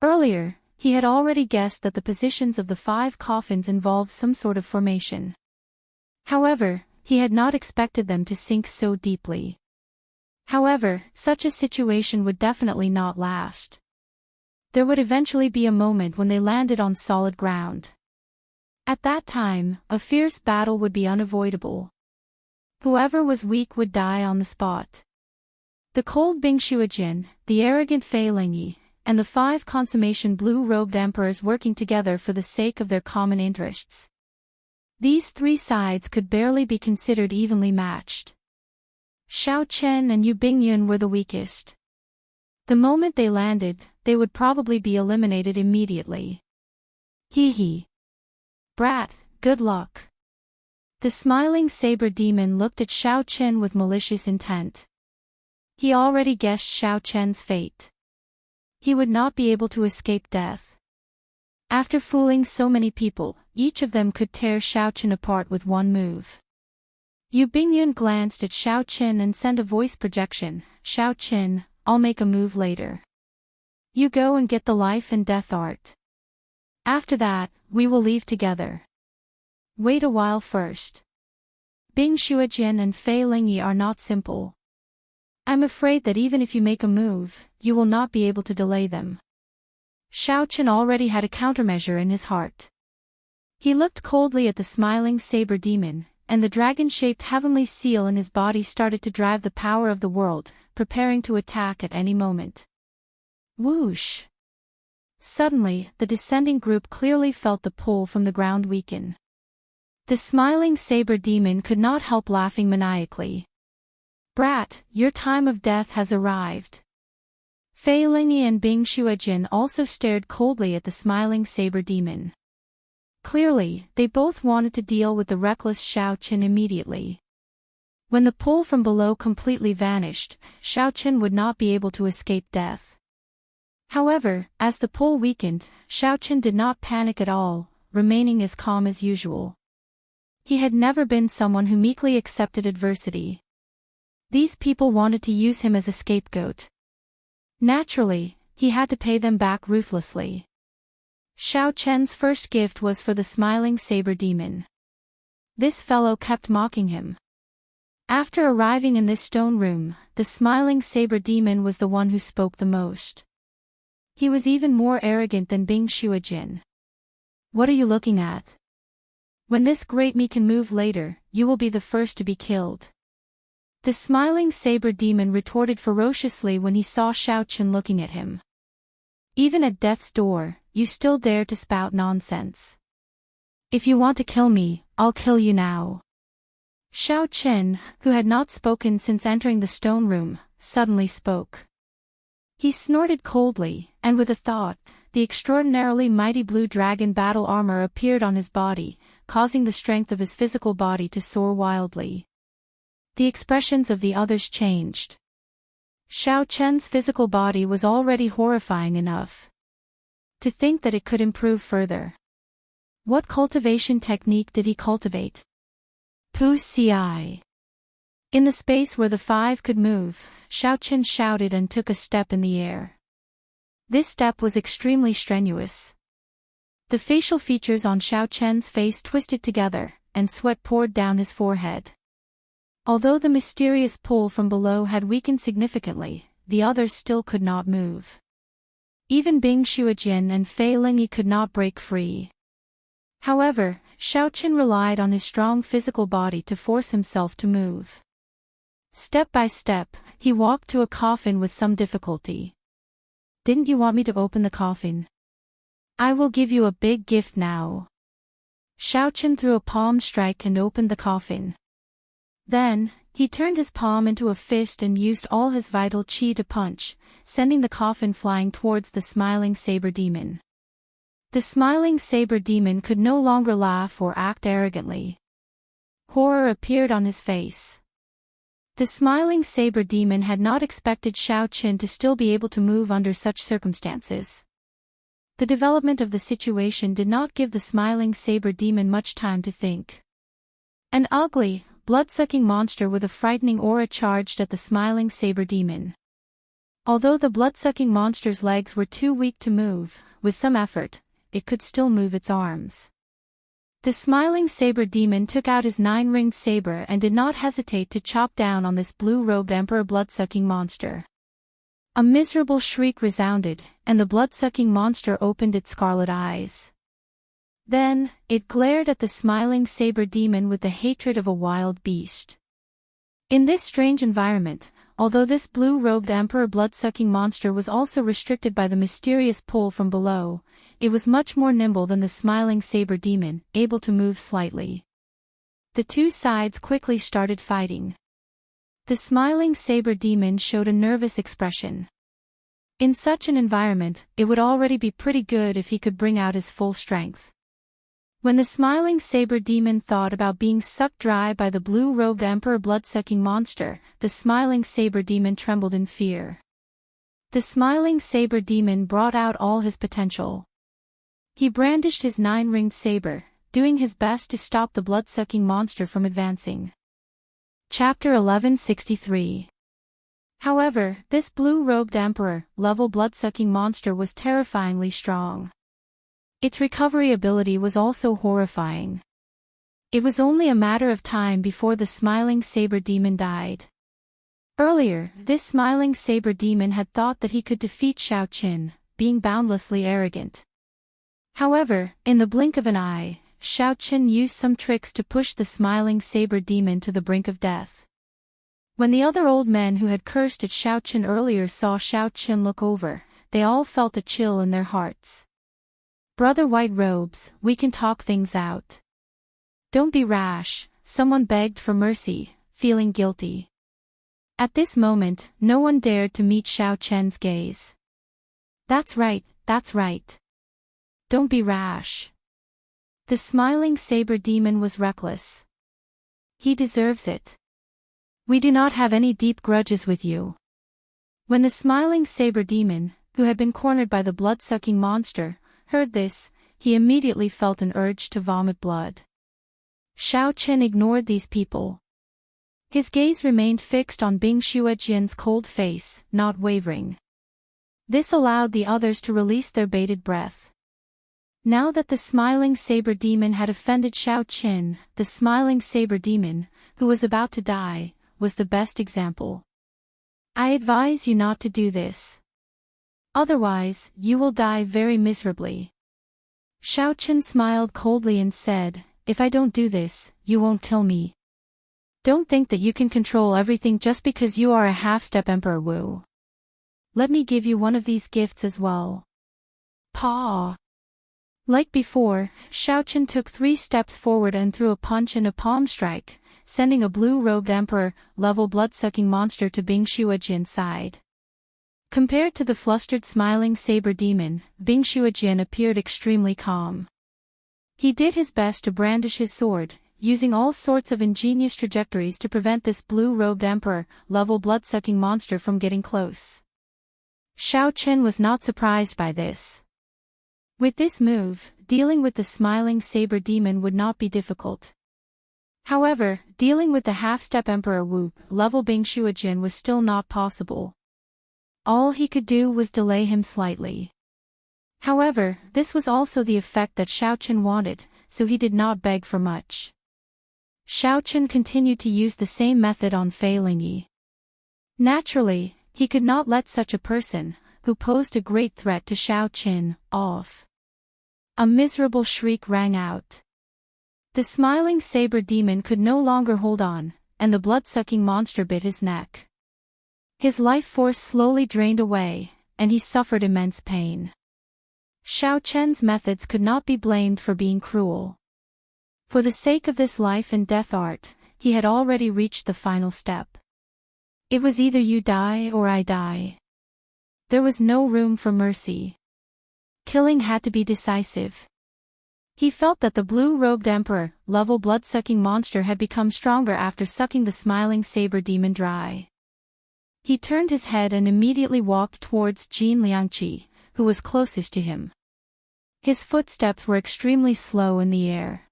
Earlier, he had already guessed that the positions of the 5 coffins involved some sort of formation. However, he had not expected them to sink so deeply. However, such a situation would definitely not last. There would eventually be a moment when they landed on solid ground. At that time, a fierce battle would be unavoidable. Whoever was weak would die on the spot. The cold Bing Xuejin, the arrogant Fei Lingyi, and the 5 consummation blue-robed emperors working together for the sake of their common interests. These 3 sides could barely be considered evenly matched. Xiaoqian and Yu Bingyun were the weakest. The moment they landed, they would probably be eliminated immediately. Hee. Brat, good luck. The smiling saber demon looked at Xiaoqian with malicious intent. He already guessed Xiaoqian's fate. He would not be able to escape death. After fooling so many people, each of them could tear Xiaoqian apart with one move. Yu Bingyun glanced at Xiaoqian and sent a voice projection. "Xiaoqian, I'll make a move later. You go and get the life and death art. After that, we will leave together. Wait a while first. Bing Xuejin and Fei Lingyi are not simple. I'm afraid that even if you make a move, you will not be able to delay them." Xiaoqian already had a countermeasure in his heart. He looked coldly at the smiling saber demon, and the dragon-shaped heavenly seal in his body started to drive the power of the world, preparing to attack at any moment. Whoosh! Suddenly, the descending group clearly felt the pull from the ground weaken. The smiling saber demon could not help laughing maniacally. "Brat, your time of death has arrived." Fei Lingyi and Bing Shuojin also stared coldly at the smiling saber demon. Clearly, they both wanted to deal with the reckless Xiaoqin immediately. When the pull from below completely vanished, Xiaoqin would not be able to escape death. However, as the pull weakened, Xiaoqin did not panic at all, remaining as calm as usual. He had never been someone who meekly accepted adversity. These people wanted to use him as a scapegoat. Naturally, he had to pay them back ruthlessly. Xiaoqian's first gift was for the smiling saber demon. This fellow kept mocking him. After arriving in this stone room, the smiling saber demon was the one who spoke the most. He was even more arrogant than Bing Shuojin. "What are you looking at? When this great me can move later, you will be the first to be killed." The smiling saber demon retorted ferociously when he saw Xiaoqin looking at him. "Even at death's door, you still dare to spout nonsense. If you want to kill me, I'll kill you now." Xiaoqin, who had not spoken since entering the stone room, suddenly spoke. He snorted coldly, and with a thought, the extraordinarily mighty blue dragon battle armor appeared on his body, causing the strength of his physical body to soar wildly. The expressions of the others changed. Xiaoqian's physical body was already horrifying enough. To think that it could improve further. What cultivation technique did he cultivate? Pu Ci. In the space where the five could move, Xiaoqin shouted and took a step in the air. This step was extremely strenuous. The facial features on Xiaoqian's face twisted together, and sweat poured down his forehead. Although the mysterious pull from below had weakened significantly, the others still could not move. Even Bing Shuojin and Fei Lingyi could not break free. However, Xiaoqin relied on his strong physical body to force himself to move. Step by step, he walked to a coffin with some difficulty. "Didn't you want me to open the coffin? I will give you a big gift now." Xiaoqin threw a palm strike and opened the coffin. Then, he turned his palm into a fist and used all his vital qi to punch, sending the coffin flying towards the smiling saber demon. The smiling saber demon could no longer laugh or act arrogantly. Horror appeared on his face. The smiling saber demon had not expected Xiaoqin to still be able to move under such circumstances. The development of the situation did not give the smiling saber demon much time to think. An ugly, blood-sucking monster with a frightening aura charged at the smiling saber demon. Although the blood-sucking monster's legs were too weak to move, with some effort, it could still move its arms. The smiling saber demon took out his 9-ringed saber and did not hesitate to chop down on this blue-robed emperor blood-sucking monster. A miserable shriek resounded, and the blood-sucking monster opened its scarlet eyes. Then, it glared at the smiling saber demon with the hatred of a wild beast. In this strange environment, although this blue-robed emperor blood-sucking monster was also restricted by the mysterious pull from below, it was much more nimble than the smiling saber demon, able to move slightly. The two sides quickly started fighting. The smiling saber demon showed a nervous expression. In such an environment, it would already be pretty good if he could bring out his full strength. When the smiling saber demon thought about being sucked dry by the blue-robed emperor blood-sucking monster, the smiling saber demon trembled in fear. The smiling saber demon brought out all his potential. He brandished his 9-ringed saber, doing his best to stop the blood-sucking monster from advancing. Chapter 1163. However, this blue-robed emperor, level blood-sucking monster was terrifyingly strong. Its recovery ability was also horrifying. It was only a matter of time before the smiling saber demon died. Earlier, this smiling saber demon had thought that he could defeat Xiaoqin, being boundlessly arrogant. However, in the blink of an eye, Xiaoqin used some tricks to push the smiling saber demon to the brink of death. When the other old men who had cursed at Xiaoqin earlier saw Xiaoqin look over, they all felt a chill in their hearts. "Brother White Robes, we can talk things out. Don't be rash," someone begged for mercy, feeling guilty. At this moment, no one dared to meet Xiao Chen's gaze. That's right, that's right. Don't be rash." The smiling saber demon was reckless. "He deserves it. We do not have any deep grudges with you." When the smiling saber demon, who had been cornered by the blood-sucking monster, heard this, he immediately felt an urge to vomit blood. Xiao Chen ignored these people. His gaze remained fixed on Bing Xuejian's cold face, not wavering. This allowed the others to release their bated breath. Now that the smiling saber demon had offended Xiao Chen, the smiling saber demon, who was about to die, was the best example. "I advise you not to do this. Otherwise, you will die very miserably." Xiao Chen smiled coldly and said, "If I don't do this, you won't kill me. Don't think that you can control everything just because you are a half-step Emperor Wu. Let me give you one of these gifts as well." Paw. Like before, Xiao Chen took 3 steps forward and threw a punch and a palm strike, sending a blue-robed emperor-level blood-sucking monster to Bing Xuejian's side. Compared to the flustered smiling saber demon, Bing Xuejian appeared extremely calm. He did his best to brandish his sword, using all sorts of ingenious trajectories to prevent this blue-robed emperor-level blood-sucking monster from getting close. Xiao Chen was not surprised by this. With this move, dealing with the smiling saber demon would not be difficult. However, dealing with the half-step Emperor Wu-level Bing Xuejian was still not possible. All he could do was delay him slightly. However, this was also the effect that Xiao Chen wanted, so he did not beg for much. Xiao Chen continued to use the same method on Fei Lingyi. Naturally, he could not let such a person, who posed a great threat to Xiao Chen, off. A miserable shriek rang out. The smiling saber demon could no longer hold on, and the blood-sucking monster bit his neck. His life force slowly drained away, and he suffered immense pain. Xiao Chen's methods could not be blamed for being cruel. For the sake of this life and death art, he had already reached the final step. It was either you die or I die. There was no room for mercy. Killing had to be decisive. He felt that the blue-robed emperor-level blood-sucking monster had become stronger after sucking the smiling saber demon dry. He turned his head and immediately walked towards Jin Liangqi, who was closest to him. His footsteps were extremely slow in the air.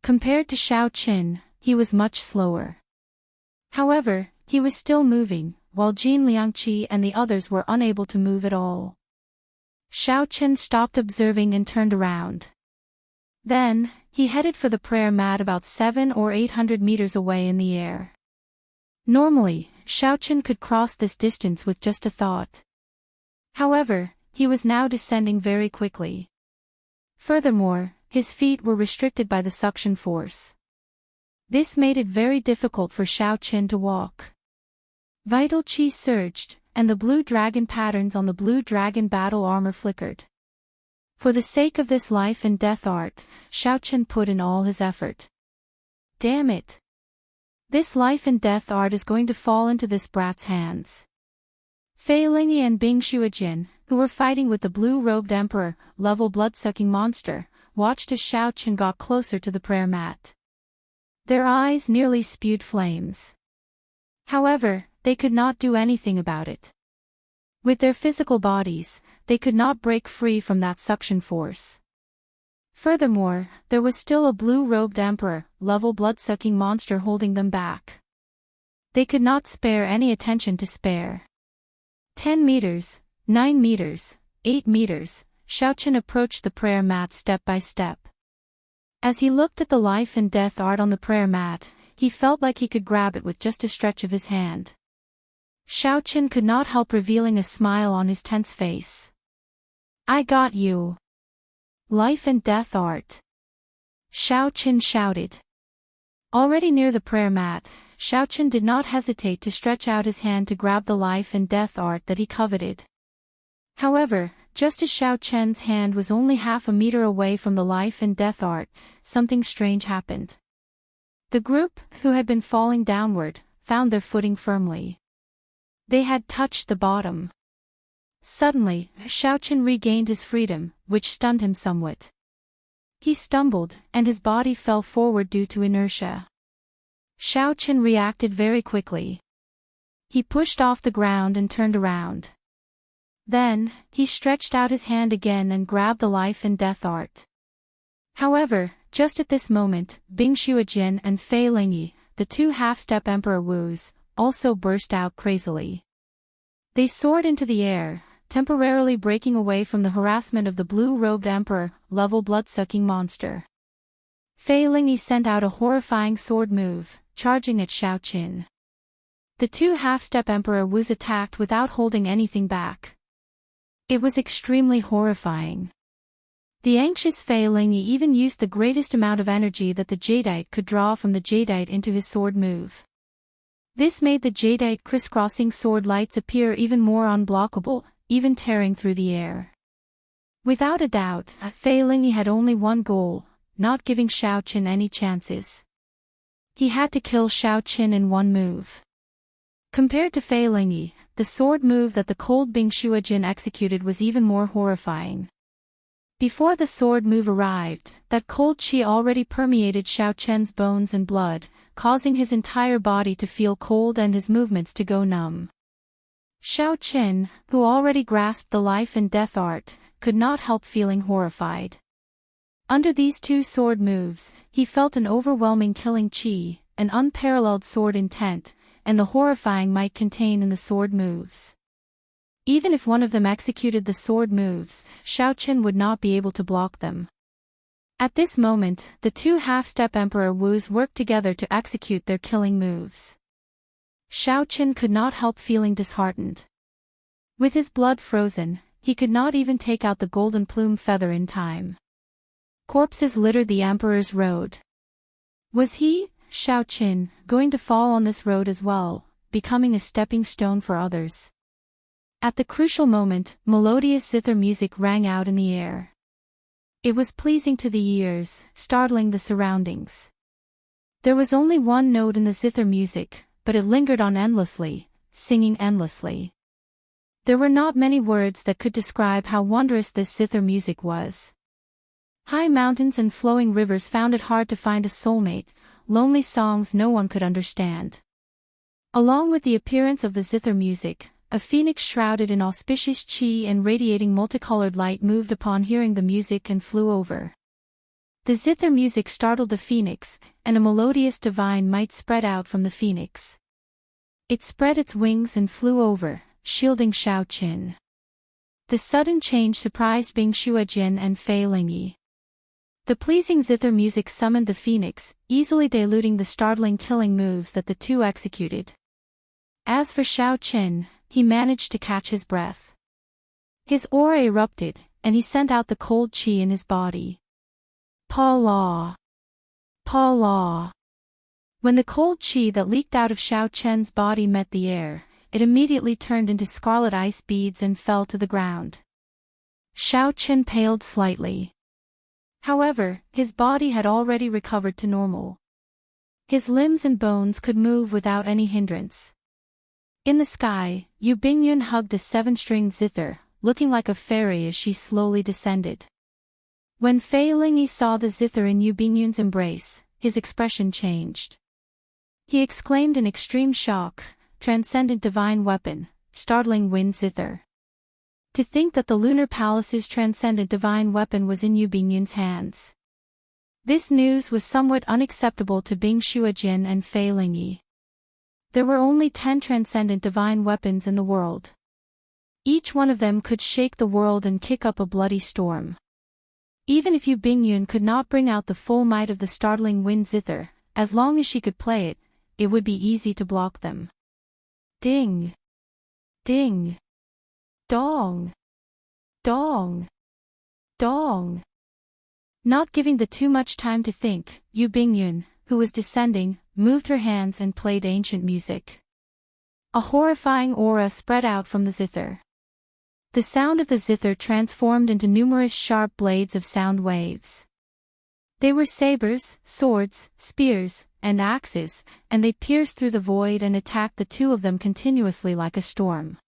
Compared to Xiao Chen, he was much slower. However, he was still moving, while Jin Liangqi and the others were unable to move at all. Xiao Chen stopped observing and turned around. Then, he headed for the prayer mat about 700 or 800 meters away in the air. Normally, Xiao Chen could cross this distance with just a thought. However, he was now descending very quickly. Furthermore, his feet were restricted by the suction force. This made it very difficult for Xiao Chen to walk. Vital chi surged, and the blue dragon patterns on the blue dragon battle armor flickered. For the sake of this life and death art, Xiao Chen put in all his effort. Damn it! This life and death art is going to fall into this brat's hands. Fei Lingyi and Bing Xuejian, who were fighting with the blue-robed emperor-level blood-sucking monster, watched as Xiao Chen got closer to the prayer mat. Their eyes nearly spewed flames. However, they could not do anything about it. With their physical bodies, they could not break free from that suction force. Furthermore, there was still a blue-robed emperor-level blood-sucking monster holding them back. They could not spare any attention to spare. 10 meters, 9 meters, 8 meters, Xiao Chen approached the prayer mat step by step. As he looked at the life and death art on the prayer mat, he felt like he could grab it with just a stretch of his hand. Xiao Chen could not help revealing a smile on his tense face. I got you. Life and death art. Xiao Chen shouted. Already near the prayer mat, Xiao Chen did not hesitate to stretch out his hand to grab the life and death art that he coveted. However, just as Xiao Chen's hand was only half a meter away from the life and death art, something strange happened. The group, who had been falling downward, found their footing firmly. They had touched the bottom. Suddenly, Xiao Chen regained his freedom, which stunned him somewhat. He stumbled, and his body fell forward due to inertia. Xiao Chen reacted very quickly. He pushed off the ground and turned around. Then, he stretched out his hand again and grabbed the life and death art. However, just at this moment, Bing Xuejin and Fei Lingyi, the two half-step Emperor Wus, also burst out crazily. They soared into the air, temporarily breaking away from the harassment of the blue-robed Emperor, level blood-sucking monster. Fei Lingyi sent out a horrifying sword move, charging at Xiao Chen. The two half-step Emperor Wus attacked without holding anything back. It was extremely horrifying. The anxious Fei Lingyi even used the greatest amount of energy that the Jadeite could draw from the Jadeite into his sword move. This made the Jadeite crisscrossing sword lights appear even more unblockable, even tearing through the air. Without a doubt, Fei Lingyi had only one goal, not giving Xiao Chen any chances. He had to kill Xiao Chen in one move. Compared to Fei Lingyi, the sword move that the cold Bing Xuejin executed was even more horrifying. Before the sword move arrived, that cold qi already permeated Xiao Chen's bones and blood, causing his entire body to feel cold and his movements to go numb. Xiao Chen, who already grasped the life and death art, could not help feeling horrified. Under these two sword moves, he felt an overwhelming killing qi, an unparalleled sword intent, and the horrifying might contained in the sword moves. Even if one of them executed the sword moves, Xiao Chen would not be able to block them. At this moment, the two half-step Emperor Wus worked together to execute their killing moves. Xiao Chen could not help feeling disheartened. With his blood frozen, he could not even take out the golden plume feather in time. Corpses littered the Emperor's road. Was he, Xiao Chen, going to fall on this road as well, becoming a stepping stone for others? At the crucial moment, melodious zither music rang out in the air. It was pleasing to the ears, startling the surroundings. There was only one note in the zither music, but it lingered on endlessly, singing endlessly. There were not many words that could describe how wondrous this zither music was. High mountains and flowing rivers found it hard to find a soulmate, lonely songs no one could understand. Along with the appearance of the zither music, a phoenix shrouded in auspicious qi and radiating multicolored light moved upon hearing the music and flew over. The zither music startled the phoenix, and a melodious divine might spread out from the phoenix. It spread its wings and flew over, shielding Xiao Chen. The sudden change surprised Bing Xuejin and Fei Lingyi. The pleasing zither music summoned the phoenix, easily diluting the startling killing moves that the two executed. As for Xiao Chen, he managed to catch his breath. His aura erupted, and he sent out the cold qi in his body. Pa la! Pa la! When the cold qi that leaked out of Xiao Chen's body met the air, it immediately turned into scarlet ice beads and fell to the ground. Xiao Chen paled slightly. However, his body had already recovered to normal. His limbs and bones could move without any hindrance. In the sky, Yu Bingyun hugged a seven-stringed zither, looking like a fairy as she slowly descended. When Fei Lingyi saw the zither in Yu Bingyun's embrace, his expression changed. He exclaimed in extreme shock, "Transcendent divine weapon, startling wind zither." To think that the Lunar Palace's transcendent divine weapon was in Yu Bingyun's hands. This news was somewhat unacceptable to Bing Xuejin and Fei Lingyi. There were only 10 transcendent divine weapons in the world. Each one of them could shake the world and kick up a bloody storm. Even if Yu Bingyun could not bring out the full might of the startling wind zither, as long as she could play it, it would be easy to block them. Ding! Ding! Dong! Dong! Dong! Not giving the too much time to think, Yu Bingyun, who was descending, moved her hands and played ancient music. A horrifying aura spread out from the zither. The sound of the zither transformed into numerous sharp blades of sound waves. They were sabers, swords, spears, and axes, and they pierced through the void and attacked the two of them continuously like a storm.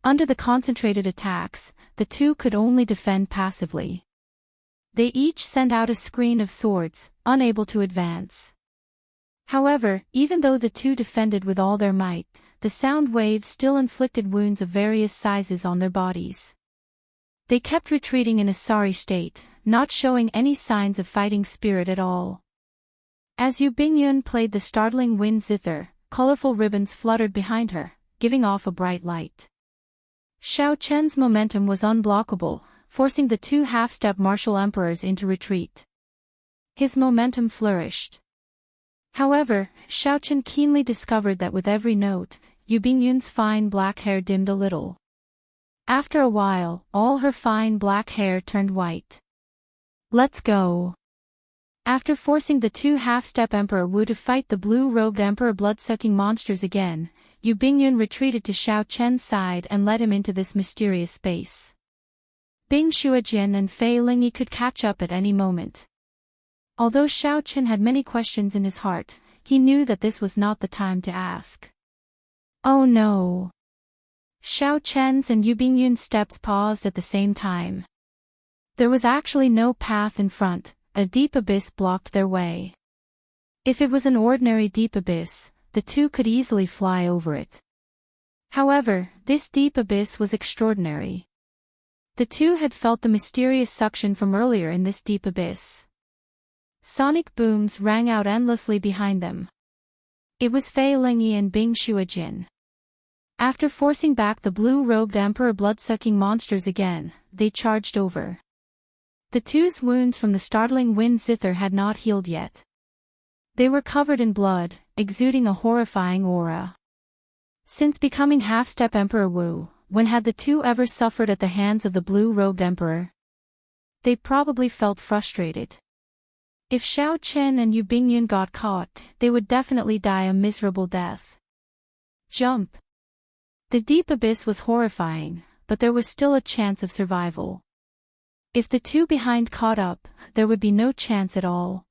Under the concentrated attacks, the two could only defend passively. They each sent out a screen of swords, unable to advance. However, even though the two defended with all their might, the sound waves still inflicted wounds of various sizes on their bodies. They kept retreating in a sorry state, not showing any signs of fighting spirit at all. As Yu Bingyun played the startling wind zither, colorful ribbons fluttered behind her, giving off a bright light. Xiao Chen's momentum was unblockable, forcing the two half-step martial emperors into retreat. His momentum flourished. However, Xiao Chen keenly discovered that with every note, Yu Bingyun's fine black hair dimmed a little. After a while, all her fine black hair turned white. Let's go. After forcing the two half-step Emperor Wu to fight the blue-robed Emperor blood-sucking monsters again, Yu Bingyun retreated to Xiao Chen's side and led him into this mysterious space. Bing Shuojin and Fei Lingyi could catch up at any moment. Although Xiao Chen had many questions in his heart, he knew that this was not the time to ask. Oh no! Xiao Chen's and Yu Bingyun's steps paused at the same time. There was actually no path in front, a deep abyss blocked their way. If it was an ordinary deep abyss, the two could easily fly over it. However, this deep abyss was extraordinary. The two had felt the mysterious suction from earlier in this deep abyss. Sonic booms rang out endlessly behind them. It was Fei Lingyi and Bing Shuojin. After forcing back the blue-robed Emperor blood-sucking monsters again, they charged over. The two's wounds from the startling wind zither had not healed yet. They were covered in blood, exuding a horrifying aura. Since becoming half-step Emperor Wu, when had the two ever suffered at the hands of the blue-robed Emperor? They probably felt frustrated. If Xiao Chen and Yu Bingyun got caught, they would definitely die a miserable death. Jump! The deep abyss was horrifying, but there was still a chance of survival. If the two behind caught up, there would be no chance at all.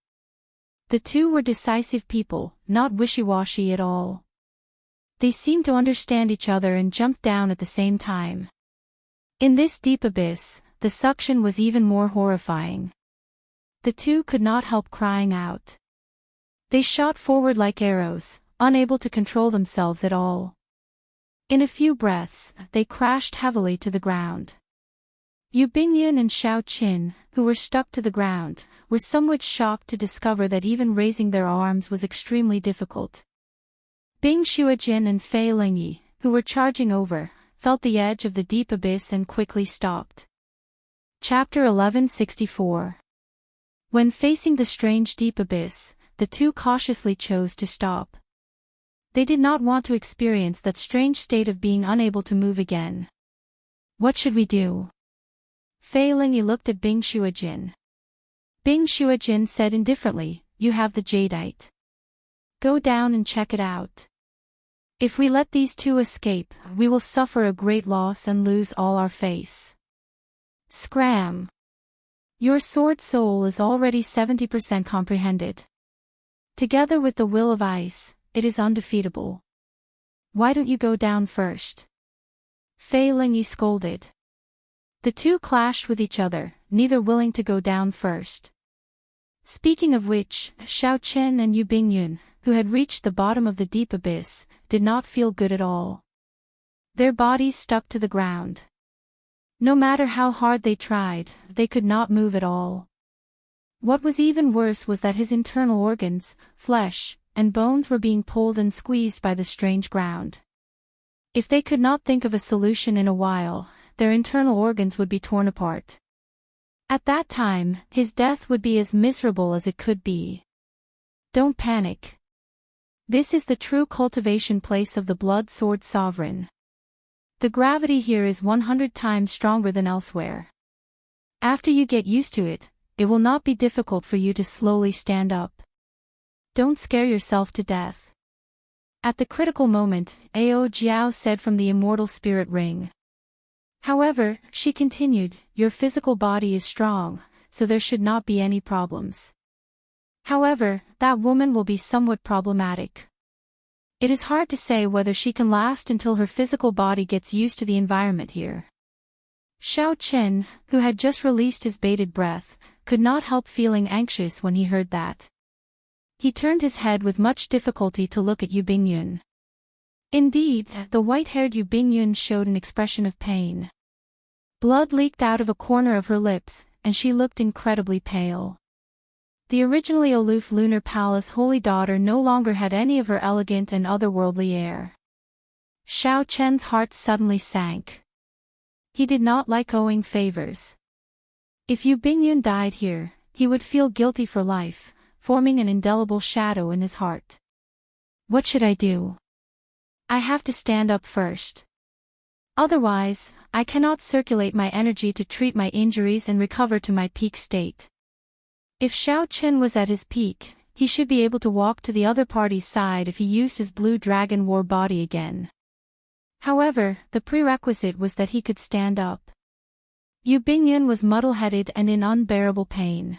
The two were decisive people, not wishy-washy at all. They seemed to understand each other and jumped down at the same time. In this deep abyss, the suction was even more horrifying. The two could not help crying out. They shot forward like arrows, unable to control themselves at all. In a few breaths, they crashed heavily to the ground. Yu Bingyun and Xiao Qin, who were stuck to the ground, were somewhat shocked to discover that even raising their arms was extremely difficult. Bing Shuojin and Fei Lingyi, who were charging over, felt the edge of the deep abyss and quickly stopped. Chapter 1164. When facing the strange deep abyss, the two cautiously chose to stop. They did not want to experience that strange state of being unable to move again. What should we do? Fei Lingyi looked at Bing Shuojin. Bing Shuojin said indifferently, "You have the jadeite. Go down and check it out. If we let these two escape, we will suffer a great loss and lose all our face." Scram! Your sword soul is already 70% comprehended. Together with the will of ice, it is undefeatable. Why don't you go down first? Fei Lingyi scolded. The two clashed with each other, neither willing to go down first. Speaking of which, Xiao Chen and Yu Bingyun, who had reached the bottom of the deep abyss, did not feel good at all. Their bodies stuck to the ground. No matter how hard they tried, they could not move at all. What was even worse was that his internal organs, flesh, and bones were being pulled and squeezed by the strange ground. If they could not think of a solution in a while, their internal organs would be torn apart. At that time, his death would be as miserable as it could be. Don't panic. This is the true cultivation place of the Blood Sword Sovereign. The gravity here is 100 times stronger than elsewhere. After you get used to it, it will not be difficult for you to slowly stand up. Don't scare yourself to death. At the critical moment, Ao Jiao said from the Immortal Spirit Ring. However, she continued, your physical body is strong, so there should not be any problems. However, that woman will be somewhat problematic. It is hard to say whether she can last until her physical body gets used to the environment here. Xiao Chen, who had just released his bated breath, could not help feeling anxious when he heard that. He turned his head with much difficulty to look at Yu Bingyun. Indeed, the white-haired Yu Bingyun showed an expression of pain. Blood leaked out of a corner of her lips, and she looked incredibly pale. The originally aloof lunar palace holy daughter no longer had any of her elegant and otherworldly air. Xiao Chen's heart suddenly sank. He did not like owing favors. If Yu Bingyun died here, he would feel guilty for life, forming an indelible shadow in his heart. What should I do? I have to stand up first. Otherwise, I cannot circulate my energy to treat my injuries and recover to my peak state. If Xiao Chen was at his peak, he should be able to walk to the other party's side if he used his blue dragon war body again. However, the prerequisite was that he could stand up. Yu Bingyun was muddle-headed and in unbearable pain.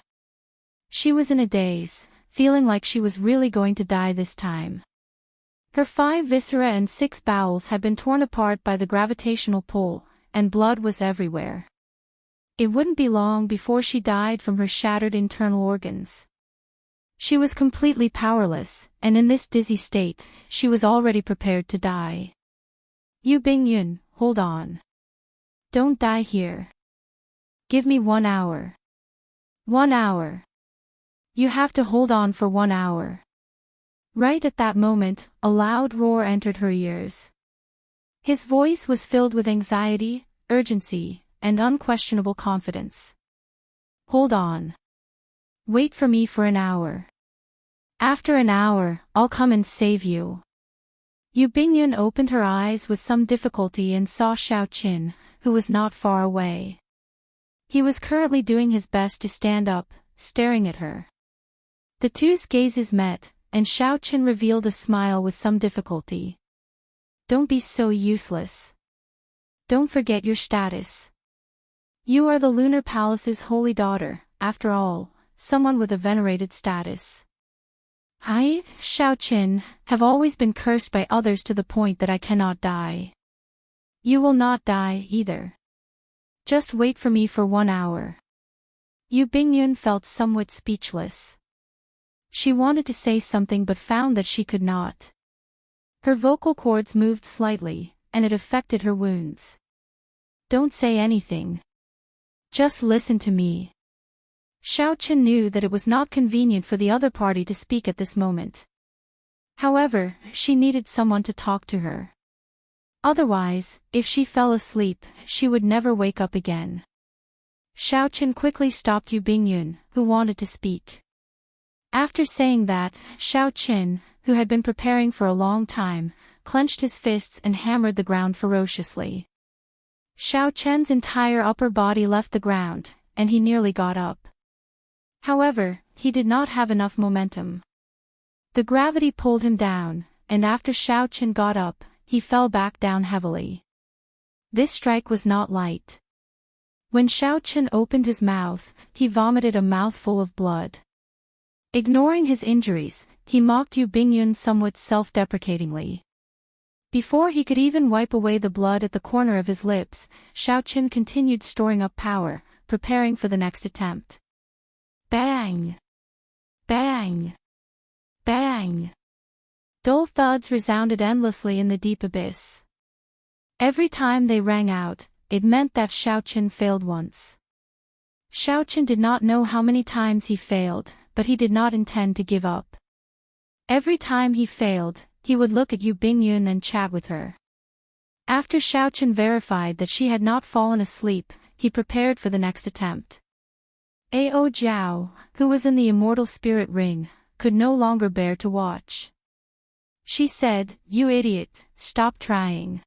She was in a daze, feeling like she was really going to die this time. Her 5 viscera and 6 bowels had been torn apart by the gravitational pull, and blood was everywhere. It wouldn't be long before she died from her shattered internal organs. She was completely powerless, and in this dizzy state, she was already prepared to die. Yu Bingyun, hold on. Don't die here. Give me 1 hour. 1 hour. You have to hold on for 1 hour. Right at that moment, a loud roar entered her ears. His voice was filled with anxiety, urgency, and unquestionable confidence. Hold on. Wait for me for 1 hour. After 1 hour, I'll come and save you. Yu Bingyun opened her eyes with some difficulty and saw Xiao Qin, who was not far away. He was currently doing his best to stand up, staring at her. The two's gazes met, and Xiao Qin revealed a smile with some difficulty. Don't be so useless. Don't forget your status. You are the Lunar Palace's holy daughter, after all, someone with a venerated status. I, Xiao Qin, have always been cursed by others to the point that I cannot die. You will not die either. Just wait for me for 1 hour. Yu Bingyun felt somewhat speechless. She wanted to say something but found that she could not. Her vocal cords moved slightly, and it affected her wounds. Don't say anything. Just listen to me. Xiao Qin knew that it was not convenient for the other party to speak at this moment. However, she needed someone to talk to her. Otherwise, if she fell asleep, she would never wake up again. Xiao Qin quickly stopped Yu Bingyun, who wanted to speak. After saying that, Xiao Qin, who had been preparing for a long time, clenched his fists and hammered the ground ferociously. Xiao Chen's entire upper body left the ground, and he nearly got up. However, he did not have enough momentum. The gravity pulled him down, and after Xiao Chen got up, he fell back down heavily. This strike was not light. When Xiao Chen opened his mouth, he vomited a mouthful of blood. Ignoring his injuries, he mocked Yu Bingyun somewhat self-deprecatingly. Before he could even wipe away the blood at the corner of his lips, Xiao Chen continued storing up power, preparing for the next attempt. Bang! Bang! Bang! Dull thuds resounded endlessly in the deep abyss. Every time they rang out, it meant that Xiao Chen failed once. Xiao Chen did not know how many times he failed, but he did not intend to give up. Every time he failed, he would look at Yu Bingyun and chat with her. After Xiao Chen verified that she had not fallen asleep, he prepared for the next attempt. Ao Jiao, who was in the immortal spirit ring, could no longer bear to watch. She said, "You idiot, stop trying.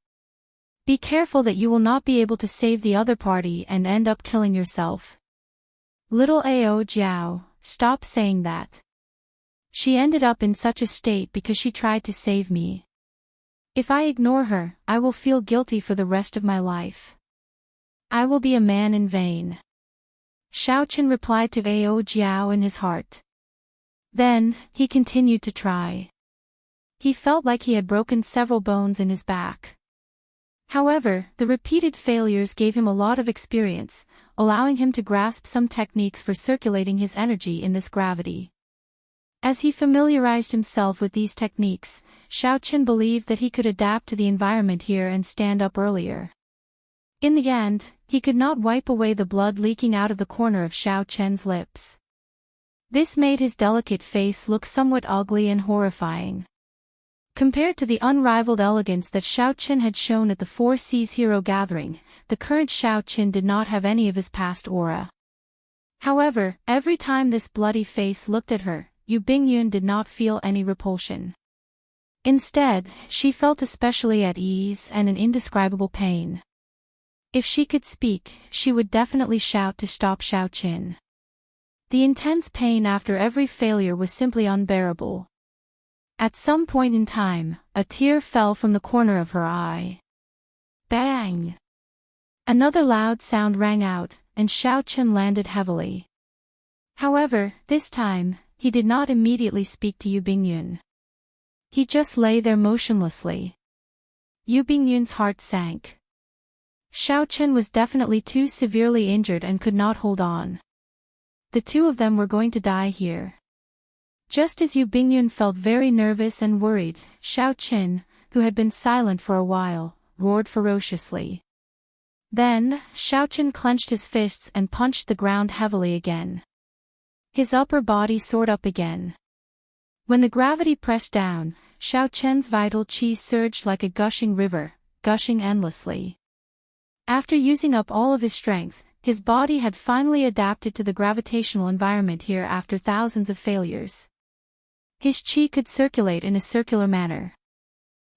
Be careful that you will not be able to save the other party and end up killing yourself. Little Ao Jiao, stop saying that. She ended up in such a state because she tried to save me. If I ignore her, I will feel guilty for the rest of my life." I will be a man in vain. Xiaoqin replied to Ao Jiao in his heart. Then, he continued to try. He felt like he had broken several bones in his back. However, the repeated failures gave him a lot of experience, allowing him to grasp some techniques for circulating his energy in this gravity. As he familiarized himself with these techniques, Xiaoqin believed that he could adapt to the environment here and stand up earlier. In the end, he could not wipe away the blood leaking out of the corner of Xiaoqian's lips. This made his delicate face look somewhat ugly and horrifying. Compared to the unrivaled elegance that Xiaoqin had shown at the Four Seas Hero Gathering, the current Xiaoqin did not have any of his past aura. However, every time this bloody face looked at her, Yu Bingyun did not feel any repulsion. Instead, she felt especially at ease and an indescribable pain. If she could speak, she would definitely shout to stop Xiaoqin. The intense pain after every failure was simply unbearable. At some point in time, a tear fell from the corner of her eye. Bang! Another loud sound rang out, and Xiaoqin landed heavily. However, this time, he did not immediately speak to Yu Bingyun. He just lay there motionlessly. Yu Bingyun's heart sank. Xiaoqin was definitely too severely injured and could not hold on. The two of them were going to die here. Just as Yu Bingyun felt very nervous and worried, Xiaoqin, who had been silent for a while, roared ferociously. Then, Xiaoqin clenched his fists and punched the ground heavily again. His upper body soared up again. When the gravity pressed down, Xiaoqin's vital qi surged like a gushing river, gushing endlessly. After using up all of his strength, his body had finally adapted to the gravitational environment here after thousands of failures. His qi could circulate in a circular manner.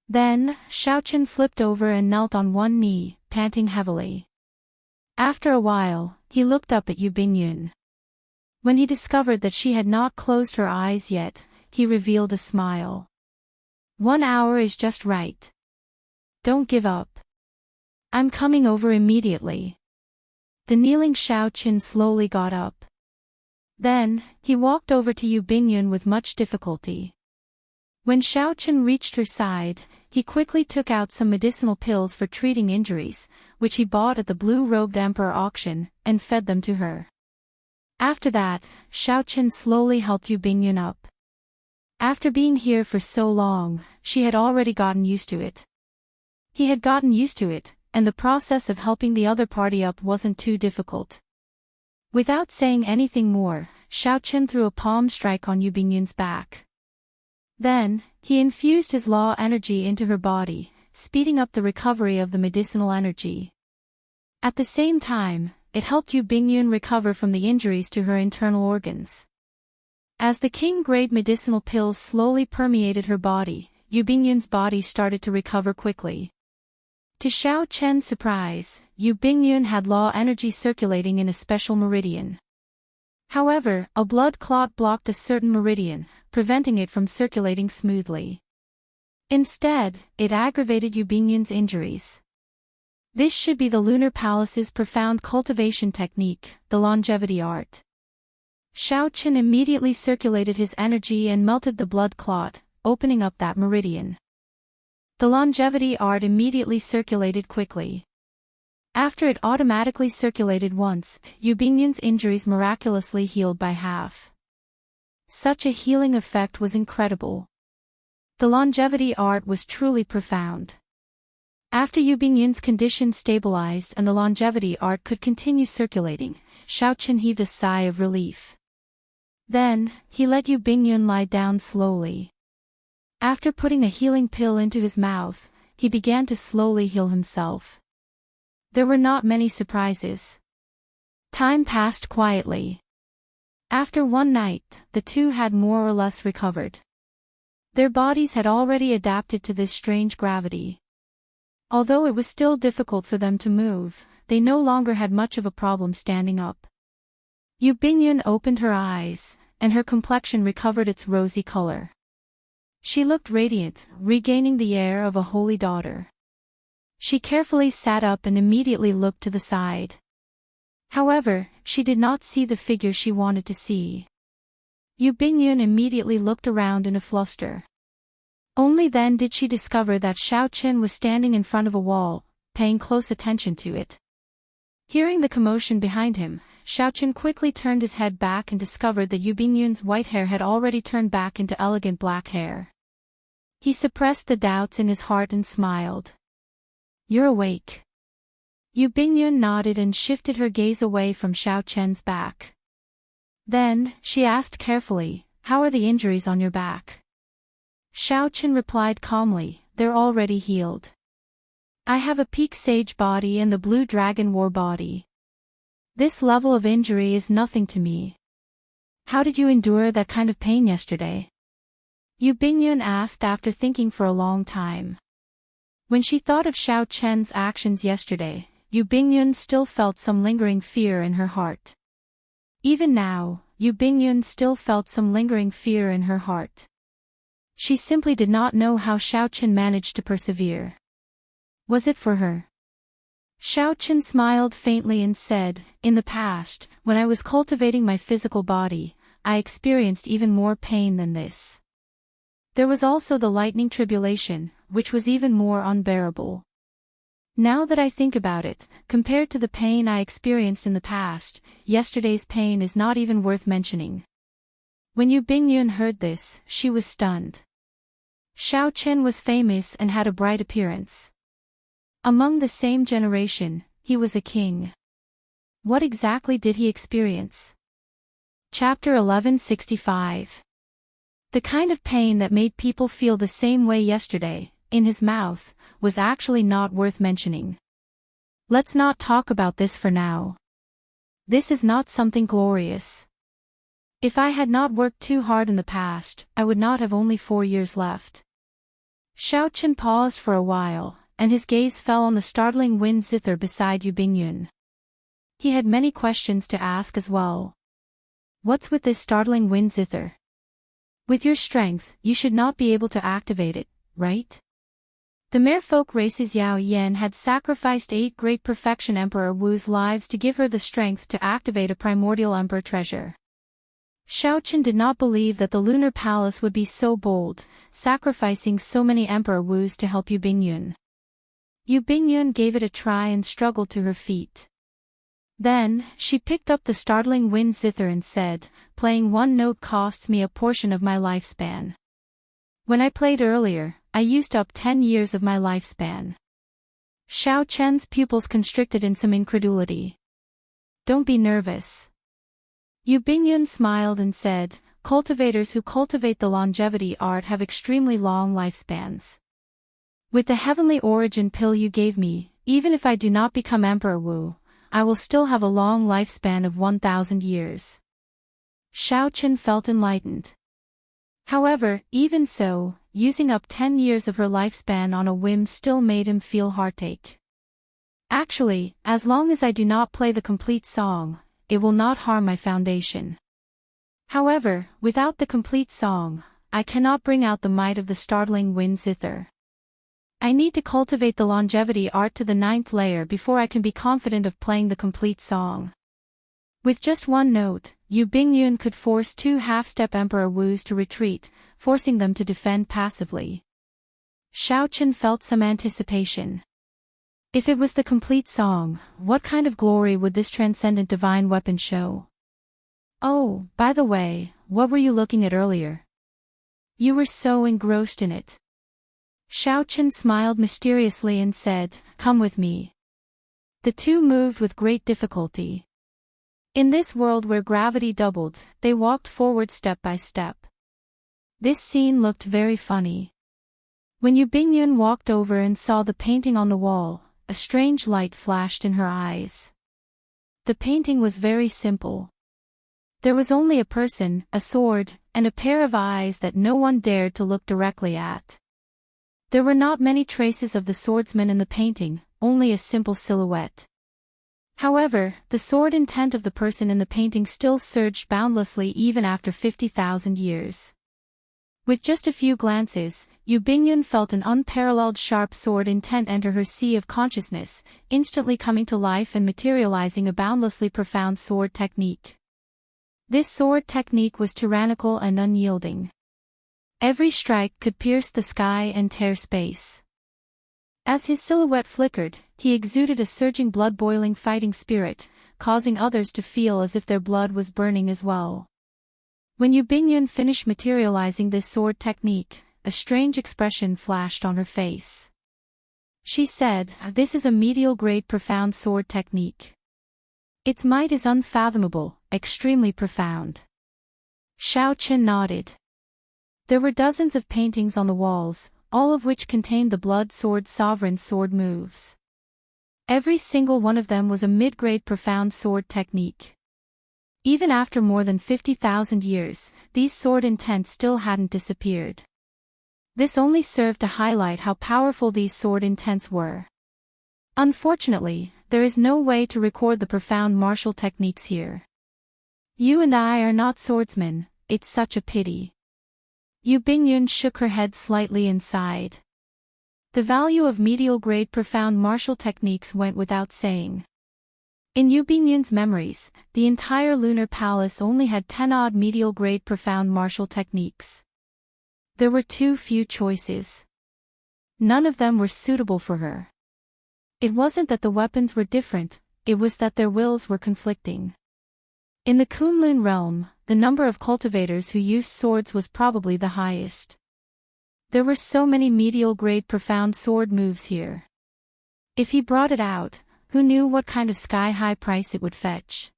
Then, Xiaoqin flipped over and knelt on one knee, panting heavily. After a while, he looked up at Yu Bingyun. When he discovered that she had not closed her eyes yet, he revealed a smile. 1 hour is just right. Don't give up. I'm coming over immediately. The kneeling Xiaoqin slowly got up. Then, he walked over to Yu Bingyun with much difficulty. When Xiaoqin reached her side, he quickly took out some medicinal pills for treating injuries, which he bought at the blue-robed emperor auction, and fed them to her. After that, Xiaoqin slowly helped Yu Bingyun up. After being here for so long, she had already gotten used to it. He had gotten used to it, and the process of helping the other party up wasn't too difficult. Without saying anything more, Xiaoqin threw a palm strike on Yu Bingyun's back. Then, he infused his law energy into her body, speeding up the recovery of the medicinal energy. At the same time, it helped Yu Bingyun recover from the injuries to her internal organs. As the king-grade medicinal pills slowly permeated her body, Yu Bingyun's body started to recover quickly. To Xiaoqin's surprise, Yu Bingyun had law energy circulating in a special meridian. However, a blood clot blocked a certain meridian, preventing it from circulating smoothly. Instead, it aggravated Yu Bingyun's injuries. This should be the Lunar Palace's profound cultivation technique, the longevity art. Xiaoqin immediately circulated his energy and melted the blood clot, opening up that meridian. The longevity art immediately circulated quickly. After it automatically circulated once, Yu Bingyun's injuries miraculously healed by half. Such a healing effect was incredible. The longevity art was truly profound. After Yu Bingyun's condition stabilized and the longevity art could continue circulating, Xiaoqin heaved a sigh of relief. Then, he let Yu Bingyun lie down slowly. After putting a healing pill into his mouth, he began to slowly heal himself. There were not many surprises. Time passed quietly. After one night, the two had more or less recovered. Their bodies had already adapted to this strange gravity. Although it was still difficult for them to move, they no longer had much of a problem standing up. Yu Bingyun opened her eyes, and her complexion recovered its rosy color. She looked radiant, regaining the air of a holy daughter. She carefully sat up and immediately looked to the side. However, she did not see the figure she wanted to see. Yu Bingyun immediately looked around in a fluster. Only then did she discover that Xiaochen was standing in front of a wall, paying close attention to it. Hearing the commotion behind him, Xiaochen quickly turned his head back and discovered that Yu Bingyun's white hair had already turned back into elegant black hair. He suppressed the doubts in his heart and smiled. "You're awake." Yu Bingyun nodded and shifted her gaze away from Xiaochen's back. Then, she asked carefully, "How are the injuries on your back?" Xiaochen replied calmly, "They're already healed. I have a peak sage body and the blue dragon war body. This level of injury is nothing to me." "How did you endure that kind of pain yesterday?" Yu Bingyun asked after thinking for a long time. When she thought of Xiaochen's actions yesterday, Yu Bingyun still felt some lingering fear in her heart. Even now, Yu Bingyun still felt some lingering fear in her heart. She simply did not know how Xiaochen managed to persevere. Was it for her? Xiaochen smiled faintly and said, "In the past, when I was cultivating my physical body, I experienced even more pain than this. There was also the lightning tribulation, which was even more unbearable. Now that I think about it, compared to the pain I experienced in the past, yesterday's pain is not even worth mentioning." When Yu Bingyun heard this, she was stunned. Xiaochen was famous and had a bright appearance. Among the same generation, he was a king. What exactly did he experience? Chapter 1165. The kind of pain that made people feel the same way yesterday, in his mouth, was actually not worth mentioning. Let's not talk about this for now. This is not something glorious. If I had not worked too hard in the past, I would not have only 4 years left. Xiaochen paused for a while, and his gaze fell on the startling wind zither beside Yu Bingyun. He had many questions to ask as well. What's with this startling wind zither? With your strength, you should not be able to activate it, right? The merfolk race's Yao Yan had sacrificed 8 great perfection Emperor Wu's lives to give her the strength to activate a primordial emperor treasure. Xiaochen did not believe that the lunar palace would be so bold, sacrificing so many Emperor Wus to help Yu Bingyun. Yu Bingyun gave it a try and struggled to her feet. Then, she picked up the startling wind zither and said, "Playing one note costs me a portion of my lifespan. When I played earlier, I used up 10 years of my lifespan." Xiaochen's pupils constricted in some incredulity. "Don't be nervous." Yu Bingyun smiled and said, "Cultivators who cultivate the longevity art have extremely long lifespans. With the heavenly origin pill you gave me, even if I do not become Emperor Wu, I will still have a long lifespan of 1,000 years." Xiaochen felt enlightened. However, even so, using up 10 years of her lifespan on a whim still made him feel heartache. "Actually, as long as I do not play the complete song, it will not harm my foundation. However, without the complete song, I cannot bring out the might of the startling wind zither. I need to cultivate the longevity art to the 9th layer before I can be confident of playing the complete song." With just one note, Yu Bingyun could force 2 half-step Emperor Wus to retreat, forcing them to defend passively. Xiaochen felt some anticipation. If it was the complete song, what kind of glory would this transcendent divine weapon show? "Oh, by the way, what were you looking at earlier? You were so engrossed in it." Xiaochen smiled mysteriously and said, "Come with me." The two moved with great difficulty. In this world where gravity doubled, they walked forward step by step. This scene looked very funny. When Yu Bingyun walked over and saw the painting on the wall, a strange light flashed in her eyes. The painting was very simple. There was only a person, a sword, and a pair of eyes that no one dared to look directly at. There were not many traces of the swordsman in the painting, only a simple silhouette. However, the sword intent of the person in the painting still surged boundlessly even after 50,000 years. With just a few glances, Yu Bingyun felt an unparalleled sharp sword intent enter her sea of consciousness, instantly coming to life and materializing a boundlessly profound sword technique. This sword technique was tyrannical and unyielding. Every strike could pierce the sky and tear space. As his silhouette flickered, he exuded a surging blood-boiling fighting spirit, causing others to feel as if their blood was burning as well. When Yu Bingyun finished materializing this sword technique, a strange expression flashed on her face. She said, "This is a medial-grade profound sword technique. Its might is unfathomable, extremely profound." Xiaochen nodded. There were dozens of paintings on the walls, all of which contained the blood sword sovereign's sword moves. Every single one of them was a mid-grade profound sword technique. Even after more than 50,000 years, these sword intents still hadn't disappeared. This only served to highlight how powerful these sword intents were. Unfortunately, there is no way to record the profound martial techniques here. You and I are not swordsmen, it's such a pity. Yu Bingyun shook her head slightly and sighed. The value of medial-grade profound martial techniques went without saying. In Yu Bingyun's memories, the entire lunar palace only had 10-odd medial-grade profound martial techniques. There were too few choices. None of them were suitable for her. It wasn't that the weapons were different, it was that their wills were conflicting. In the Kunlun realm, the number of cultivators who used swords was probably the highest. There were so many medial-grade profound sword moves here. If he brought it out, who knew what kind of sky-high price it would fetch?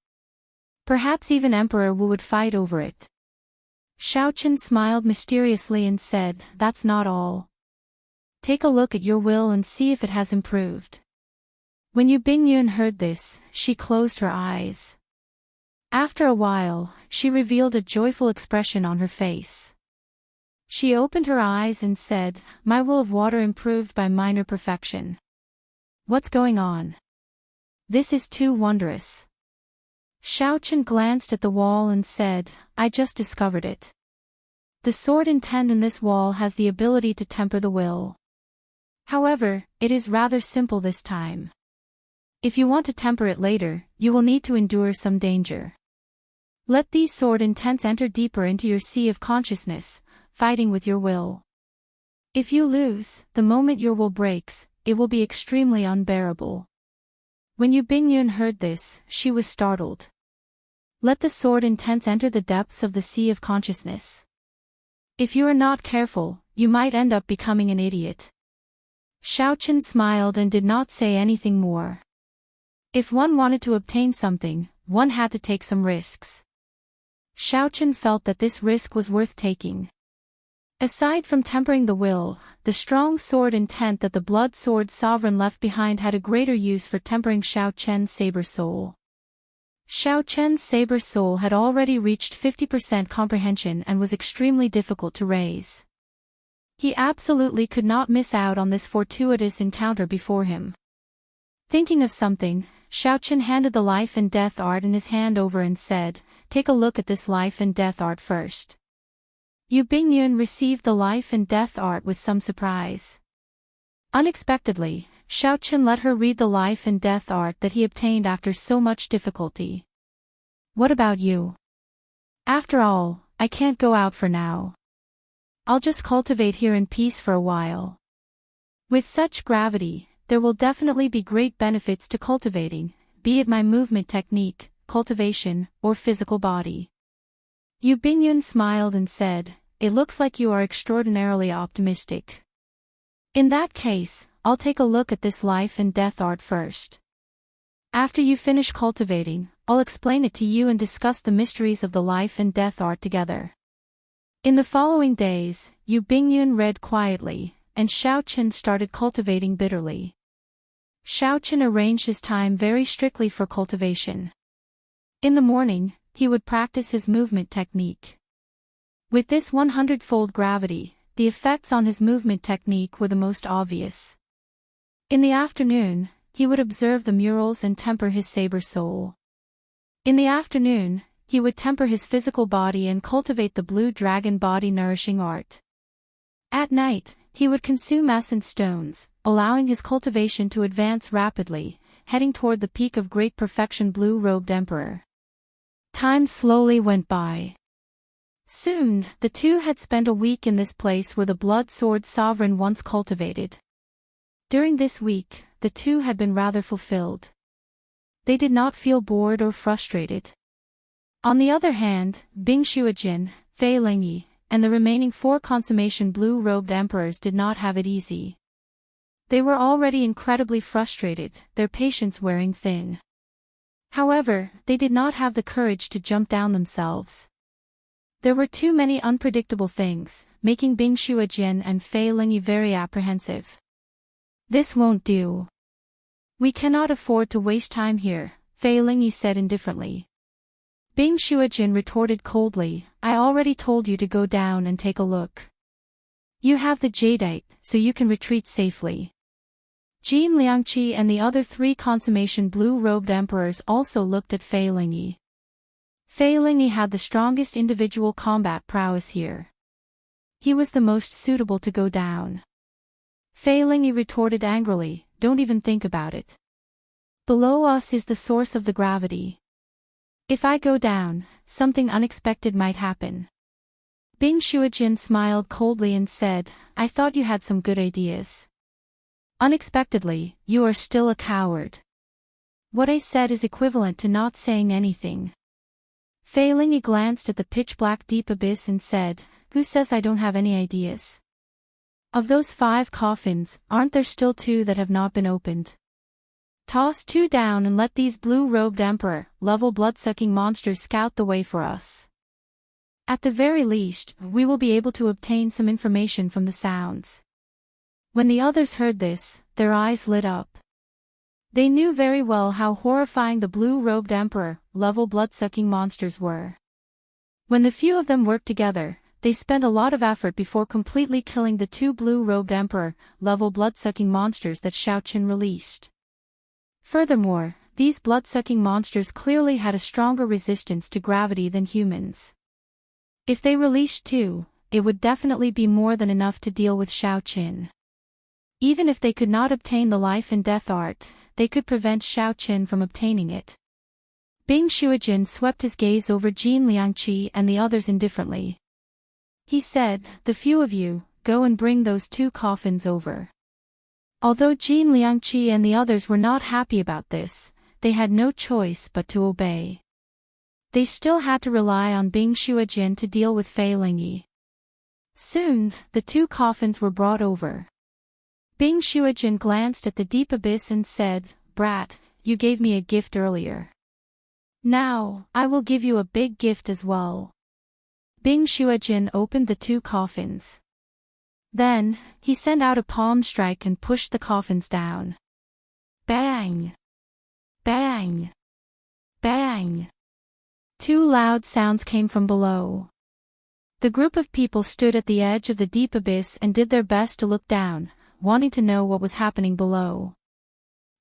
Perhaps even Emperor Wu would fight over it. Xiaochen smiled mysteriously and said, "That's not all. Take a look at your will and see if it has improved." When Yu Bingyun heard this, she closed her eyes. After a while, she revealed a joyful expression on her face. She opened her eyes and said, "My will of water improved by minor perfection. What's going on? This is too wondrous." Xiaochen glanced at the wall and said, "I just discovered it. The sword intent in this wall has the ability to temper the will. However, it is rather simple this time. If you want to temper it later, you will need to endure some danger. Let these sword intents enter deeper into your sea of consciousness, fighting with your will. If you lose, the moment your will breaks, it will be extremely unbearable." When Yu Bingyun heard this, she was startled. Let the sword intents enter the depths of the sea of consciousness. If you are not careful, you might end up becoming an idiot. Xiaochen smiled and did not say anything more. If one wanted to obtain something, one had to take some risks. Xiaochen felt that this risk was worth taking. Aside from tempering the will, the strong sword intent that the blood sword sovereign left behind had a greater use for tempering Xiaochen's saber soul. Xiaochen's saber soul had already reached 50% comprehension and was extremely difficult to raise. He absolutely could not miss out on this fortuitous encounter before him. Thinking of something, Xiaochen handed the life and death art in his hand over and said, "Take a look at this life and death art first." Yu Bingyun received the life and death art with some surprise. Unexpectedly, Xiaochen let her read the life and death art that he obtained after so much difficulty. "What about you? After all, I can't go out for now. I'll just cultivate here in peace for a while. With such gravity, there will definitely be great benefits to cultivating, be it my movement technique, cultivation, or physical body." Yu Bingyun smiled and said, "It looks like you are extraordinarily optimistic. In that case, I'll take a look at this life and death art first. After you finish cultivating, I'll explain it to you and discuss the mysteries of the life and death art together." In the following days, Yu Bingyun read quietly, and Xiaochen started cultivating bitterly. Xiaochen arranged his time very strictly for cultivation. In the morning, he would practice his movement technique. With this 100-fold gravity, the effects on his movement technique were the most obvious. In the afternoon, he would observe the murals and temper his saber soul. In the afternoon, he would temper his physical body and cultivate the blue dragon body nourishing art. At night, he would consume essence stones, allowing his cultivation to advance rapidly, heading toward the peak of great perfection blue-robed emperor. Time slowly went by. Soon, the two had spent a week in this place where the blood sword sovereign once cultivated. During this week, the two had been rather fulfilled. They did not feel bored or frustrated. On the other hand, Bing Shuijin, Fei Lingyi, and the remaining 4 consummation blue-robed emperors did not have it easy. They were already incredibly frustrated, their patience wearing thin. However, they did not have the courage to jump down themselves. There were too many unpredictable things, making Bing Shuijin and Fei Lingyi very apprehensive. This won't do. We cannot afford to waste time here, Fei Lingyi said indifferently. Bing Shuijin retorted coldly, I already told you to go down and take a look. You have the jadeite, so you can retreat safely. Jin Liangqi and the other 3 consummation blue-robed emperors also looked at Fei Lingyi. Fei Lingyi had the strongest individual combat prowess here. He was the most suitable to go down. Fei Lingyi retorted angrily, don't even think about it. Below us is the source of the gravity. If I go down, something unexpected might happen. Bing Shuijin smiled coldly and said, I thought you had some good ideas. Unexpectedly, you are still a coward. What I said is equivalent to not saying anything. Fei Lingyi glanced at the pitch-black deep abyss and said, who says I don't have any ideas? Of those 5 coffins, aren't there still 2 that have not been opened? Toss 2 down and let these blue-robed emperor-level blood-sucking monsters scout the way for us. At the very least, we will be able to obtain some information from the sounds. When the others heard this, their eyes lit up. They knew very well how horrifying the blue-robed emperor-level blood-sucking monsters were. When the few of them worked together, they spent a lot of effort before completely killing the 2 blue-robed emperor-level blood-sucking monsters that Xiaoqin released. Furthermore, these blood-sucking monsters clearly had a stronger resistance to gravity than humans. If they released 2, it would definitely be more than enough to deal with Xiaoqin. Even if they could not obtain the life and death art, they could prevent Xiaoqin from obtaining it. Bing Shuijin swept his gaze over Jin Liangqi and the others indifferently. He said, the few of you, go and bring those 2 coffins over. Although Jin Liangqi and the others were not happy about this, they had no choice but to obey. They still had to rely on Bing Shuijin to deal with Fei Lingyi. Soon, the 2 coffins were brought over. Bing Shuijin glanced at the deep abyss and said, Brat, you gave me a gift earlier. Now, I will give you a big gift as well. Bing Shuijin opened the 2 coffins. Then, he sent out a palm strike and pushed the coffins down. Bang! Bang! Bang! 2 loud sounds came from below. The group of people stood at the edge of the deep abyss and did their best to look down, wanting to know what was happening below.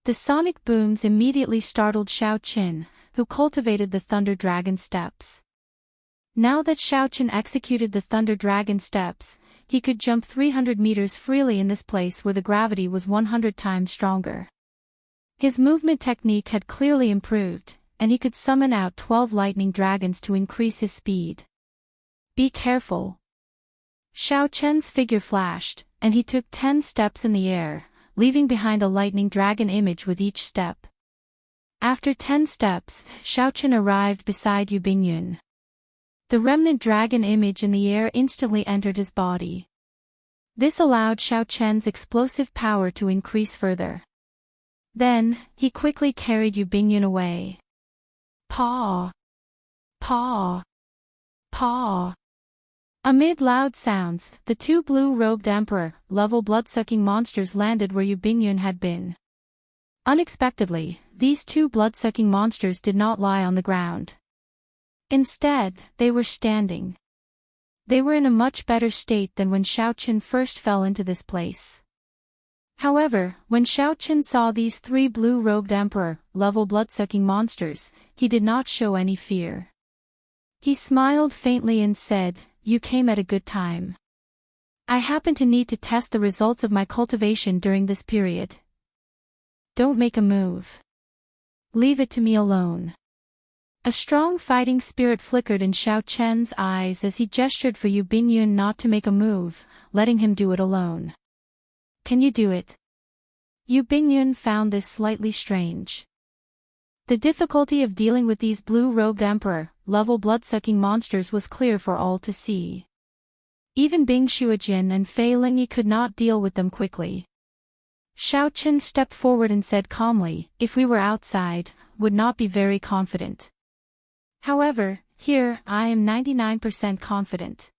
The sonic booms immediately startled Xiaoqin, who cultivated the Thunder Dragon steps. Now that Xiaoqin executed the Thunder Dragon steps, he could jump 300 meters freely in this place where the gravity was 100 times stronger. His movement technique had clearly improved, and he could summon out 12 lightning dragons to increase his speed. Be careful. Xiaoqian's figure flashed, and he took 10 steps in the air, leaving behind a lightning dragon image with each step. After 10 steps, Xiaoqian arrived beside Yu Bingyun. The remnant dragon image in the air instantly entered his body. This allowed Xiaoqian's explosive power to increase further. Then, he quickly carried Yu Bingyun away. Paw! Paw! Paw! Amid loud sounds, the 2 blue-robed emperor-level blood-sucking monsters landed where Yu Bingyun had been. Unexpectedly, these 2 blood-sucking monsters did not lie on the ground. Instead, they were standing. They were in a much better state than when Xiaoqin first fell into this place. However, when Xiaoqin saw these 3 blue-robed emperor-level blood-sucking monsters, he did not show any fear. He smiled faintly and said, "You came at a good time. I happen to need to test the results of my cultivation during this period. Don't make a move. Leave it to me alone." A strong fighting spirit flickered in Xiao Chen's eyes as he gestured for Yu Bingyun not to make a move, letting him do it alone. "Can you do it?" Yu Bingyun found this slightly strange. The difficulty of dealing with these blue-robed emperor-level blood-sucking monsters was clear for all to see. Even Bing Shuijin and Fei Lingyi could not deal with them quickly. Xiao Chen stepped forward and said calmly, "If we were outside, would not be very confident. However, here, I am 99% confident."